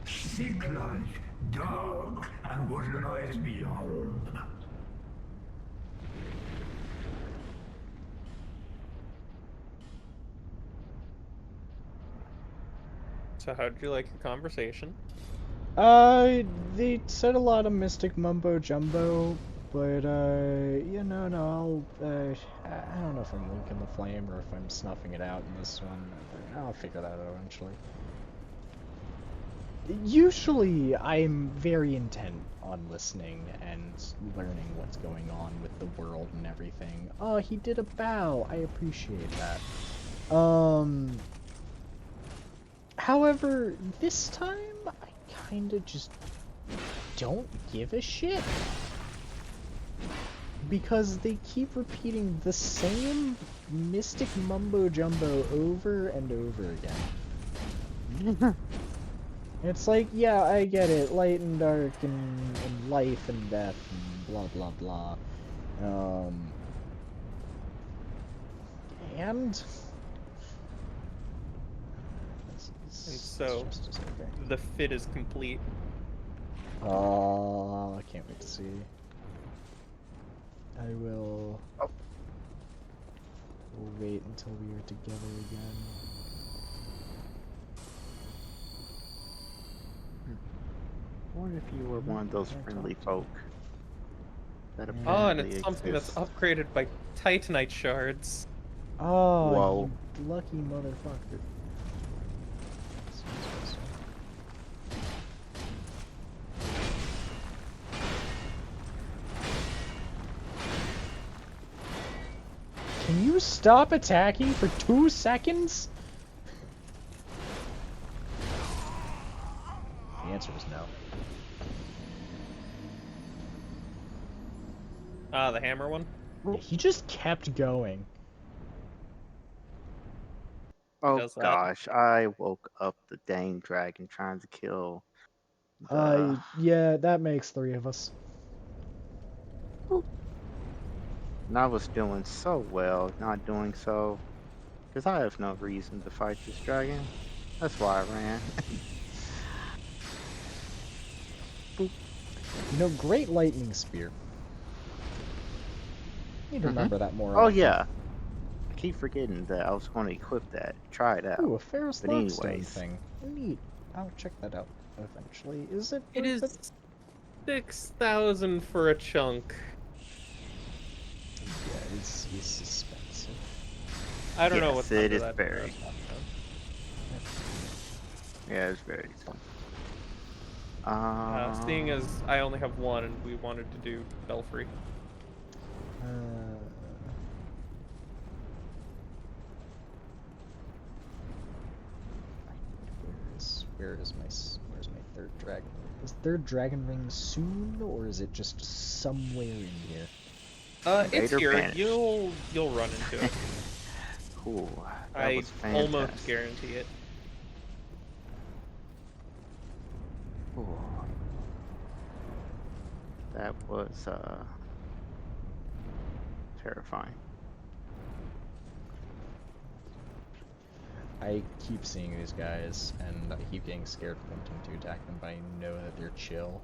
[SPEAKER 6] Seek light, dark, and what lies beyond.
[SPEAKER 2] So how did you like your conversation?
[SPEAKER 1] They said a lot of mystic mumbo jumbo, but, you know, no, I don't know if I'm linking the flame or if I'm snuffing it out in this one. I'll figure that out eventually. Usually, I'm very intent on listening and learning what's going on with the world and everything. Oh, he did a bow. I appreciate that. However, this time, I kinda just don't give a shit. Because they keep repeating the same mystic mumbo jumbo over and over again. It's like, yeah, I get it, light and dark and life and death and blah blah blah. And
[SPEAKER 2] And so,
[SPEAKER 1] just as okay.
[SPEAKER 2] the fit is complete.
[SPEAKER 1] Oh, I can't wait to see. I will we'll wait until we are together again.
[SPEAKER 3] What if you were one of those friendly folk that
[SPEAKER 2] Oh, and
[SPEAKER 3] apparently
[SPEAKER 2] it's something that's
[SPEAKER 3] exist?
[SPEAKER 2] upgraded by Titanite shards.
[SPEAKER 1] Oh,
[SPEAKER 3] Whoa.
[SPEAKER 1] you lucky motherfucker. Can you stop attacking for 2 seconds? The answer was no.
[SPEAKER 2] Ah, the hammer one?
[SPEAKER 1] Yeah, he just kept going.
[SPEAKER 3] Oh
[SPEAKER 2] does that.
[SPEAKER 3] gosh, I woke up the dang dragon trying to kill the.
[SPEAKER 1] Yeah, that makes 3 of us.
[SPEAKER 3] And I was doing so well, not doing so. Because I have no reason to fight this dragon. That's why I ran.
[SPEAKER 1] You know, great lightning spear. Need to remember that more
[SPEAKER 3] Oh
[SPEAKER 1] often.
[SPEAKER 3] yeah. I keep forgetting that I was going to equip that. Try it out.
[SPEAKER 1] Ooh, a Ferrous
[SPEAKER 3] But
[SPEAKER 1] Lockstone
[SPEAKER 3] anyways.
[SPEAKER 1] thing. Neat. I'll check that out eventually. Is it
[SPEAKER 2] It
[SPEAKER 1] worth
[SPEAKER 2] is 6,000 for a chunk.
[SPEAKER 1] Yeah, it's expensive.
[SPEAKER 2] I don't know
[SPEAKER 3] Yes,
[SPEAKER 2] what's
[SPEAKER 3] it
[SPEAKER 2] under
[SPEAKER 3] is
[SPEAKER 2] that.
[SPEAKER 3] very. Yeah, it's very expensive.
[SPEAKER 2] Seeing as I only have one and we wanted to do Belfry.
[SPEAKER 1] Where's my third dragon ring? Is third dragon ring soon, or is it just somewhere in here?
[SPEAKER 2] It's
[SPEAKER 3] Vader
[SPEAKER 2] here.
[SPEAKER 3] banished.
[SPEAKER 2] You'll run into it.
[SPEAKER 3] Cool. That
[SPEAKER 2] I
[SPEAKER 3] was
[SPEAKER 2] almost
[SPEAKER 3] fantastic.
[SPEAKER 2] guarantee it.
[SPEAKER 3] Ooh. That was terrifying.
[SPEAKER 1] I keep seeing these guys, and I keep getting scared of wanting to attack them, but I know that they're chill.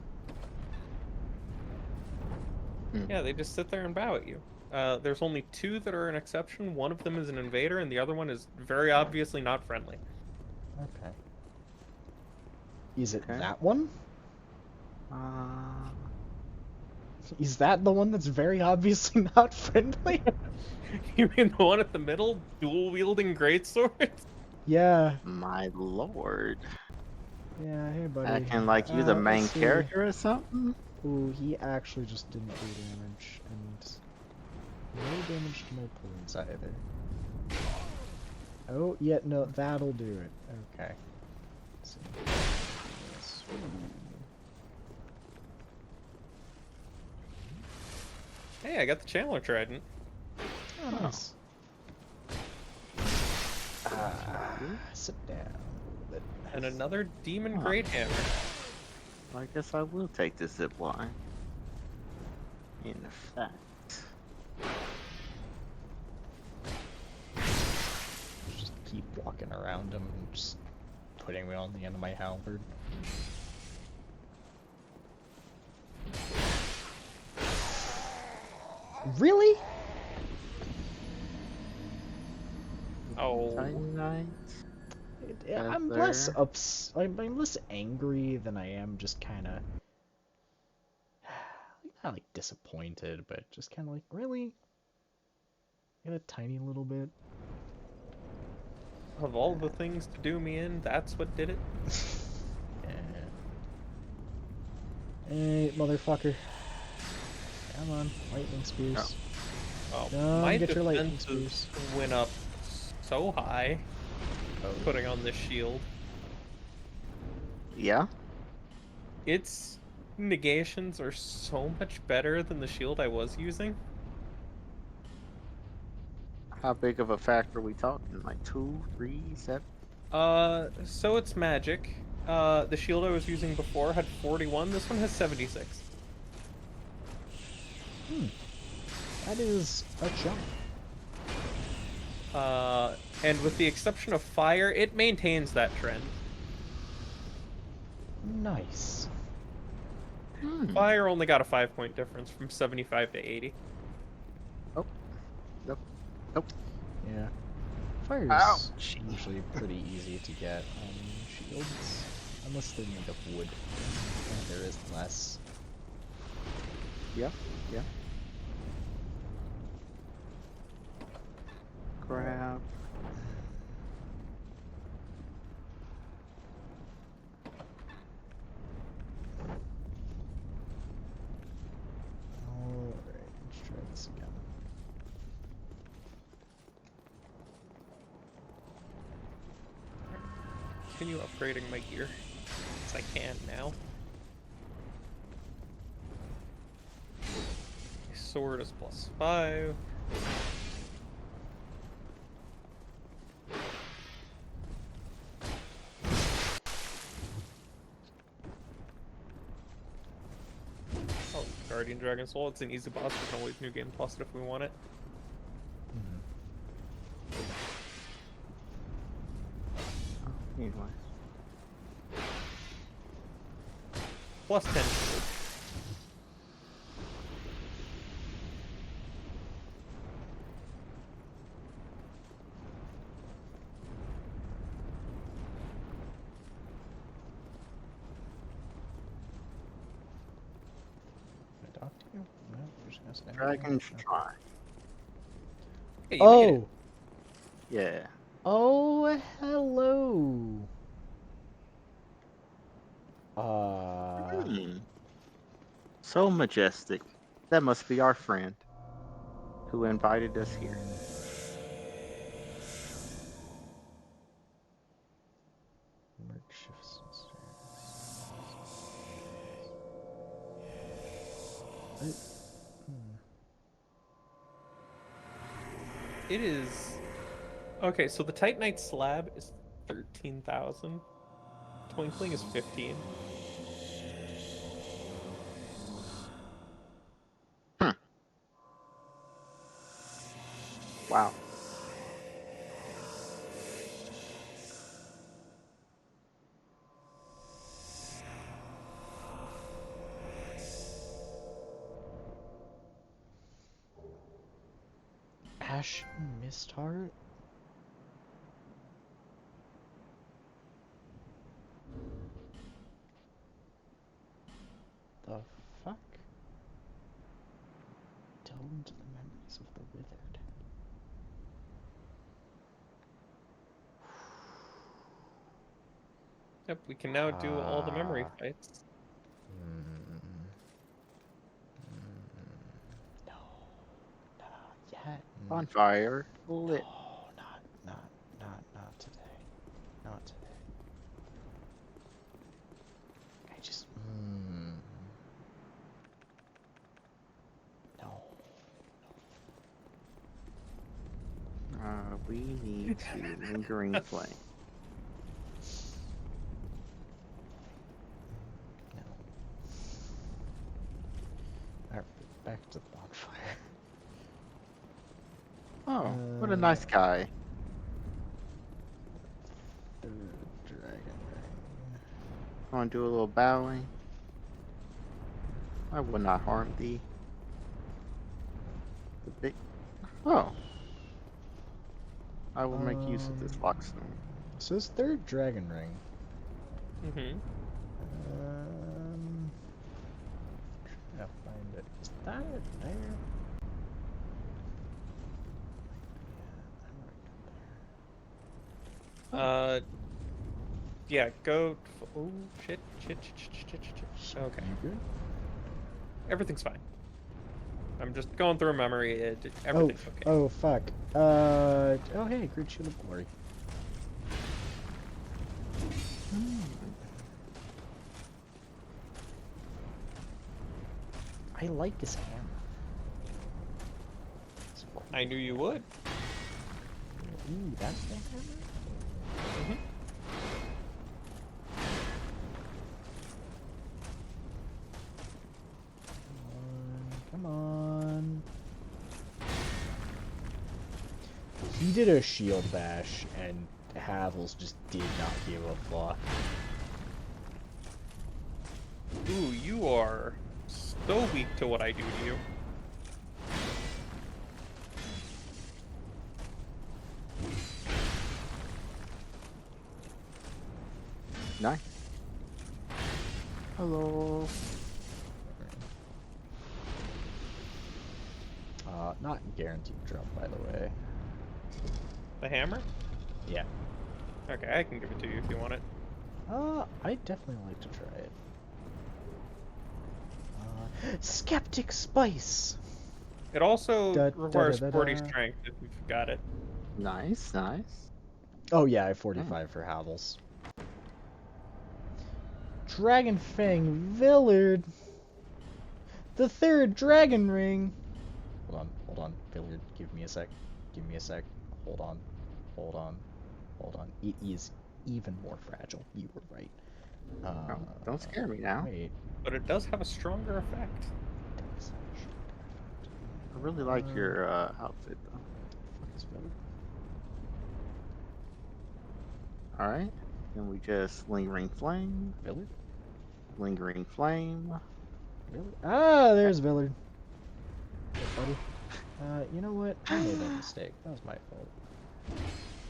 [SPEAKER 2] Yeah, they just sit there and bow at you. There's only 2 that are an exception. One of them is an invader, and the other one is very obviously not friendly.
[SPEAKER 1] Okay. Is it
[SPEAKER 3] Okay.
[SPEAKER 1] that one?
[SPEAKER 3] Uh,
[SPEAKER 1] Is that the one that's very obviously not friendly?
[SPEAKER 2] You mean the one at the middle, dual-wielding greatsword?
[SPEAKER 1] Yeah.
[SPEAKER 3] my lord.
[SPEAKER 1] Yeah, hey buddy.
[SPEAKER 3] Acting like you the main
[SPEAKER 1] let's see.
[SPEAKER 3] character or something?
[SPEAKER 1] Ooh, he actually just didn't do damage, and no damage to my pawns either. Oh, yeah, no, that'll do it. Okay. Let's see. Yes.
[SPEAKER 2] Hey, I got the Chandler Trident.
[SPEAKER 1] Oh, nice. Sit down a little bit.
[SPEAKER 2] And another Demon
[SPEAKER 3] Huh.
[SPEAKER 2] Great Hammer.
[SPEAKER 3] I guess I will take the zip line. In fact.
[SPEAKER 1] Just keep walking around him and just putting me on the end of my halberd. Really?
[SPEAKER 2] Oh.
[SPEAKER 3] Titanite.
[SPEAKER 1] I'm less I'm less angry than I am just kind of not like disappointed, but just kind of like, really? In a tiny little bit.
[SPEAKER 2] Of all the things to do me in, that's what did it?
[SPEAKER 1] Hey, motherfucker. Come on, lightning spears.
[SPEAKER 2] Oh,
[SPEAKER 1] Come
[SPEAKER 2] my
[SPEAKER 1] get your lightning
[SPEAKER 2] defenses
[SPEAKER 1] spears.
[SPEAKER 2] went up so high putting on this shield.
[SPEAKER 3] Yeah?
[SPEAKER 2] Its negations are so much better than the shield I was using.
[SPEAKER 3] How big of a factor are we talking? Like 2, 3, 7?
[SPEAKER 2] So it's magic. The shield I was using before had 41. This one has 76.
[SPEAKER 1] That is a jump.
[SPEAKER 2] And with the exception of fire, it maintains that trend.
[SPEAKER 1] Nice.
[SPEAKER 2] Fire only got a 5-point difference from 75 to 80.
[SPEAKER 3] Oh. Nope. Nope.
[SPEAKER 1] Yeah. Fire's
[SPEAKER 3] Ouch.
[SPEAKER 1] usually pretty easy to get on shields, unless they're made of wood. And there is less.
[SPEAKER 3] Yep. Yep. Grab.
[SPEAKER 1] Alright, let's try this again.
[SPEAKER 2] Continue upgrading my gear. As I can now. My sword is +5. Oh, Guardian Dragon Soul. It's an easy boss. We can always New Game Plus it if we want it.
[SPEAKER 3] Anyway.
[SPEAKER 2] +10 shield.
[SPEAKER 1] Can I talk to you? No, you're just gonna stand
[SPEAKER 3] Dragon's
[SPEAKER 1] there?
[SPEAKER 3] try.
[SPEAKER 2] Hey, you made it.
[SPEAKER 1] Oh!
[SPEAKER 3] Yeah.
[SPEAKER 1] Oh, hello! Uh...
[SPEAKER 3] So majestic. That must be our friend who invited us here.
[SPEAKER 1] Merc shifts and stairs.
[SPEAKER 2] It is... Okay, so the Titanite slab is 13,000. Twinkling is 15.
[SPEAKER 3] Wow.
[SPEAKER 1] Ash Mistheart? The fuck? Delve into the memories of the withered.
[SPEAKER 2] Yep, we can now do all the memory fights.
[SPEAKER 1] No, not yet.
[SPEAKER 3] Bonfire lit.
[SPEAKER 1] No, not today. Not today. I just, no.
[SPEAKER 3] We need to lingering flame.
[SPEAKER 1] No. Alright, back to the bonfire.
[SPEAKER 3] Oh, what a nice guy.
[SPEAKER 1] Third dragon ring.
[SPEAKER 3] Want to do a little bowing? I will not harm thee. The big. Oh. I will make use of this lockstone.
[SPEAKER 1] It says third dragon ring.
[SPEAKER 2] Mm-hmm.
[SPEAKER 1] Trying to find it. Is that it there?
[SPEAKER 2] Yeah, go... Oh, shit. Okay.
[SPEAKER 1] You good?
[SPEAKER 2] Everything's fine. I'm just going through a memory. Everything's okay.
[SPEAKER 1] Oh, fuck. Oh, hey, Great Shield of Glory. I like his hammer. It's cool.
[SPEAKER 2] I knew you would.
[SPEAKER 1] Ooh, that's the hammer?
[SPEAKER 2] Mm-hmm.
[SPEAKER 1] Come on. he did a shield bash, and Havels just did not give a fuck.
[SPEAKER 2] Ooh, you are so weak to what I do to you.
[SPEAKER 3] Nice. Hello.
[SPEAKER 1] Not guaranteed drop, by the way.
[SPEAKER 2] The hammer?
[SPEAKER 1] Yeah.
[SPEAKER 2] Okay, I can give it to you if you want it.
[SPEAKER 1] I'd definitely like to try it. Skeptic Spice!
[SPEAKER 2] It also
[SPEAKER 1] Da, da,
[SPEAKER 2] requires
[SPEAKER 1] da, da,
[SPEAKER 2] 40
[SPEAKER 1] da.
[SPEAKER 2] strength if you've got it.
[SPEAKER 3] Nice, nice.
[SPEAKER 1] Oh yeah, I have 45 for Havels. Dragon Fang Villard! The third Dragon Ring! Hold on, Villard, give me a sec. Give me a sec. Hold on. Hold on. Hold on. It is even more fragile. You were right.
[SPEAKER 3] Oh, don't scare me now.
[SPEAKER 1] Wait.
[SPEAKER 2] But it does have a stronger effect.
[SPEAKER 3] I really like your outfit though.
[SPEAKER 1] Fuck is Villard?
[SPEAKER 3] Alright. Then we just lingering flame.
[SPEAKER 1] Villard?
[SPEAKER 3] Lingering flame.
[SPEAKER 1] Villard? Ah, there's Villard. Hey, buddy. You know what? I made that mistake. That was my fault.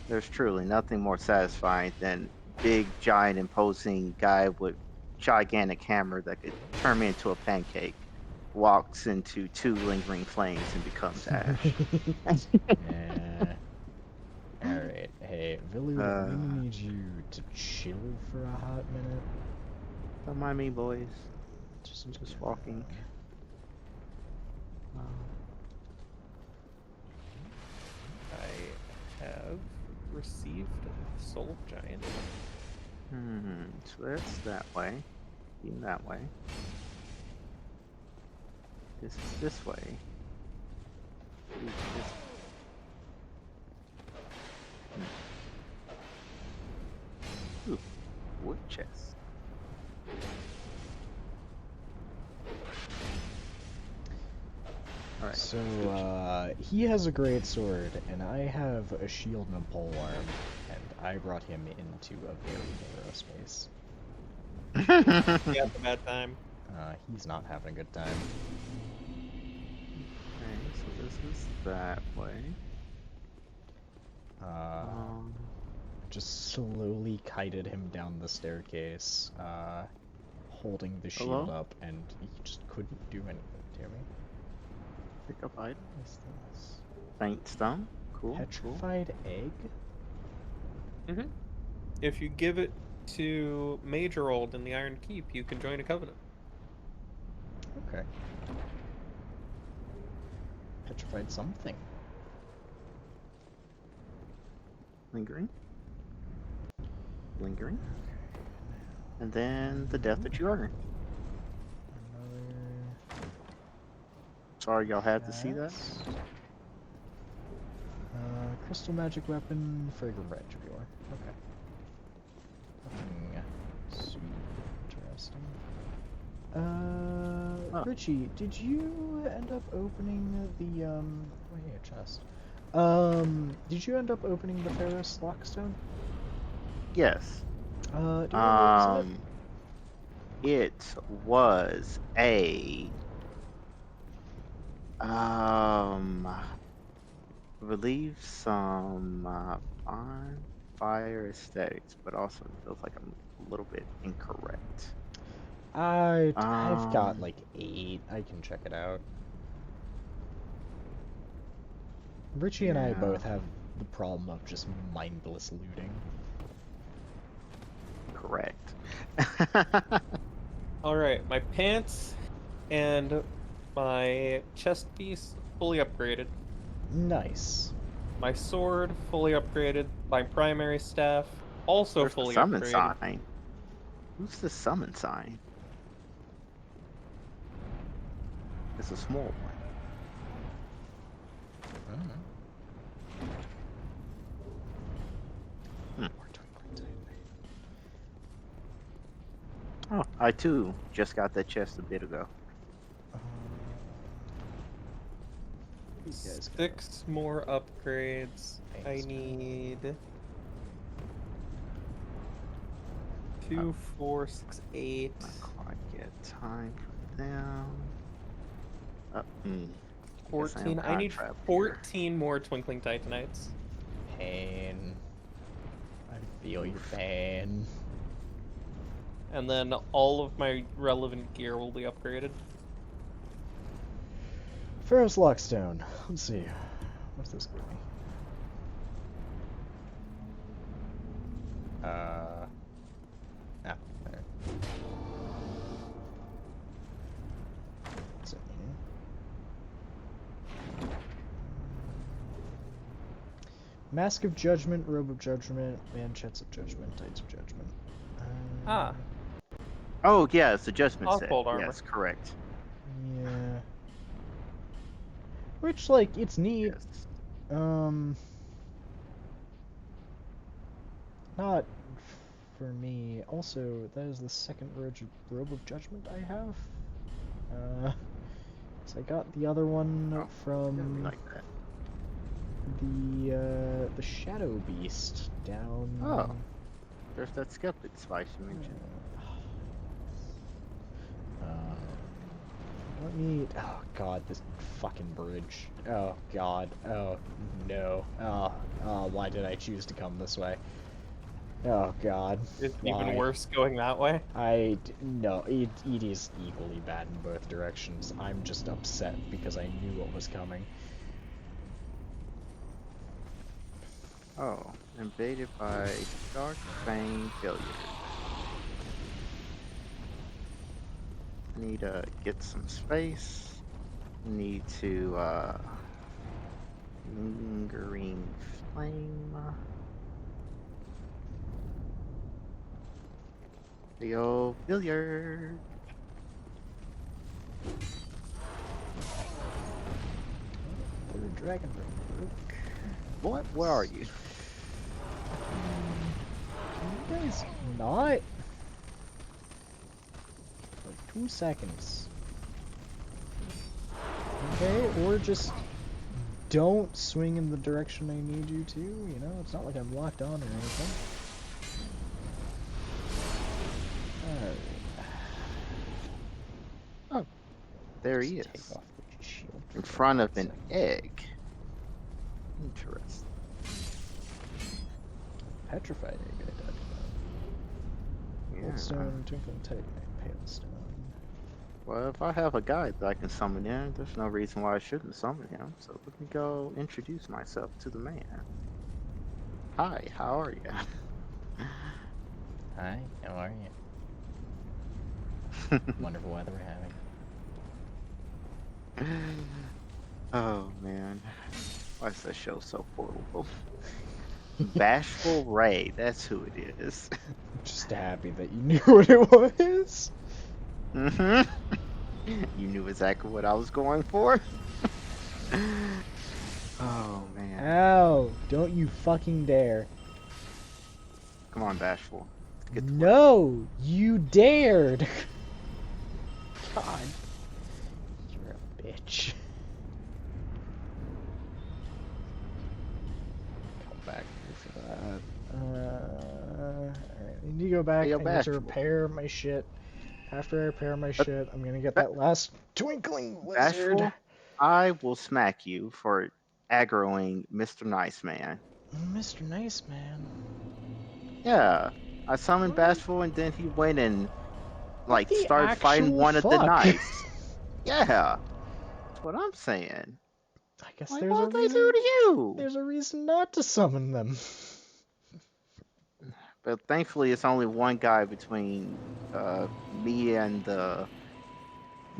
[SPEAKER 3] There's truly nothing more satisfying than big, giant, imposing guy with gigantic hammer that could turn me into a pancake. Walks into 2 lingering flames and becomes ash.
[SPEAKER 1] Yeah. Alright. Hey, Villard, I'm gonna need you to chill for a hot minute.
[SPEAKER 3] Don't mind me, boys.
[SPEAKER 1] Just
[SPEAKER 3] walking.
[SPEAKER 2] I have received Soul of Giant.
[SPEAKER 3] So that's that way. Being that way. This is this way. This. Ooh, wood chest. Alright.
[SPEAKER 1] So, he has a great sword, and I have a shield and a polearm, and I brought him into a very narrow space.
[SPEAKER 2] He had a bad time.
[SPEAKER 1] He's not having a good time.
[SPEAKER 3] Okay, so this is that way.
[SPEAKER 1] Just slowly kited him down the staircase, holding the shield
[SPEAKER 3] Hello?
[SPEAKER 1] up, and he just couldn't do anything to me.
[SPEAKER 3] Pick up item.
[SPEAKER 1] What is this?
[SPEAKER 3] Faint stone. Cool.
[SPEAKER 1] Petrified egg?
[SPEAKER 2] Mm-hmm. If you give it to Major Old in the Iron Keep, you can join a covenant.
[SPEAKER 1] Okay. Petrified something.
[SPEAKER 3] Lingering. Lingering. And then the death that you earned.
[SPEAKER 1] Another
[SPEAKER 3] Sorry y'all had to see that.
[SPEAKER 1] chest. Crystal magic weapon, fragrant red jewel. Okay. Nothing super interesting.
[SPEAKER 3] Oh.
[SPEAKER 1] Richie, did you end up opening the oh yeah, chest. Did you end up opening the Ferris Lockstone?
[SPEAKER 3] Yes.
[SPEAKER 1] Do you remember what was in
[SPEAKER 3] It was a I believe some fire aesthetics, but also it feels like I'm a little bit incorrect.
[SPEAKER 1] I've got like 8. I can check it out. Richie and I
[SPEAKER 3] Yeah.
[SPEAKER 1] both have the problem of just mindless looting.
[SPEAKER 3] Correct.
[SPEAKER 2] Alright, my pants and my chest piece fully upgraded.
[SPEAKER 1] Nice.
[SPEAKER 2] My sword fully upgraded. My primary staff also
[SPEAKER 3] Where's the
[SPEAKER 2] fully
[SPEAKER 3] summon
[SPEAKER 2] upgraded.
[SPEAKER 3] sign? Who's the summon sign? It's a small one. Oh, I too just got that chest a bit ago.
[SPEAKER 1] You guys go.
[SPEAKER 2] 6 more upgrades. I
[SPEAKER 1] Thanks, man.
[SPEAKER 2] need 2, 4, 6, 8.
[SPEAKER 3] Not quite yet. Time for them. Oh, I guess I am
[SPEAKER 2] 14. I need
[SPEAKER 3] trapped here.
[SPEAKER 2] 14 more Twinkling Titanites.
[SPEAKER 1] Pain. I feel your pain.
[SPEAKER 2] And then all of my relevant gear will be upgraded.
[SPEAKER 1] Pharaoh's Lockstone. Let's see. What's this give me? There. What's it mean? Mask of Judgment, Robe of Judgment, Manchettes of Judgment, Tights of Judgment.
[SPEAKER 2] Ah.
[SPEAKER 3] Oh, yeah, it's the Judgment set.
[SPEAKER 2] Oswald armor.
[SPEAKER 3] Yes, correct.
[SPEAKER 1] Yeah. Which, like, it's neat.
[SPEAKER 3] Yes.
[SPEAKER 1] Not for me. Also, that is the second robe of judgment I have. So I got the other one
[SPEAKER 3] Oh,
[SPEAKER 1] from
[SPEAKER 3] like that.
[SPEAKER 1] the Shadow Beast down.
[SPEAKER 3] Oh. There's that skeptic spice you mentioned.
[SPEAKER 1] Let me. Oh God, this fucking bridge. Oh God. Oh no. Oh, why did I choose to come this way? Oh God.
[SPEAKER 2] It's
[SPEAKER 1] Why?
[SPEAKER 2] even worse going that way.
[SPEAKER 1] No, it is equally bad in both directions. I'm just upset because I knew what was coming.
[SPEAKER 3] Oh, invaded by Dark Fang Failure. Need to get some space. Need to, Lingering Flame. The old billiard.
[SPEAKER 1] Third dragon ring broke.
[SPEAKER 3] What? Where are you?
[SPEAKER 1] Can you guys not? For 2 seconds. Okay, or just don't swing in the direction I need you to, you know? It's not like I'm locked on or anything. Alright.
[SPEAKER 3] Oh, there he
[SPEAKER 1] Just
[SPEAKER 3] is.
[SPEAKER 1] take off the shield
[SPEAKER 3] In
[SPEAKER 1] for
[SPEAKER 3] front of
[SPEAKER 1] 1
[SPEAKER 3] an
[SPEAKER 1] second.
[SPEAKER 3] egg. Interesting.
[SPEAKER 1] Petrified egg I talked about.
[SPEAKER 3] Yeah.
[SPEAKER 1] Goldstone, Twinkling Titanite, Pale Stone.
[SPEAKER 3] Well, if I have a guide that I can summon in, there's no reason why I shouldn't summon him. So let me go introduce myself to the man. Hi, how are you?
[SPEAKER 1] Hi, how are you? Wonderful weather we're having.
[SPEAKER 3] Oh man, why is that show so horrible? Bashful Ray, that's who it is.
[SPEAKER 1] I'm just happy that you knew what it was.
[SPEAKER 3] Mm-hmm. You knew exactly what I was going for. Oh man.
[SPEAKER 1] Ow! Don't you fucking dare.
[SPEAKER 3] Come on, Bashful. Let's get to work.
[SPEAKER 1] No! You dared! God. You're a bitch. Come back here for that. Alright, I need to go back.
[SPEAKER 3] Hey, yo,
[SPEAKER 1] I need to
[SPEAKER 3] Bashful.
[SPEAKER 1] repair my shit. After I repair my shit, I'm gonna get that last twinkling lizard.
[SPEAKER 3] Bashful, I will smack you for aggroing Mr. Nice Man.
[SPEAKER 1] Mr. Nice Man.
[SPEAKER 3] Yeah, I summoned
[SPEAKER 1] What?
[SPEAKER 3] Bashful and then he went and
[SPEAKER 1] What
[SPEAKER 3] like
[SPEAKER 1] the
[SPEAKER 3] started fighting
[SPEAKER 1] actual
[SPEAKER 3] one of the
[SPEAKER 1] fuck?
[SPEAKER 3] Nice. Yeah, that's what I'm saying.
[SPEAKER 1] I guess
[SPEAKER 3] Like,
[SPEAKER 1] there's a
[SPEAKER 3] what they
[SPEAKER 1] reason.
[SPEAKER 3] do to you?
[SPEAKER 1] There's a reason not to summon them.
[SPEAKER 3] But thankfully, it's only one guy between me and the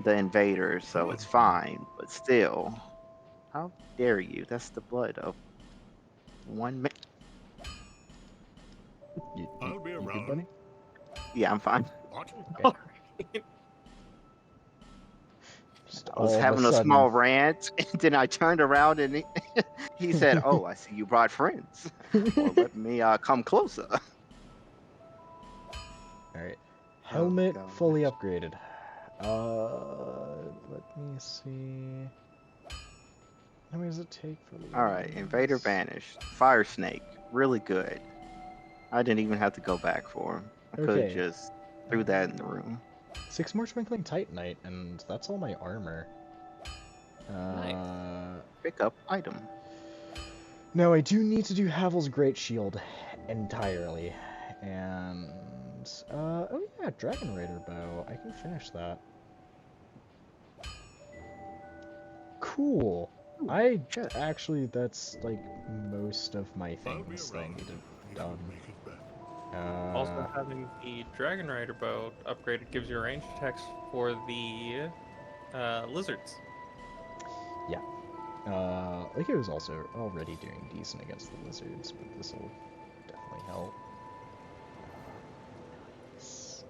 [SPEAKER 3] invaders, so it's fine. But still, how dare you? That's the blood of one man.
[SPEAKER 6] I'll be
[SPEAKER 1] You good,
[SPEAKER 6] around.
[SPEAKER 1] buddy?
[SPEAKER 3] Yeah, I'm fine.
[SPEAKER 6] What?
[SPEAKER 1] Okay. Just
[SPEAKER 3] I was
[SPEAKER 1] all of a
[SPEAKER 3] having a
[SPEAKER 1] sudden.
[SPEAKER 3] small rant, and then I turned around and he said, "Oh, I see you brought friends. Well, let me come closer."
[SPEAKER 1] Alright.
[SPEAKER 3] Oh,
[SPEAKER 1] Helmet
[SPEAKER 3] gosh.
[SPEAKER 1] fully upgraded. Let me see. How many does it take for
[SPEAKER 3] All right, Invader
[SPEAKER 1] Louise?
[SPEAKER 3] banished. Fire Snake, really good. I didn't even have to go back for him. I could have
[SPEAKER 1] Okay.
[SPEAKER 3] just threw that in the room.
[SPEAKER 1] 6 more Twinkling Titanite, and that's all my armor.
[SPEAKER 2] Nice.
[SPEAKER 3] Pick up item.
[SPEAKER 1] No, I do need to do Havel's Great Shield entirely. And, oh yeah, Dragon Raider Bow. I can finish that. Cool. Actually, that's, like, most of my things that I needed done.
[SPEAKER 2] Also, having the Dragon Rider bow upgraded gives you range attacks for the lizards.
[SPEAKER 1] Yeah. Like it was also already doing decent against the lizards, but this will definitely help. Nice.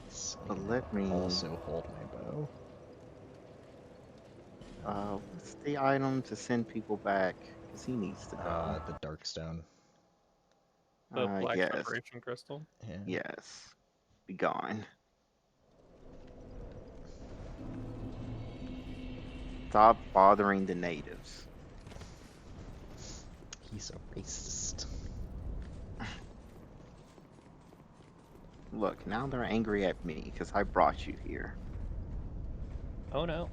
[SPEAKER 1] Nice. I
[SPEAKER 3] But
[SPEAKER 1] can
[SPEAKER 3] let me.
[SPEAKER 1] also hold my bow.
[SPEAKER 3] What's the item to send people back? Because he needs to go.
[SPEAKER 1] The Darkstone.
[SPEAKER 2] The Black
[SPEAKER 3] Yes.
[SPEAKER 2] Separation Crystal.
[SPEAKER 1] Yeah.
[SPEAKER 3] Yes. Be gone. Stop bothering the natives.
[SPEAKER 1] He's a racist.
[SPEAKER 3] Look, now they're angry at me because I brought you here.
[SPEAKER 2] Oh no.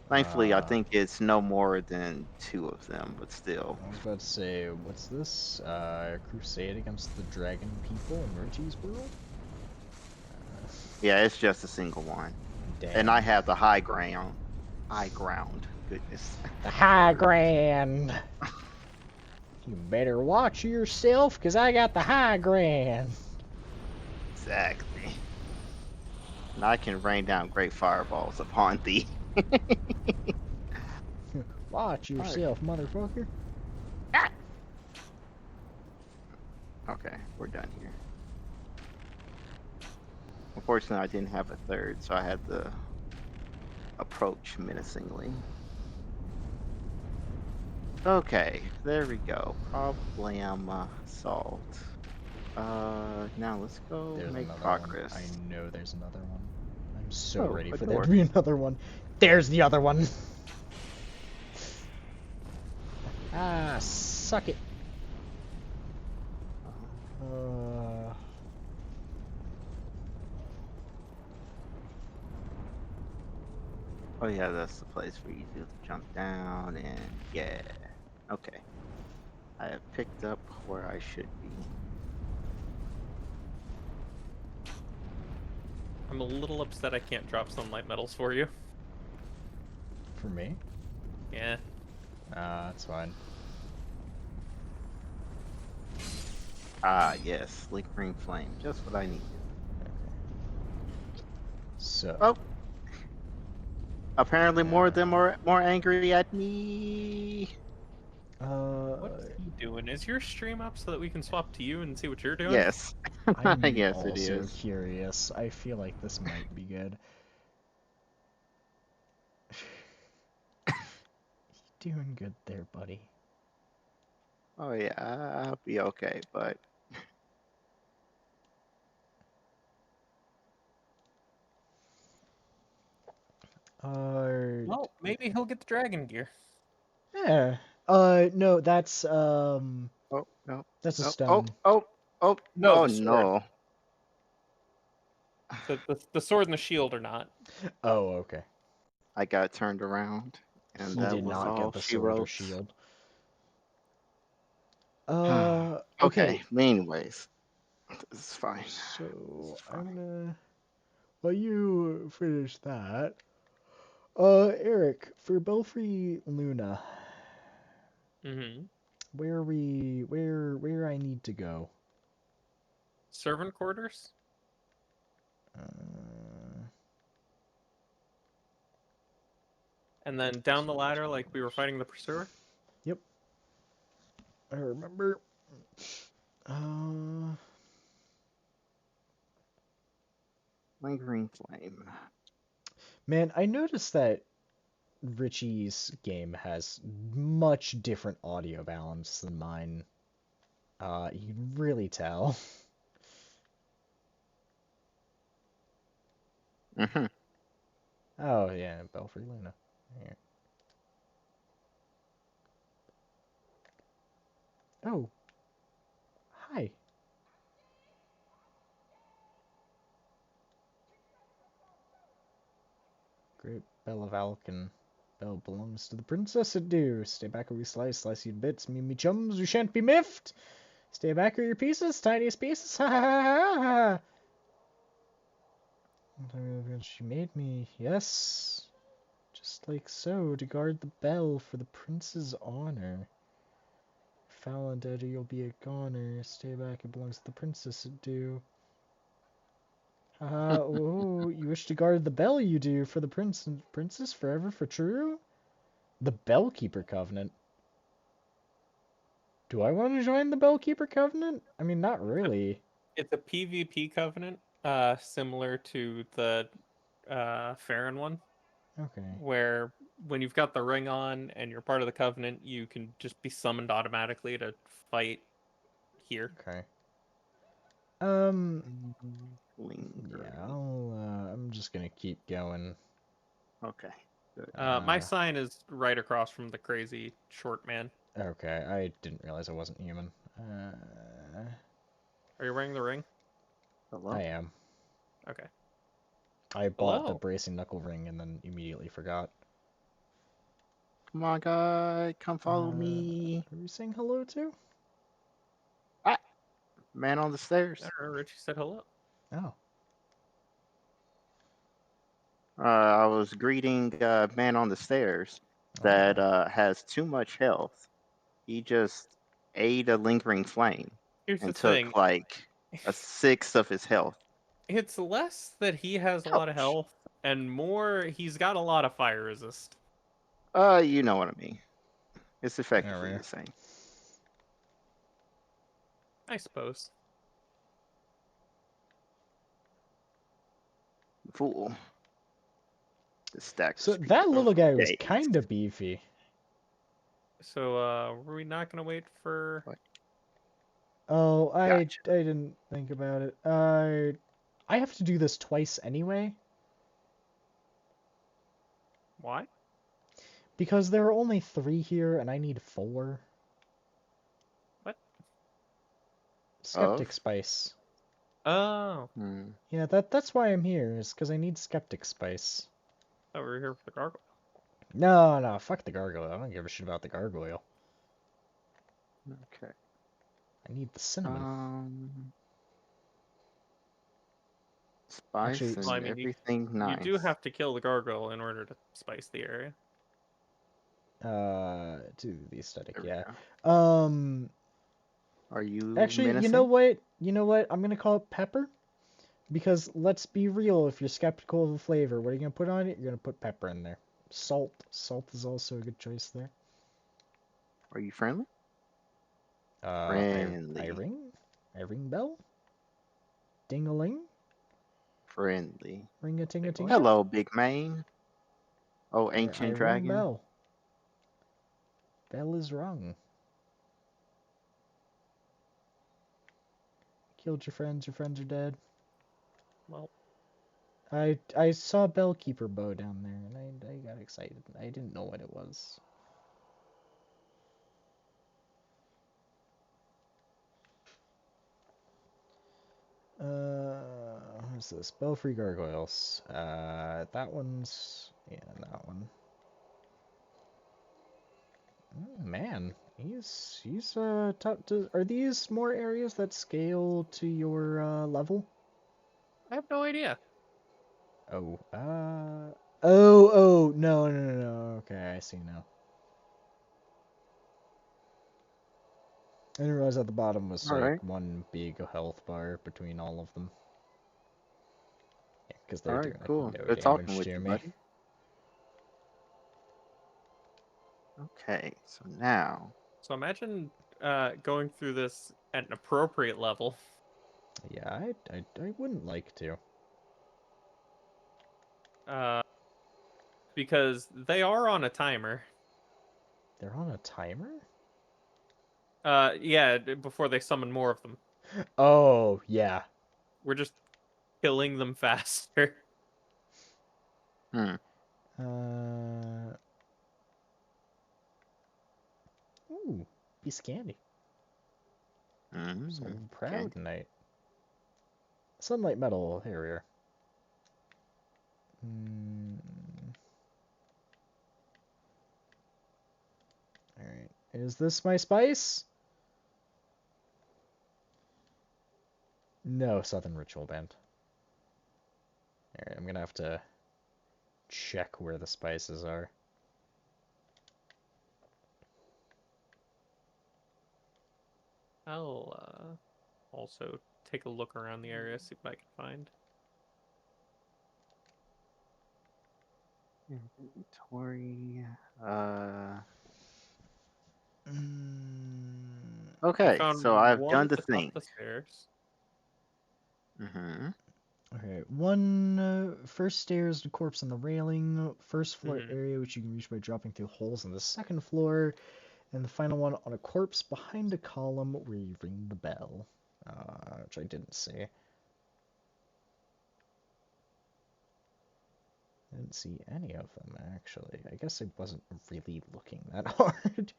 [SPEAKER 3] Thankfully, I think it's no more than 2 of them, but still.
[SPEAKER 1] I was about to say, what's this? Crusade against the Dragon People in Richie's world?
[SPEAKER 3] Yeah, it's just a single one.
[SPEAKER 1] Damn.
[SPEAKER 3] And I have the high ground. High ground. Goodness.
[SPEAKER 1] The high ground! You better watch yourself, cause I got the high ground.
[SPEAKER 3] Exactly. And I can rain down great fireballs upon thee.
[SPEAKER 1] Watch yourself, motherfucker.
[SPEAKER 3] Okay, we're done here. Unfortunately, I didn't have a third, so I had to approach menacingly. Okay, there we go. Problem solved. Now let's go
[SPEAKER 1] There's
[SPEAKER 3] make
[SPEAKER 1] another
[SPEAKER 3] progress.
[SPEAKER 1] one. I know there's another one. I'm so
[SPEAKER 3] Oh,
[SPEAKER 1] ready
[SPEAKER 3] a
[SPEAKER 1] for
[SPEAKER 3] door.
[SPEAKER 1] there to be another one. There's the other one! Ah, suck it.
[SPEAKER 3] Oh yeah, that's the place where you do the jump down and yeah. Okay. I have picked up where I should be.
[SPEAKER 2] I'm a little upset I can't drop sunlight metals for you.
[SPEAKER 1] For me?
[SPEAKER 2] Yeah.
[SPEAKER 1] That's fine.
[SPEAKER 3] Ah, yes, lingering flame, just what I needed.
[SPEAKER 1] Okay. So.
[SPEAKER 3] Oh, apparently more of them are more angry at me.
[SPEAKER 2] What's he doing? Is your stream up so that we can swap to you and see what you're doing?
[SPEAKER 3] Yes,
[SPEAKER 1] I'm
[SPEAKER 3] yes, it
[SPEAKER 1] also
[SPEAKER 3] is.
[SPEAKER 1] curious. I feel like this might be good. You doing good there, buddy?
[SPEAKER 3] Oh yeah, I'll be okay, but
[SPEAKER 2] Well, maybe he'll get the dragon gear.
[SPEAKER 1] Yeah. No, that's
[SPEAKER 3] oh no,
[SPEAKER 1] that's a
[SPEAKER 3] oh
[SPEAKER 1] stone.
[SPEAKER 2] No,
[SPEAKER 3] oh
[SPEAKER 2] the sword.
[SPEAKER 3] no.
[SPEAKER 2] The sword and the shield are not.
[SPEAKER 1] Oh, okay.
[SPEAKER 3] I got turned around, and
[SPEAKER 1] He
[SPEAKER 3] that
[SPEAKER 1] did
[SPEAKER 3] was
[SPEAKER 1] not
[SPEAKER 3] all
[SPEAKER 1] get the
[SPEAKER 3] she
[SPEAKER 1] sword or
[SPEAKER 3] wrote.
[SPEAKER 1] shield.
[SPEAKER 3] Okay.
[SPEAKER 1] Okay.
[SPEAKER 3] But anyways, it's fine.
[SPEAKER 1] So
[SPEAKER 3] It's
[SPEAKER 1] I'm
[SPEAKER 3] fine.
[SPEAKER 1] gonna while you finish that. Eric, for Belfry Luna,
[SPEAKER 2] Mm-hmm.
[SPEAKER 1] where I need to go?
[SPEAKER 2] Servant quarters?
[SPEAKER 1] Uh,
[SPEAKER 2] And then down the ladder like we were fighting the pursuer?
[SPEAKER 1] Yep. I remember. Uh,
[SPEAKER 3] Lingering flame.
[SPEAKER 1] Man, I noticed that Richie's game has much different audio balance than mine. You can really tell.
[SPEAKER 3] Mm-hmm.
[SPEAKER 1] Oh, yeah, Belfry Luna. Here. Oh. Hi. Great Bell of Alcan. Bell belongs to the princess it do. Stay back or we slice you to bits. Me chums, you shan't be miffed. Stay back or your pieces, tiniest pieces. Ha ha ha ha ha. She made me, yes. Just like so, to guard the bell for the prince's honor. Foul and dead, or you'll be a goner. Stay back, it belongs to the princess it do. Haha, oh, you wish to guard the bell, you do, for the prince and princess forever for true? The Bellkeeper Covenant. Do I want to join the Bellkeeper Covenant? I mean, not really.
[SPEAKER 2] It's a PvP covenant, similar to the Farron one,
[SPEAKER 1] Okay.
[SPEAKER 2] where when you've got the ring on and you're part of the covenant, you can just be summoned automatically to fight here.
[SPEAKER 1] Okay.
[SPEAKER 3] Lingering.
[SPEAKER 1] Yeah, I'm just gonna keep going.
[SPEAKER 3] Okay. Good.
[SPEAKER 2] My sign is right across from the crazy short man.
[SPEAKER 1] Okay, I didn't realize I wasn't human.
[SPEAKER 2] Are you wearing the ring?
[SPEAKER 3] Hello?
[SPEAKER 1] I am.
[SPEAKER 2] Okay.
[SPEAKER 1] I bought the
[SPEAKER 2] Hello.
[SPEAKER 1] bracing knuckle ring and then immediately forgot.
[SPEAKER 3] Come on, guy. Come follow me.
[SPEAKER 1] Are you saying hello to?
[SPEAKER 3] Ah, man on the stairs.
[SPEAKER 2] I don't know. Richie said hello.
[SPEAKER 1] Oh.
[SPEAKER 3] I was greeting man on the stairs that has too much health. He just ate a lingering flame
[SPEAKER 2] Here's the
[SPEAKER 3] and
[SPEAKER 2] thing.
[SPEAKER 3] took like a sixth of his health.
[SPEAKER 2] It's less that he has a lot of
[SPEAKER 3] Ouch.
[SPEAKER 2] health, and more he's got a lot of fire resist.
[SPEAKER 3] You know what I mean. It's effectively
[SPEAKER 1] There
[SPEAKER 3] the same.
[SPEAKER 2] I suppose.
[SPEAKER 3] Fool. The stack.
[SPEAKER 1] So that little guy was
[SPEAKER 3] Okay.
[SPEAKER 1] kind of beefy.
[SPEAKER 2] So, were we not gonna wait for?
[SPEAKER 1] Oh, I
[SPEAKER 3] Gotcha.
[SPEAKER 1] didn't think about it. I have to do this twice anyway.
[SPEAKER 2] Why?
[SPEAKER 1] Because there are only 3 here and I need 4.
[SPEAKER 2] What?
[SPEAKER 1] Skeptic Spice.
[SPEAKER 2] Oh,
[SPEAKER 1] Yeah, that's why I'm here, is because I need Skeptic Spice.
[SPEAKER 2] oh, we're here for the gargoyle.
[SPEAKER 1] No, fuck the gargoyle. I don't give a shit about the gargoyle.
[SPEAKER 3] Okay.
[SPEAKER 1] I need the cinnamon.
[SPEAKER 3] Spice
[SPEAKER 1] Actually,
[SPEAKER 3] and
[SPEAKER 2] Well, I mean,
[SPEAKER 3] everything nice.
[SPEAKER 2] you do have to kill the gargoyle in order to spice the area.
[SPEAKER 1] To the aesthetic,
[SPEAKER 3] There we
[SPEAKER 1] yeah.
[SPEAKER 3] go. Are you
[SPEAKER 1] Actually,
[SPEAKER 3] menacing?
[SPEAKER 1] you know what? I'm gonna call it pepper. Because let's be real, if you're skeptical of the flavor, what are you gonna put on it? You're gonna put pepper in there. Salt. Salt is also a good choice there.
[SPEAKER 3] Are you friendly?
[SPEAKER 1] I
[SPEAKER 3] Friendly.
[SPEAKER 1] ring? I ring bell? Ding-a-ling?
[SPEAKER 3] Friendly.
[SPEAKER 1] Ring-a-ting-a-ting?
[SPEAKER 3] Hello, big man. Oh,
[SPEAKER 1] I
[SPEAKER 3] ancient
[SPEAKER 1] ring
[SPEAKER 3] dragon.
[SPEAKER 1] bell. Bell is rung. Killed your friends are dead.
[SPEAKER 2] Well,
[SPEAKER 1] I saw a Bellkeeper bow down there, and I got excited. I didn't know what it was. What's this? Belfry Gargoyles. That one's... yeah, that one. Man, he's tough to... Are these more areas that scale to your, level?
[SPEAKER 2] I have no idea.
[SPEAKER 1] Oh, oh, no, okay, I see now. I didn't realize at the bottom was,
[SPEAKER 3] All
[SPEAKER 1] like,
[SPEAKER 3] right.
[SPEAKER 1] one big health bar between all of them. Yeah, because
[SPEAKER 3] All
[SPEAKER 1] they're
[SPEAKER 3] right,
[SPEAKER 1] doing, like,
[SPEAKER 3] cool.
[SPEAKER 1] no
[SPEAKER 3] Good talking
[SPEAKER 1] damage
[SPEAKER 3] with
[SPEAKER 1] to
[SPEAKER 3] you,
[SPEAKER 1] me.
[SPEAKER 3] buddy. Okay, so now.
[SPEAKER 2] So imagine going through this at an appropriate level.
[SPEAKER 1] Yeah, I wouldn't like to.
[SPEAKER 2] Because they are on a timer.
[SPEAKER 1] They're on a timer?
[SPEAKER 2] Yeah, before they summon more of them.
[SPEAKER 1] Oh, yeah.
[SPEAKER 2] We're just killing them faster.
[SPEAKER 1] Ooh, piece of candy. So proud
[SPEAKER 3] Candy.
[SPEAKER 1] night. Sunlight metal. Here we are. Alright. Is this my spice? No, Southern Ritual Band. Alright, I'm gonna have to check where the spices are.
[SPEAKER 2] I'll also take a look around the area, see what I can find.
[SPEAKER 3] Inventory.
[SPEAKER 2] I
[SPEAKER 3] Okay,
[SPEAKER 2] found
[SPEAKER 3] so I've
[SPEAKER 2] one
[SPEAKER 3] done
[SPEAKER 2] at
[SPEAKER 3] the
[SPEAKER 2] the top
[SPEAKER 3] thing.
[SPEAKER 2] of the stairs.
[SPEAKER 1] Okay, one first stairs, the corpse on the railing, first floor
[SPEAKER 2] Mhm.
[SPEAKER 1] area which you can reach by dropping through holes on the second floor, and the final one on a corpse behind a column where you ring the bell, which I didn't see. I didn't see any of them, actually. I guess I wasn't really looking that hard.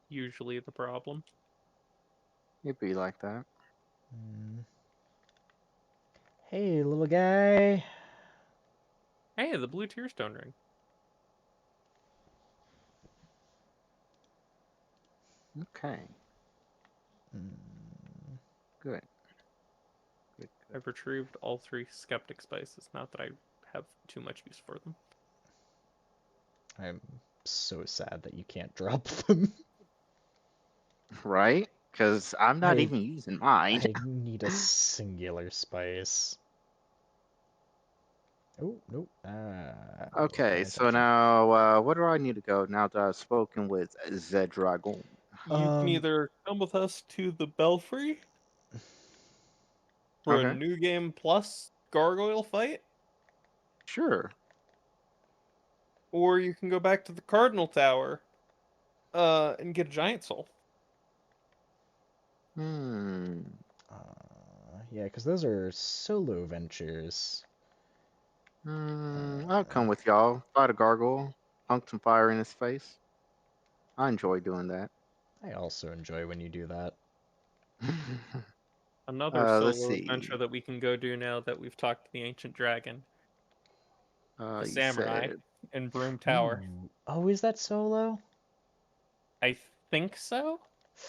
[SPEAKER 2] Usually the problem.
[SPEAKER 3] It'd be like that.
[SPEAKER 1] Hey, little guy.
[SPEAKER 2] Hey, the blue tearstone ring.
[SPEAKER 3] Okay. Good. Good.
[SPEAKER 2] I've retrieved all 3 skeptic spices. Not that I have too much use for them.
[SPEAKER 1] I'm so sad that you can't drop them.
[SPEAKER 3] Right? Because I'm not
[SPEAKER 1] I
[SPEAKER 3] even using mine.
[SPEAKER 1] I need a singular spice. Oh, nope. I wasn't
[SPEAKER 3] Okay,
[SPEAKER 1] paying
[SPEAKER 3] so
[SPEAKER 1] attention.
[SPEAKER 3] now where do I need to go now that I've spoken with Zedragon?
[SPEAKER 2] You can either come with us to the Belfry for a
[SPEAKER 3] Okay,
[SPEAKER 2] new game plus gargoyle fight,
[SPEAKER 3] sure.
[SPEAKER 2] or you can go back to the Cardinal Tower and get a giant soul.
[SPEAKER 3] Hmm.
[SPEAKER 1] Yeah, because those are solo ventures.
[SPEAKER 3] I'll come with y'all. Fight a gargoyle, punk some fire in his face. I enjoy doing that.
[SPEAKER 1] I also enjoy when you do that.
[SPEAKER 2] Another
[SPEAKER 3] Let's
[SPEAKER 2] solo adventure
[SPEAKER 3] see.
[SPEAKER 2] that we can go do now that we've talked to the Ancient Dragon, the
[SPEAKER 3] You
[SPEAKER 2] Samurai
[SPEAKER 3] said,
[SPEAKER 2] in Broom Tower.
[SPEAKER 1] Ooh. Oh, is that solo?
[SPEAKER 2] I think so.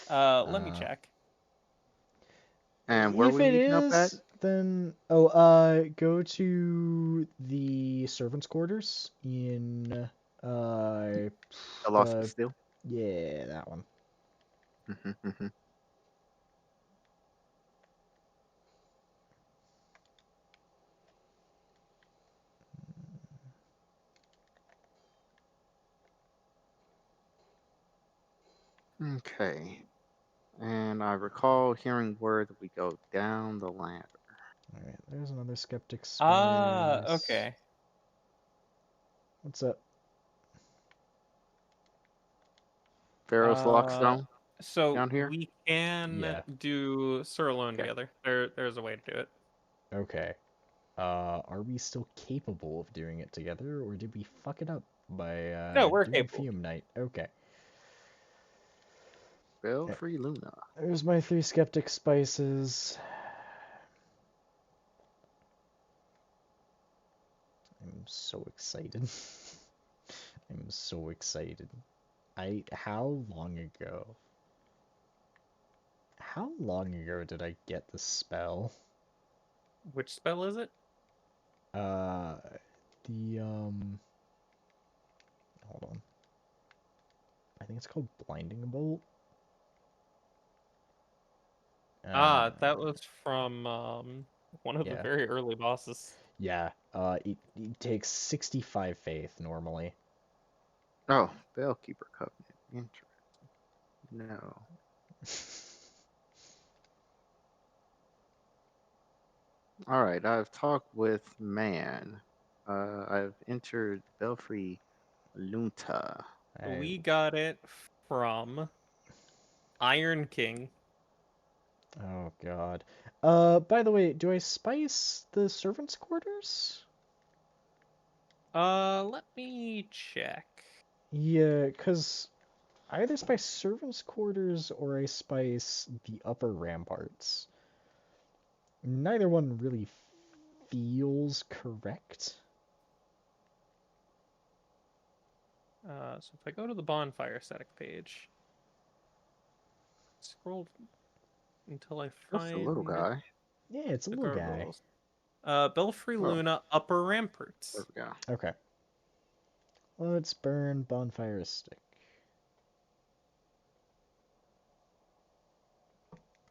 [SPEAKER 2] Let me check.
[SPEAKER 3] and where are
[SPEAKER 1] If
[SPEAKER 3] we
[SPEAKER 1] it
[SPEAKER 3] meeting up at?
[SPEAKER 1] is, then go to the servants' quarters in
[SPEAKER 3] The Lost
[SPEAKER 1] the
[SPEAKER 3] Bastille.
[SPEAKER 1] yeah, that one.
[SPEAKER 3] Okay. And I recall hearing word that we go down the ladder.
[SPEAKER 1] All right, there's another skeptic
[SPEAKER 2] Ah,
[SPEAKER 1] spice.
[SPEAKER 2] okay.
[SPEAKER 1] What's up?
[SPEAKER 3] Pharaoh's
[SPEAKER 2] Uh,
[SPEAKER 3] Lockstone
[SPEAKER 2] so
[SPEAKER 3] down here.
[SPEAKER 2] we can
[SPEAKER 1] Yeah.
[SPEAKER 2] do Sir Alone
[SPEAKER 3] Okay.
[SPEAKER 2] together. There's a way to do it.
[SPEAKER 1] Okay. Are we still capable of doing it together, or did we fuck it up by
[SPEAKER 2] No, we're
[SPEAKER 1] doing
[SPEAKER 2] capable.
[SPEAKER 1] Fume Night? Okay.
[SPEAKER 3] Belfry Luna.
[SPEAKER 1] There's my 3 skeptic spices. I'm so excited. I'm so excited. How long ago? How long ago did I get the spell?
[SPEAKER 2] Which spell is it?
[SPEAKER 1] Uh, the hold on. I think it's called Blinding Bolt.
[SPEAKER 2] Ah, that was from one of the
[SPEAKER 1] Yeah.
[SPEAKER 2] very early bosses.
[SPEAKER 1] Yeah. It takes 65 faith normally.
[SPEAKER 3] Oh, Bellkeeper Covenant. Interesting. No. All right, I've talked with Man. I've entered Belfry Lunta.
[SPEAKER 1] I
[SPEAKER 2] We got it from Iron King.
[SPEAKER 1] Oh God. By the way, do I spice the servants' quarters?
[SPEAKER 2] Let me check.
[SPEAKER 1] Yeah, because I either spice servants' quarters or I spice the upper ramparts. Neither one really feels correct.
[SPEAKER 2] So if I go to the bonfire aesthetic page, scroll until I
[SPEAKER 3] Just a little
[SPEAKER 2] find
[SPEAKER 3] guy.
[SPEAKER 1] Yeah, it's a
[SPEAKER 2] the
[SPEAKER 1] little guy.
[SPEAKER 2] gargoyles. Belfry
[SPEAKER 3] Oh,
[SPEAKER 2] Luna, upper ramparts.
[SPEAKER 3] there we go.
[SPEAKER 1] Okay. Let's burn bonfire stick.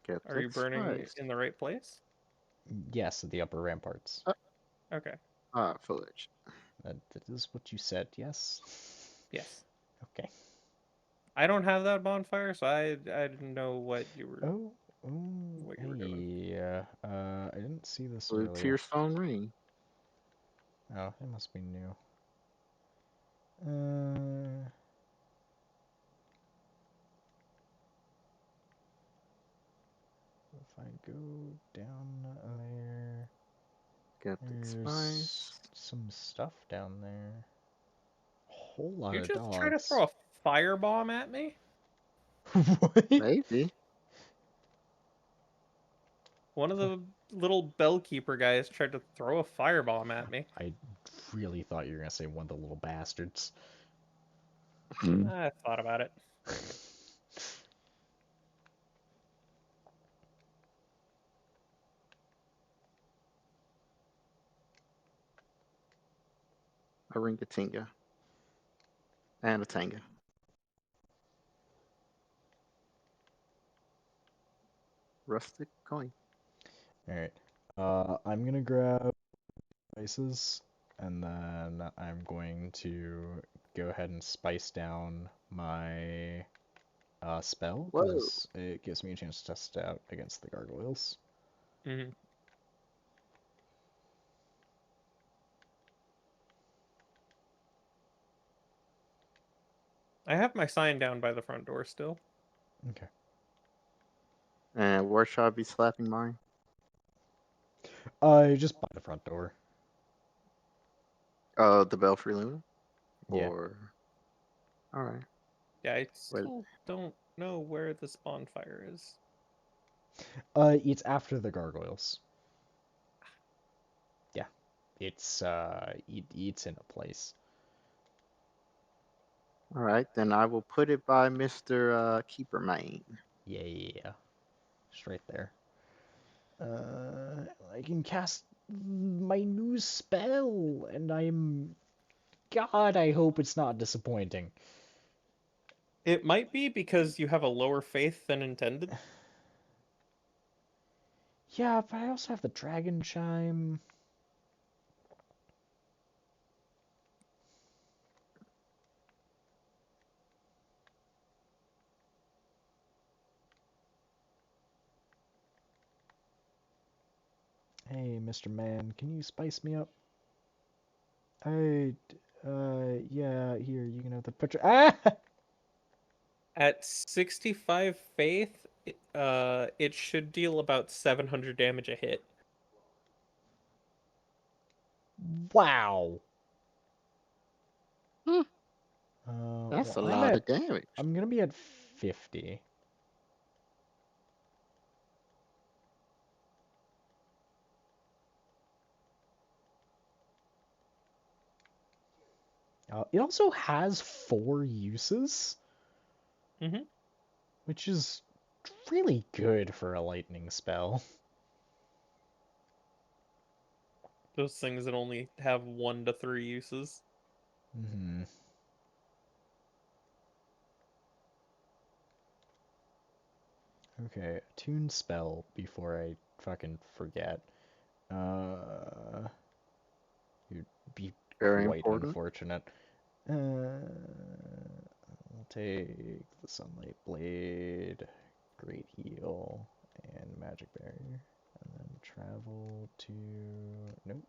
[SPEAKER 3] Get
[SPEAKER 2] Are you
[SPEAKER 3] that
[SPEAKER 2] burning
[SPEAKER 3] spice.
[SPEAKER 2] in the right place?
[SPEAKER 1] Yes, the upper ramparts.
[SPEAKER 2] Okay.
[SPEAKER 3] Village.
[SPEAKER 1] That is what you said, yes?
[SPEAKER 2] Yes.
[SPEAKER 1] Okay.
[SPEAKER 2] I don't have that bonfire, so I didn't know what you were
[SPEAKER 1] Oh,
[SPEAKER 2] doing.
[SPEAKER 1] hey, I didn't see this
[SPEAKER 3] Blue
[SPEAKER 1] earlier.
[SPEAKER 3] tear stone ring.
[SPEAKER 1] Oh, it must be new. Uh, if I go down there,
[SPEAKER 3] Get that
[SPEAKER 1] there's
[SPEAKER 3] spice.
[SPEAKER 1] some stuff down there. Whole lot
[SPEAKER 2] You
[SPEAKER 1] of
[SPEAKER 2] just try to
[SPEAKER 1] dogs.
[SPEAKER 2] throw a firebomb at me?
[SPEAKER 1] What?
[SPEAKER 3] Maybe.
[SPEAKER 2] One of the little bellkeeper guys tried to throw a firebomb at me.
[SPEAKER 1] I really thought you were gonna say one of the little bastards.
[SPEAKER 2] I thought about it.
[SPEAKER 3] A ringatinga. And a tanga. Rustic coin.
[SPEAKER 1] Alright. I'm gonna grab spices, and then I'm going to go ahead and spice down my spell,
[SPEAKER 3] Whoa.
[SPEAKER 1] because it gives me a chance to test it out against the gargoyles.
[SPEAKER 2] Hmm. I have my sign down by the front door still.
[SPEAKER 1] Okay.
[SPEAKER 3] And where should I be slapping mine?
[SPEAKER 1] Just by the front door.
[SPEAKER 3] The Belfry Luna?
[SPEAKER 1] Yeah.
[SPEAKER 3] Or. Alright.
[SPEAKER 2] Yeah, I
[SPEAKER 3] Wait.
[SPEAKER 2] still don't know where this bonfire is.
[SPEAKER 1] It's after the gargoyles. Yeah. It's in a place.
[SPEAKER 3] Alright, then I will put it by Mr. Keeper Main.
[SPEAKER 1] Yeah. Just right there. I can cast my new spell, and I'm... God, I hope it's not disappointing.
[SPEAKER 2] It might be because you have a lower faith than intended.
[SPEAKER 1] Yeah, but I also have the dragon chime. Hey, Mr. Man, can you spice me up? Yeah, here, you can have the picture. Ah!
[SPEAKER 2] At 65 faith, it should deal about 700 damage a hit.
[SPEAKER 1] Wow.
[SPEAKER 3] Hmm,
[SPEAKER 1] Well,
[SPEAKER 3] that's a lot of damage.
[SPEAKER 1] I'm gonna be at 50. It also has 4 uses,
[SPEAKER 2] Hmm.
[SPEAKER 1] which is really good for a lightning spell.
[SPEAKER 2] Those things that only have 1 to 3 uses.
[SPEAKER 1] Hmm. Okay, attune spell before I fucking forget. You'd be
[SPEAKER 3] Very
[SPEAKER 1] quite
[SPEAKER 3] important.
[SPEAKER 1] unfortunate. I'll take the Sunlight Blade, Great Heal, and Magic Barrier, and then travel to nope,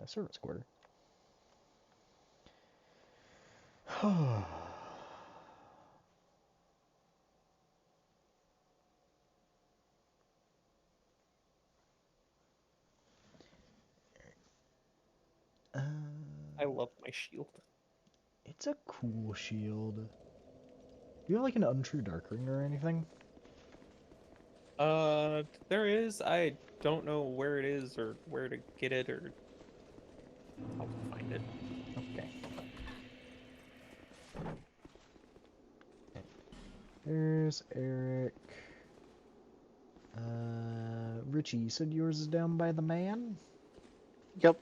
[SPEAKER 1] Service Quarter.
[SPEAKER 2] I love my shield.
[SPEAKER 1] It's a cool shield. Do you have like an untrue dark ring or anything?
[SPEAKER 2] There is. I don't know where it is or where to get it or how to find it.
[SPEAKER 1] Okay. There's Eric. Richie, you said yours is down by the man?
[SPEAKER 3] Yep.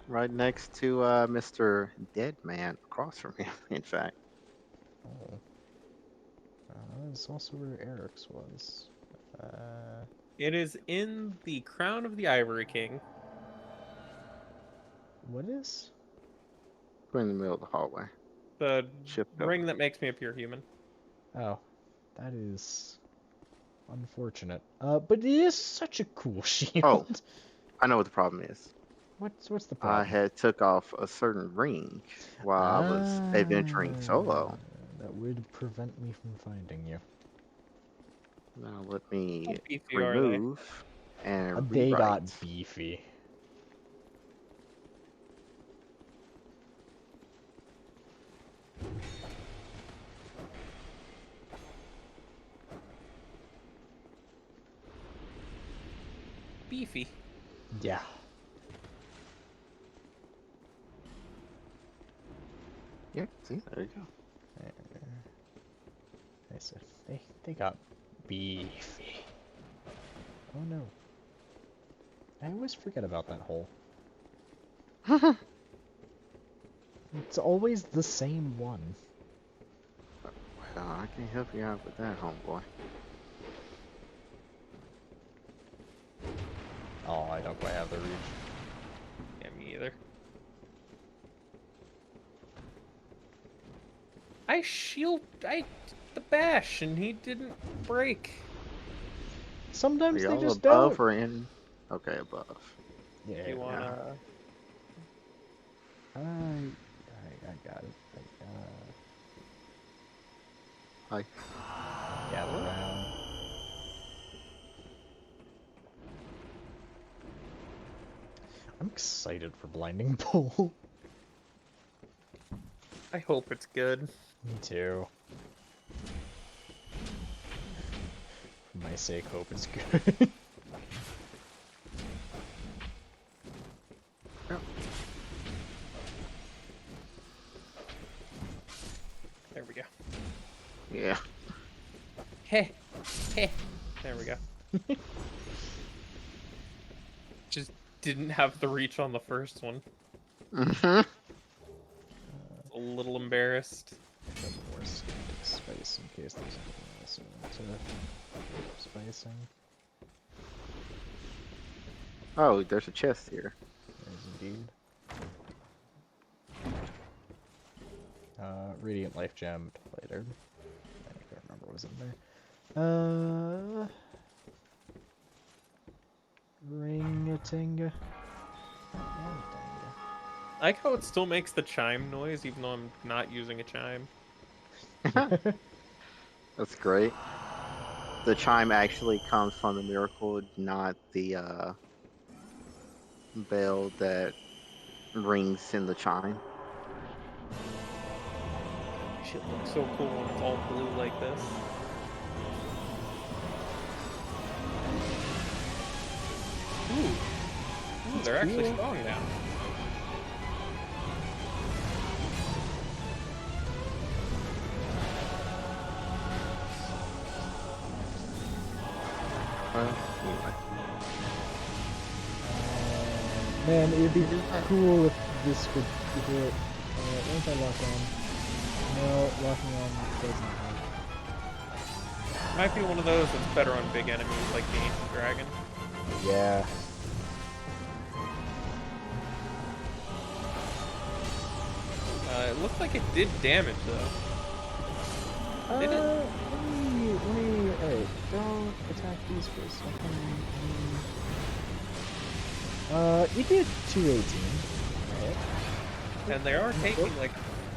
[SPEAKER 3] Right next to Mr. Dead Man, across from him, in fact.
[SPEAKER 1] Oh. That's also where Eric's was.
[SPEAKER 2] It is in the Crown of the Ivory King.
[SPEAKER 1] What is?
[SPEAKER 3] We're in the middle of the hallway.
[SPEAKER 2] The
[SPEAKER 3] Shift
[SPEAKER 2] ring
[SPEAKER 3] over.
[SPEAKER 2] that makes me a pure human.
[SPEAKER 1] Oh, that is unfortunate. But it is such a cool shield.
[SPEAKER 3] Oh. I know what the problem is.
[SPEAKER 1] What's the
[SPEAKER 3] I
[SPEAKER 1] problem?
[SPEAKER 3] had took off a certain ring while I was adventuring solo.
[SPEAKER 1] That would prevent me from finding you.
[SPEAKER 3] Now let me
[SPEAKER 2] How beefy are they?
[SPEAKER 3] remove and
[SPEAKER 1] They got
[SPEAKER 3] rewrite.
[SPEAKER 1] beefy.
[SPEAKER 2] Beefy.
[SPEAKER 1] Yeah.
[SPEAKER 3] Yeah, see, there you go.
[SPEAKER 1] I said they got beefy. Oh no. I always forget about that hole. It's always the same one.
[SPEAKER 3] Well, I can help you out with that, homeboy.
[SPEAKER 1] Oh, I don't quite have the reach.
[SPEAKER 2] Yeah, me either. I the bash and he didn't break.
[SPEAKER 3] Are
[SPEAKER 1] Sometimes they
[SPEAKER 3] y'all
[SPEAKER 1] just
[SPEAKER 3] above
[SPEAKER 1] don't.
[SPEAKER 3] or in? Okay, above.
[SPEAKER 1] Yeah.
[SPEAKER 2] You wanna
[SPEAKER 1] I got it.
[SPEAKER 3] Hi.
[SPEAKER 1] Gather around. I'm excited for Blinding Bolt.
[SPEAKER 2] I hope it's good.
[SPEAKER 1] Me too. For my sake, hope it's good.
[SPEAKER 2] There we go.
[SPEAKER 3] Yeah.
[SPEAKER 2] Heh. Heh. There we go. Just didn't have the reach on the first one.
[SPEAKER 3] Mm-hmm.
[SPEAKER 2] A little embarrassed.
[SPEAKER 1] Some more static spice in case there's anything else I want to spicing.
[SPEAKER 3] Oh, there's a chest here.
[SPEAKER 1] There's indeed. Radiant Life Gem later. I can't remember what was in there. Ring-a-tinga.
[SPEAKER 2] I like how it still makes the chime noise even though I'm not using a chime.
[SPEAKER 3] That's great. The chime actually comes from the miracle, not the bell that rings in the chime.
[SPEAKER 2] Shit looks so cool when it's all blue like this. Ooh, they're actually
[SPEAKER 1] cool.
[SPEAKER 2] strong now.
[SPEAKER 3] Anyway.
[SPEAKER 1] Man, it'd be cool if this would hit. Once I lock on. No, locking on doesn't help.
[SPEAKER 2] Might be one of those that's better on big enemies like the Ancient Dragon.
[SPEAKER 1] Yeah.
[SPEAKER 2] It looked like it did damage though. Did it?
[SPEAKER 1] Alright, don't attack these first. You did 218. Right.
[SPEAKER 2] And they are taking like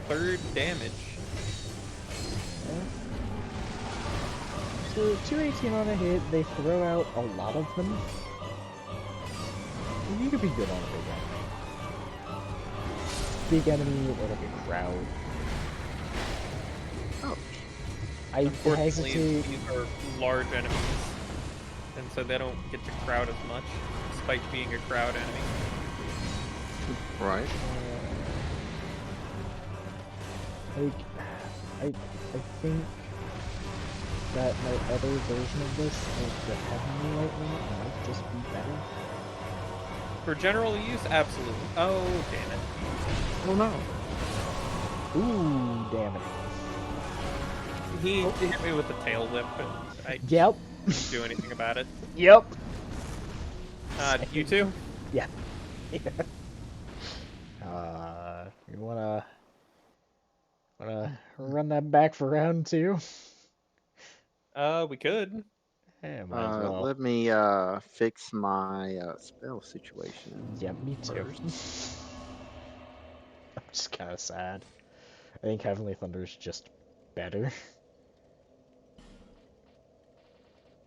[SPEAKER 2] third damage.
[SPEAKER 1] Yeah. So 218 on a hit, they throw out a lot of them. You could be good on a big one. big enemy or like a crowd.
[SPEAKER 3] Oh,
[SPEAKER 1] I
[SPEAKER 2] Unfortunately,
[SPEAKER 1] hesitate.
[SPEAKER 2] these are large enemies, and so they don't get to crowd as much, despite being a crowd enemy.
[SPEAKER 3] right.
[SPEAKER 1] Like, I think that my other version of this, like the heavenly lightning, might just be better.
[SPEAKER 2] For general use, absolutely. Oh, damn it.
[SPEAKER 3] Oh no.
[SPEAKER 1] Ooh, damn it.
[SPEAKER 2] He hit me with the tail whip, and I
[SPEAKER 1] Yep.
[SPEAKER 2] couldn't do anything about it.
[SPEAKER 1] Yep.
[SPEAKER 2] You too?
[SPEAKER 1] Yeah. You wanna run that back for round two?
[SPEAKER 2] We could.
[SPEAKER 1] Yeah, might as well.
[SPEAKER 3] Let me fix my spell situation
[SPEAKER 1] Yeah, me too.
[SPEAKER 3] first.
[SPEAKER 1] I'm just kind of sad. I think Heavenly Thunder's just better.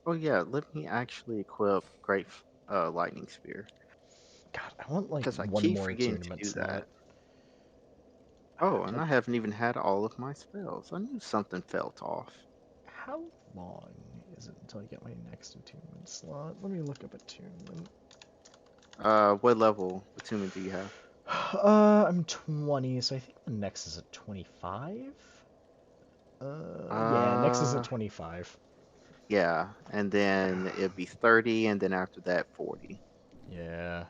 [SPEAKER 3] Oh yeah, let me actually equip Great Lightning Spear
[SPEAKER 1] God, I want like
[SPEAKER 3] because I
[SPEAKER 1] one
[SPEAKER 3] keep
[SPEAKER 1] more
[SPEAKER 3] forgetting to
[SPEAKER 1] attunement
[SPEAKER 3] do that.
[SPEAKER 1] slot.
[SPEAKER 3] Oh, and
[SPEAKER 1] Like,
[SPEAKER 3] I haven't even had all of my spells. I knew something felt off.
[SPEAKER 1] how long is it until I get my next attunement slot? Let me look up attunement.
[SPEAKER 3] What level attunement do you have?
[SPEAKER 1] I'm 20, so I think the next is at 25? Yeah, next is at
[SPEAKER 3] Uh,
[SPEAKER 1] 25.
[SPEAKER 3] yeah, and then it'd be 30, and then after that 40.
[SPEAKER 1] Yeah.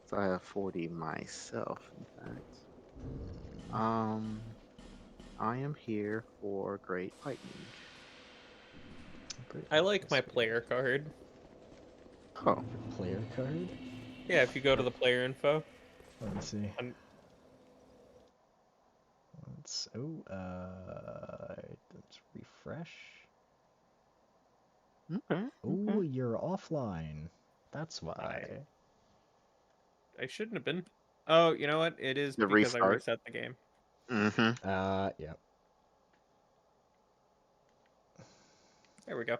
[SPEAKER 3] So I have 40 myself, in fact. Um, I am here for Great Lightning.
[SPEAKER 1] Great
[SPEAKER 2] I like my
[SPEAKER 1] Spear.
[SPEAKER 2] player card.
[SPEAKER 3] Oh,
[SPEAKER 1] Player card?
[SPEAKER 2] Yeah, if you go to the player info.
[SPEAKER 1] Let me see.
[SPEAKER 2] Um,
[SPEAKER 1] Let's refresh.
[SPEAKER 3] okay,
[SPEAKER 1] Oh,
[SPEAKER 3] okay.
[SPEAKER 1] you're offline. That's
[SPEAKER 2] I
[SPEAKER 1] why.
[SPEAKER 2] I shouldn't have been. Oh, you know what? It is
[SPEAKER 3] The
[SPEAKER 2] because I
[SPEAKER 3] restart.
[SPEAKER 2] reset the game.
[SPEAKER 3] Mm-hmm.
[SPEAKER 1] Yeah.
[SPEAKER 2] There we go.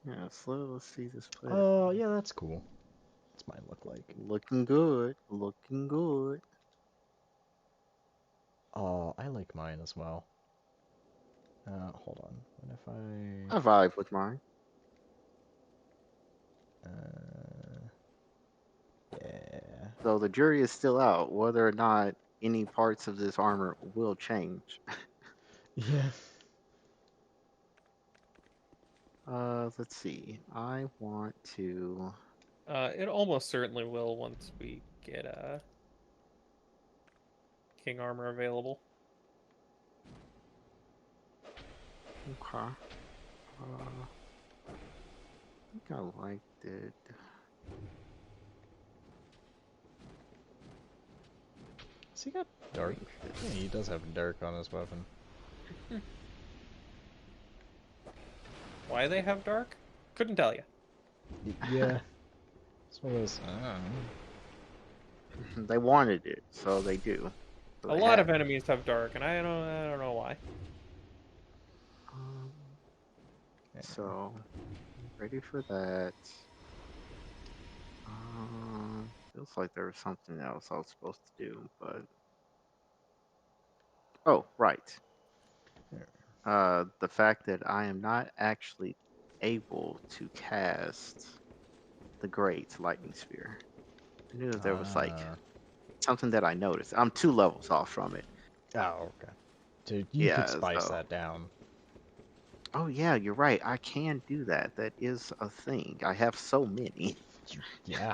[SPEAKER 3] Yeah, so let's see this player.
[SPEAKER 1] Oh, yeah, that's cool. What's mine look like?
[SPEAKER 3] Looking good, looking good.
[SPEAKER 1] Oh, I like mine as well. Hold on. What if
[SPEAKER 3] I vibe with mine.
[SPEAKER 1] yeah.
[SPEAKER 3] So the jury is still out whether or not any parts of this armor will change.
[SPEAKER 1] Yeah.
[SPEAKER 3] Let's see. I want to.
[SPEAKER 2] It almost certainly will once we get King armor available.
[SPEAKER 3] Okay. I think I liked it.
[SPEAKER 1] Has he got dark? Yeah, he does have dark on his weapon.
[SPEAKER 2] Why they have dark? Couldn't tell you.
[SPEAKER 1] Yeah. It's one of those.
[SPEAKER 3] They wanted it, so they do. So
[SPEAKER 2] A
[SPEAKER 3] they
[SPEAKER 2] lot
[SPEAKER 3] have
[SPEAKER 2] of enemies have dark, and I don't know why.
[SPEAKER 3] Um,
[SPEAKER 1] Yeah.
[SPEAKER 3] so ready for that. Feels like there was something else I was supposed to do, but oh, right. The fact that I am not actually able to cast the Great Lightning Spear. I knew that there was like
[SPEAKER 1] Ah.
[SPEAKER 3] something that I noticed. I'm 2 levels off from it.
[SPEAKER 1] Oh, okay. Dude, you could
[SPEAKER 3] Yeah,
[SPEAKER 1] spice
[SPEAKER 3] so.
[SPEAKER 1] that down.
[SPEAKER 3] Oh yeah, you're right. I can do that. That is a thing. I have so many.
[SPEAKER 1] Yeah.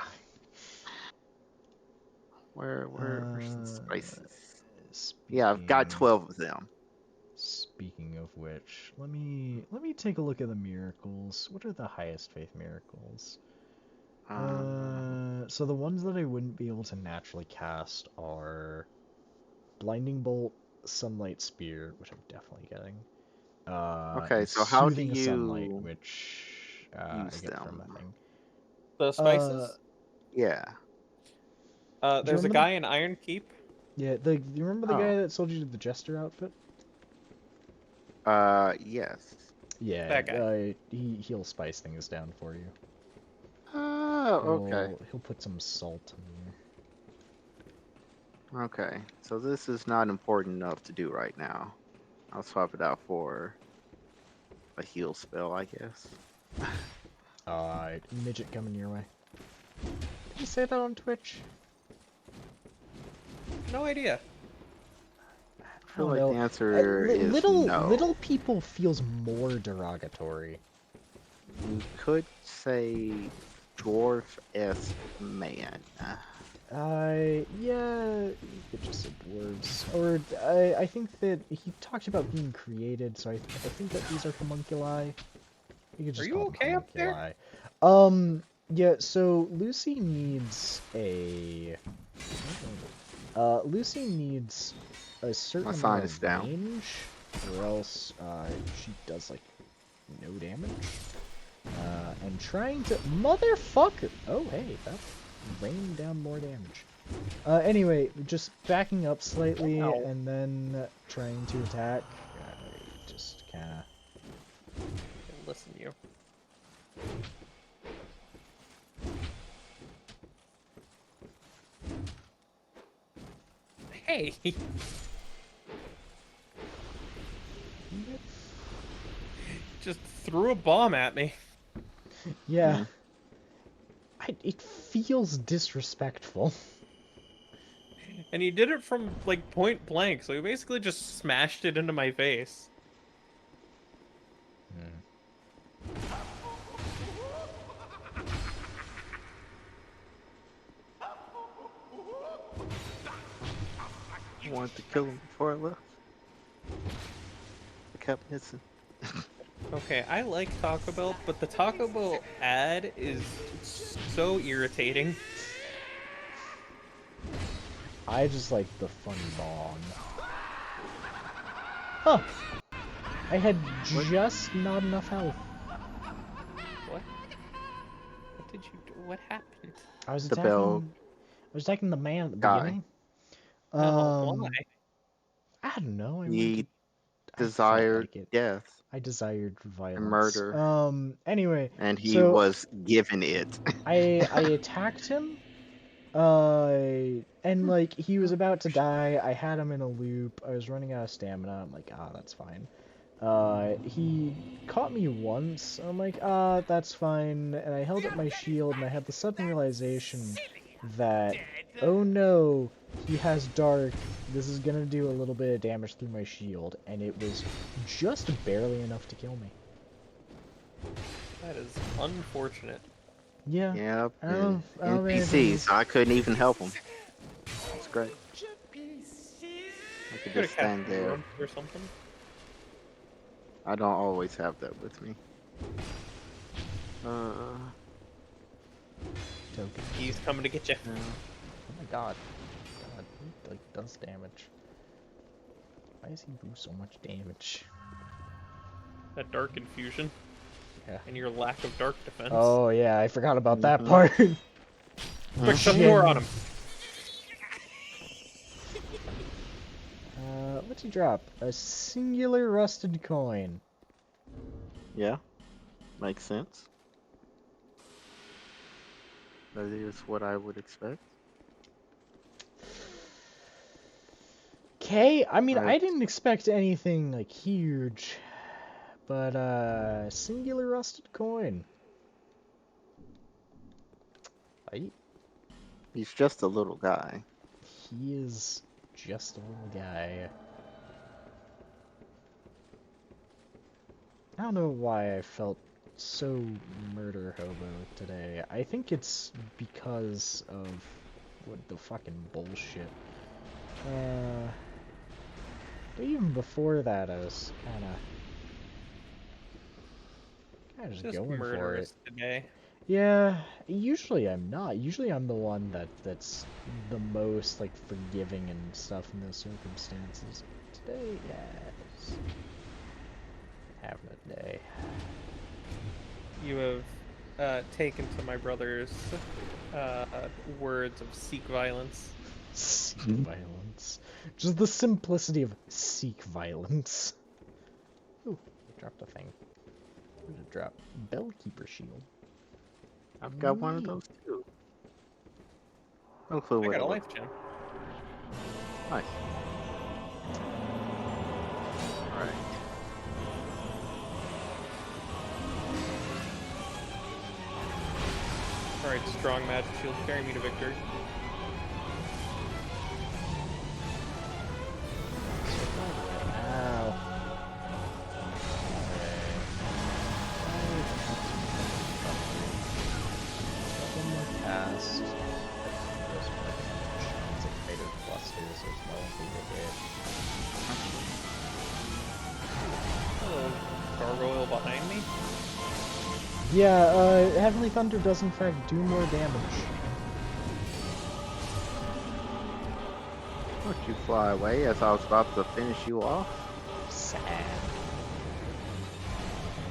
[SPEAKER 3] Where's the
[SPEAKER 1] Uh,
[SPEAKER 3] spices? Yeah, I've got
[SPEAKER 1] speaking
[SPEAKER 3] 12 of them.
[SPEAKER 1] speaking of which, let me take a look at the miracles. What are the highest faith miracles?
[SPEAKER 3] Um,
[SPEAKER 1] So the ones that I wouldn't be able to naturally cast are Blinding Bolt, Sunlight Spear, which I'm definitely getting,
[SPEAKER 3] okay,
[SPEAKER 1] and
[SPEAKER 3] so how do
[SPEAKER 1] Soothing Sunlight,
[SPEAKER 3] you
[SPEAKER 1] which I
[SPEAKER 3] use
[SPEAKER 1] get from
[SPEAKER 3] them?
[SPEAKER 1] that thing.
[SPEAKER 2] The
[SPEAKER 1] Uh,
[SPEAKER 2] spices?
[SPEAKER 3] Yeah.
[SPEAKER 1] do you
[SPEAKER 2] There's a
[SPEAKER 1] remember
[SPEAKER 2] guy in Iron Keep.
[SPEAKER 1] do you remember the
[SPEAKER 3] Oh.
[SPEAKER 1] guy that sold you the Jester outfit?
[SPEAKER 3] Yes.
[SPEAKER 1] Yeah,
[SPEAKER 2] That guy.
[SPEAKER 1] he'll spice things down for you.
[SPEAKER 3] Oh, okay.
[SPEAKER 1] He'll put some salt in there.
[SPEAKER 3] Okay. So this is not important enough to do right now. I'll swap it out for a heal spell, I guess.
[SPEAKER 1] Alright, midget coming your way. Did you say that on Twitch?
[SPEAKER 2] No idea.
[SPEAKER 3] I
[SPEAKER 1] I
[SPEAKER 3] feel
[SPEAKER 1] don't
[SPEAKER 3] like
[SPEAKER 1] know.
[SPEAKER 3] the answer is no.
[SPEAKER 1] Little people feels more derogatory.
[SPEAKER 3] You could say dwarf-esque man.
[SPEAKER 1] Yeah, you could just say dwarves. Or, I think that he talked about being created, so I think that these are homunculi. You could
[SPEAKER 2] Are
[SPEAKER 1] just
[SPEAKER 2] you
[SPEAKER 1] call them
[SPEAKER 2] okay up there?
[SPEAKER 1] homunculi. Yeah, so Lucy needs a... Lucy needs a certain
[SPEAKER 3] My sign
[SPEAKER 1] amount
[SPEAKER 3] is
[SPEAKER 1] of
[SPEAKER 3] down.
[SPEAKER 1] range, or else, she does, like, no damage. And trying to... Motherfucker! Oh, hey, that rained down more damage. Anyway, just backing up slightly,
[SPEAKER 2] Ow.
[SPEAKER 1] and then trying to attack. Just kinda...
[SPEAKER 2] Listen, you. Hey! Just threw a bomb at me.
[SPEAKER 1] Yeah. It feels disrespectful.
[SPEAKER 2] And he did it from, like, point blank, so he basically just smashed it into my face.
[SPEAKER 3] I wanted to kill him before I left. I kept missing.
[SPEAKER 2] Okay, I like Taco Bell, but the Taco Bell ad is so irritating.
[SPEAKER 1] I just like the funny bong. Huh. I had just not enough health.
[SPEAKER 2] What? What did you do? What happened?
[SPEAKER 1] I was
[SPEAKER 3] The bell
[SPEAKER 1] attacking the man at the
[SPEAKER 3] guy.
[SPEAKER 1] beginning.
[SPEAKER 2] Oh, why?
[SPEAKER 1] I don't know.
[SPEAKER 3] He
[SPEAKER 1] I felt
[SPEAKER 3] desired
[SPEAKER 1] like it.
[SPEAKER 3] death
[SPEAKER 1] I desired
[SPEAKER 3] and
[SPEAKER 1] violence.
[SPEAKER 3] murder,
[SPEAKER 1] Anyway,
[SPEAKER 3] and he
[SPEAKER 1] so
[SPEAKER 3] was given it.
[SPEAKER 1] I attacked him. And like he was about to die. I had him in a loop. I was running out of stamina. I'm like, that's fine. He caught me once. I'm like, that's fine. And I held up my shield, and I had the sudden realization that, oh no, he has dark. This is gonna do a little bit of damage through my shield, and it was just barely enough to kill me.
[SPEAKER 2] That is unfortunate.
[SPEAKER 1] Yeah.
[SPEAKER 3] Yep.
[SPEAKER 1] I don't have
[SPEAKER 3] NPC,
[SPEAKER 1] anything-
[SPEAKER 3] so I couldn't even help him. That's great. I could
[SPEAKER 2] Could
[SPEAKER 3] just
[SPEAKER 2] have
[SPEAKER 3] stand
[SPEAKER 2] kept
[SPEAKER 3] there.
[SPEAKER 2] warm or something.
[SPEAKER 3] I don't always have that with me.
[SPEAKER 1] Token.
[SPEAKER 2] He's coming to get you.
[SPEAKER 1] Oh my god. God, he like does damage. Why does he do so much damage?
[SPEAKER 2] That dark infusion.
[SPEAKER 1] Yeah.
[SPEAKER 2] And your lack of dark defense.
[SPEAKER 1] Oh yeah, I forgot about that part.
[SPEAKER 2] Quick, shut the door on him.
[SPEAKER 1] What'd he drop? A singular rusted coin.
[SPEAKER 3] Yeah, makes sense. That is what I would expect.
[SPEAKER 1] Okay, I mean, I
[SPEAKER 3] Right.
[SPEAKER 1] didn't expect anything like huge, but singular rusted coin.
[SPEAKER 3] He's just a little guy.
[SPEAKER 1] He is just a little guy. I don't know why I felt so murder hobo today. I think it's because of what the fucking bullshit. But even before that, I was kind of just going for it.
[SPEAKER 2] Murderous today.
[SPEAKER 1] Yeah, usually I'm not. Usually I'm the one that's the most like forgiving and stuff in those circumstances. Today, yes, having a day.
[SPEAKER 2] You have taken to my brother's words of seek violence.
[SPEAKER 1] Seek violence. Just the simplicity of seek violence. Ooh, I dropped a thing. What did it drop? Bellkeeper shield.
[SPEAKER 3] I've got one of
[SPEAKER 1] Neat.
[SPEAKER 3] those too. No clue
[SPEAKER 2] I
[SPEAKER 3] what
[SPEAKER 2] got
[SPEAKER 3] it
[SPEAKER 2] a
[SPEAKER 3] was.
[SPEAKER 2] life gem.
[SPEAKER 3] Nice. Alright.
[SPEAKER 2] Alright, strong magic shield, carry me to victory.
[SPEAKER 1] Ow. Nothing more cast. Just it's a greater cluster, so it's no big hit.
[SPEAKER 2] Hello, gargoyle behind me.
[SPEAKER 1] Yeah, Heavenly Thunder does in fact do more damage.
[SPEAKER 3] Don't you fly away as I was about to finish you off?
[SPEAKER 1] Sad.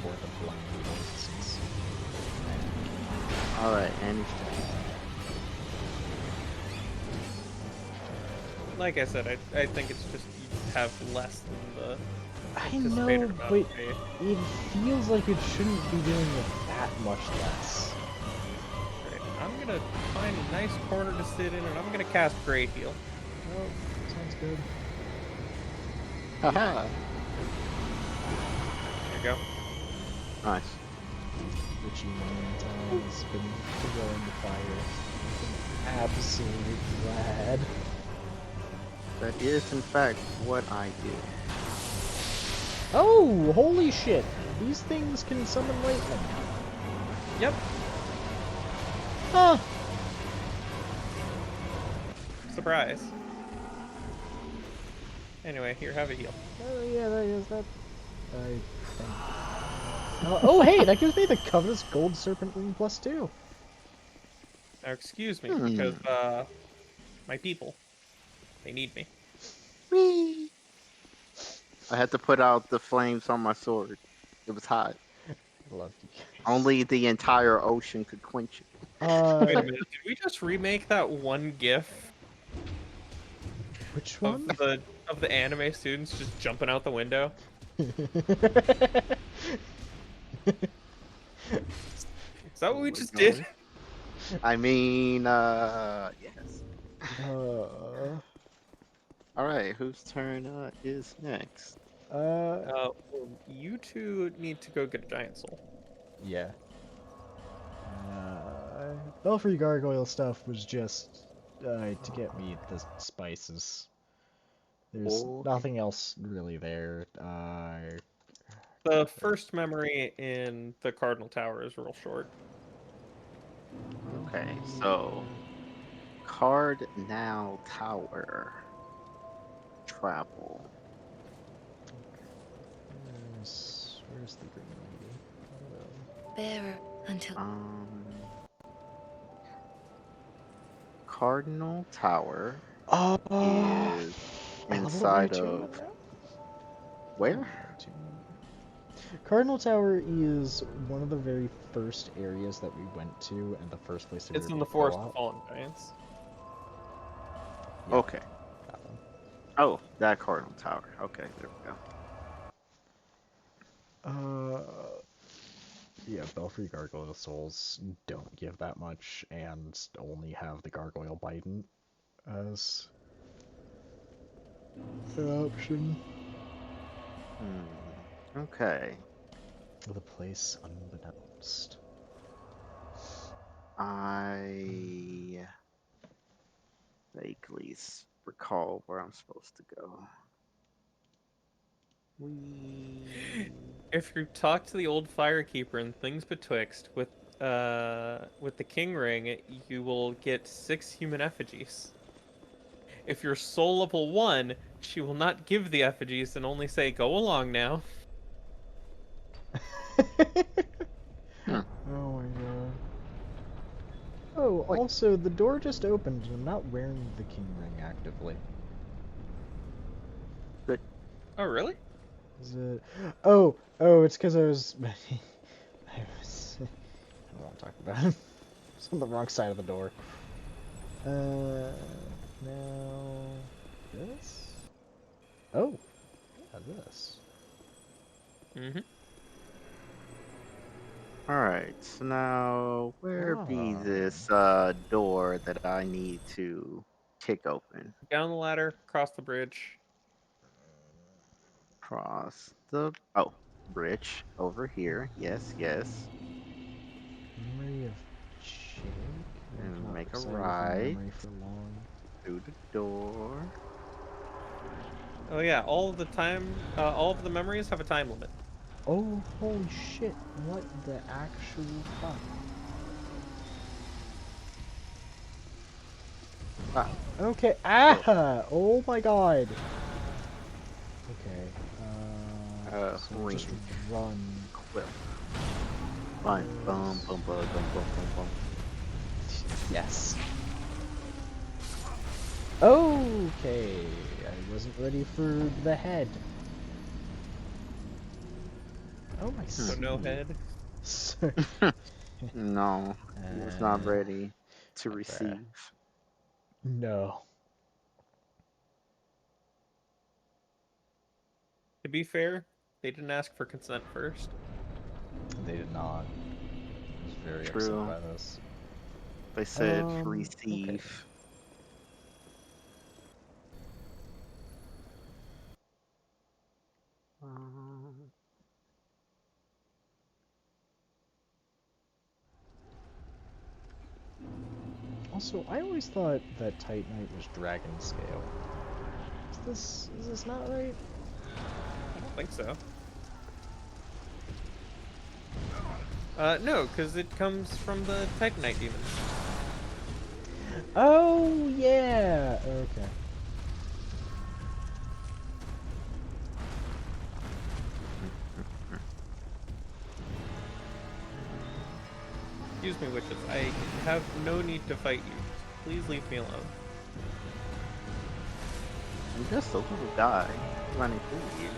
[SPEAKER 1] For the blind beasts.
[SPEAKER 3] Alright, Annie's turn.
[SPEAKER 2] Like I said, I think it's just you have less than the
[SPEAKER 1] I
[SPEAKER 2] anticipated
[SPEAKER 1] know,
[SPEAKER 2] amount
[SPEAKER 1] but
[SPEAKER 2] of faith.
[SPEAKER 1] it feels like it shouldn't be doing it that much less.
[SPEAKER 2] Right, I'm gonna find a nice corner to sit in, and I'm gonna cast Great Heal.
[SPEAKER 1] Oh, sounds good.
[SPEAKER 3] Haha!
[SPEAKER 2] There you go.
[SPEAKER 3] Nice.
[SPEAKER 1] Richie meantime has been throwing the fire. I'm absolutely glad.
[SPEAKER 3] That is, in fact, what I do.
[SPEAKER 1] Oh, holy shit! These things can summon lightning.
[SPEAKER 2] Yep.
[SPEAKER 1] Huh.
[SPEAKER 2] Surprise. Anyway, here, have a heal.
[SPEAKER 1] Oh yeah, that is that. I think. Oh hey, that gives me the Covetous Gold Serpent Ring +2.
[SPEAKER 2] Now, excuse me,
[SPEAKER 3] Hmm.
[SPEAKER 2] because my people, they need me.
[SPEAKER 3] Whee! I had to put out the flames on my sword. It was hot.
[SPEAKER 1] I love you guys.
[SPEAKER 3] Only the entire ocean could quench it.
[SPEAKER 2] Wait a minute, did we just remake that one GIF
[SPEAKER 1] Which
[SPEAKER 2] of
[SPEAKER 1] one?
[SPEAKER 2] the anime students just jumping out the window? Is that what we just did?
[SPEAKER 3] I mean, yes.
[SPEAKER 1] uh,
[SPEAKER 3] Alright, whose turn is next?
[SPEAKER 2] Well, you two need to go get a giant soul.
[SPEAKER 1] yeah. Belfry Gargoyle stuff was just to get me the spices. There's
[SPEAKER 3] Okay.
[SPEAKER 1] nothing else really there.
[SPEAKER 2] The first memory in the Cardinal Tower is real short.
[SPEAKER 3] Okay, so Cardinal Tower. Travel.
[SPEAKER 1] Where's the green lady?
[SPEAKER 5] Bearer until
[SPEAKER 3] Cardinal Tower
[SPEAKER 1] Uh,
[SPEAKER 3] is
[SPEAKER 1] I love it at rank
[SPEAKER 3] inside
[SPEAKER 1] 2
[SPEAKER 3] of
[SPEAKER 1] now?
[SPEAKER 3] where?
[SPEAKER 1] Rank 2. Cardinal Tower is one of the very first areas that we went to, and the first place that we
[SPEAKER 2] It's
[SPEAKER 1] were
[SPEAKER 2] in
[SPEAKER 1] able
[SPEAKER 2] the
[SPEAKER 1] to go
[SPEAKER 2] Forest of
[SPEAKER 1] up.
[SPEAKER 2] Fallen Giants.
[SPEAKER 1] Yeah,
[SPEAKER 3] Okay.
[SPEAKER 1] that one.
[SPEAKER 3] Oh, that Cardinal Tower. Okay, there we go.
[SPEAKER 1] Yeah, Belfry Gargoyle Souls don't give that much, and only have the Gargoyle Bident as an option.
[SPEAKER 3] Okay.
[SPEAKER 1] The place unbeknownst.
[SPEAKER 3] I vaguely recall where I'm supposed to go.
[SPEAKER 2] If you talk to the old firekeeper and things betwixt with the king ring, you will get 6 human effigies. If you're soul level 1, she will not give the effigies and only say, "Go along now."
[SPEAKER 1] Oh my god. Oh,
[SPEAKER 3] Wait.
[SPEAKER 1] also, the door just opened and I'm not wearing the king ring actively.
[SPEAKER 3] Good.
[SPEAKER 2] Oh, really?
[SPEAKER 1] Is it... Oh, it's because I was... I don't want to talk about it. It's on the wrong side of the door. Now... This? Oh, yeah, this.
[SPEAKER 2] Mm-hmm.
[SPEAKER 3] Alright, so now where be
[SPEAKER 1] Ah.
[SPEAKER 3] this door that I need to kick open?
[SPEAKER 2] Down the ladder, across the bridge.
[SPEAKER 3] Cross the bridge over here. Yes, yes.
[SPEAKER 1] Memory of Jake. I
[SPEAKER 3] And
[SPEAKER 1] cannot
[SPEAKER 3] make a
[SPEAKER 1] reside within
[SPEAKER 3] right
[SPEAKER 1] memory for long.
[SPEAKER 3] through the door.
[SPEAKER 2] Oh yeah, all of the time, all of the memories have a time limit.
[SPEAKER 1] Oh, holy shit. What the actual fuck?
[SPEAKER 3] Ah,
[SPEAKER 1] Okay. Ah! Oh my god. Okay. So
[SPEAKER 3] ring.
[SPEAKER 1] just run.
[SPEAKER 3] Quill. Fun. Boom, boom, boom, boom, boom, boom, boom.
[SPEAKER 1] Yes. Okay. I wasn't ready for the head. Oh, my
[SPEAKER 2] So no
[SPEAKER 1] seed.
[SPEAKER 2] head.
[SPEAKER 1] So,
[SPEAKER 3] No, he was not ready to
[SPEAKER 1] okay.
[SPEAKER 3] receive.
[SPEAKER 1] No.
[SPEAKER 2] To be fair, they didn't ask for consent first.
[SPEAKER 1] They did not. I was very upset
[SPEAKER 3] True.
[SPEAKER 1] by this.
[SPEAKER 3] They said
[SPEAKER 1] Okay.
[SPEAKER 3] receive. Um,
[SPEAKER 1] Also, I always thought that Titanite was dragon scale. Is this not right?
[SPEAKER 2] I don't think so. No, because it comes from the Titanite demons.
[SPEAKER 1] Oh yeah. Okay.
[SPEAKER 2] Excuse me, witches. I have no need to fight you. Please leave me alone.
[SPEAKER 3] I'm just a little guy running through you.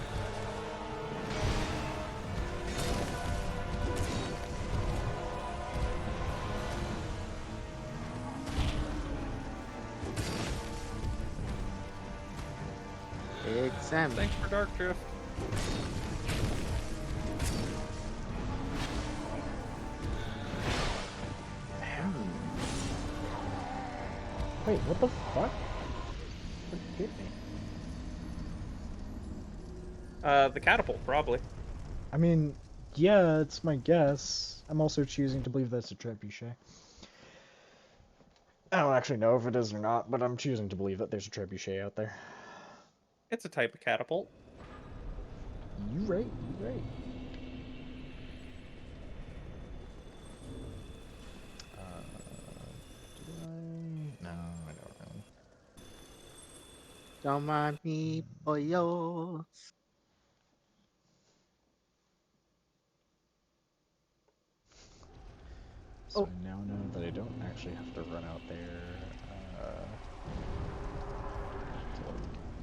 [SPEAKER 3] Examine.
[SPEAKER 2] Thanks for Dark Drift.
[SPEAKER 1] Wait, what the fuck? What hit me?
[SPEAKER 2] The catapult, probably.
[SPEAKER 1] I mean, yeah, it's my guess. I'm also choosing to believe that's a trebuchet. I don't actually know if it is or not, but I'm choosing to believe that there's a trebuchet out there.
[SPEAKER 2] It's a type of catapult.
[SPEAKER 1] You right, you right. Do I? No, I don't know.
[SPEAKER 3] Don't mind me, boyos.
[SPEAKER 1] So I now know that I don't actually have to run out there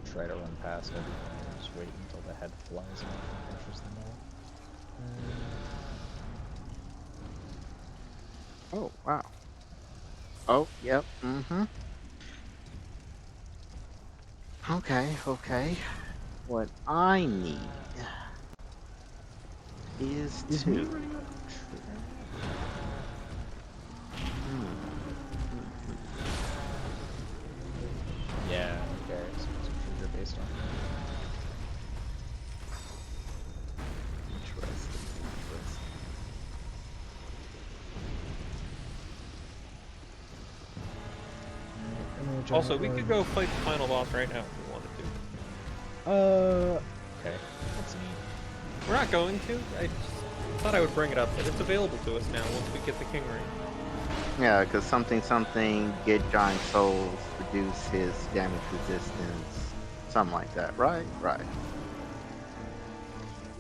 [SPEAKER 1] to try to run past everything. I just wait until the head flies out and crushes them all.
[SPEAKER 3] Oh, wow. Oh, yep, mm-hmm. Okay, okay. What I need is
[SPEAKER 1] Is
[SPEAKER 3] to...
[SPEAKER 1] me running out of trigger? Yeah, okay, so it's a trigger based on.
[SPEAKER 3] Interesting, interesting.
[SPEAKER 2] Also, we could go fight the final boss right now if we wanted to.
[SPEAKER 1] Okay. That's neat.
[SPEAKER 2] We're not going to. I just thought I would bring it up that it's available to us now once we get the King Ring.
[SPEAKER 3] Yeah, because something, get giant souls, reduce his damage resistance, something like that, right? Right.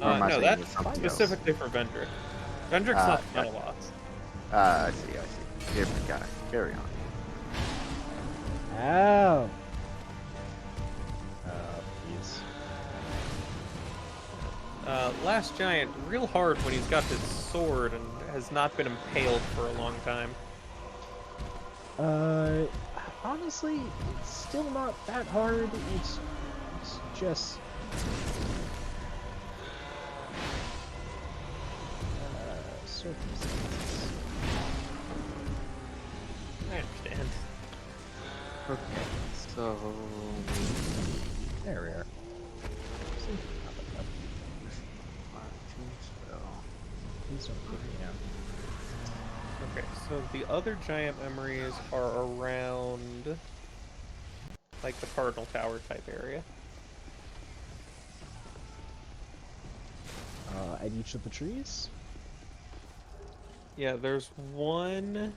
[SPEAKER 3] Or am I
[SPEAKER 2] No,
[SPEAKER 3] thinking
[SPEAKER 2] that's
[SPEAKER 3] of something else?
[SPEAKER 2] specifically for Vendrick. Vendrick's not the final boss.
[SPEAKER 3] I see. Different guy. Carry on.
[SPEAKER 1] Ow! Please.
[SPEAKER 2] Last Giant, real hard when he's got his sword and has not been impaled for a long time.
[SPEAKER 1] Honestly, it's still not that hard. It's just... circumstances.
[SPEAKER 2] I understand.
[SPEAKER 3] Okay, so
[SPEAKER 1] There we are. See? Not that bad.
[SPEAKER 3] fine-tune spell.
[SPEAKER 1] Please don't put me out.
[SPEAKER 2] Okay, so the other giant memories are around, like, the Cardinal Tower type area.
[SPEAKER 1] At each of the trees?
[SPEAKER 2] Yeah, there's one.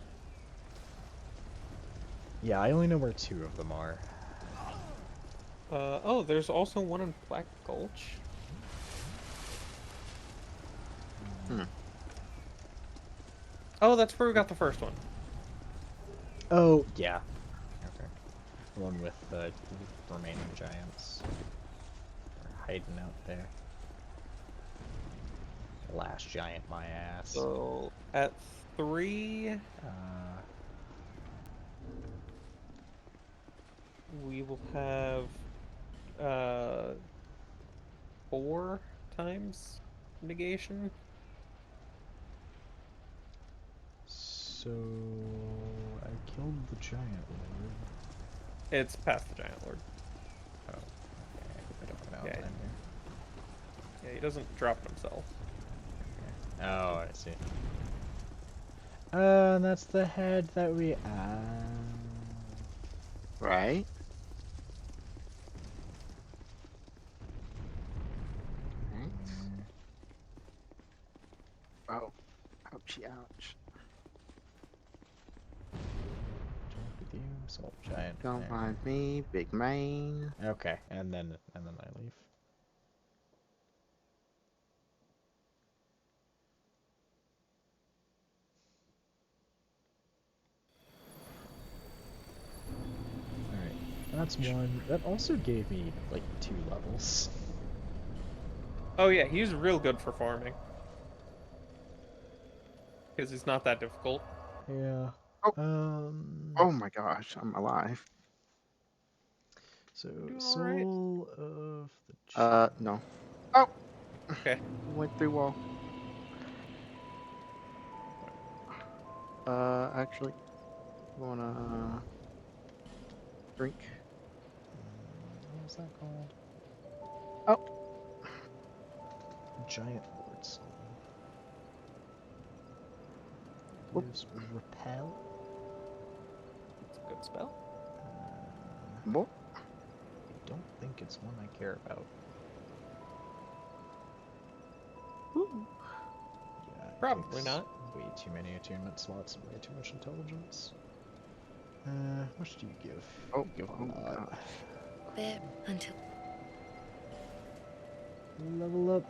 [SPEAKER 1] Yeah, I only know where 2 of them are.
[SPEAKER 2] Oh, there's also one in Black Gulch.
[SPEAKER 3] Hmm.
[SPEAKER 2] Oh, that's where we got the first one.
[SPEAKER 1] Oh, yeah. Okay. The one with the remaining giants. They're hiding out there. Last giant, my ass.
[SPEAKER 2] So at 3, we will have 4 times negation.
[SPEAKER 1] So I killed the giant lord.
[SPEAKER 2] It's past the giant lord.
[SPEAKER 1] Oh, okay. I don't know
[SPEAKER 2] Yeah.
[SPEAKER 1] time here.
[SPEAKER 2] Yeah, he doesn't drop it himself.
[SPEAKER 1] Okay. Oh, I see. And that's the head that we
[SPEAKER 3] Right? Right. Oh, ouchie, ouch.
[SPEAKER 1] Jump with you, salt giant.
[SPEAKER 3] Don't
[SPEAKER 1] There.
[SPEAKER 3] mind me, big man.
[SPEAKER 1] Okay, and then I leave. Alright. That's one. That also gave me like 2 levels.
[SPEAKER 2] Oh yeah, he's real good for farming. Because he's not that difficult.
[SPEAKER 1] Yeah.
[SPEAKER 3] Oh. Oh my gosh, I'm alive.
[SPEAKER 1] So
[SPEAKER 2] Doing alright?
[SPEAKER 1] soul of the
[SPEAKER 3] No. Oh!
[SPEAKER 2] Okay.
[SPEAKER 3] Went through wall. Actually, you wanna drink?
[SPEAKER 1] What was that called?
[SPEAKER 3] Oh!
[SPEAKER 1] Giant Lord Soul.
[SPEAKER 3] Whoop.
[SPEAKER 1] Use repel.
[SPEAKER 2] It's a good spell.
[SPEAKER 3] Whoop.
[SPEAKER 1] I don't think it's one I care about.
[SPEAKER 3] Woo.
[SPEAKER 1] Yeah, it
[SPEAKER 2] Probably
[SPEAKER 1] takes
[SPEAKER 2] not.
[SPEAKER 1] way too many attunement slots and way too much intelligence. How much do you give?
[SPEAKER 3] Oh,
[SPEAKER 1] You give
[SPEAKER 3] oh
[SPEAKER 1] a
[SPEAKER 3] my
[SPEAKER 1] lot.
[SPEAKER 3] gosh.
[SPEAKER 5] There until
[SPEAKER 1] Level up.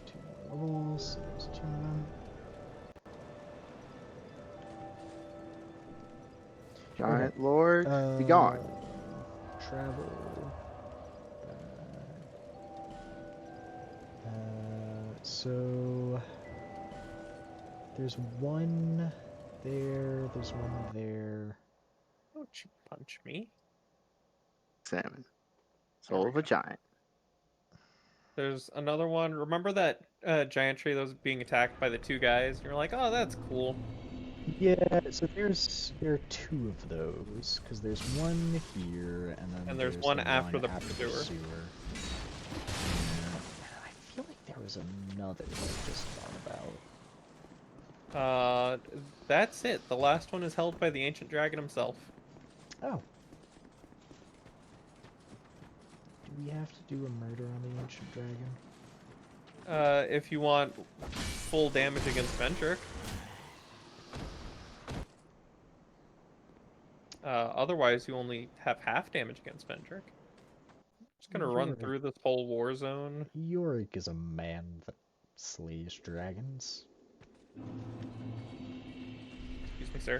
[SPEAKER 1] 2 more levels. So there's 2 of them.
[SPEAKER 3] Giant Lord, be gone.
[SPEAKER 1] Travel. So there's one there. There's one there.
[SPEAKER 2] Don't you punch me.
[SPEAKER 3] Salmon.
[SPEAKER 2] There
[SPEAKER 3] Soul
[SPEAKER 2] we
[SPEAKER 3] of a
[SPEAKER 2] go.
[SPEAKER 3] giant.
[SPEAKER 2] There's another one. Remember that giant tree that was being attacked by the 2 guys? You're like, oh, that's cool.
[SPEAKER 1] Yeah. So there are 2 of those because there's one here and then
[SPEAKER 2] And there's
[SPEAKER 1] there's
[SPEAKER 2] one
[SPEAKER 1] the
[SPEAKER 2] after
[SPEAKER 1] one
[SPEAKER 2] the
[SPEAKER 1] after the
[SPEAKER 2] sewer.
[SPEAKER 1] sewer. I feel like there was another that I just thought about.
[SPEAKER 2] That's it. The last one is held by the ancient dragon himself.
[SPEAKER 1] Oh. Do we have to do a murder on the ancient dragon?
[SPEAKER 2] If you want full damage against Vendrick. Otherwise, you only have half damage against Vendrick. Just gonna run through this whole war zone.
[SPEAKER 1] Yorick is a man that slays dragons.
[SPEAKER 2] Excuse me, sir.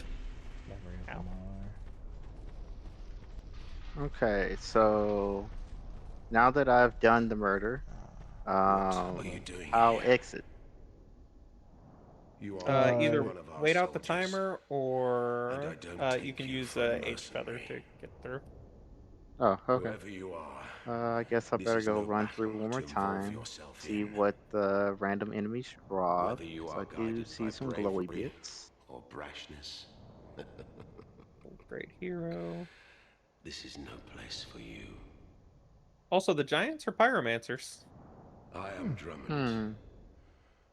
[SPEAKER 1] Every of
[SPEAKER 2] Ow.
[SPEAKER 1] them are.
[SPEAKER 3] Okay, so now that I've done the murder,
[SPEAKER 4] What are you doing
[SPEAKER 3] I'll
[SPEAKER 4] here?
[SPEAKER 3] exit.
[SPEAKER 4] You
[SPEAKER 2] Either
[SPEAKER 4] one of our
[SPEAKER 2] wait out the
[SPEAKER 4] soldiers,
[SPEAKER 2] timer,
[SPEAKER 4] and
[SPEAKER 2] or
[SPEAKER 4] I don't take
[SPEAKER 2] you can
[SPEAKER 4] you
[SPEAKER 2] use
[SPEAKER 4] for a
[SPEAKER 2] H feather
[SPEAKER 4] mercenary.
[SPEAKER 2] to get through.
[SPEAKER 3] Oh, okay.
[SPEAKER 4] Whoever you are,
[SPEAKER 3] I guess I
[SPEAKER 4] this
[SPEAKER 3] better
[SPEAKER 4] is
[SPEAKER 3] go
[SPEAKER 4] no
[SPEAKER 3] run through
[SPEAKER 4] battle
[SPEAKER 3] one more
[SPEAKER 4] to involve
[SPEAKER 3] time.
[SPEAKER 4] yourself
[SPEAKER 3] See
[SPEAKER 4] in.
[SPEAKER 3] what the random enemies drop.
[SPEAKER 4] Whether you
[SPEAKER 3] So
[SPEAKER 4] are
[SPEAKER 3] I do
[SPEAKER 4] guided
[SPEAKER 3] see
[SPEAKER 4] by
[SPEAKER 3] some glowy
[SPEAKER 4] bravery
[SPEAKER 3] bits.
[SPEAKER 4] or brashness,
[SPEAKER 2] Great hero.
[SPEAKER 4] this is no place for you.
[SPEAKER 2] Also, the giants are pyromancers.
[SPEAKER 4] I am Drummond,
[SPEAKER 3] Hmm.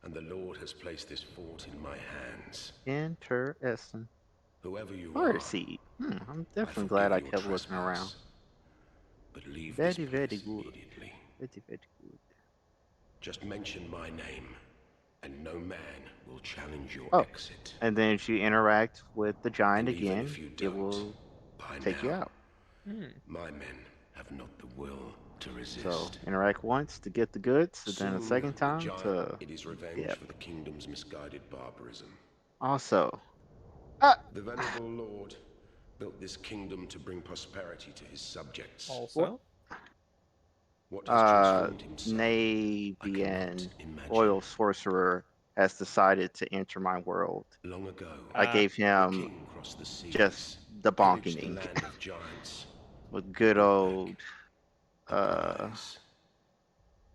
[SPEAKER 4] and the Lord has placed this fort in my hands.
[SPEAKER 3] Interesting.
[SPEAKER 4] Whoever you
[SPEAKER 3] Fire
[SPEAKER 4] are,
[SPEAKER 3] seed. I'm
[SPEAKER 4] I
[SPEAKER 3] definitely glad
[SPEAKER 4] forgive
[SPEAKER 3] I
[SPEAKER 4] your
[SPEAKER 3] kept looking around.
[SPEAKER 4] trespass, but leave this
[SPEAKER 3] Very, very
[SPEAKER 4] place
[SPEAKER 3] good.
[SPEAKER 4] immediately.
[SPEAKER 3] Very, very good.
[SPEAKER 4] Just mention my name, and no man will challenge your
[SPEAKER 3] Oh,
[SPEAKER 4] exit.
[SPEAKER 3] and then if you interact with the giant
[SPEAKER 4] And even
[SPEAKER 3] again,
[SPEAKER 4] if you
[SPEAKER 3] it
[SPEAKER 4] don't,
[SPEAKER 3] will
[SPEAKER 4] by
[SPEAKER 3] take you
[SPEAKER 4] now,
[SPEAKER 3] out.
[SPEAKER 4] my men have not the will to
[SPEAKER 3] So
[SPEAKER 4] resist.
[SPEAKER 3] interact once to get the goods, and then a
[SPEAKER 4] Soon,
[SPEAKER 3] second
[SPEAKER 4] the
[SPEAKER 3] time
[SPEAKER 4] giant,
[SPEAKER 3] to
[SPEAKER 4] it is revenge
[SPEAKER 3] dip.
[SPEAKER 4] for the kingdom's misguided barbarism.
[SPEAKER 3] Also, ah,
[SPEAKER 4] The venerable lord built this kingdom to bring prosperity to his subjects.
[SPEAKER 3] what?
[SPEAKER 2] Also,
[SPEAKER 4] What has transformed himself, I cannot
[SPEAKER 3] Navian
[SPEAKER 4] imagine.
[SPEAKER 3] oil sorcerer has decided to enter my world.
[SPEAKER 4] Long ago,
[SPEAKER 3] I
[SPEAKER 2] ah,
[SPEAKER 3] gave
[SPEAKER 4] the
[SPEAKER 3] him
[SPEAKER 4] king crossed the
[SPEAKER 3] just
[SPEAKER 4] seas,
[SPEAKER 3] the
[SPEAKER 4] pillaged the
[SPEAKER 3] bonkening
[SPEAKER 4] land of giants,
[SPEAKER 3] with
[SPEAKER 4] and
[SPEAKER 3] good
[SPEAKER 4] brought back
[SPEAKER 3] old
[SPEAKER 4] a prize.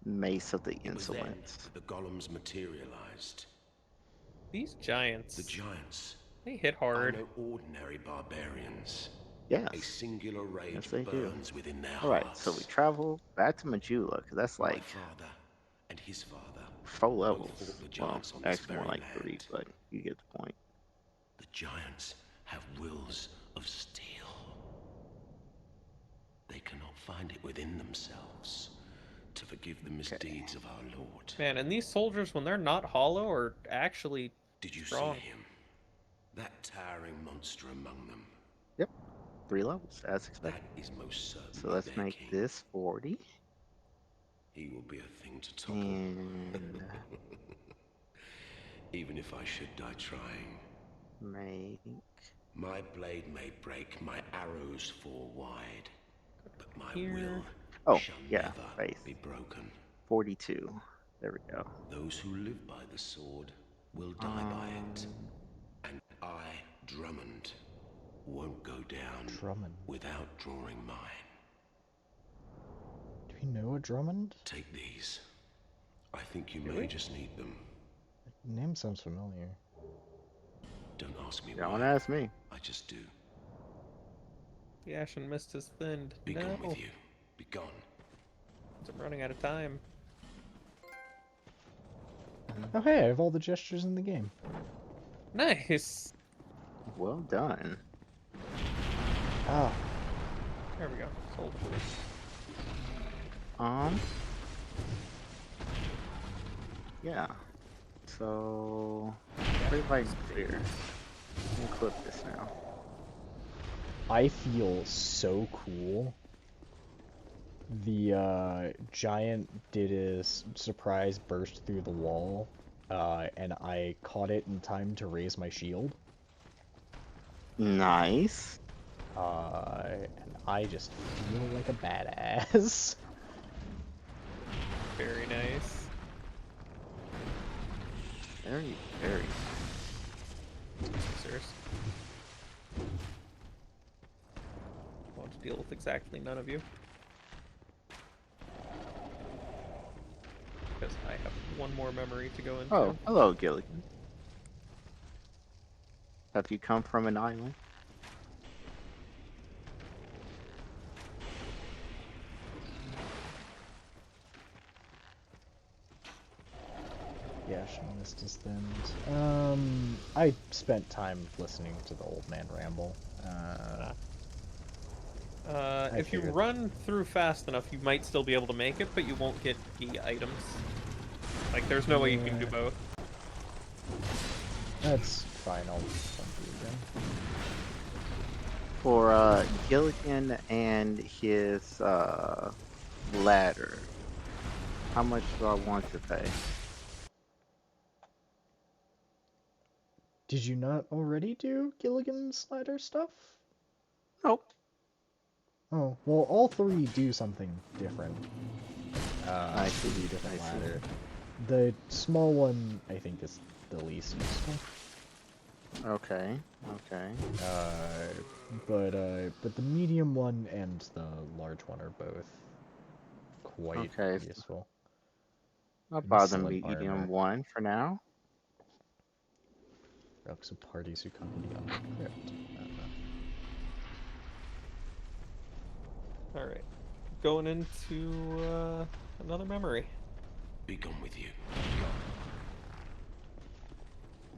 [SPEAKER 3] Mace of the
[SPEAKER 4] It was then
[SPEAKER 3] Insolence.
[SPEAKER 4] that the golems materialized.
[SPEAKER 2] these
[SPEAKER 4] The
[SPEAKER 2] giants,
[SPEAKER 4] giants
[SPEAKER 2] they hit
[SPEAKER 4] are
[SPEAKER 2] hard.
[SPEAKER 4] no ordinary barbarians. A
[SPEAKER 3] Yes,
[SPEAKER 4] singular rage
[SPEAKER 3] yes they do.
[SPEAKER 4] burns within their
[SPEAKER 3] Alright, so we
[SPEAKER 4] hearts.
[SPEAKER 3] travel back to Majula, because that's
[SPEAKER 4] My
[SPEAKER 3] like
[SPEAKER 4] father and his father
[SPEAKER 3] 4
[SPEAKER 4] both
[SPEAKER 3] levels.
[SPEAKER 4] fought the
[SPEAKER 3] Well,
[SPEAKER 4] giants on this
[SPEAKER 3] actually more
[SPEAKER 4] very
[SPEAKER 3] like 3,
[SPEAKER 4] land.
[SPEAKER 3] but you get the point.
[SPEAKER 4] The giants have wills of steel. They cannot find it within themselves to forgive the
[SPEAKER 3] Okay.
[SPEAKER 4] misdeeds of our Lord.
[SPEAKER 2] Man, and these soldiers, when they're not hollow, are actually
[SPEAKER 4] Did you
[SPEAKER 2] strong.
[SPEAKER 4] see him? That towering monster among them.
[SPEAKER 3] Yep, 3 levels, as
[SPEAKER 4] That
[SPEAKER 3] expected.
[SPEAKER 4] is most
[SPEAKER 3] So
[SPEAKER 4] certainly
[SPEAKER 3] let's
[SPEAKER 4] their
[SPEAKER 3] make
[SPEAKER 4] king.
[SPEAKER 3] this 40.
[SPEAKER 4] He will be a thing to topple.
[SPEAKER 3] And
[SPEAKER 4] Even if I should die trying.
[SPEAKER 3] make
[SPEAKER 4] My blade may break, my arrows fall wide, but my
[SPEAKER 2] Here.
[SPEAKER 4] will
[SPEAKER 3] oh
[SPEAKER 4] shall
[SPEAKER 3] yeah,
[SPEAKER 4] never
[SPEAKER 3] faith.
[SPEAKER 4] be broken.
[SPEAKER 3] 42. There we go.
[SPEAKER 4] Those who live by the sword will die by it.
[SPEAKER 3] Um,
[SPEAKER 4] And I, Drummond, won't go down
[SPEAKER 1] Drummond.
[SPEAKER 4] without drawing mine.
[SPEAKER 1] Do we know a Drummond?
[SPEAKER 4] Take these. I think you
[SPEAKER 2] Do
[SPEAKER 4] may
[SPEAKER 2] we?
[SPEAKER 4] just need them.
[SPEAKER 1] The name sounds familiar.
[SPEAKER 4] Don't ask me
[SPEAKER 3] don't
[SPEAKER 4] why.
[SPEAKER 3] ask me.
[SPEAKER 4] I just do.
[SPEAKER 2] The ashen mist has thinned.
[SPEAKER 4] Be
[SPEAKER 2] No,
[SPEAKER 4] gone with you. Be gone.
[SPEAKER 2] I'm running out of time.
[SPEAKER 1] Oh hey, I have all the gestures in the game.
[SPEAKER 2] Nice.
[SPEAKER 3] Well done.
[SPEAKER 1] Ah,
[SPEAKER 2] There we go. Sold.
[SPEAKER 3] Yeah. So, pretty like clear. Let me clip this now.
[SPEAKER 1] I feel so cool. The giant did a surprise burst through the wall, and I caught it in time to raise my shield.
[SPEAKER 3] Nice.
[SPEAKER 1] And I just feel like a badass.
[SPEAKER 2] Very nice.
[SPEAKER 3] Very, very.
[SPEAKER 2] Scissors. I want to deal with exactly none of you. Because I have one more memory to go into.
[SPEAKER 3] Oh, hello, Gilligan. Have you come from an island?
[SPEAKER 1] Yeah, she missed his thinned. I spent time listening to the old man ramble. I
[SPEAKER 2] If you
[SPEAKER 1] figured-
[SPEAKER 2] run through fast enough, you might still be able to make it, but you won't get key items. Like, there's no way you can do
[SPEAKER 1] Yeah.
[SPEAKER 2] both.
[SPEAKER 1] That's fine, I'll jump you again.
[SPEAKER 3] For Gilligan and his ladder, how much do I want to pay?
[SPEAKER 1] Did you not already do Gilligan's ladder stuff?
[SPEAKER 3] Nope.
[SPEAKER 1] Oh, well, all three do something different.
[SPEAKER 3] I see.
[SPEAKER 1] With a different
[SPEAKER 3] I see.
[SPEAKER 1] ladder. The small one, I think, is the least useful.
[SPEAKER 3] Okay. Okay.
[SPEAKER 1] But the medium one and the large one are both quite
[SPEAKER 3] Okay. So
[SPEAKER 1] useful.
[SPEAKER 3] I'll buy the
[SPEAKER 1] Excellent
[SPEAKER 3] medium
[SPEAKER 1] armor.
[SPEAKER 3] one for now.
[SPEAKER 1] Relics of parties who come to the Undead Crypt.
[SPEAKER 2] All right, going into another memory.
[SPEAKER 4] Be gone with you.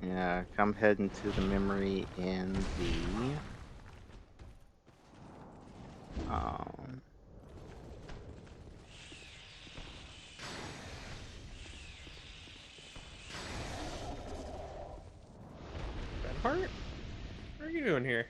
[SPEAKER 3] Yeah, I'm heading to the memory in the
[SPEAKER 2] Benhart, what are you doing here?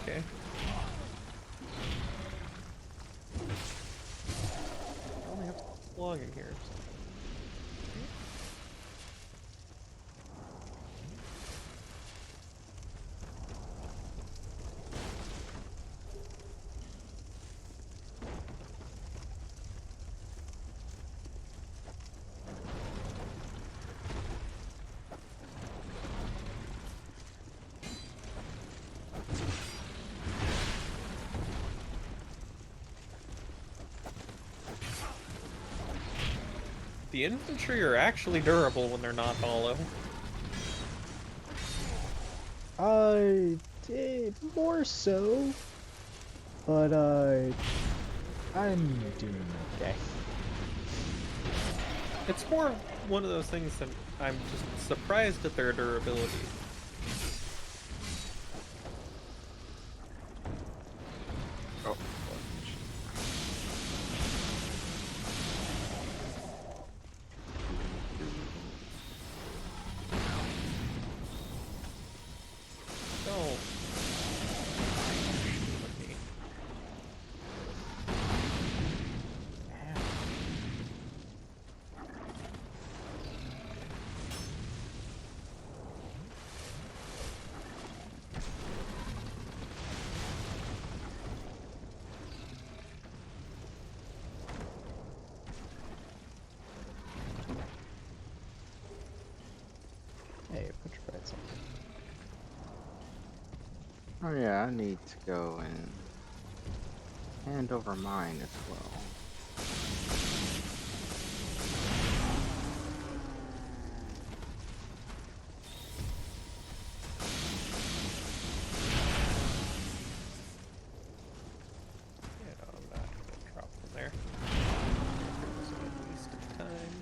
[SPEAKER 2] Okay. I only have long in here. So. The infantry are actually durable when they're not hollow.
[SPEAKER 1] More so, but I'm doing okay.
[SPEAKER 2] It's more one of those things that I'm just surprised at their durability.
[SPEAKER 3] oh,
[SPEAKER 2] Oh.
[SPEAKER 1] Hey, petrified something.
[SPEAKER 3] oh yeah, I need to go and hand over mine as well.
[SPEAKER 2] Yeah, no, I'm not gonna drop from there. It's a waste of time.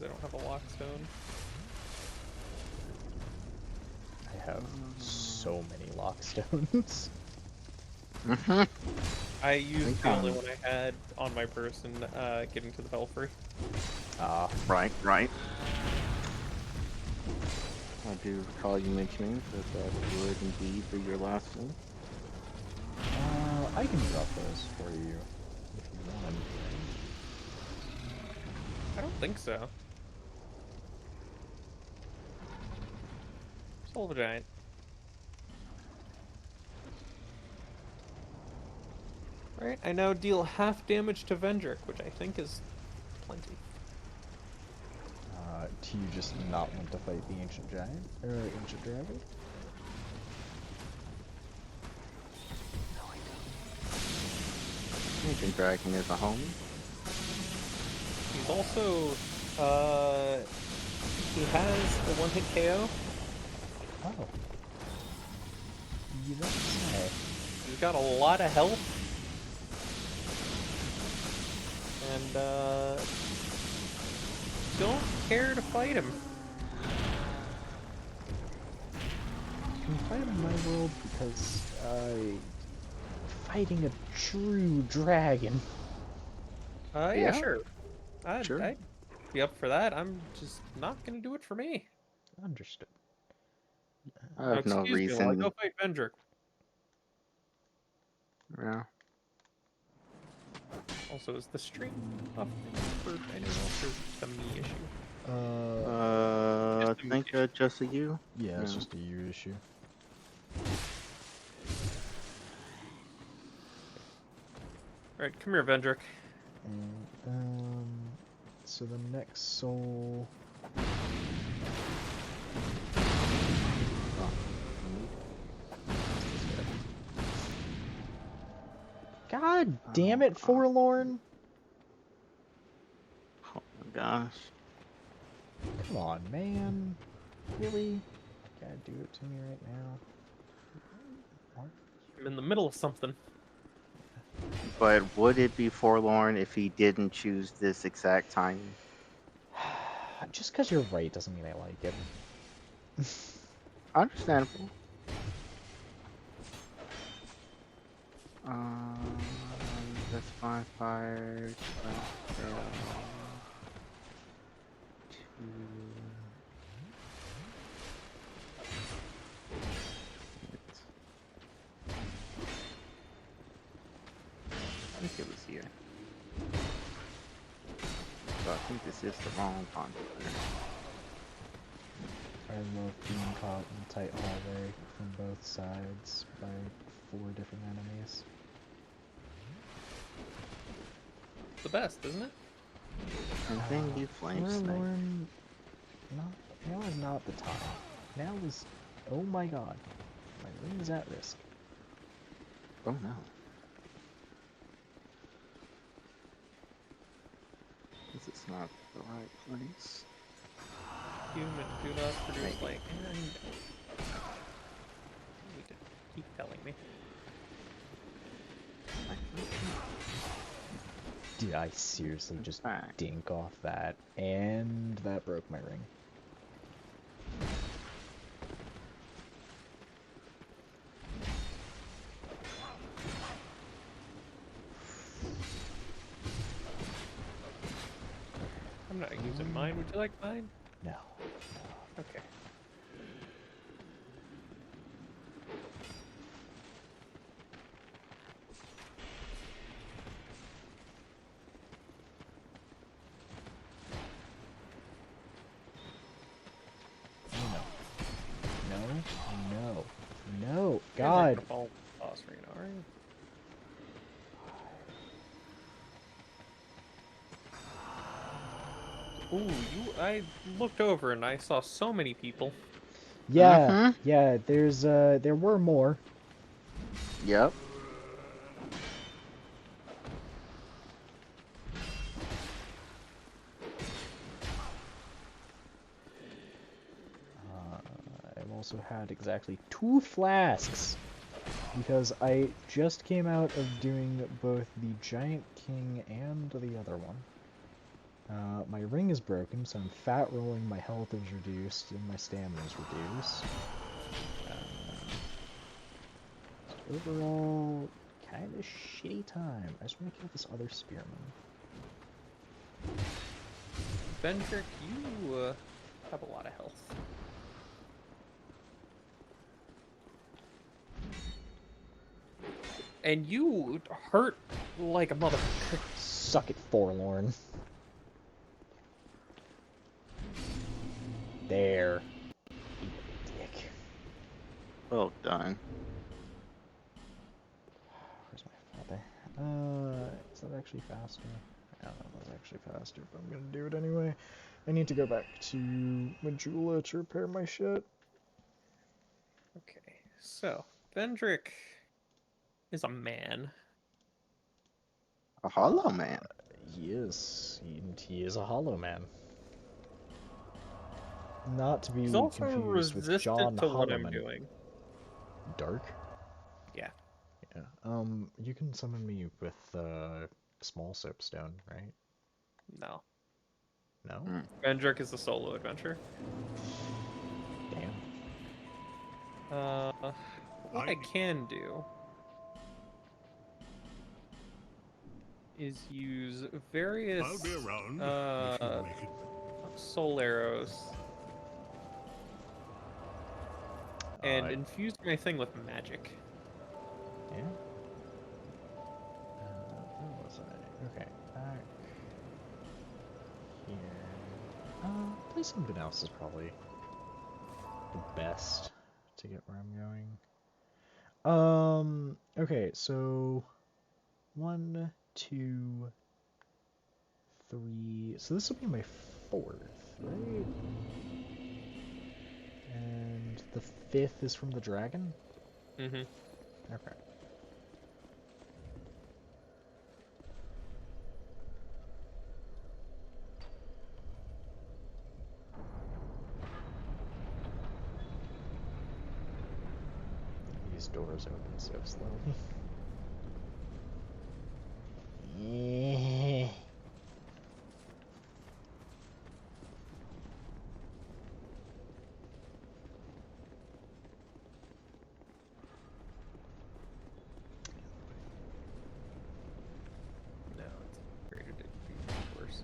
[SPEAKER 2] They don't have a lockstone.
[SPEAKER 1] I have so many lockstones.
[SPEAKER 3] Mhm.
[SPEAKER 2] I used
[SPEAKER 3] Think
[SPEAKER 2] the only
[SPEAKER 3] I'm-
[SPEAKER 2] one I had on my person getting to the belfry.
[SPEAKER 1] Ah,
[SPEAKER 3] Right. Right. I do recall you mentioning that that would indeed be your last one.
[SPEAKER 1] I can drop those for you if you want.
[SPEAKER 2] I don't think so. Soul of a Giant. Right, I now deal half damage to Vendrick, which I think is plenty.
[SPEAKER 1] Do you just not want to fight the ancient giant or ancient dragon?
[SPEAKER 3] Ancient Dragon is a homie.
[SPEAKER 2] He's also, he has a one-hit KO.
[SPEAKER 1] Oh, you don't say.
[SPEAKER 2] He's got a lot of health. And, don't care to fight him.
[SPEAKER 1] You can fight him in my world because fighting a true dragon.
[SPEAKER 2] Yeah,
[SPEAKER 3] Yeah.
[SPEAKER 2] sure.
[SPEAKER 3] Sure.
[SPEAKER 2] I'd be up for that. I'm just not gonna do it for me.
[SPEAKER 1] Understood.
[SPEAKER 3] I
[SPEAKER 2] Oh,
[SPEAKER 3] have no
[SPEAKER 2] excuse me while I
[SPEAKER 3] reason.
[SPEAKER 2] go fight Vendrick.
[SPEAKER 3] Yeah.
[SPEAKER 2] Also, is the stream up for anyone else or is it a me issue?
[SPEAKER 3] I
[SPEAKER 2] Just a me
[SPEAKER 3] think
[SPEAKER 2] issue.
[SPEAKER 3] just a you.
[SPEAKER 1] Yeah, it's
[SPEAKER 3] Yeah.
[SPEAKER 1] just a you issue.
[SPEAKER 2] Alright, come here, Vendrick.
[SPEAKER 1] And, so the next soul... God damn it, Forlorn!
[SPEAKER 3] Oh my gosh.
[SPEAKER 1] Come on, man. Really? Gotta do it to me right now.
[SPEAKER 2] I'm in the middle of something.
[SPEAKER 3] But would it be forlorn if he didn't choose this exact timing?
[SPEAKER 1] Just because you're right doesn't mean I like it.
[SPEAKER 3] Understandable. Um, that's 5 fire. 12 fail. 2. I think it was here. So I think this is the wrong controller.
[SPEAKER 1] I love being caught in a tight hallway from both sides by 4 different enemies.
[SPEAKER 2] The best, isn't it?
[SPEAKER 3] And then you flame snake.
[SPEAKER 1] Forlorn... Now is not the time. Now is... Oh my god. My ring is at risk.
[SPEAKER 3] Oh no. This is not the right place.
[SPEAKER 2] Human do not produce light. And... You need to keep telling me.
[SPEAKER 1] Did I seriously just
[SPEAKER 3] Fact.
[SPEAKER 1] dink off that? And that broke my ring.
[SPEAKER 2] I'm not using mine. Would you like mine?
[SPEAKER 1] No.
[SPEAKER 2] Okay.
[SPEAKER 1] No.
[SPEAKER 2] You're not
[SPEAKER 1] God.
[SPEAKER 2] gonna fall boss arena, are you? Ooh, I looked over and I saw so many people.
[SPEAKER 1] Yeah, yeah, there were more.
[SPEAKER 3] Yep.
[SPEAKER 1] I've also had exactly 2 flasks. Because I just came out of doing both the Giant King and the other one. My ring is broken, so I'm fat rolling, my health is reduced, and my stamina is reduced. Overall, kind of shitty time. I just want to kill this other spearman.
[SPEAKER 2] Vendrick, you have a lot of health. And you hurt like a motherfucker.
[SPEAKER 1] Suck it, Forlorn. There. Dick.
[SPEAKER 3] Well done.
[SPEAKER 1] Where's my father? Is that actually faster? I don't know if that's actually faster, but I'm gonna do it anyway. I need to go back to Majula to repair my shit.
[SPEAKER 2] Okay, so Vendrick is a man.
[SPEAKER 3] A hollow man.
[SPEAKER 1] He is. He is a hollow man. Not to be
[SPEAKER 2] He's also
[SPEAKER 1] confused with
[SPEAKER 2] resistant
[SPEAKER 1] John
[SPEAKER 2] to what I'm
[SPEAKER 1] Holloman.
[SPEAKER 2] doing.
[SPEAKER 1] Dark?
[SPEAKER 2] Yeah.
[SPEAKER 1] Yeah. You can summon me with small soapstone, right?
[SPEAKER 2] No.
[SPEAKER 1] No?
[SPEAKER 2] Vendrick is a solo adventure.
[SPEAKER 1] Damn.
[SPEAKER 2] What I can do is use various
[SPEAKER 6] I'll be around if you make it.
[SPEAKER 2] soul arrows and infuse my thing with magic.
[SPEAKER 1] Yeah? Where was I? Okay, back here. Play something else is probably the best to get where I'm going. Okay, so 1, 2, 3. So this will be my 4th, right? And the 5th is from the dragon?
[SPEAKER 2] Mm-hmm.
[SPEAKER 1] Okay. These doors open so slowly. Yeah.
[SPEAKER 2] No, it's upgraded to be worse.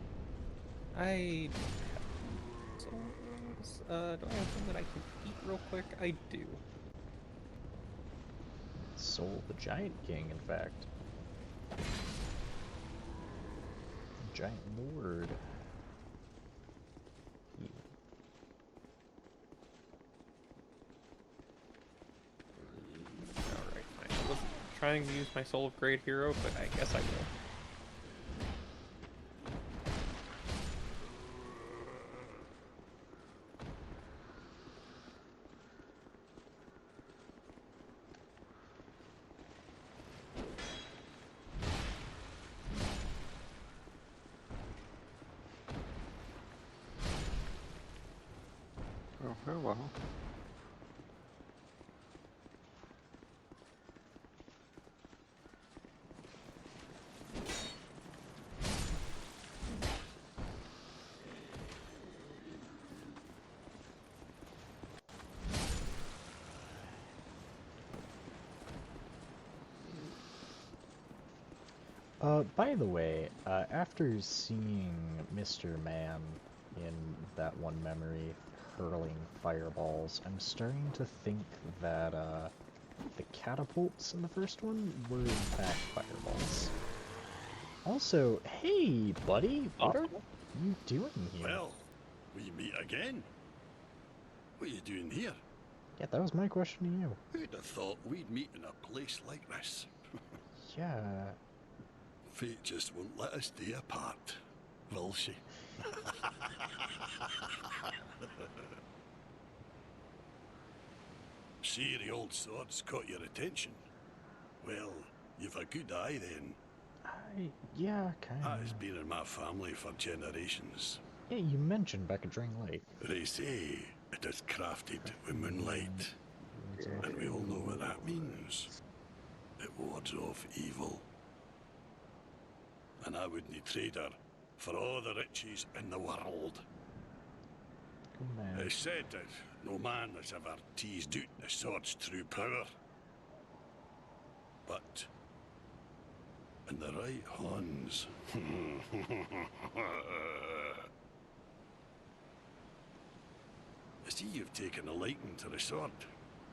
[SPEAKER 2] I have souls. Do I have one that I can eat real quick? I do.
[SPEAKER 1] Soul the Giant King, in fact. Giant Lord. Yeah.
[SPEAKER 2] Alright, fine. I wasn't trying to use my Soul of Great Hero, but I guess I will.
[SPEAKER 3] Oh, very well.
[SPEAKER 1] By the way, after seeing Mr. Man in that one memory hurling fireballs, I'm starting to think that, the catapults in the first one were in fact fireballs. Also, hey, buddy, what are you doing here?
[SPEAKER 8] Well, we meet again. What are you doing here?
[SPEAKER 1] Yeah, that was my question to you.
[SPEAKER 8] Who'd have thought we'd meet in a place like this?
[SPEAKER 1] Yeah,
[SPEAKER 8] Fate just won't let us stay apart, will she? See, the old sword's caught your attention. Well, you've a good eye then.
[SPEAKER 1] yeah, kinda.
[SPEAKER 8] That has been in my family for generations.
[SPEAKER 1] Yeah, you mentioned back at Drain Lake.
[SPEAKER 8] They say it is crafted with moonlight, and we all know what that means. It wards off evil. And I wouldn't trade her for all the riches in the world.
[SPEAKER 1] Good man.
[SPEAKER 8] It's said that no man has ever teased out the sword's true power. But in the right hands. I see you've taken a liking to the sword,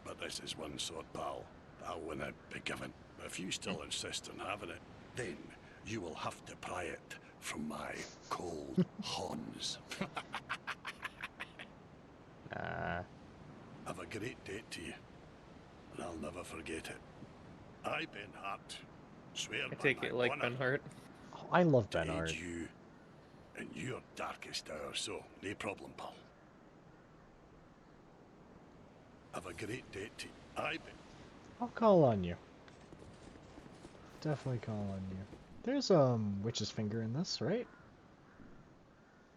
[SPEAKER 8] but this is one sword, pal. I'll win it, be given. If you still insist on having it, then you will have to pry it from my cold hands. I've a great debt to you, and I'll never forget it. I, Ben Hart, swear
[SPEAKER 2] I
[SPEAKER 8] by
[SPEAKER 2] take
[SPEAKER 8] my
[SPEAKER 2] it like
[SPEAKER 8] honor
[SPEAKER 2] Ben Hart.
[SPEAKER 1] Oh, I love
[SPEAKER 8] to
[SPEAKER 1] Ben
[SPEAKER 8] aid
[SPEAKER 1] Hart.
[SPEAKER 8] you in your darkest hour, so no problem, pal. I've a great debt to you. I, Ben.
[SPEAKER 1] I'll call on you. Definitely call on you. There's, Witch's Finger in this, right?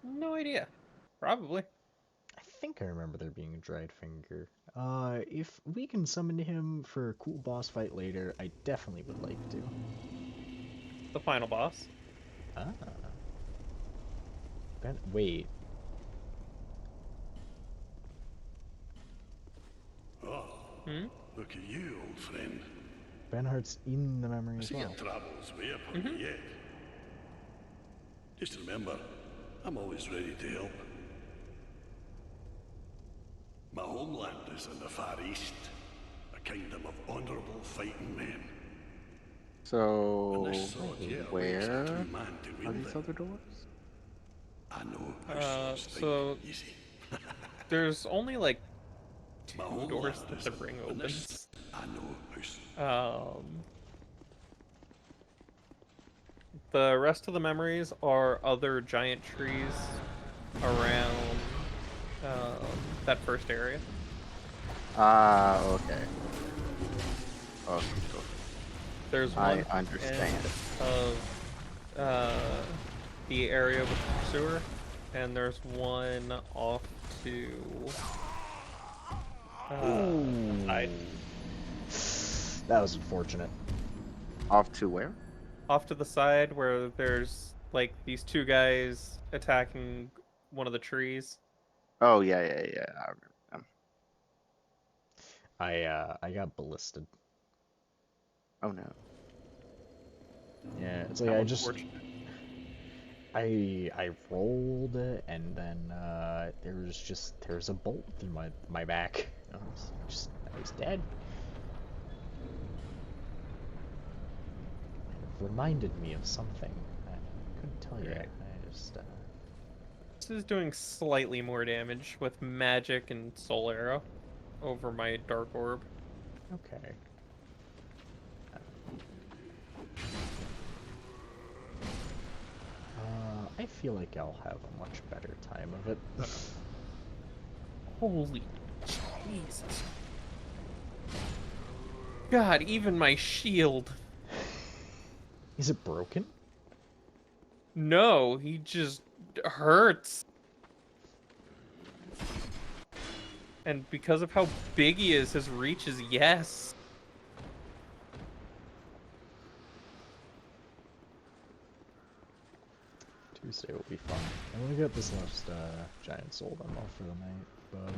[SPEAKER 2] No idea. Probably.
[SPEAKER 1] I think I remember there being a dried finger. If we can summon him for a cool boss fight later, I definitely would like to.
[SPEAKER 2] The final boss.
[SPEAKER 1] Ah. Wait.
[SPEAKER 8] Oh,
[SPEAKER 2] Hmm?
[SPEAKER 8] look at you, old friend.
[SPEAKER 1] Ben Hart's in the memory
[SPEAKER 8] I
[SPEAKER 1] as
[SPEAKER 8] see
[SPEAKER 1] well.
[SPEAKER 8] your travels way upon you yet. Just remember, I'm always ready to help. My homeland is in the Far East, a kingdom of honourable fighting men.
[SPEAKER 3] So,
[SPEAKER 8] And this sword, yeah,
[SPEAKER 3] where
[SPEAKER 8] waits a true man to
[SPEAKER 3] are
[SPEAKER 8] wield
[SPEAKER 3] these
[SPEAKER 8] it.
[SPEAKER 3] other doors?
[SPEAKER 8] I know how swords think,
[SPEAKER 2] So
[SPEAKER 8] you see.
[SPEAKER 2] there's only like
[SPEAKER 8] My
[SPEAKER 2] two
[SPEAKER 8] homeland
[SPEAKER 2] doors that
[SPEAKER 8] is
[SPEAKER 2] the
[SPEAKER 8] in-
[SPEAKER 2] ring
[SPEAKER 8] and this-
[SPEAKER 2] opens.
[SPEAKER 8] I know how
[SPEAKER 2] The rest of the memories are other giant trees around that first area.
[SPEAKER 3] Ah, okay. Okay, cool.
[SPEAKER 2] There's
[SPEAKER 3] I
[SPEAKER 2] one
[SPEAKER 3] understand.
[SPEAKER 2] end of the area with the pursuer, and there's one off to the side.
[SPEAKER 1] That was unfortunate.
[SPEAKER 3] Off to where?
[SPEAKER 2] Off to the side where there's like these two guys attacking one of the trees.
[SPEAKER 3] Oh, yeah, yeah, yeah. I remember them.
[SPEAKER 1] I got ballisted.
[SPEAKER 3] Oh, no.
[SPEAKER 1] Yeah, it's like
[SPEAKER 2] How
[SPEAKER 1] I just
[SPEAKER 2] unfortunate.
[SPEAKER 1] I rolled and then there's a bolt in my back. I was dead. It reminded me of something. I couldn't tell you.
[SPEAKER 2] Right.
[SPEAKER 1] I just
[SPEAKER 2] This is doing slightly more damage with magic and soul arrow over my dark orb.
[SPEAKER 1] okay. I feel like I'll have a much better time of it.
[SPEAKER 2] Holy Jesus. God, even my shield.
[SPEAKER 1] Is it broken?
[SPEAKER 2] No, he just hurts. And because of how big he is, his reach is yes.
[SPEAKER 1] Tuesday will be fun. I'm gonna get this last giant soul demo for the night, but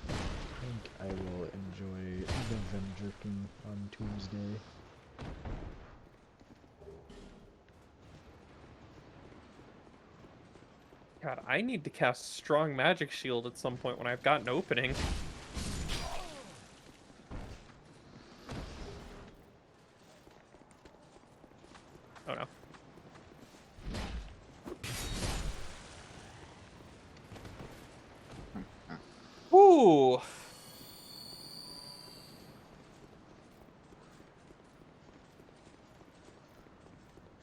[SPEAKER 1] I think I will enjoy the Vim jerking on Tuesday.
[SPEAKER 2] God, I need to cast Strong Magic Shield at some point when I've got an opening. Oh no. Ooh!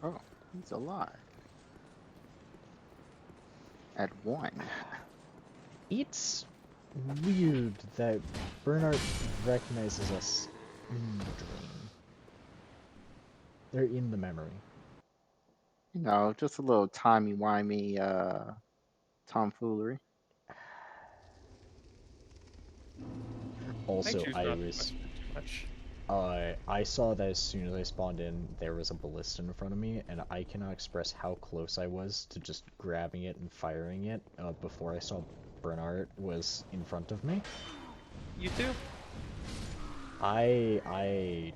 [SPEAKER 3] Oh, he's alive. At 1.
[SPEAKER 1] It's weird that Bernard recognizes us in the dream. They're in the memory.
[SPEAKER 3] You know, just a little timey-wimey tomfoolery.
[SPEAKER 2] I
[SPEAKER 1] Also,
[SPEAKER 2] choose not to question it too much.
[SPEAKER 1] I saw that as soon as I spawned in, there was a ballista in front of me, and I cannot express how close I was to just grabbing it and firing it before I saw Bernard was in front of me.
[SPEAKER 2] You too?
[SPEAKER 1] He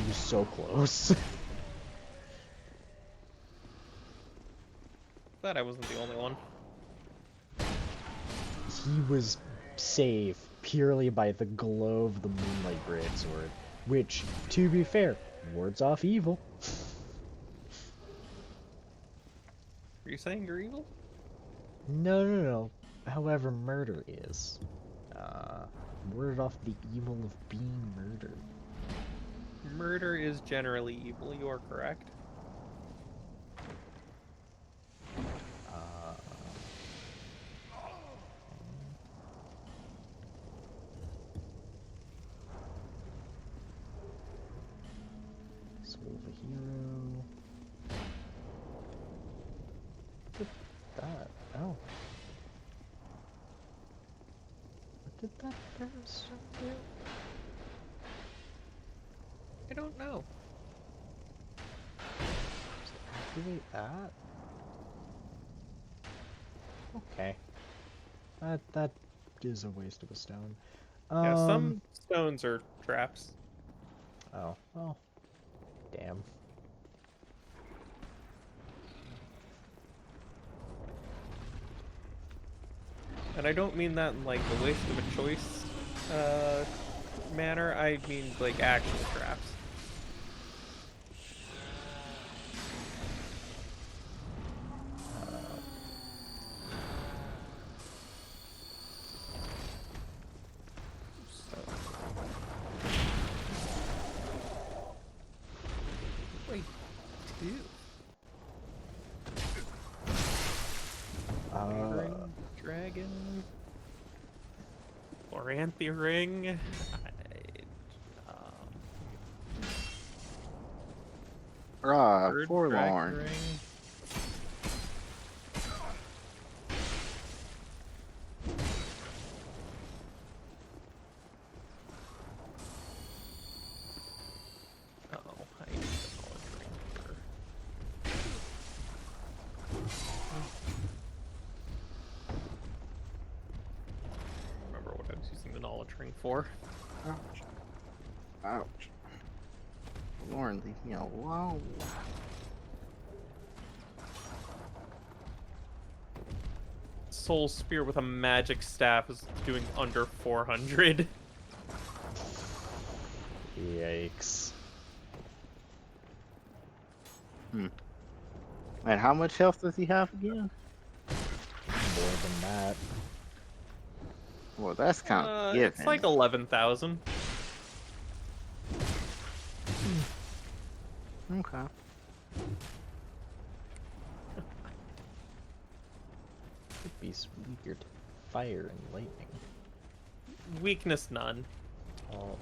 [SPEAKER 1] was so close.
[SPEAKER 2] Glad I wasn't the only one.
[SPEAKER 1] He was saved purely by the glow of the Moonlight Greatsword, which, to be fair, wards off evil.
[SPEAKER 2] Are you saying you're evil?
[SPEAKER 1] No. However, murder is. Warded off the evil of being murdered.
[SPEAKER 2] Murder is generally evil, you are correct.
[SPEAKER 1] Soul of a hero. What did that? Oh. What did that person do?
[SPEAKER 2] I don't know.
[SPEAKER 1] Just activate that? Okay. That is a waste of a stone.
[SPEAKER 2] Yeah, some stones are traps.
[SPEAKER 1] Oh, well. Damn.
[SPEAKER 2] And I don't mean that in like a waste of a choice manner, I mean like actual traps. So. Wait, do? Ring, dragon, Oranthe ring. Bird
[SPEAKER 3] Forlorn.
[SPEAKER 2] dragon ring. Uh-oh, I need the knowledge ring here. Remember what I was using the knowledge ring for.
[SPEAKER 3] Ouch. Ouch. Lauren, leave me alone.
[SPEAKER 2] Soul Spear with a magic staff is doing under 400.
[SPEAKER 1] Yikes.
[SPEAKER 3] And how much health does he have again?
[SPEAKER 1] More than that.
[SPEAKER 3] Well, that's kind of
[SPEAKER 2] It's like 11,000.
[SPEAKER 3] Okay.
[SPEAKER 1] Could be weird. Fire and lightning.
[SPEAKER 2] Weakness none.
[SPEAKER 1] Oh.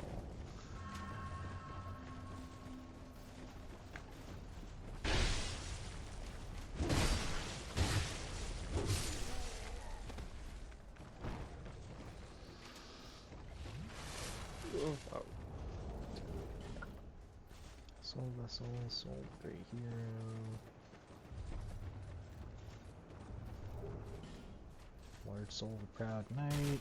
[SPEAKER 1] Soul Vessel, Soul Great Hero. Large Soul of the Proud Knight.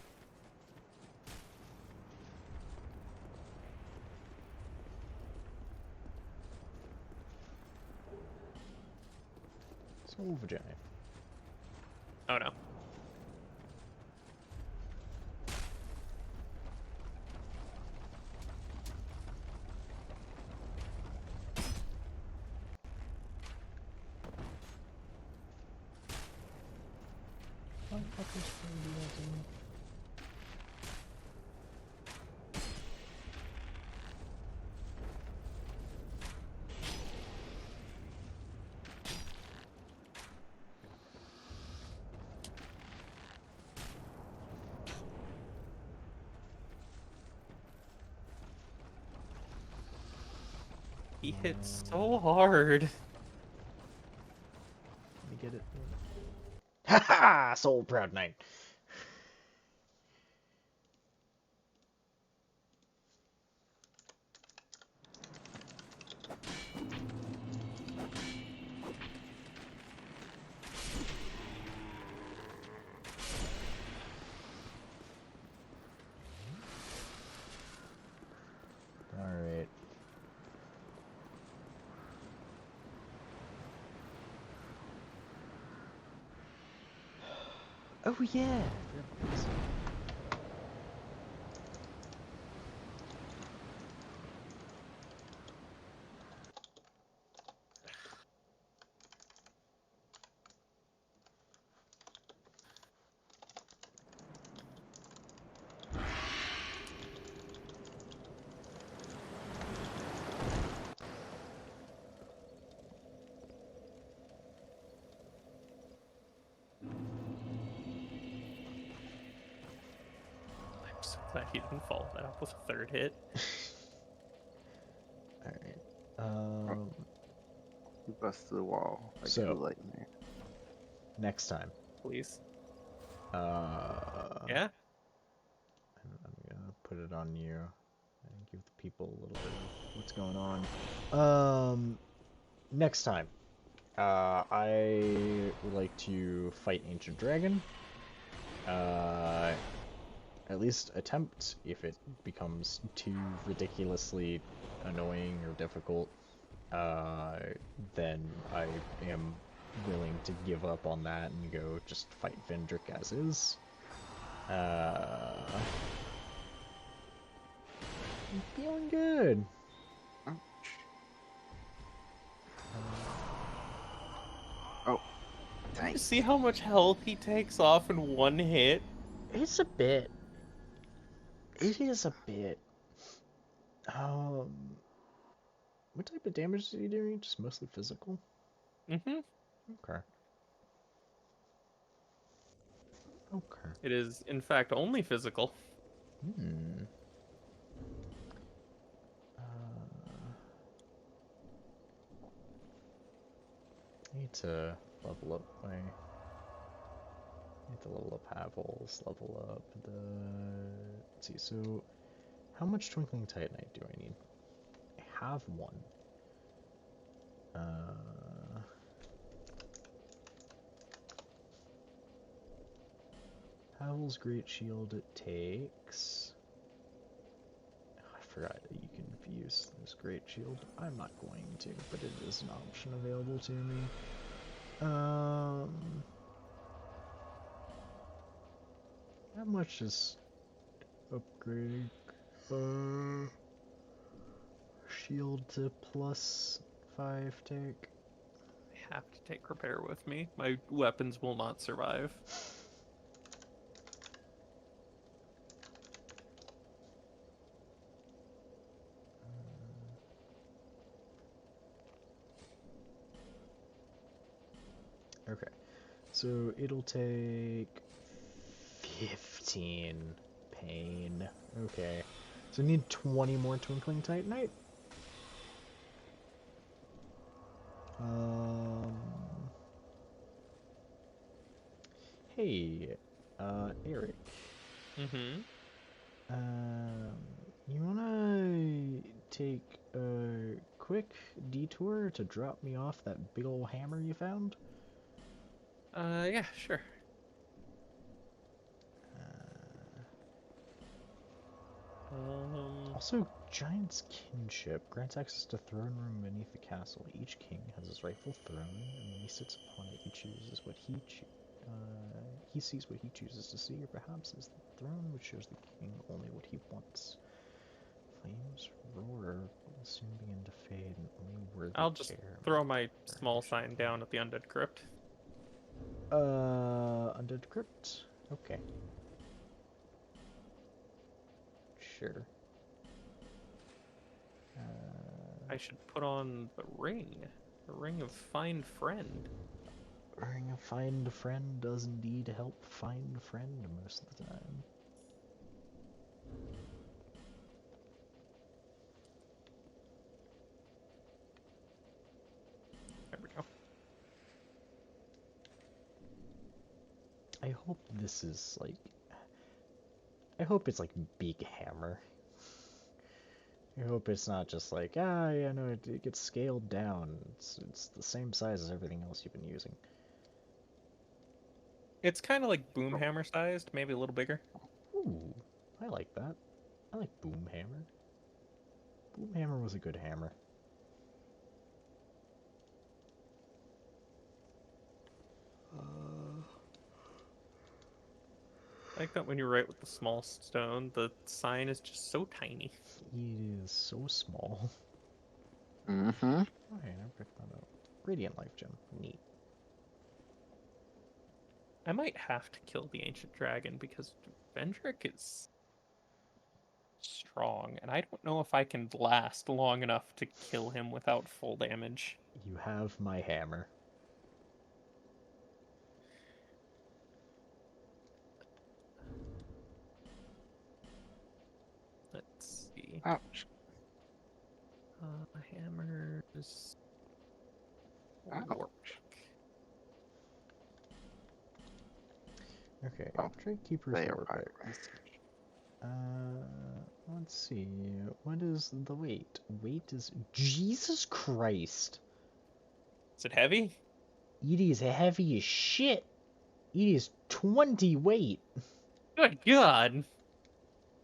[SPEAKER 1] Soul of a Giant.
[SPEAKER 2] Oh no. He hits so hard.
[SPEAKER 1] Let me get it. Haha! Soul Proud Knight. Alright. Oh yeah!
[SPEAKER 2] I'm so glad he didn't follow that up with a third hit.
[SPEAKER 1] Alright.
[SPEAKER 3] He busted the wall like
[SPEAKER 1] So-
[SPEAKER 3] Kool-Aid Man.
[SPEAKER 1] Next time.
[SPEAKER 2] Please.
[SPEAKER 1] Uh,
[SPEAKER 2] Yeah?
[SPEAKER 1] I'm gonna put it on you and give the people a little bit of what's going on. Next time, I would like to fight Ancient Dragon. At least attempt. If it becomes too ridiculously annoying or difficult, then I am willing to give up on that and go just fight Vendrick as is. I'm feeling good.
[SPEAKER 3] Oh,
[SPEAKER 2] You
[SPEAKER 3] thanks.
[SPEAKER 2] see how much health he takes off in one hit?
[SPEAKER 1] It's a bit. It is a bit. What type of damage is he doing? Just mostly physical?
[SPEAKER 2] Mm-hmm.
[SPEAKER 1] Okay. Okay.
[SPEAKER 2] It is, in fact, only physical.
[SPEAKER 1] Hmm. I need to level up my... I need to level up Havel's, level up the... Let's see, so... How much Twinkling Titanite do I need? I have one. Havel's Great Shield, it takes... I forgot that you can use this Great Shield. I'm not going to, but it is an option available to me. How much is upgrading shield to +5 take?
[SPEAKER 2] I have to take repair with me. My weapons will not survive.
[SPEAKER 1] Okay, so it'll take 15 pain. Okay, so I need 20 more Twinkling Titanite. Hey, Eric.
[SPEAKER 2] Mm-hmm.
[SPEAKER 1] You wanna take a quick detour to drop me off that big ol' hammer you found?
[SPEAKER 2] Yeah, sure.
[SPEAKER 1] Also, Giant's Kinship grants access to throne room beneath the castle. Each king has his rightful throne, and when he sits upon it, he chooses what he sees what he chooses to see, or perhaps is the throne which shows the king only what he wants. Flames roar will soon begin to fade, and only worthy
[SPEAKER 2] I'll just
[SPEAKER 1] heir may
[SPEAKER 2] throw my small
[SPEAKER 1] perish.
[SPEAKER 2] sign down at the Undead Crypt.
[SPEAKER 1] Undead Crypt? Okay. Sure.
[SPEAKER 2] I should put on the ring. The ring of Find Friend.
[SPEAKER 1] Ring of Find a Friend does indeed help find a friend most of the time.
[SPEAKER 2] There we go.
[SPEAKER 1] I hope this is like... I hope it's like big hammer. I hope it's not just like, yeah, no, it gets scaled down. It's the same size as everything else you've been using.
[SPEAKER 2] It's kind of like Boomhammer sized, maybe a little bigger.
[SPEAKER 1] Ooh, I like that. I like Boomhammer. Boomhammer was a good hammer.
[SPEAKER 2] I like that when you write with the small stone, the sign is just so tiny.
[SPEAKER 1] It is so small.
[SPEAKER 3] Mm-hmm.
[SPEAKER 1] Okay, I never picked that up. Radiant Life Gem. Neat.
[SPEAKER 2] I might have to kill the ancient dragon because Vendrick is strong, and I don't know if I can last long enough to kill him without full damage.
[SPEAKER 1] You have my hammer.
[SPEAKER 2] Let's see.
[SPEAKER 3] Ouch.
[SPEAKER 2] Hammers.
[SPEAKER 3] Ouch.
[SPEAKER 1] Okay,
[SPEAKER 3] Oh,
[SPEAKER 1] Trade Keeper's
[SPEAKER 3] they are
[SPEAKER 1] War
[SPEAKER 3] right.
[SPEAKER 1] Pick. Let's see. What is the weight? Weight is... Jesus Christ!
[SPEAKER 2] Is it heavy?
[SPEAKER 1] It is heavy as shit! It is 20 weight!
[SPEAKER 2] Good God!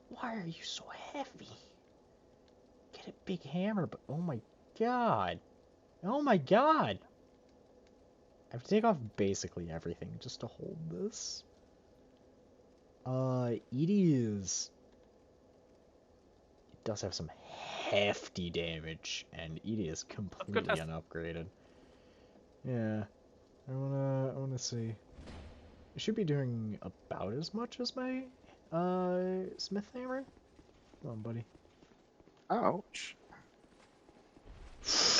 [SPEAKER 1] Why are you so heavy? Get a big hammer, but oh my god! Oh my god! I have to take off basically everything just to hold this. It is... It does have some hefty damage, and it is completely
[SPEAKER 2] test.
[SPEAKER 1] unupgraded. Yeah, I wanna see. It should be doing about as much as my, Smith hammer. Come on, buddy.
[SPEAKER 3] Ouch.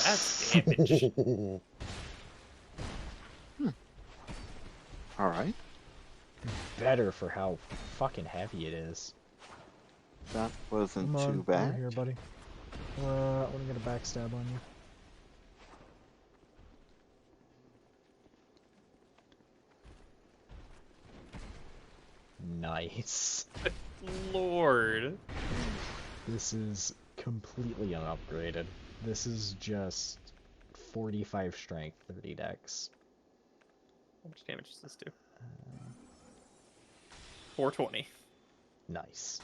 [SPEAKER 2] That's damage.
[SPEAKER 3] All right.
[SPEAKER 1] Better for how fucking heavy it is.
[SPEAKER 3] That wasn't
[SPEAKER 1] Come on,
[SPEAKER 3] too bad.
[SPEAKER 1] over here, buddy. I want to get a backstab on you. Nice.
[SPEAKER 2] Lord.
[SPEAKER 1] This is completely unupgraded. This is just 45 strength, 30 dex.
[SPEAKER 2] How much damage does this do? 420.
[SPEAKER 1] Nice.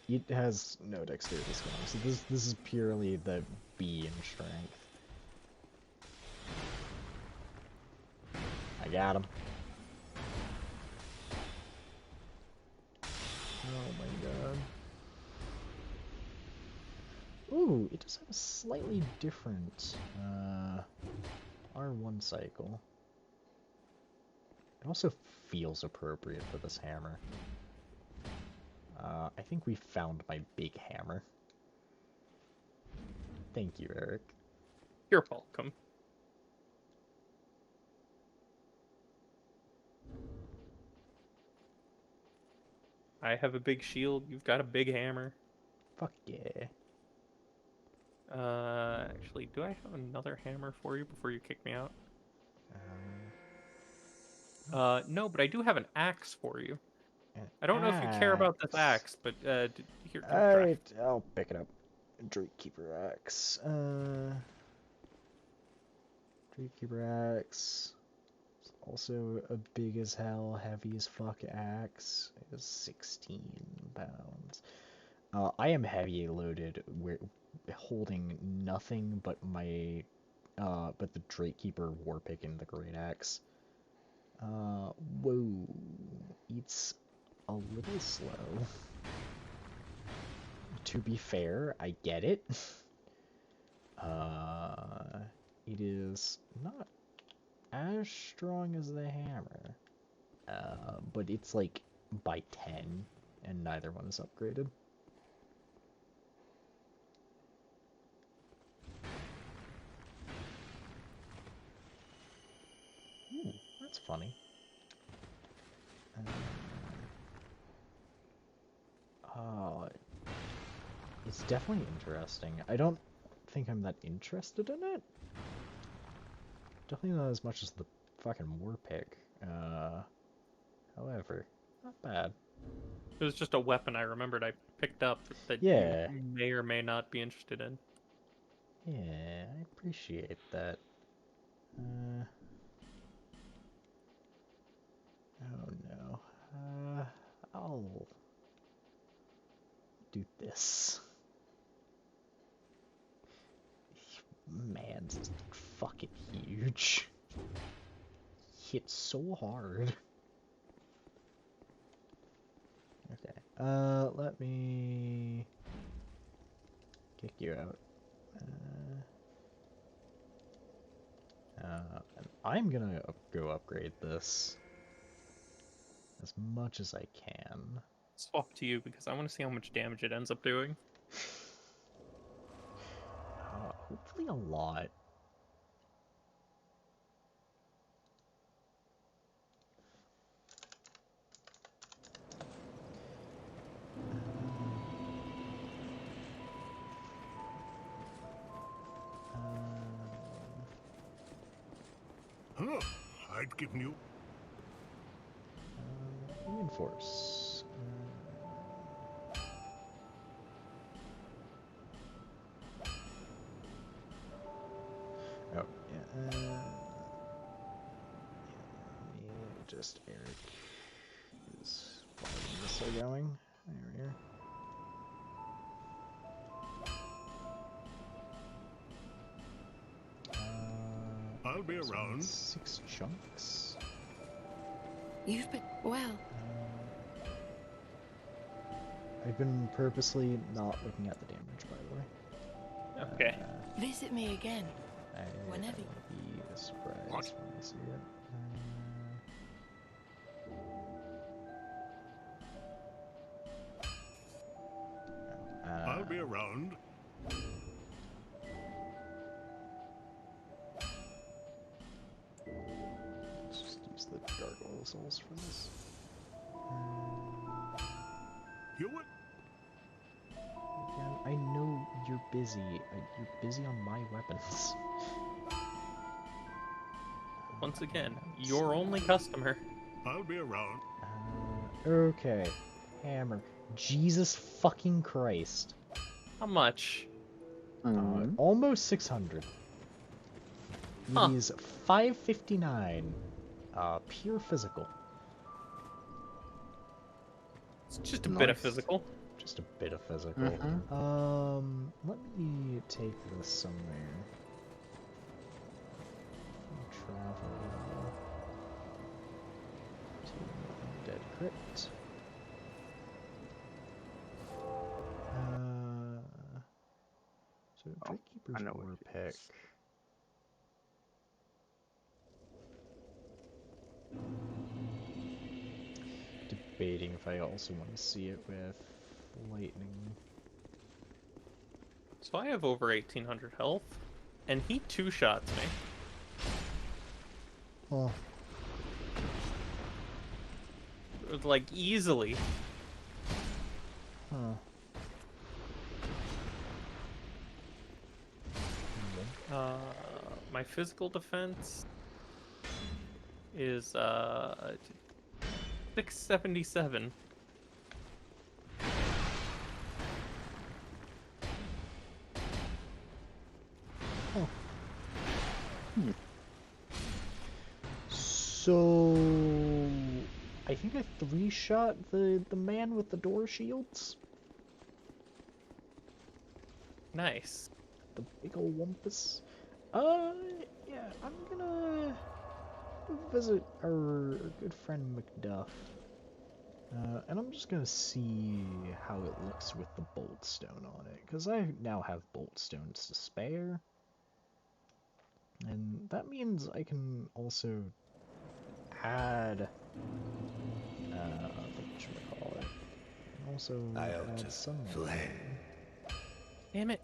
[SPEAKER 1] It has no dexterity scaling, so this is purely the B in strength. I got him. Oh my god. Ooh, it does have a slightly different R1 cycle. It also feels appropriate for this hammer. I think we found my big hammer. Thank you, Eric.
[SPEAKER 2] You're welcome. I have a big shield. You've got a big hammer.
[SPEAKER 1] Fuck yeah.
[SPEAKER 2] Actually, do I have another hammer for you before you kick me out? No, but I do have an axe for you. I don't know if you care about this axe, but here, give it a try.
[SPEAKER 1] Alright, I'll pick it up. Drakekeeper axe. Drakekeeper axe. It's also a big as hell, heavy as fuck axe. It is 16 pounds. I am heavy loaded, holding nothing but my, but the Drakekeeper Warpick and the Great Axe. Whoa, it's a little slow. To be fair, I get it. It is not as strong as the hammer, but it's like by 10, and neither one is upgraded. Ooh, that's funny. Oh, it's definitely interesting. I don't think I'm that interested in it. Definitely not as much as the fucking Warpick. However, not bad.
[SPEAKER 2] It was just a weapon I remembered I picked up that
[SPEAKER 1] Yeah.
[SPEAKER 2] you may or may not be interested in.
[SPEAKER 1] Yeah, I appreciate that. Oh no. I'll do this. Man, this is fucking huge. Hits so hard. Okay. Let me kick you out. And I'm gonna go upgrade this as much as I can.
[SPEAKER 2] Swap to you because I want to see how much damage it ends up doing.
[SPEAKER 1] Hopefully a lot.
[SPEAKER 8] Huh, I'd given you...
[SPEAKER 1] Reinforce. Oh, yeah. Just Eric is probably still going. There we are.
[SPEAKER 8] I'll be around.
[SPEAKER 1] 6 chunks.
[SPEAKER 5] You've been well.
[SPEAKER 1] I've been purposely not looking at the damage, by the way.
[SPEAKER 2] Okay.
[SPEAKER 5] Visit me again.
[SPEAKER 1] I
[SPEAKER 5] Whenever.
[SPEAKER 1] want to be surprised
[SPEAKER 8] What?
[SPEAKER 1] when I see it.
[SPEAKER 8] around.
[SPEAKER 1] Let's just use the gargoyle souls for this.
[SPEAKER 8] You what?
[SPEAKER 1] Again, I know you're busy. You're busy on my weapons.
[SPEAKER 2] Once again,
[SPEAKER 1] That's-
[SPEAKER 2] your only customer.
[SPEAKER 8] I'll be around.
[SPEAKER 1] Okay. Hammer. Jesus fucking Christ.
[SPEAKER 2] How much?
[SPEAKER 1] Almost 600.
[SPEAKER 2] Huh.
[SPEAKER 1] It is 559. Pure physical.
[SPEAKER 2] It's just a bit of
[SPEAKER 3] Nice.
[SPEAKER 2] physical.
[SPEAKER 1] Just a bit of physical. Let me take this somewhere. Travel to Undead Crypt. So Drake
[SPEAKER 3] I
[SPEAKER 1] Keeper's
[SPEAKER 3] know what
[SPEAKER 1] War
[SPEAKER 3] it
[SPEAKER 1] Pick.
[SPEAKER 3] is.
[SPEAKER 1] Debating if I also want to see it with lightning.
[SPEAKER 2] So I have over 1800 health, and he two-shots me.
[SPEAKER 1] Oh.
[SPEAKER 2] Like, easily.
[SPEAKER 1] Huh.
[SPEAKER 2] My physical defense is 677.
[SPEAKER 1] Oh. So I think I three-shot the man with the door shields.
[SPEAKER 2] Nice.
[SPEAKER 1] The big ol' wumpus. Yeah, I'm gonna visit our good friend Macduff. And I'm just gonna see how it looks with the bolt stone on it, because I now have bolt stones to spare. And that means I can also add, whatchamacallit, and also
[SPEAKER 6] Iota
[SPEAKER 1] add some
[SPEAKER 6] flame.
[SPEAKER 2] Damn it.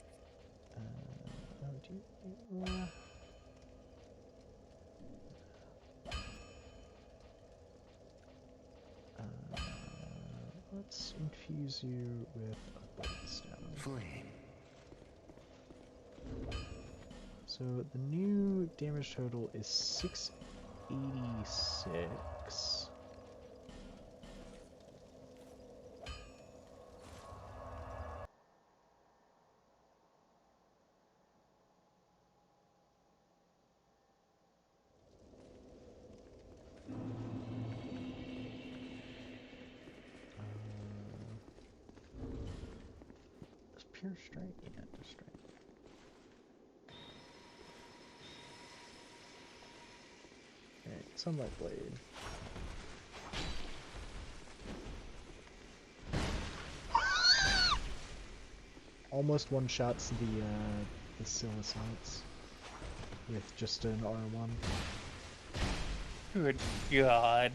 [SPEAKER 1] Let's infuse you with a bolt stone.
[SPEAKER 6] Flame.
[SPEAKER 1] So the new damage total is 686. Is pure strike? Yeah, just strike. Alright, Sunlight Blade. Almost one-shots the Silas Knights with just an R1.
[SPEAKER 2] Good God.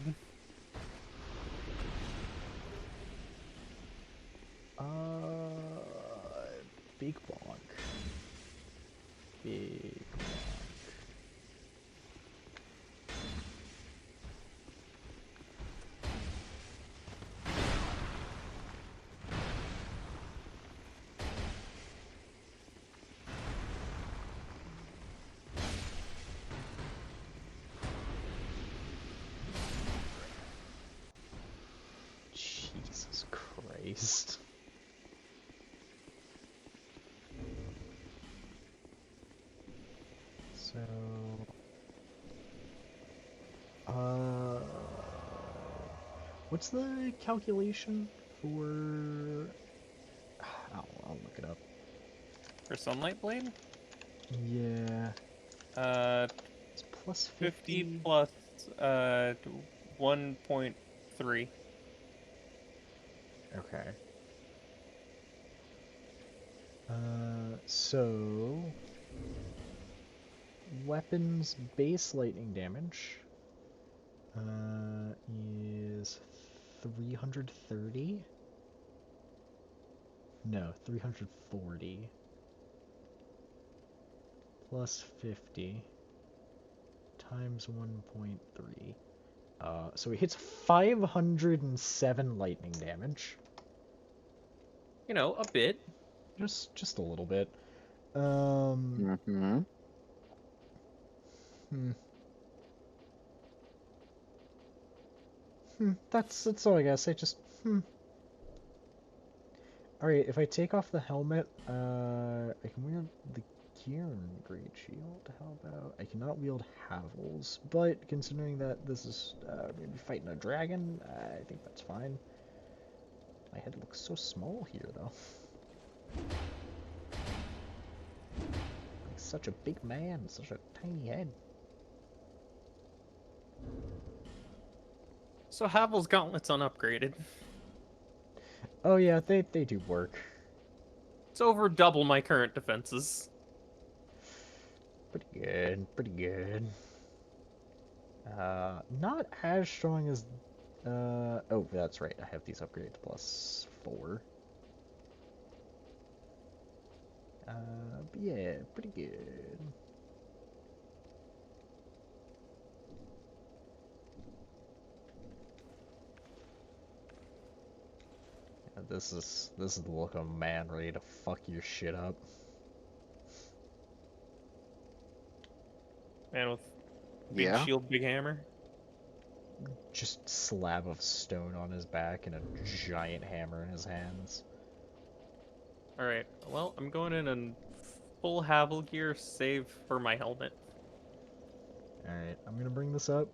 [SPEAKER 1] Big bonk. Big bonk. Jesus Christ. So, what's the calculation for? I'll look it up.
[SPEAKER 2] For Sunlight Blade?
[SPEAKER 1] Yeah,
[SPEAKER 2] Uh,
[SPEAKER 1] it's plus
[SPEAKER 2] 50
[SPEAKER 1] 50.
[SPEAKER 2] plus 1.3.
[SPEAKER 1] Okay. So weapons base lightning damage is 330. No, 340 plus 50 times 1.3. So he hits 507 lightning damage.
[SPEAKER 2] You know, a bit.
[SPEAKER 1] Just a little bit.
[SPEAKER 3] Mm-hmm.
[SPEAKER 1] Hmm. That's all I gotta say. Just All right. If I take off the helmet, I can wield the gear and great shield. How about I cannot wield Havels, but considering that this is maybe fighting a dragon, I think that's fine. My head looks so small here, though. Like such a big man, such a tiny head.
[SPEAKER 2] So Havel's gauntlets unupgraded.
[SPEAKER 1] Oh yeah, they do work.
[SPEAKER 2] It's over double my current defenses.
[SPEAKER 1] Pretty good, pretty good. Not as strong as oh, that's right. I have these upgrades plus 4. But yeah, pretty good. Yeah, this is the look of a man ready to fuck your shit up.
[SPEAKER 2] Man with big
[SPEAKER 3] Yeah.
[SPEAKER 2] shield, big hammer.
[SPEAKER 1] Just slab of stone on his back and a giant hammer in his hands.
[SPEAKER 2] Alright, well, I'm going in full Havel gear, save for my helmet.
[SPEAKER 1] Alright, I'm gonna bring this up.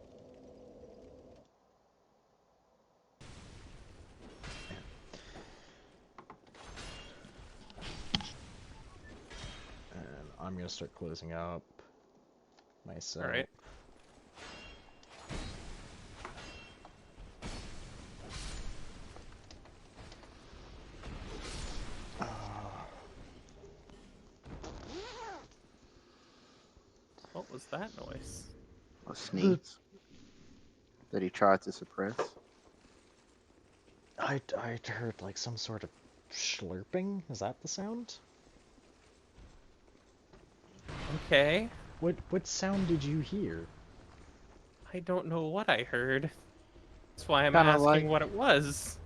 [SPEAKER 1] And I'm gonna start closing up myself.
[SPEAKER 2] Alright. What was that noise?
[SPEAKER 3] A sneeze that he tried to suppress.
[SPEAKER 1] I heard like some sort of slurping. Is that the sound?
[SPEAKER 2] Okay.
[SPEAKER 1] What sound did you hear?
[SPEAKER 2] I don't know what I heard. That's why I'm
[SPEAKER 3] Kinda
[SPEAKER 2] asking
[SPEAKER 3] like,
[SPEAKER 2] what it was.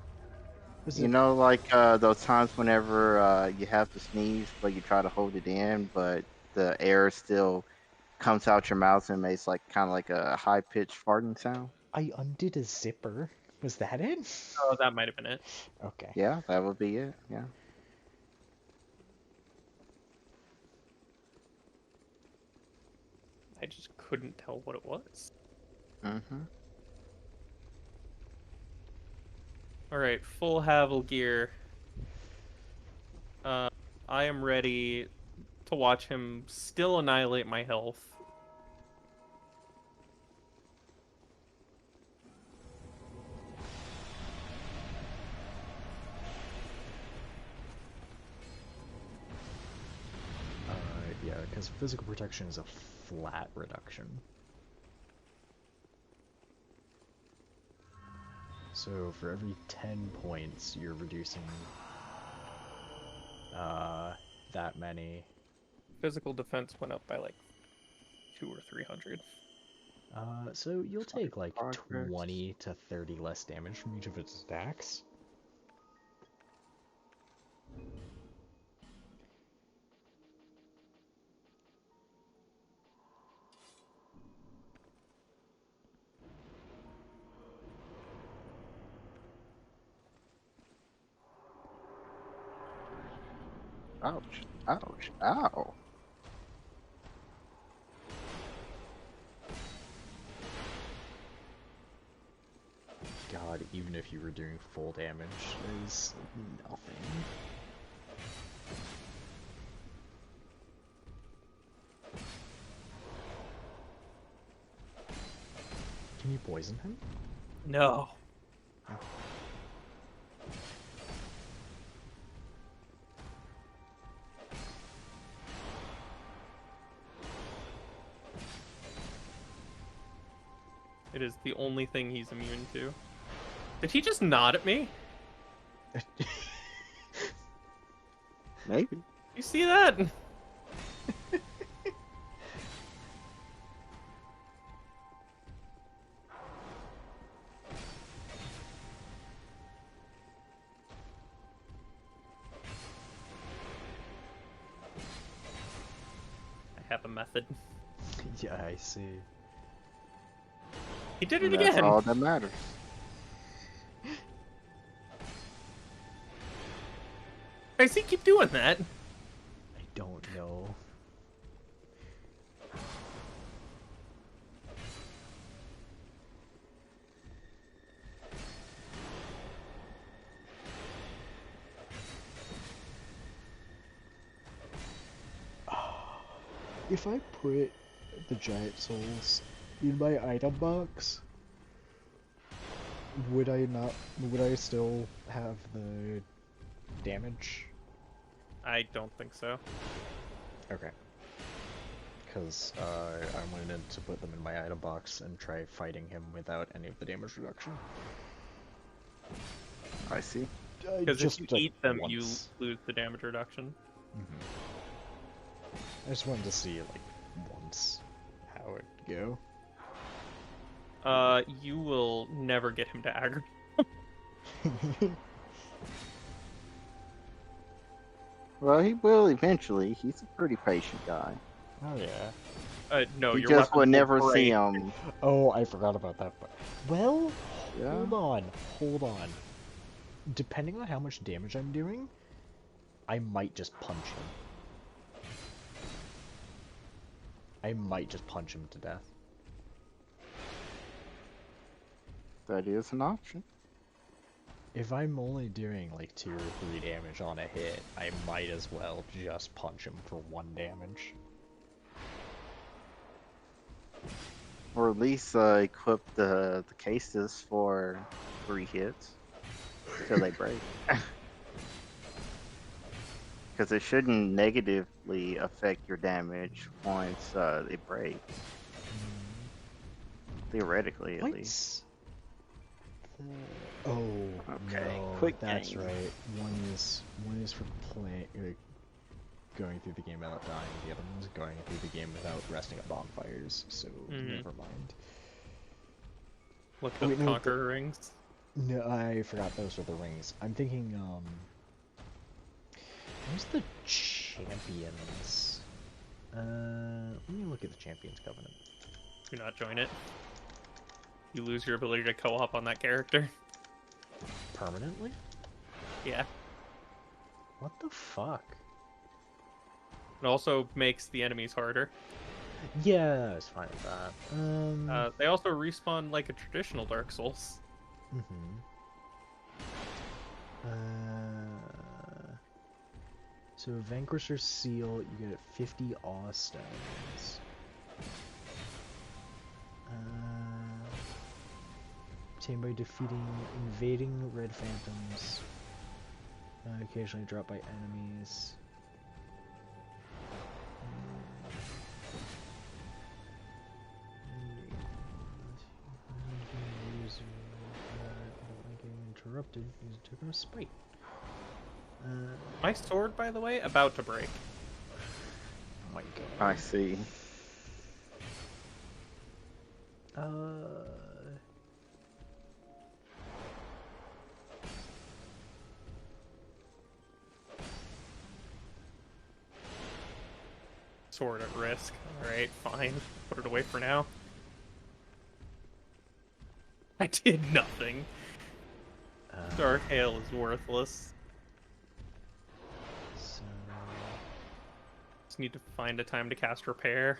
[SPEAKER 1] Was
[SPEAKER 3] you
[SPEAKER 1] it?
[SPEAKER 3] know, like those times whenever you have to sneeze, but you try to hold it in, but the air still comes out your mouth and makes like kind of like a high pitched farting sound.
[SPEAKER 1] I undid a zipper. Was that it?
[SPEAKER 2] Oh, that might have been it.
[SPEAKER 1] Okay.
[SPEAKER 3] Yeah, that would be it. Yeah.
[SPEAKER 2] I just couldn't tell what it was.
[SPEAKER 3] Mm-hmm.
[SPEAKER 2] Alright, full Havel gear. I am ready to watch him still annihilate my health.
[SPEAKER 1] Yeah, because physical protection is a flat reduction. So for every 10 points, you're reducing that many.
[SPEAKER 2] Physical defense went up by like 200 or 300.
[SPEAKER 1] So you'll take like
[SPEAKER 3] Progress.
[SPEAKER 1] 20 to 30 less damage from each of its attacks.
[SPEAKER 3] Ouch. Ouch. Ow.
[SPEAKER 1] God, even if you were doing full damage, there's nothing. Can you poison him?
[SPEAKER 2] No.
[SPEAKER 1] Oh.
[SPEAKER 2] It is the only thing he's immune to. Did he just nod at me?
[SPEAKER 3] Maybe.
[SPEAKER 2] You see that? I have a method.
[SPEAKER 1] Yeah, I see.
[SPEAKER 2] He did it
[SPEAKER 3] And that's
[SPEAKER 2] again.
[SPEAKER 3] all that matters.
[SPEAKER 2] Why does he keep doing that?
[SPEAKER 1] I don't know. If I put the giant souls in my item box, would I still have the damage?
[SPEAKER 2] I don't think so.
[SPEAKER 1] Okay. Because I wanted to put them in my item box and try fighting him without any of the damage reduction.
[SPEAKER 3] I see.
[SPEAKER 2] Because if you
[SPEAKER 1] like,
[SPEAKER 2] eat them,
[SPEAKER 1] once.
[SPEAKER 2] you lose the damage reduction.
[SPEAKER 1] I just wanted to see, like, once how it'd go.
[SPEAKER 2] You will never get him to aggro.
[SPEAKER 3] Well, he will eventually. He's a pretty patient guy.
[SPEAKER 1] Oh, yeah.
[SPEAKER 2] No,
[SPEAKER 3] You
[SPEAKER 2] your
[SPEAKER 3] just
[SPEAKER 2] weapons
[SPEAKER 3] would never
[SPEAKER 2] will
[SPEAKER 3] see
[SPEAKER 2] break.
[SPEAKER 3] him.
[SPEAKER 1] Oh, I forgot about that. But well,
[SPEAKER 3] Yeah.
[SPEAKER 1] hold on. Depending on how much damage I'm doing, I might just punch him. I might just punch him to death.
[SPEAKER 3] That is an option.
[SPEAKER 1] If I'm only doing like 2 or 3 damage on a hit, I might as well just punch him for 1 damage.
[SPEAKER 3] Or at least equip the cases for 3 hits till they break. Because it shouldn't negatively affect your damage once they break. Theoretically, at least.
[SPEAKER 1] Oh,
[SPEAKER 3] Okay,
[SPEAKER 1] no,
[SPEAKER 3] quick
[SPEAKER 1] that's
[SPEAKER 3] game.
[SPEAKER 1] right. One is for going through the game without dying. The other one's going through the game without resting at bonfires. So never mind.
[SPEAKER 2] Look
[SPEAKER 1] Oh,
[SPEAKER 2] at
[SPEAKER 1] wait,
[SPEAKER 2] the
[SPEAKER 1] no,
[SPEAKER 2] Conqueror rings.
[SPEAKER 1] No, I forgot those were the rings. I'm thinking, where's the champions? Let me look at the champions covenant.
[SPEAKER 2] Do not join it. You lose your ability to co-op on that character.
[SPEAKER 1] Permanently?
[SPEAKER 2] Yeah.
[SPEAKER 1] What the fuck?
[SPEAKER 2] It also makes the enemies harder.
[SPEAKER 1] Yeah, I was fine with that.
[SPEAKER 2] They also respawn like a traditional Dark Souls.
[SPEAKER 1] So Vanquisher's Seal, you get 50 Awe Stones. Obtained by defeating invading red phantoms. Occasionally dropped by enemies. Interrupted because it took him a spite.
[SPEAKER 2] My sword, by the way, about to break.
[SPEAKER 1] Oh my god.
[SPEAKER 3] I see.
[SPEAKER 2] Sword at risk. Alright, fine. Put it away for now. I did nothing. Dark Hail is worthless.
[SPEAKER 1] So...
[SPEAKER 2] Just need to find a time to cast Repair.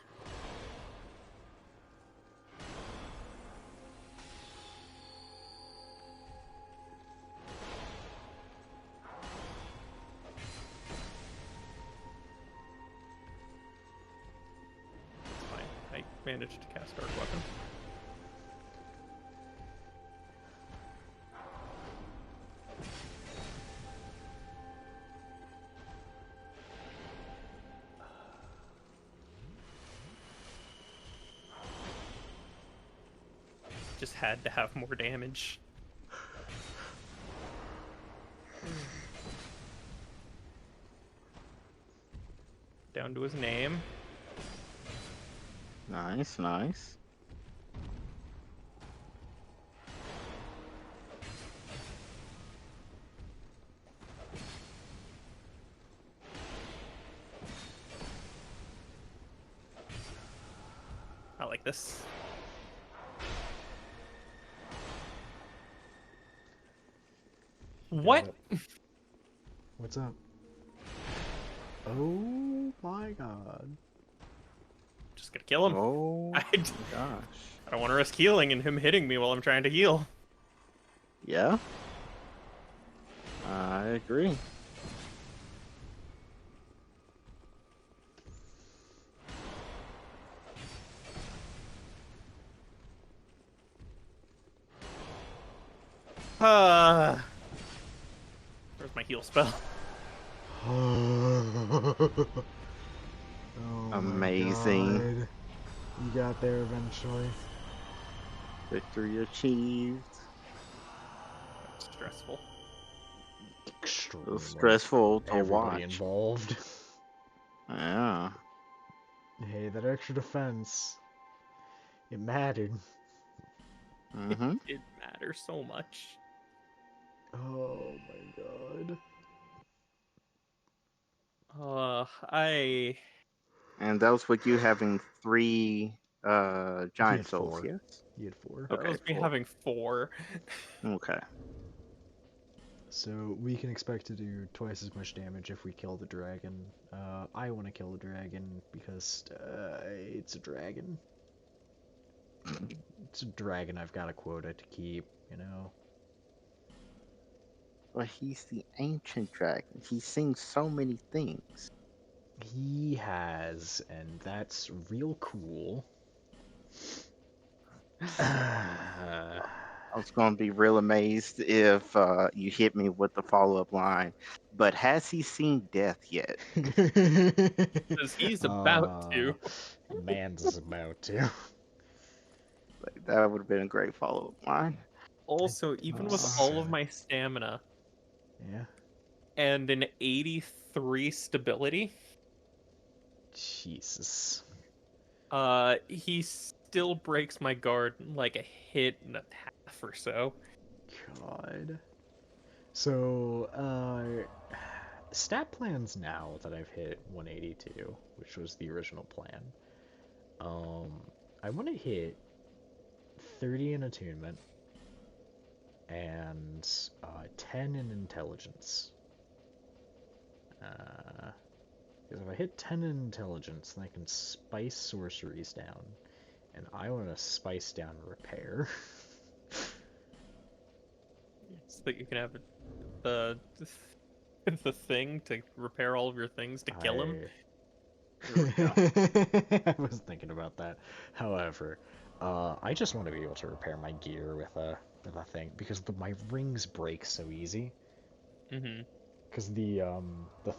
[SPEAKER 2] It's fine. I managed to cast Dark Weapon. Just had to have more damage. down to his name.
[SPEAKER 3] Nice, nice.
[SPEAKER 2] I like this. What?
[SPEAKER 1] What's up? Oh my god.
[SPEAKER 2] Just gonna kill him.
[SPEAKER 3] Oh
[SPEAKER 2] I
[SPEAKER 3] gosh.
[SPEAKER 2] don't want to risk healing and him hitting me while I'm trying to heal.
[SPEAKER 3] Yeah. I agree.
[SPEAKER 2] Where's my heal spell?
[SPEAKER 1] Oh
[SPEAKER 3] Amazing.
[SPEAKER 1] my god. You got there eventually.
[SPEAKER 3] Victory achieved.
[SPEAKER 2] That's stressful.
[SPEAKER 3] It
[SPEAKER 1] Extremely.
[SPEAKER 3] was stressful to
[SPEAKER 1] Everybody
[SPEAKER 3] watch.
[SPEAKER 1] involved.
[SPEAKER 3] Yeah.
[SPEAKER 1] Hey, that extra defense. It mattered.
[SPEAKER 3] Mm-hmm.
[SPEAKER 2] It matters so much.
[SPEAKER 1] Oh my god.
[SPEAKER 2] I
[SPEAKER 3] And that was with you having 3
[SPEAKER 1] He
[SPEAKER 3] giant
[SPEAKER 1] had
[SPEAKER 3] souls,
[SPEAKER 1] 4.
[SPEAKER 3] yes?
[SPEAKER 1] He had 4.
[SPEAKER 2] that
[SPEAKER 3] Okay,
[SPEAKER 2] was me
[SPEAKER 3] 4.
[SPEAKER 2] having 4.
[SPEAKER 3] Okay.
[SPEAKER 1] So we can expect to do twice as much damage if we kill the dragon. I want to kill the dragon because it's a dragon. It's a dragon. I've got a quota to keep, you know.
[SPEAKER 3] But he's the ancient dragon. He's seen so many things.
[SPEAKER 1] He has, and that's real cool.
[SPEAKER 3] I was going to be real amazed if you hit me with the follow-up line. But has he seen death yet?
[SPEAKER 2] Because he's about to.
[SPEAKER 1] Man's about to.
[SPEAKER 3] Like, that would have been a great follow-up line.
[SPEAKER 2] Also, even with all of my stamina
[SPEAKER 1] Yeah.
[SPEAKER 2] and an 83 stability,
[SPEAKER 1] Jesus.
[SPEAKER 2] he still breaks my guard like a hit and a half or so.
[SPEAKER 1] God. So, stat plans now that I've hit 182, which was the original plan. I want to hit 30 in attunement and 10 in intelligence. Because if I hit 10 in intelligence, then I can spice sorceries down, and I want to spice down repair.
[SPEAKER 2] So that you can have the the thing to repair all of your things to kill him.
[SPEAKER 1] I was thinking about that. However, I just want to be able to repair my gear with a thing because my rings break so easy.
[SPEAKER 2] Mm-hmm.
[SPEAKER 1] Because the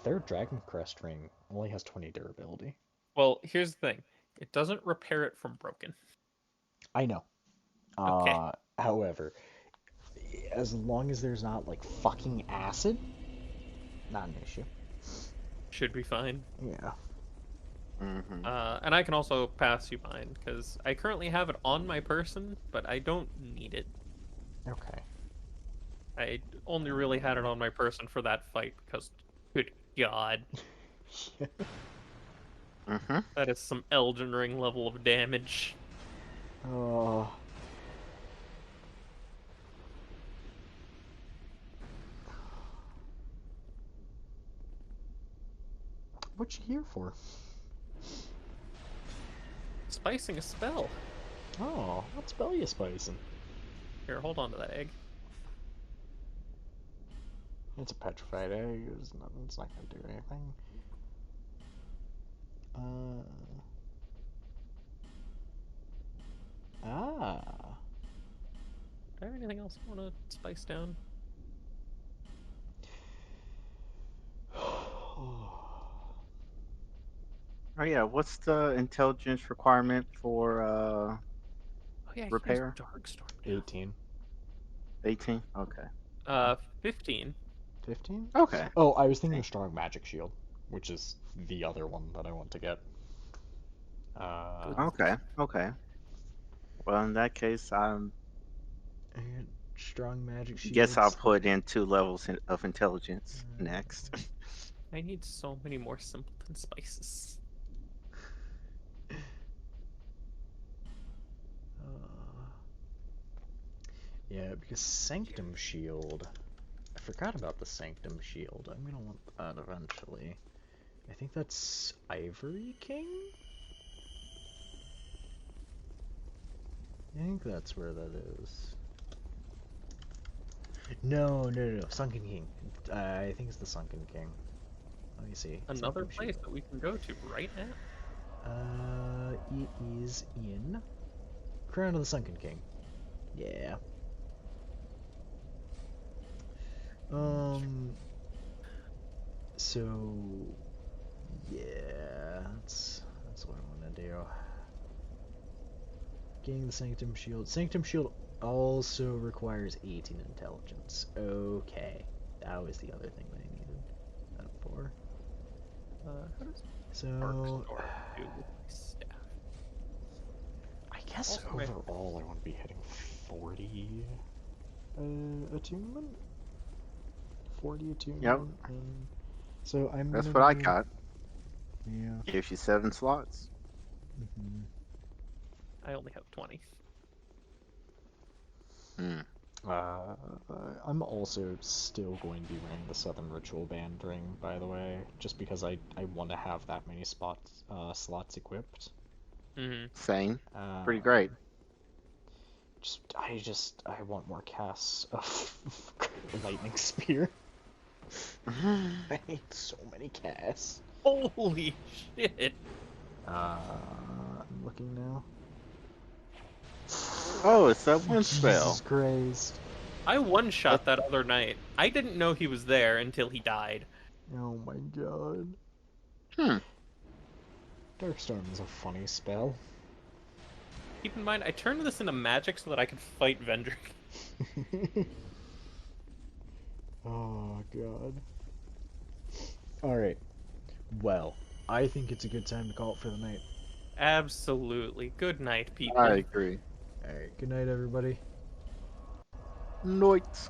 [SPEAKER 1] third Dragon Crest ring only has 20 durability.
[SPEAKER 2] Well, here's the thing. It doesn't repair it from broken.
[SPEAKER 1] I know.
[SPEAKER 2] Okay.
[SPEAKER 1] However, as long as there's not like fucking acid, not an issue.
[SPEAKER 2] Should be fine.
[SPEAKER 1] Yeah.
[SPEAKER 3] Mm-hmm.
[SPEAKER 2] And I can also pass you mine, because I currently have it on my person, but I don't need it.
[SPEAKER 1] Okay.
[SPEAKER 2] I only really had it on my person for that fight, because, good god,
[SPEAKER 3] Mm-hmm.
[SPEAKER 2] that is some Elden Ring level of damage.
[SPEAKER 1] Oh. What you here for?
[SPEAKER 2] Spicing a spell.
[SPEAKER 1] Oh, what spell you spicing?
[SPEAKER 2] Here, hold on to that egg.
[SPEAKER 1] It's a petrified egg. It's not gonna do anything. Ah.
[SPEAKER 2] Do I have anything else I want to spice down?
[SPEAKER 3] Oh yeah, what's the intelligence requirement for
[SPEAKER 2] Oh yeah, I can use
[SPEAKER 3] repair?
[SPEAKER 2] Darkstorm now.
[SPEAKER 1] 18.
[SPEAKER 3] 18? Okay.
[SPEAKER 2] 15.
[SPEAKER 1] 15?
[SPEAKER 3] Okay.
[SPEAKER 1] Oh, I was thinking of strong magic shield, which is the other one that I want to get.
[SPEAKER 3] Okay, okay. Well, in that case,
[SPEAKER 1] And strong magic
[SPEAKER 3] guess I'll
[SPEAKER 1] shields.
[SPEAKER 3] put in 2 levels of intelligence next.
[SPEAKER 2] I need so many more simpleton spices.
[SPEAKER 1] Yeah, because Sanctum Shield. I forgot about the Sanctum Shield. I'm gonna want that eventually. I think that's Ivory King? I think that's where that is. No, Sunken King. I think it's the Sunken King. Let me see.
[SPEAKER 2] Another
[SPEAKER 1] Sanctum
[SPEAKER 2] place
[SPEAKER 1] Shield.
[SPEAKER 2] that we can go to right now.
[SPEAKER 1] It is in Crown of the Sunken King. Yeah. So yeah, that's what I want to do. Getting the Sanctum Shield. Sanctum Shield also requires 18 intelligence. Okay, that was the other thing that I needed that for.
[SPEAKER 2] How does
[SPEAKER 1] So
[SPEAKER 2] Dark do with my staff?
[SPEAKER 1] I guess
[SPEAKER 2] Also,
[SPEAKER 1] overall I want to be hitting 40 attunement. 40 attunement.
[SPEAKER 3] Yep.
[SPEAKER 1] And so I'm
[SPEAKER 3] That's
[SPEAKER 1] gonna
[SPEAKER 3] what I
[SPEAKER 1] need-
[SPEAKER 3] got.
[SPEAKER 1] Yeah.
[SPEAKER 3] Gives you 7 slots.
[SPEAKER 1] Mm-hmm.
[SPEAKER 2] I only have 20.
[SPEAKER 3] Hmm.
[SPEAKER 1] I'm also still going to be wearing the Southern Ritual Band ring, by the way, just because I want to have that many slots equipped.
[SPEAKER 2] Mm-hmm.
[SPEAKER 3] Same.
[SPEAKER 1] Uh,
[SPEAKER 3] Pretty great.
[SPEAKER 1] I want more casts of Lightning Spear. I need so many casts.
[SPEAKER 2] Holy shit!
[SPEAKER 1] I'm looking now.
[SPEAKER 3] Oh, it's that one spell.
[SPEAKER 1] Jesus Christ.
[SPEAKER 2] I one-shot that other night. I didn't know he was there until he died.
[SPEAKER 1] Oh my god.
[SPEAKER 3] Hmm.
[SPEAKER 1] Darkstorm is a funny spell.
[SPEAKER 2] Keep in mind, I turned this into magic so that I could fight Vendrick.
[SPEAKER 1] Oh god. Alright. Well, I think it's a good time to call it for the night.
[SPEAKER 2] Absolutely. Good night, people.
[SPEAKER 3] I agree.
[SPEAKER 1] Alright, good night everybody.
[SPEAKER 3] Night.